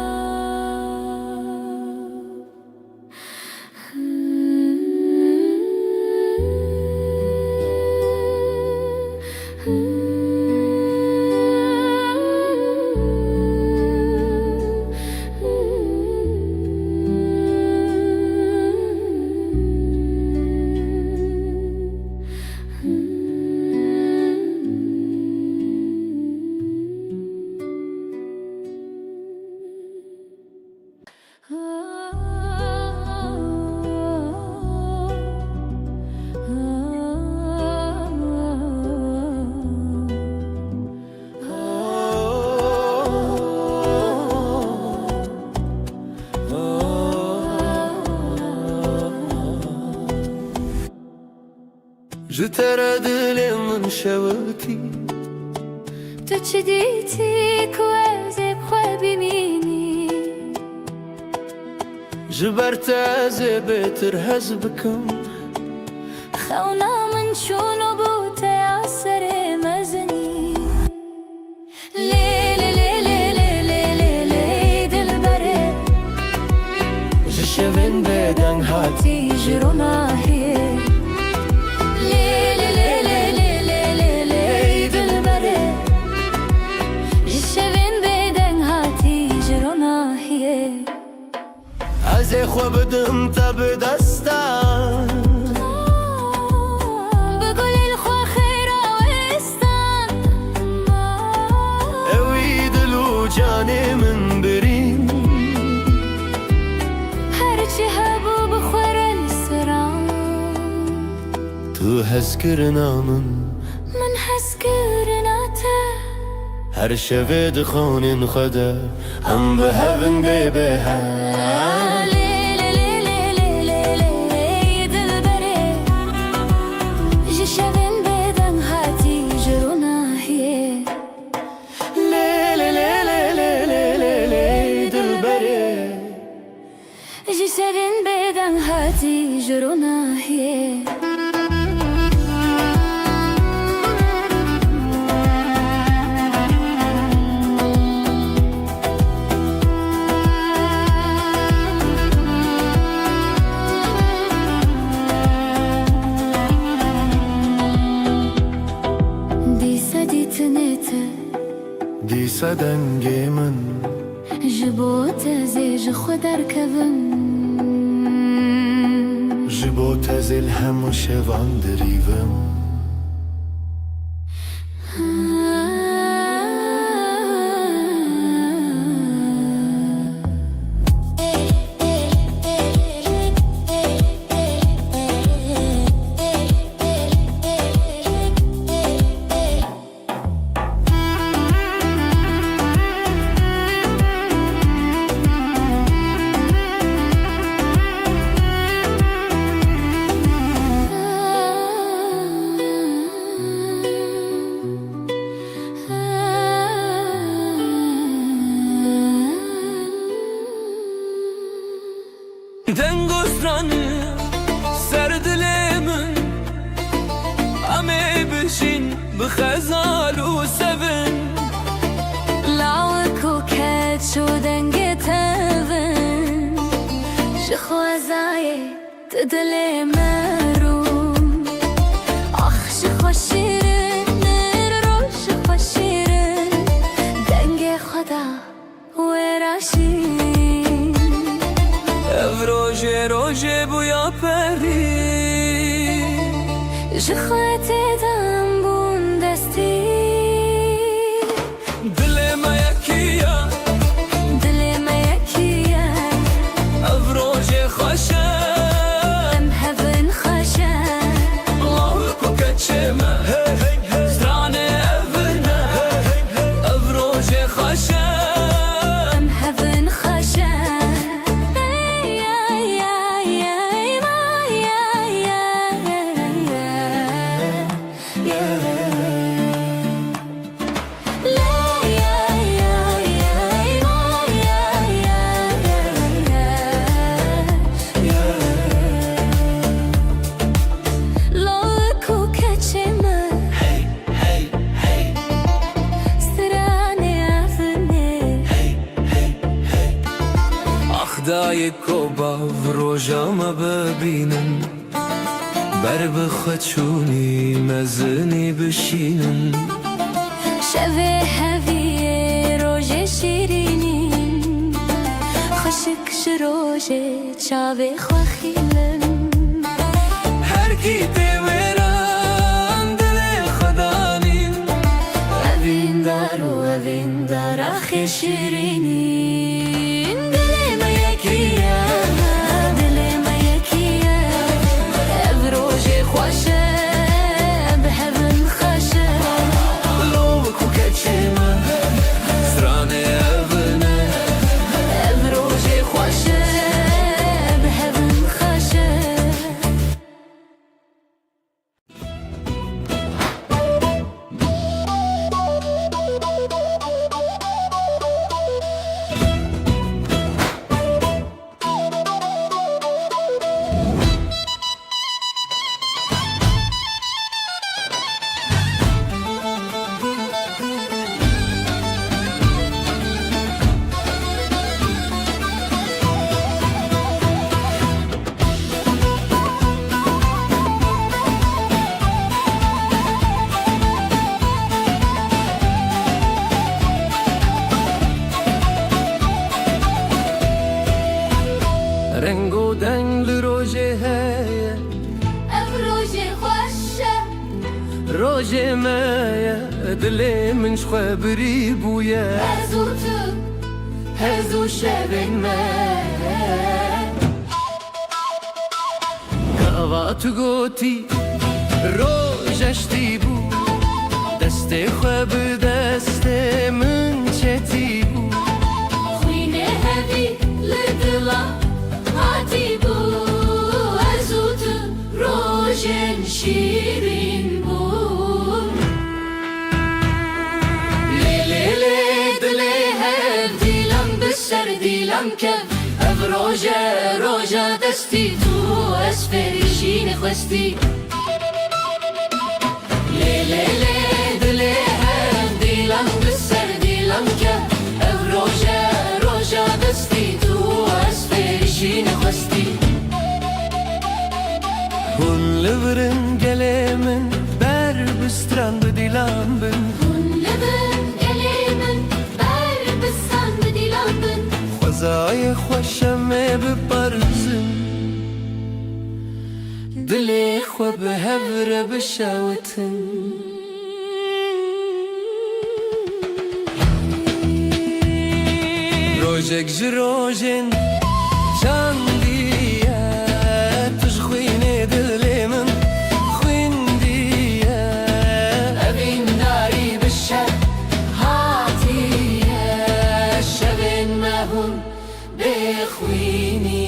جتر دل من شوتي تشديتي كوازي بخوابي ميني جبرت بتر هزبكم خونا من شونو بوتا ياسر مزني ليلي ليلي ليلي ليلي دلبري جشبن بدن هاتي تيجرونا هي ليلي ليلي ليلي ليلي دلبري جشبن بدن هاتي جرونا هي از خو بدم تب دستان بقول الخو خيرا وستان اوي دلو جاني من برين هرچی هبو بخور السران تو هزكرنا من هزكرناته هر شوه دخون خدا هم بهبن ببها جسدن بدن هاتي جرونا هي سدی تنیته دیسا دنگی من جبو تزیج خودر کبن جبو تزل همو شوان دریوم دنگسترانı سردلمن امي بشين بخزال وسبن لاوكو كات شو دنگي تبن شخوازاي تدلي مروم اخ شخوشيرن روش شخوشيرن دنگي خدا وراشين روژه روژه بویا پری جخواتي دنبون دستي دل ما یکیه دلي ما يكيا او روژه خوشه ام هفن خشا الله کو کچمه زرانه اورنه او روژه خوشه ام هفن خشا دای کوبا و روژاما ببینم بر بخچونی مزنی بشینم شوه هوی روژه شیرینین خشک شروژه چاوه خواخیلم هر کی دیوران دل خدانیم اوین دار و اوین دار آخی شیرینین دل ما یکیه دل ما یکیه او روژه خوشه به هون خوشه لو کو کچما زرانه اونه او روژه خوشه به هون خوشه رنگ و دنگ روژه هیه او روژه خوشه روژه مایه دل من شخوا بری بویه هزو تو هزو شبن من کاوات گوتی روژشتی بو دست خوا به دست من چتی بو خوینه هوی لدلا هاتی بو هزو تو روژن شیرین بو لیلی دلی هف دیلم بسر دیلم کف او روژه دستی تو اسفریشین خواستی لیلی دلی هف دیلم بسر دیلم کف او روژه دستی تو اسفریشین خواستی هون لورن گله من بر بستران بدیلم بن بهفر بشوتن روجك جروجن جان ديا تشخويني دلي من خوين ديا أبين ناري بالشر هاتيا شبين ما هم بخويني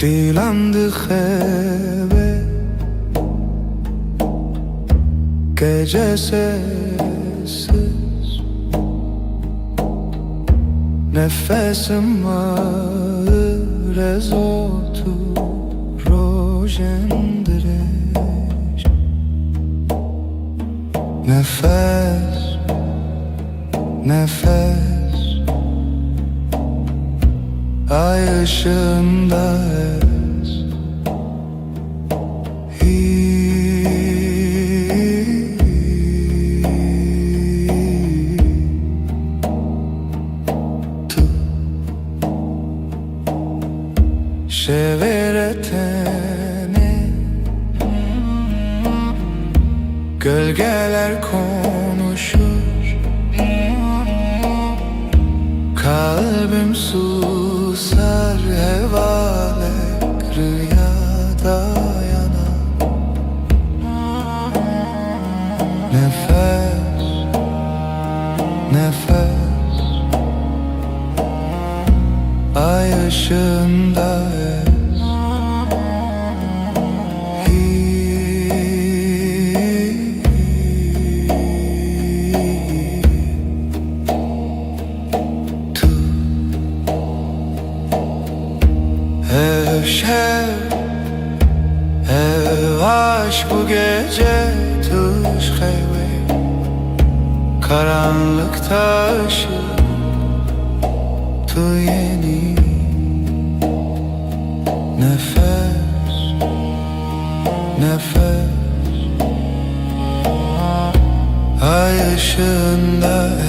Dilam khebe gece sessiz nefesim ağır ezotu rojendireş nefes nefes ay ışığında Şeveretene gölgeler konuşur kalbim susar hevalek rüyada yanar nefes nefes ay ışığında Aşk bu gece tuş hayve karanlıkta ışık tu yeni nefes nefes ay ışığında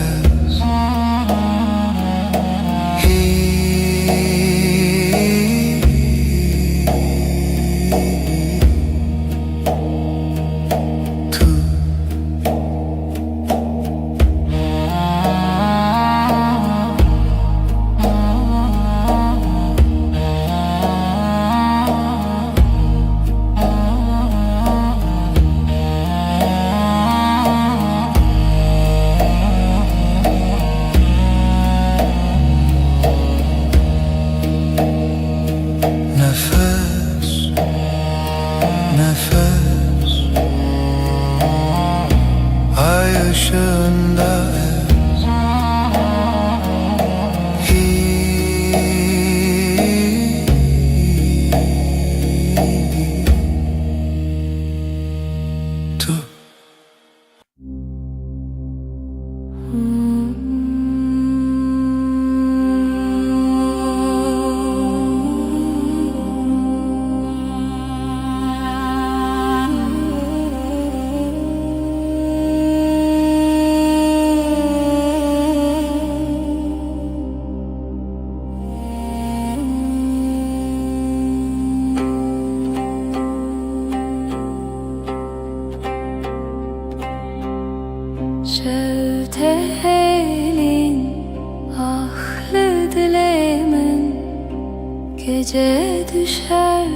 Gece düşer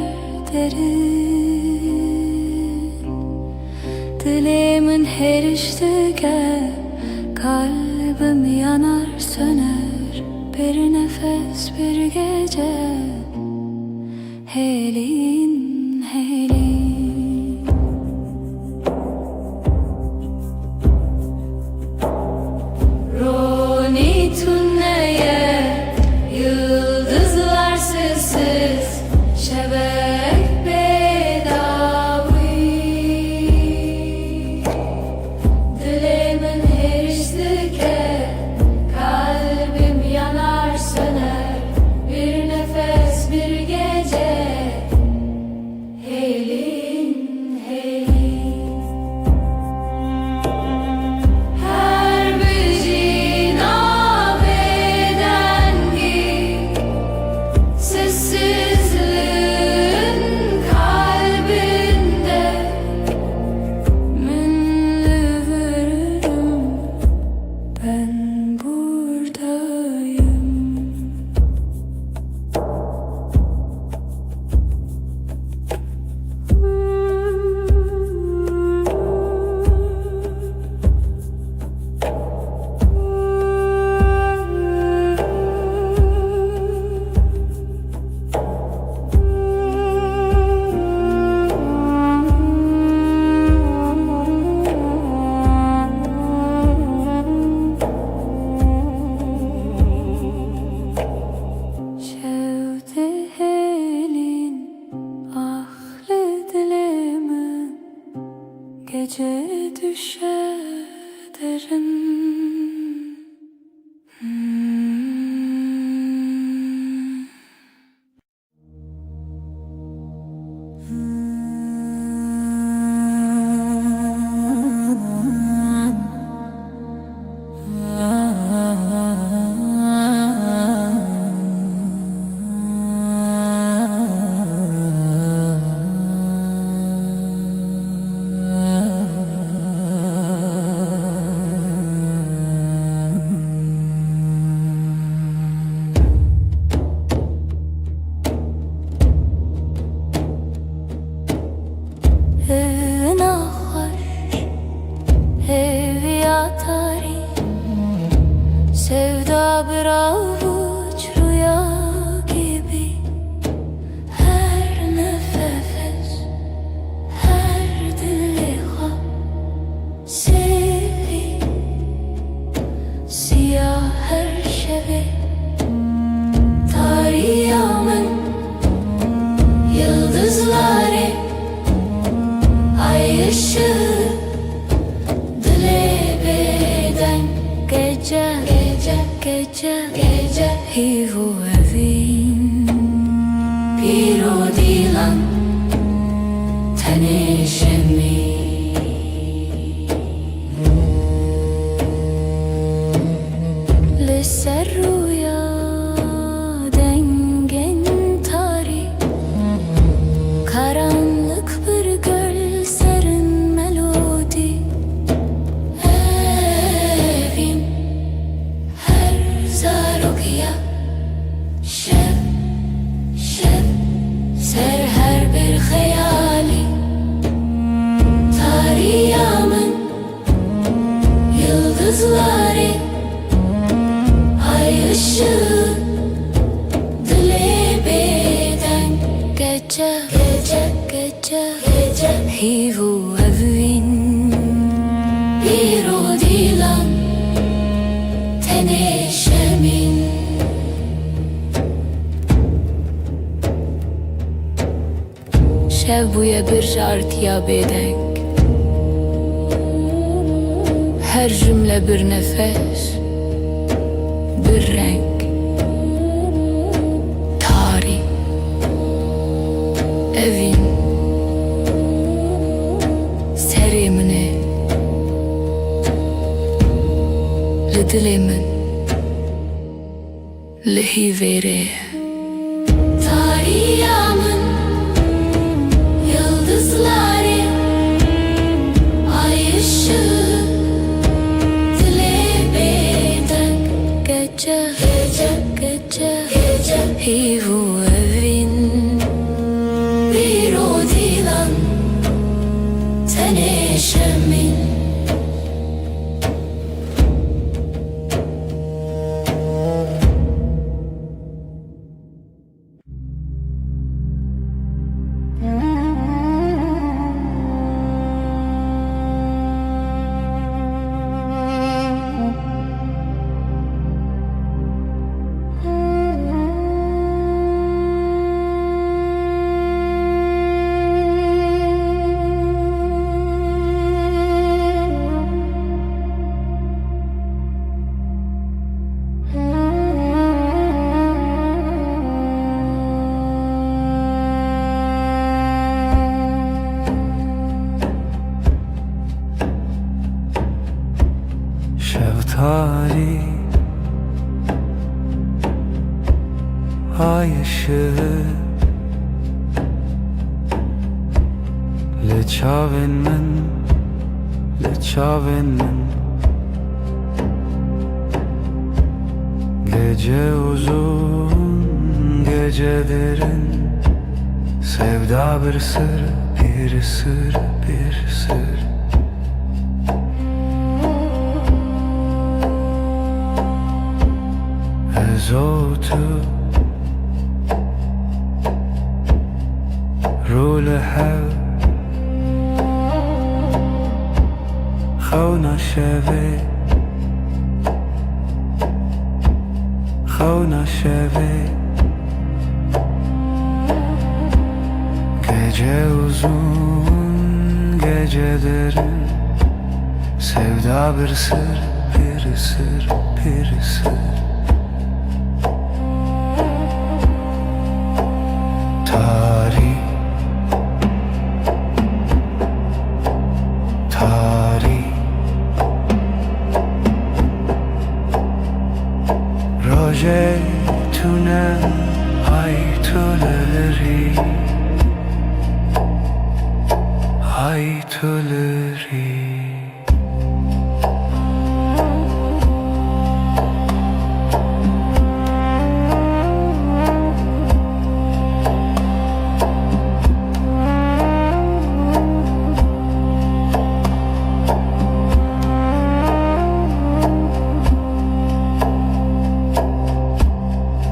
derin Dilimin her iştüge kalbim Kalbim yanar söner bir nefes bir gece. Helin helin Roni tünneye yıldızlar sessiz şebek bedavi Dilimin heriştike kalbim yanar söner bir nefes bir gece Helin helin Her bir cina bedengi sessizliğin kalbinde Münlü veririm ben buradayım Şevdi helin ahli dilimin Gece düşer derin Sevda bir avuç rüya gibi Her nefes, her diliha Sihri, siyah her şevi Tarihımın yıldızları Ay ışığı dile beden Gece, gece hivu evin Bir o dilan tenişemi Lisser rüya dengen tari Karanlık bir göl serin melodi Evim Zarokya şeb ser her bir hayali Tarihımın yıldızları Ay ışığı dile beden Gece hivu evin Bir o dilan tenişemin Şev buya bir jartiya bedenk Her cümle bir nefes Bir renk Tarih Evin Serimine Lidilimin Lihivere Tarihımın yıldızları Ay ışığı dile beden Gece hivu evin Bir o dilan tenişemin لچاوین من Gece uzun, gece derin, sevda bir sır, bir sır, bir sır. Ezotu رول هوا خونا شوی Gece uzun, gece derin, sevda bir sır, bir sır, bir sır. Tarih Roje tune haytuleri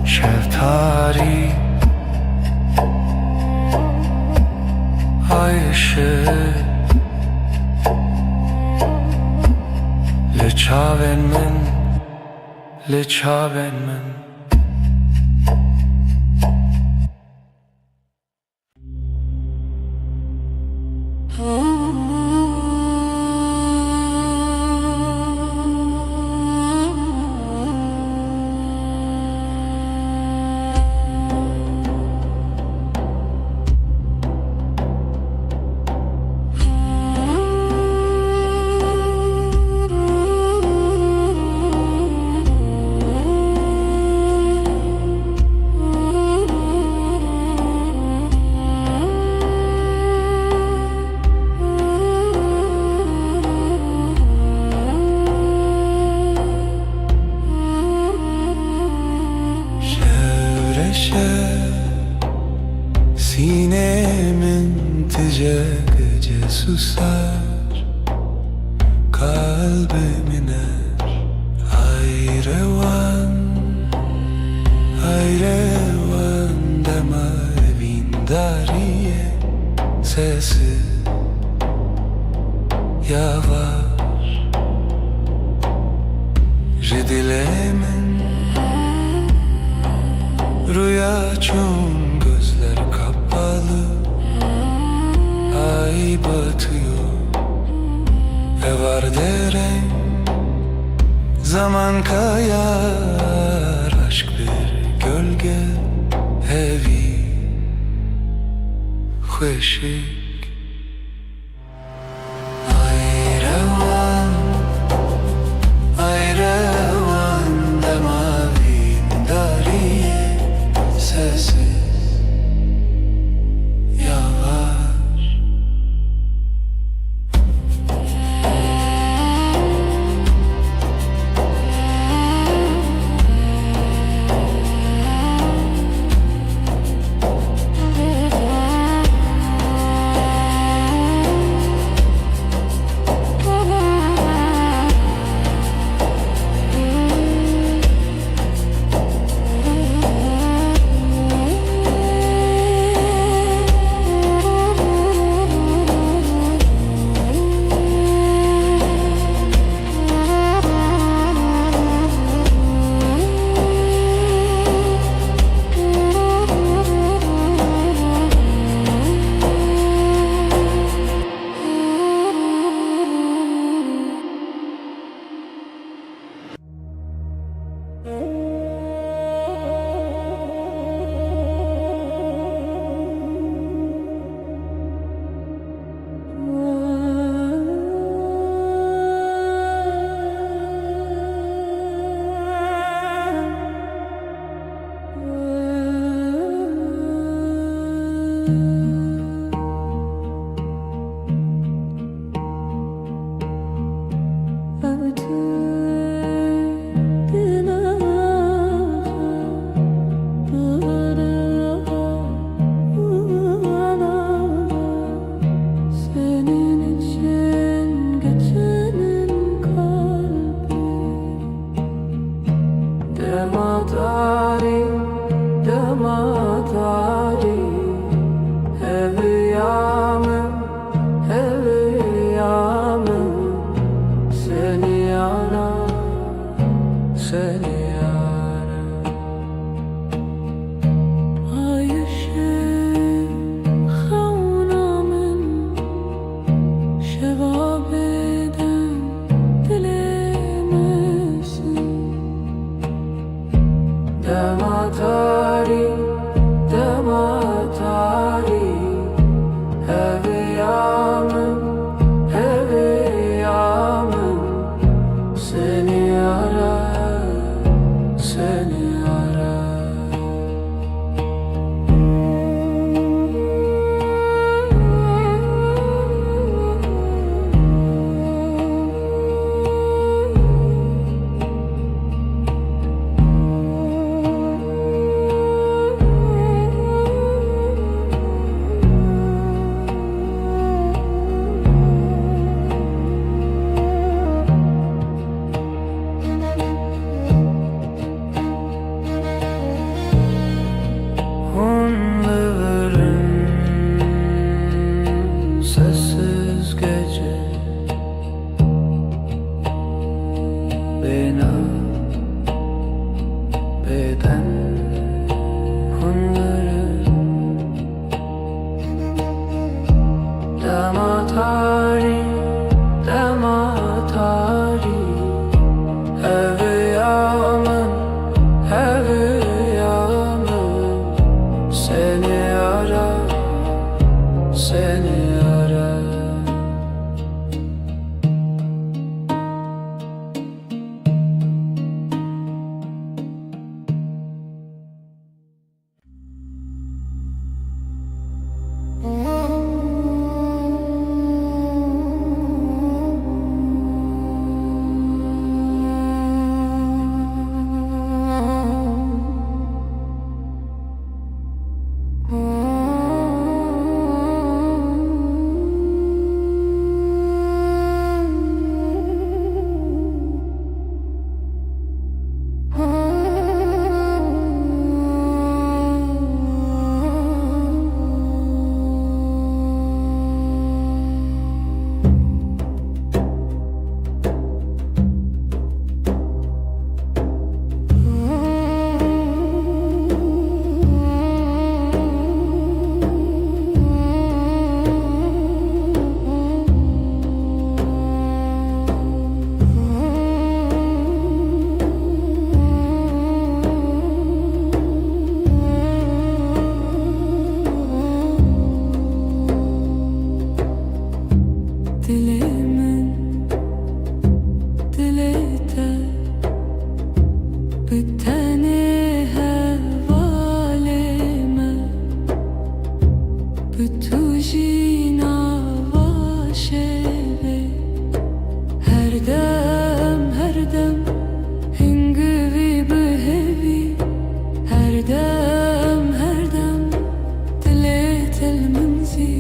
Şeftali ay ışığı Leçaven men Sinemin gece susar, kalbim iner Ayrevan deme vindariye sesi yavaş Jedilemin rüya çun gözler kapalı Ay batıyor ve var derem Zaman kayar aşk bir gölge Evi خوشی Senin için geçenin kalbi Dematari, dematari Heviyamım, heviyamım Seni arar, seni arar Ayşem, havnamın Şevabeden dilemesin Dematari, dematari Heviyamım, heviyamım Seni arar, seni arar Onların sessiz gece Bina beden onların Dematari, dematari Heviyamın, heviyamın Seni arar, seni arar Dilimin dilete biteni hevalime Bütujina vaşeve Her dem hingivi behevi Her dem dilet el منزي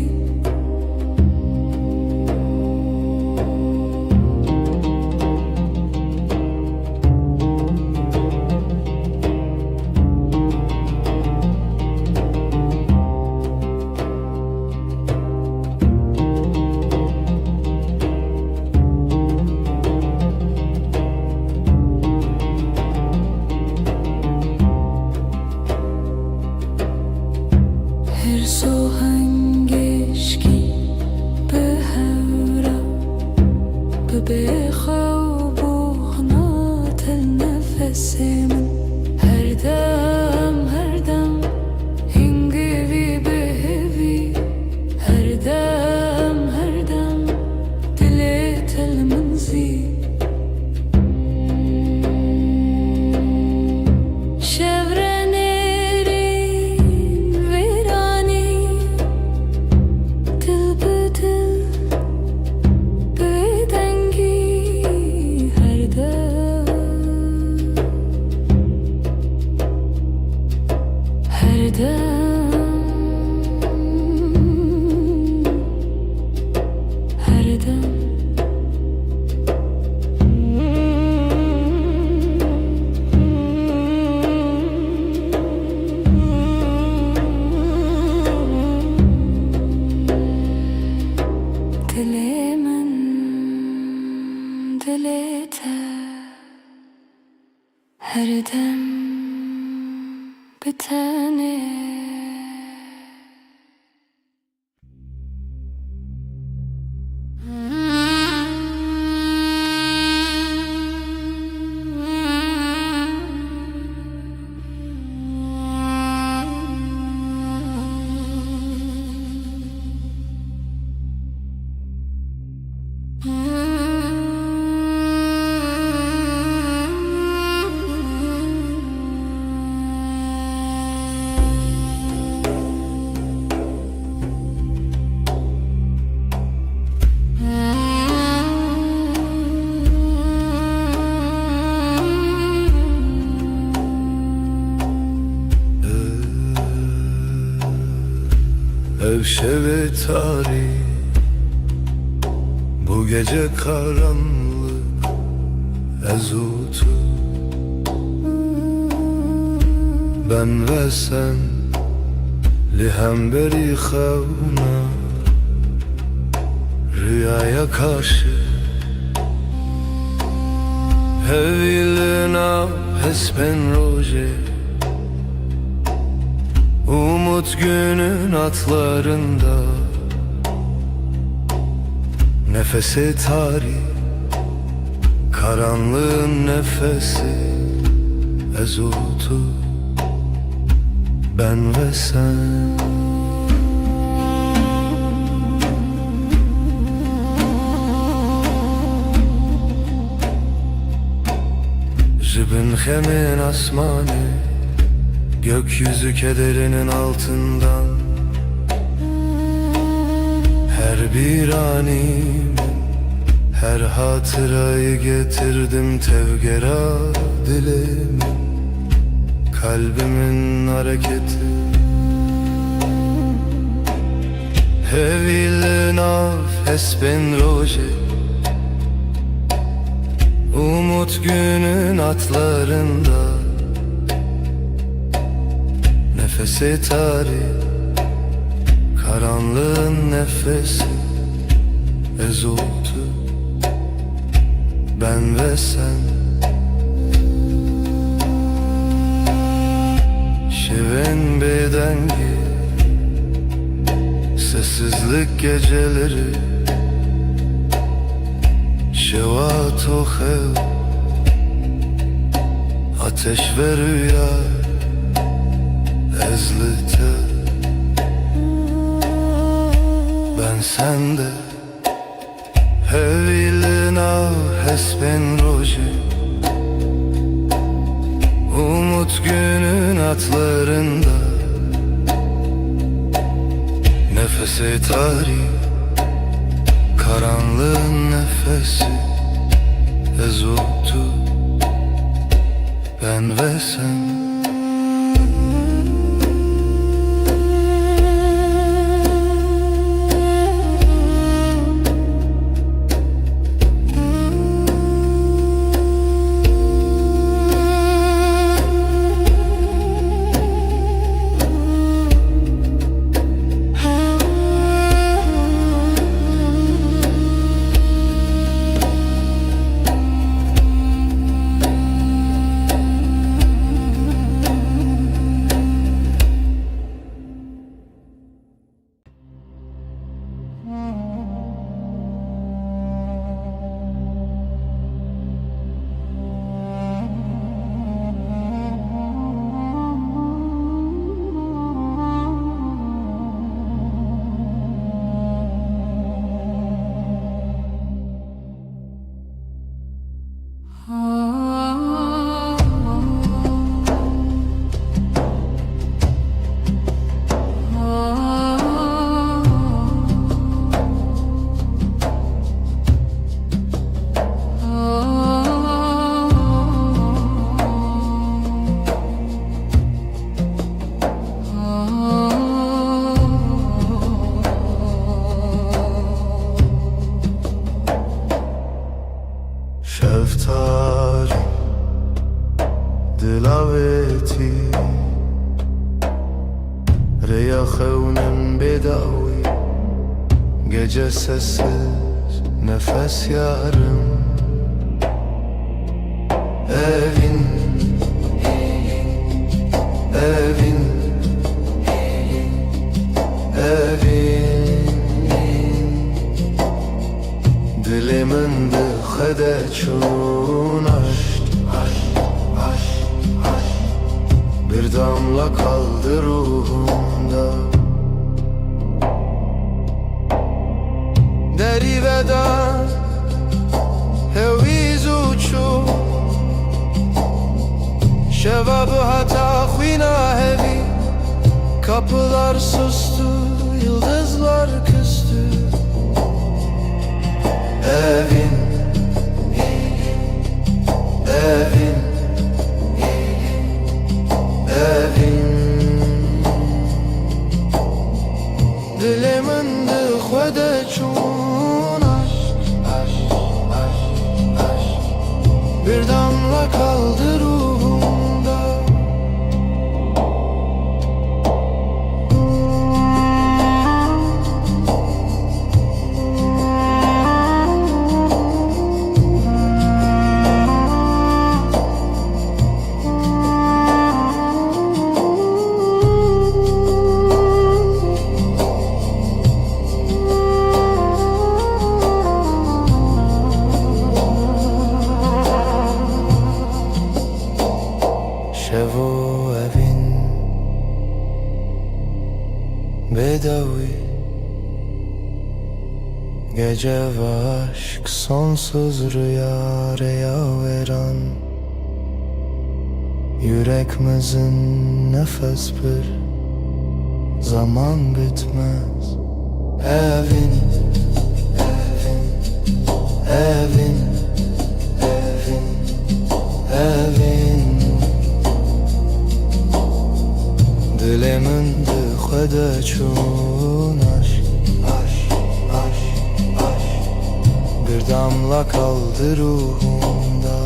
ev şevi tarih. Bu gece karanlık ezutu, ben ve sen lihem beri xevna, rüyaya karşı hevilina hespen roje. Umut günün atlarında, nefesi tarih, karanlığın nefesi ezutu, ben ve sen. Jibin hemin asmanı, gökyüzü kederinin altından, her bir anim, her hatırayı getirdim tevgera dilimin, kalbimin hareketi. Hevil naf espen roje, umut günün atlarında, nefesi tarih, karanlığın nefesi ezutu, ben ve sen. Şiven bedengi, sessizlik geceleri, şevat o hev, ateş ve rüya ezlite, ben sende. Hevilina hesben roje, umut günün atlarında, nefesi tarih, karanlığın nefesi ezutu, ben ve sen. Şeftali, dilaveti, reya xevnin bedavi, gece sessiz nefes yarım. Evin, evin, evin, dilimin de xede çun aşk, bir damla kaldı ruhumda. Deri veda heviz uçu, şevabı hata khina hevi, kapılar sustu, yıldızlar küstü. Evin, evin, evin, Dilimin dixwede çûn bir damla kaldı ruhumda. Şevo evin bedavi, gece ve aşk sonsuz rüya veren, yüreğimizin nefes bir zaman bitmez. Evin, evin, evin, evin, evin. Dilimin dixwede çûn bir damla kaldı ruhumda.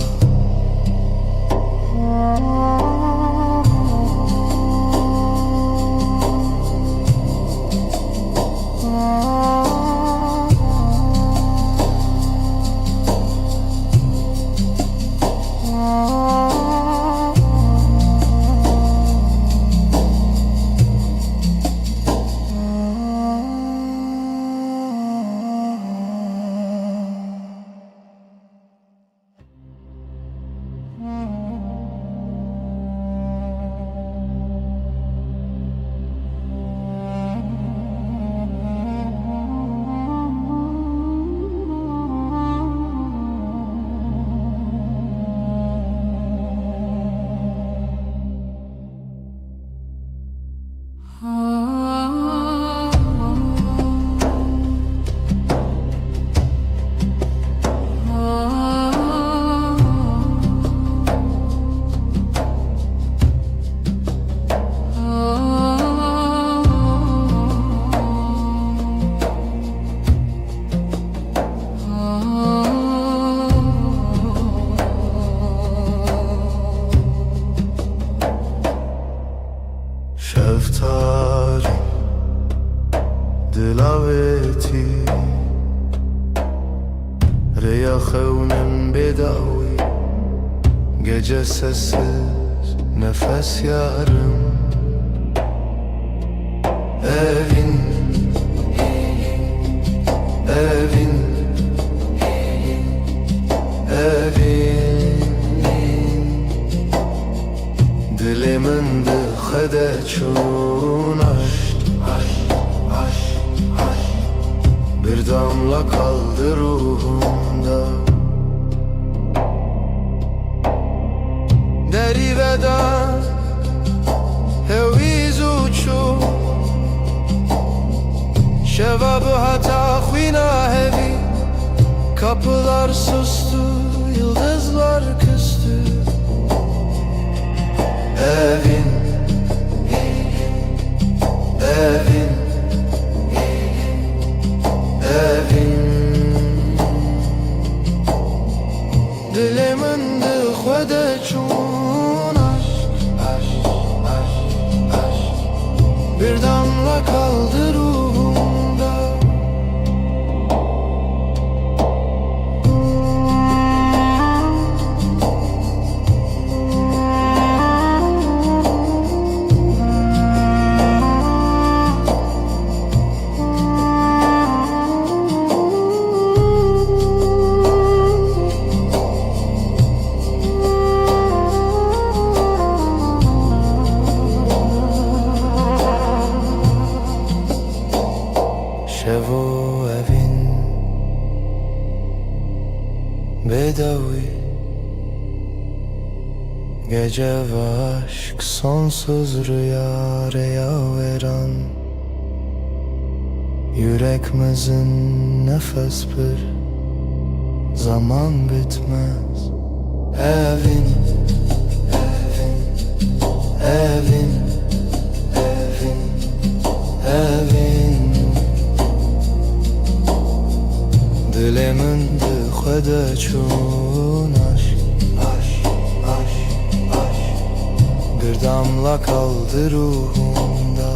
Şeftali dilaveti Reya xevnin bedavi, gece sessiz nefes yarım. Evin, evin, evin. Dilimin dixwede çûn bir damla kaldı ruhumda. Deri veda heviz uçu şevabı hata xwîna hevi. Kapılar sustu, yıldızlar küstü. Evin, evin, evin. Dilimin dixwede çûn bir damla kaldı ruhumda. Şevo evin bedavi, gece ve aşk sonsuz rüya veren, yüreğimizin nefes bir zaman bitmez. Evin, evin, evin, evin, evin. خدا çun aşk Bir damla kaldı ruhumda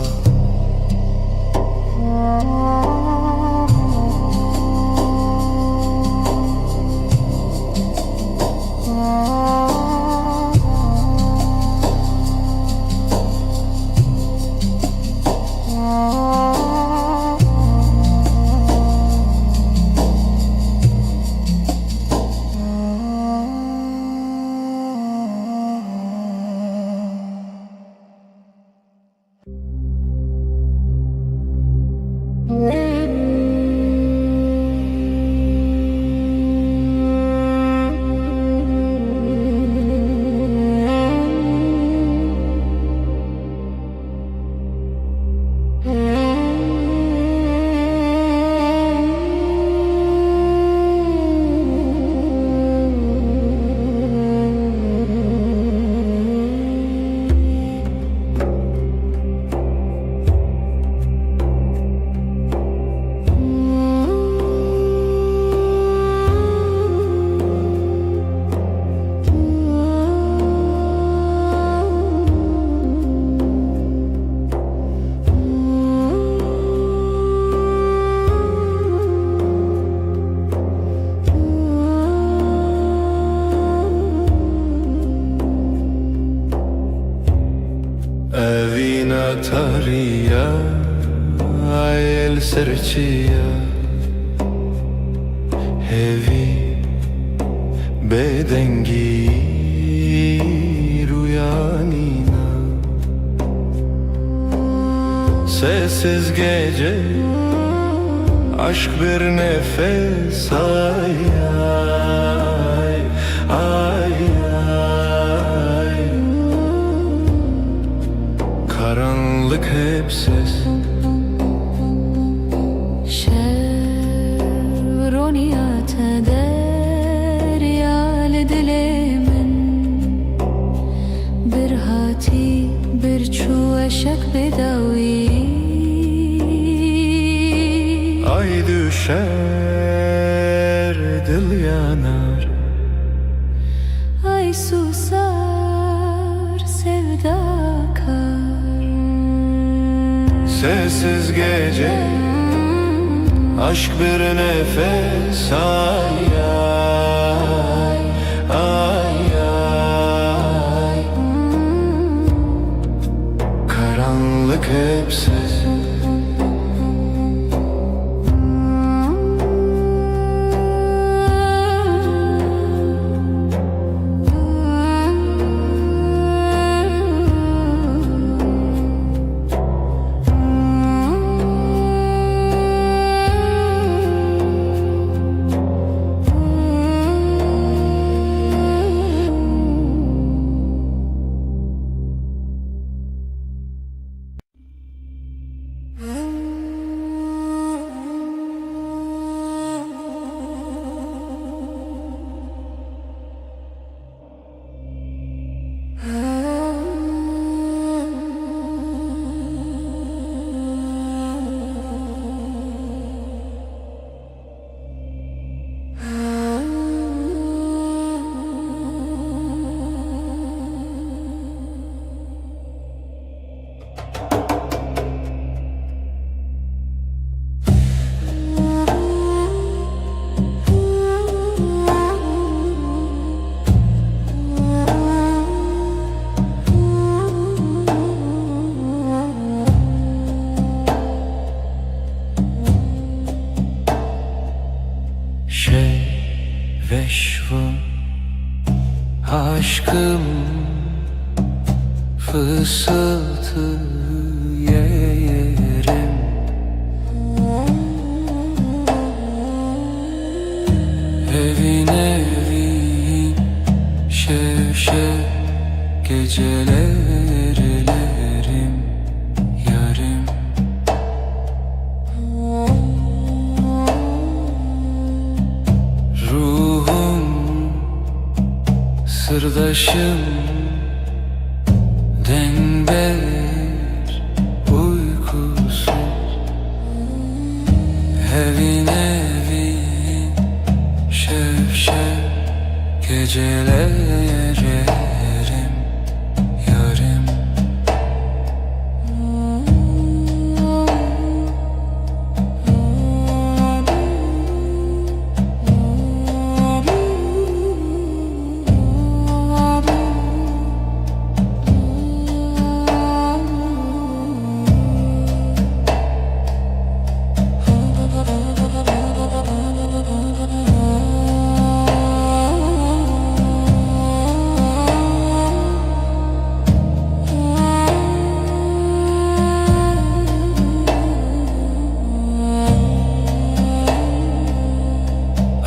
Evina tariya el serçiya Hevi bedengi rüyanina Sessiz gece aşk bir nefes ay ay ay ay Karanlık hep ses شرونيات دريال دلمن برهاتي برچو اشک بداوی Ay düşer dil yanar Ay susar sevda kar Sessiz gece aşk bir nefes ay ay ay ay Karanlık hep ses Veşvum aşkım fısıltı yerim Evin evin şev şev gecelerlerim yarım Sırdaşım denber uykusuz Evin evin şef gecelerim yarim.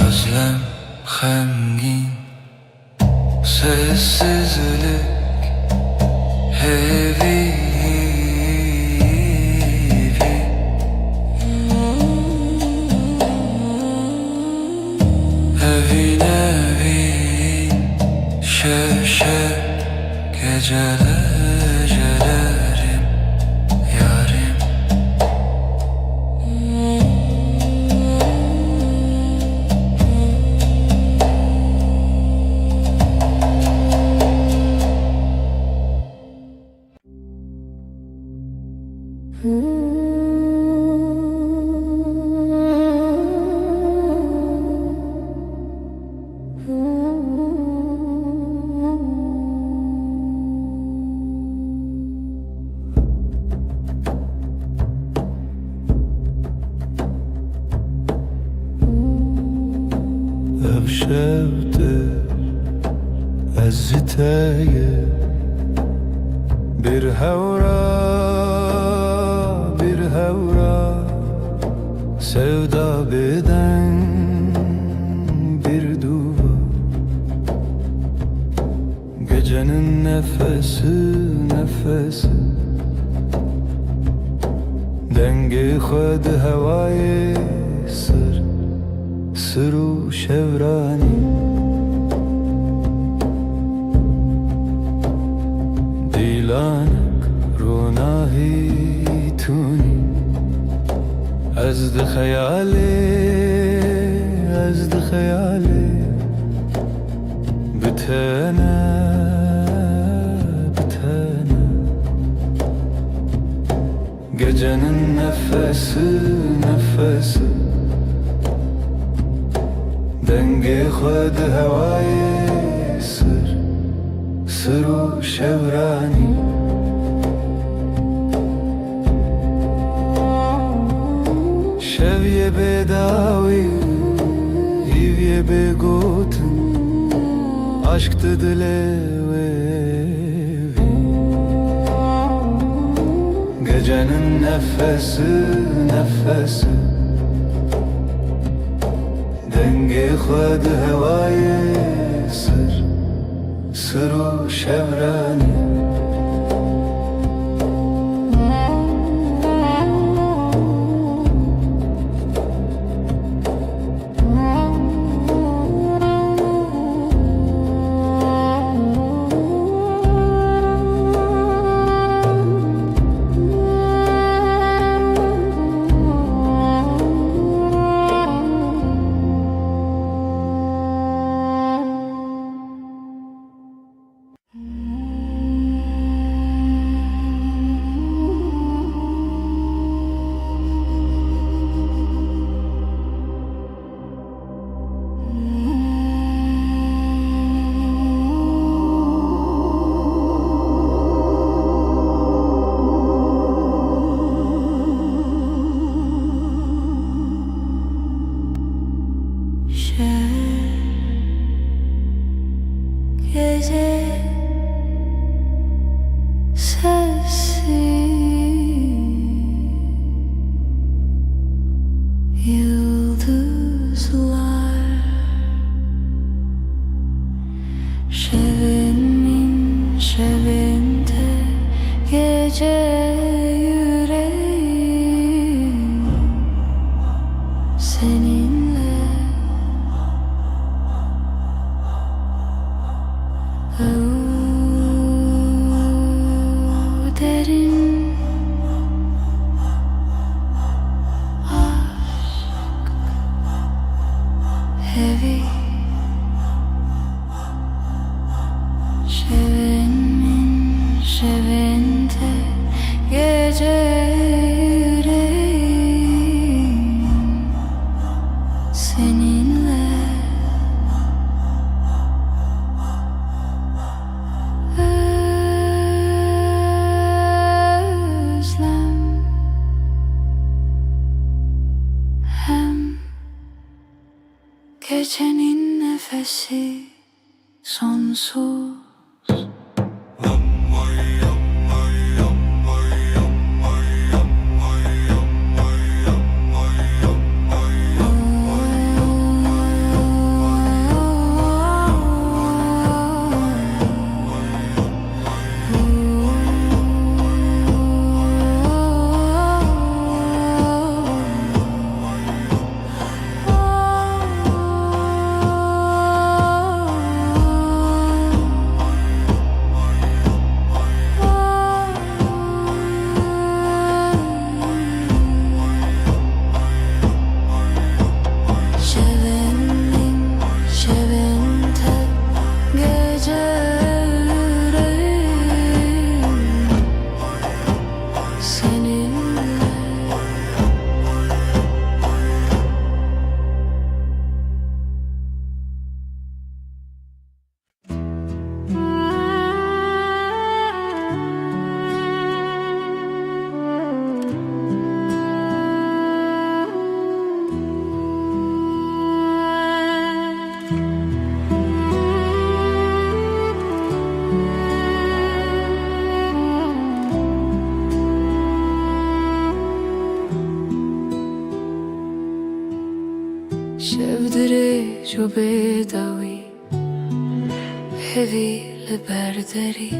Özlem hengin, sessizlik heavy. Evin evin şeşe gecelerim yarim. Ev şevdir eziteye bir hevra sevda beden bir duva. Gecenin nefesi dengi xwed hevayê sır û şevranî. Dîlanek ronahî tûnî ez di xeyalê bitene gecenin nefesi dengê xwed hewayê sır û şevranî. Şevye bêdawî hîvye bêgotin aşk di dilê wê vî. Gecenin nefesi dengê xwed hewayê sır û şevranî. Gece sessiz, yıldızlar şevinde gece yüreğim seninle. Derin aşk Gecenin nefesi sonsuz. شفدري جو بدوي هذي لبردري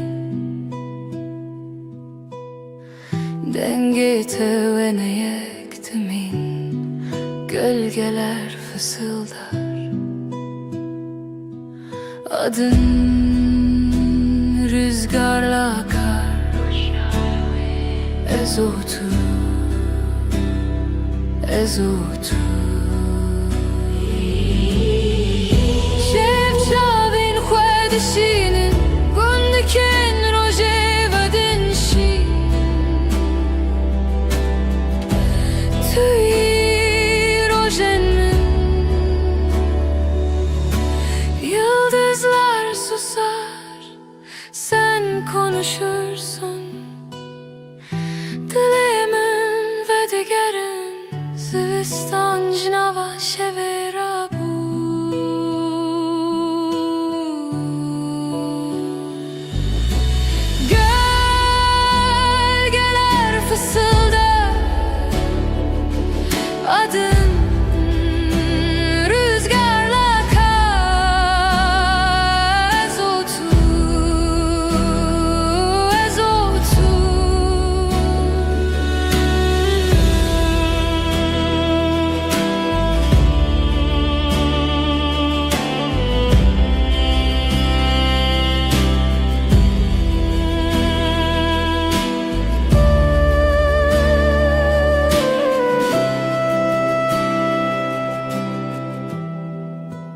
Dengete ve ne yektimin Gölgeler fısıldar Adın rüzgarla akar Ezotu Ezotu Şevçavin khvedişinin Gondiken roje vadin şi Tüy rojenin Yıldızlar susar Sen konuşursun Dilimin ve digerin Zivistan cinava şevera bu Gölgeler fısıldar Adın rüzgarla akar Ezotu Ezotu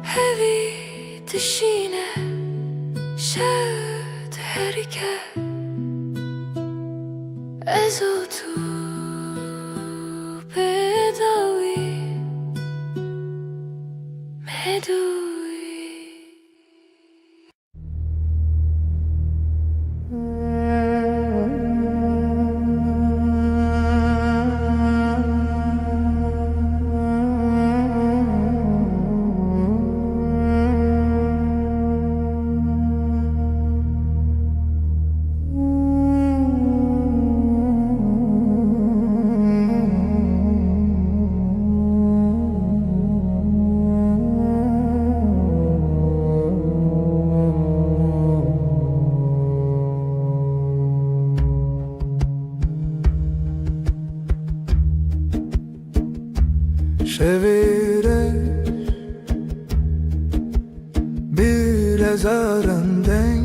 Hevi dişine şevd herike Ezotu bedavi medui Şevire bir ezarenden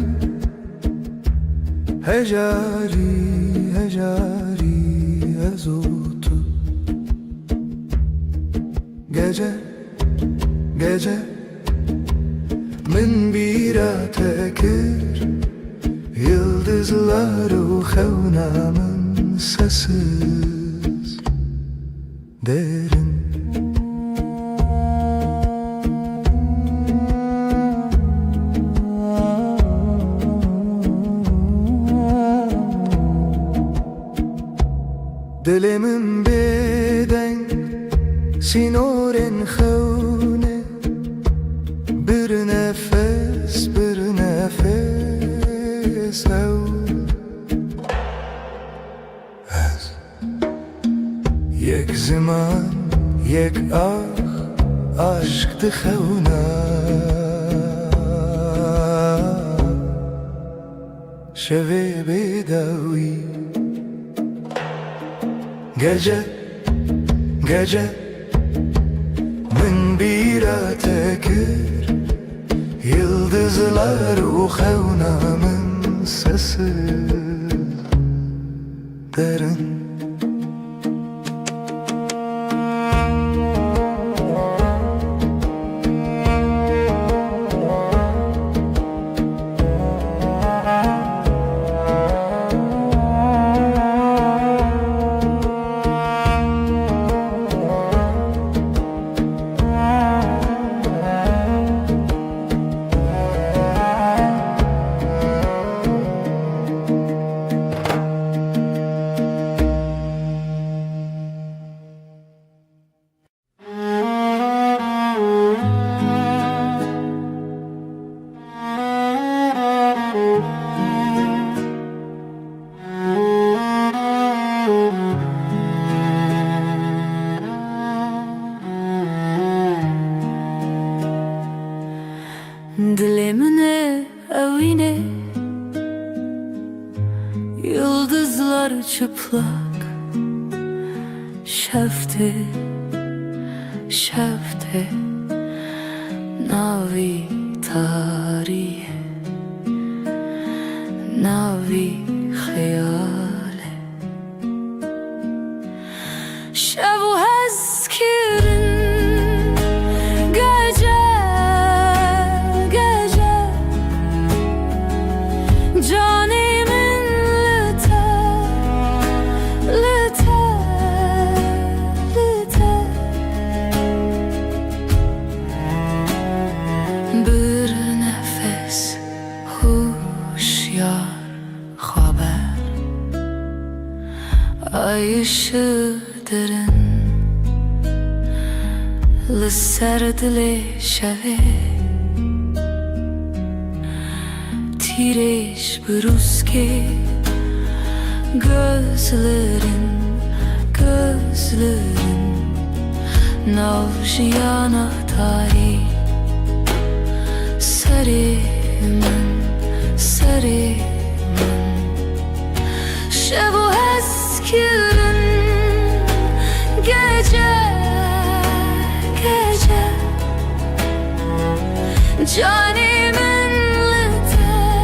Hecari hecari ezotu Gece gece min bira tekir Yıldızları xevnamın sessiz derin Dilimin beden sinorin xevne زمان یک عشق دخونه شوی بیداوی gece min bira tekir yıldızlar uxevnamın sesi derin Dilimine evine yıldızlar çıplak şefte şefte navi tarihe navi hayale şevu hezkirin Canimin lüte bir nefes huşyar haber ay ışığı derin لسر دل شوه تیرش بروز که gözlerin navşiyana tarih sarımın şevu eskirin gece canimin lüte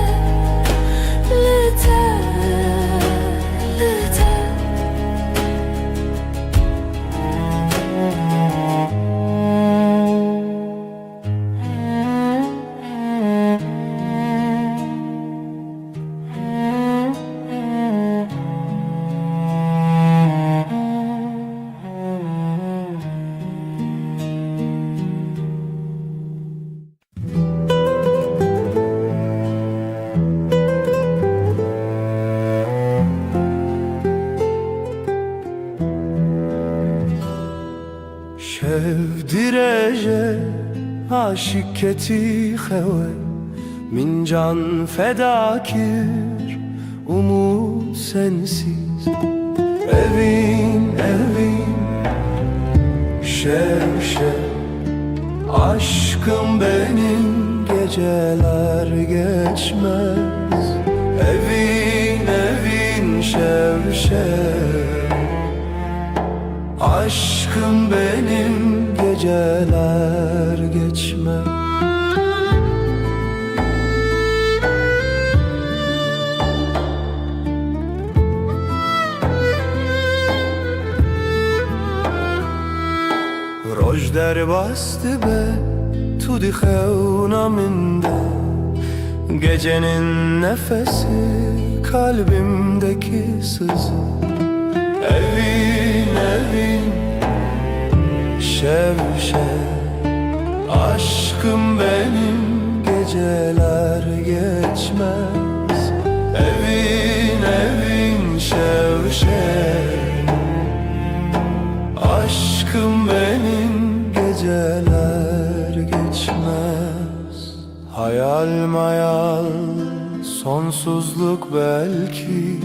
Şevdireje aşık keti xewe min can fedakir umut sensiz evin şev aşkım benim geceler geçmez evin şev aşkım benim geceler geçmez Roj der bastı be tudi xevnaminde gecenin nefesi kalbimdeki sızı evin şev aşkım benim geceler geçmez evin şev aşkım benim geceler geçmez hayal mayal sonsuzluk belki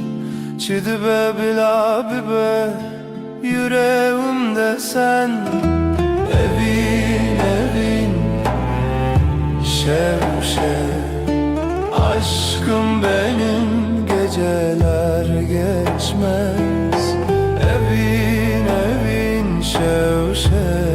çidi be bila bibe Yüreğimde sen evin evin Şev şev aşkım benim geceler geçmez Evin evin şev şev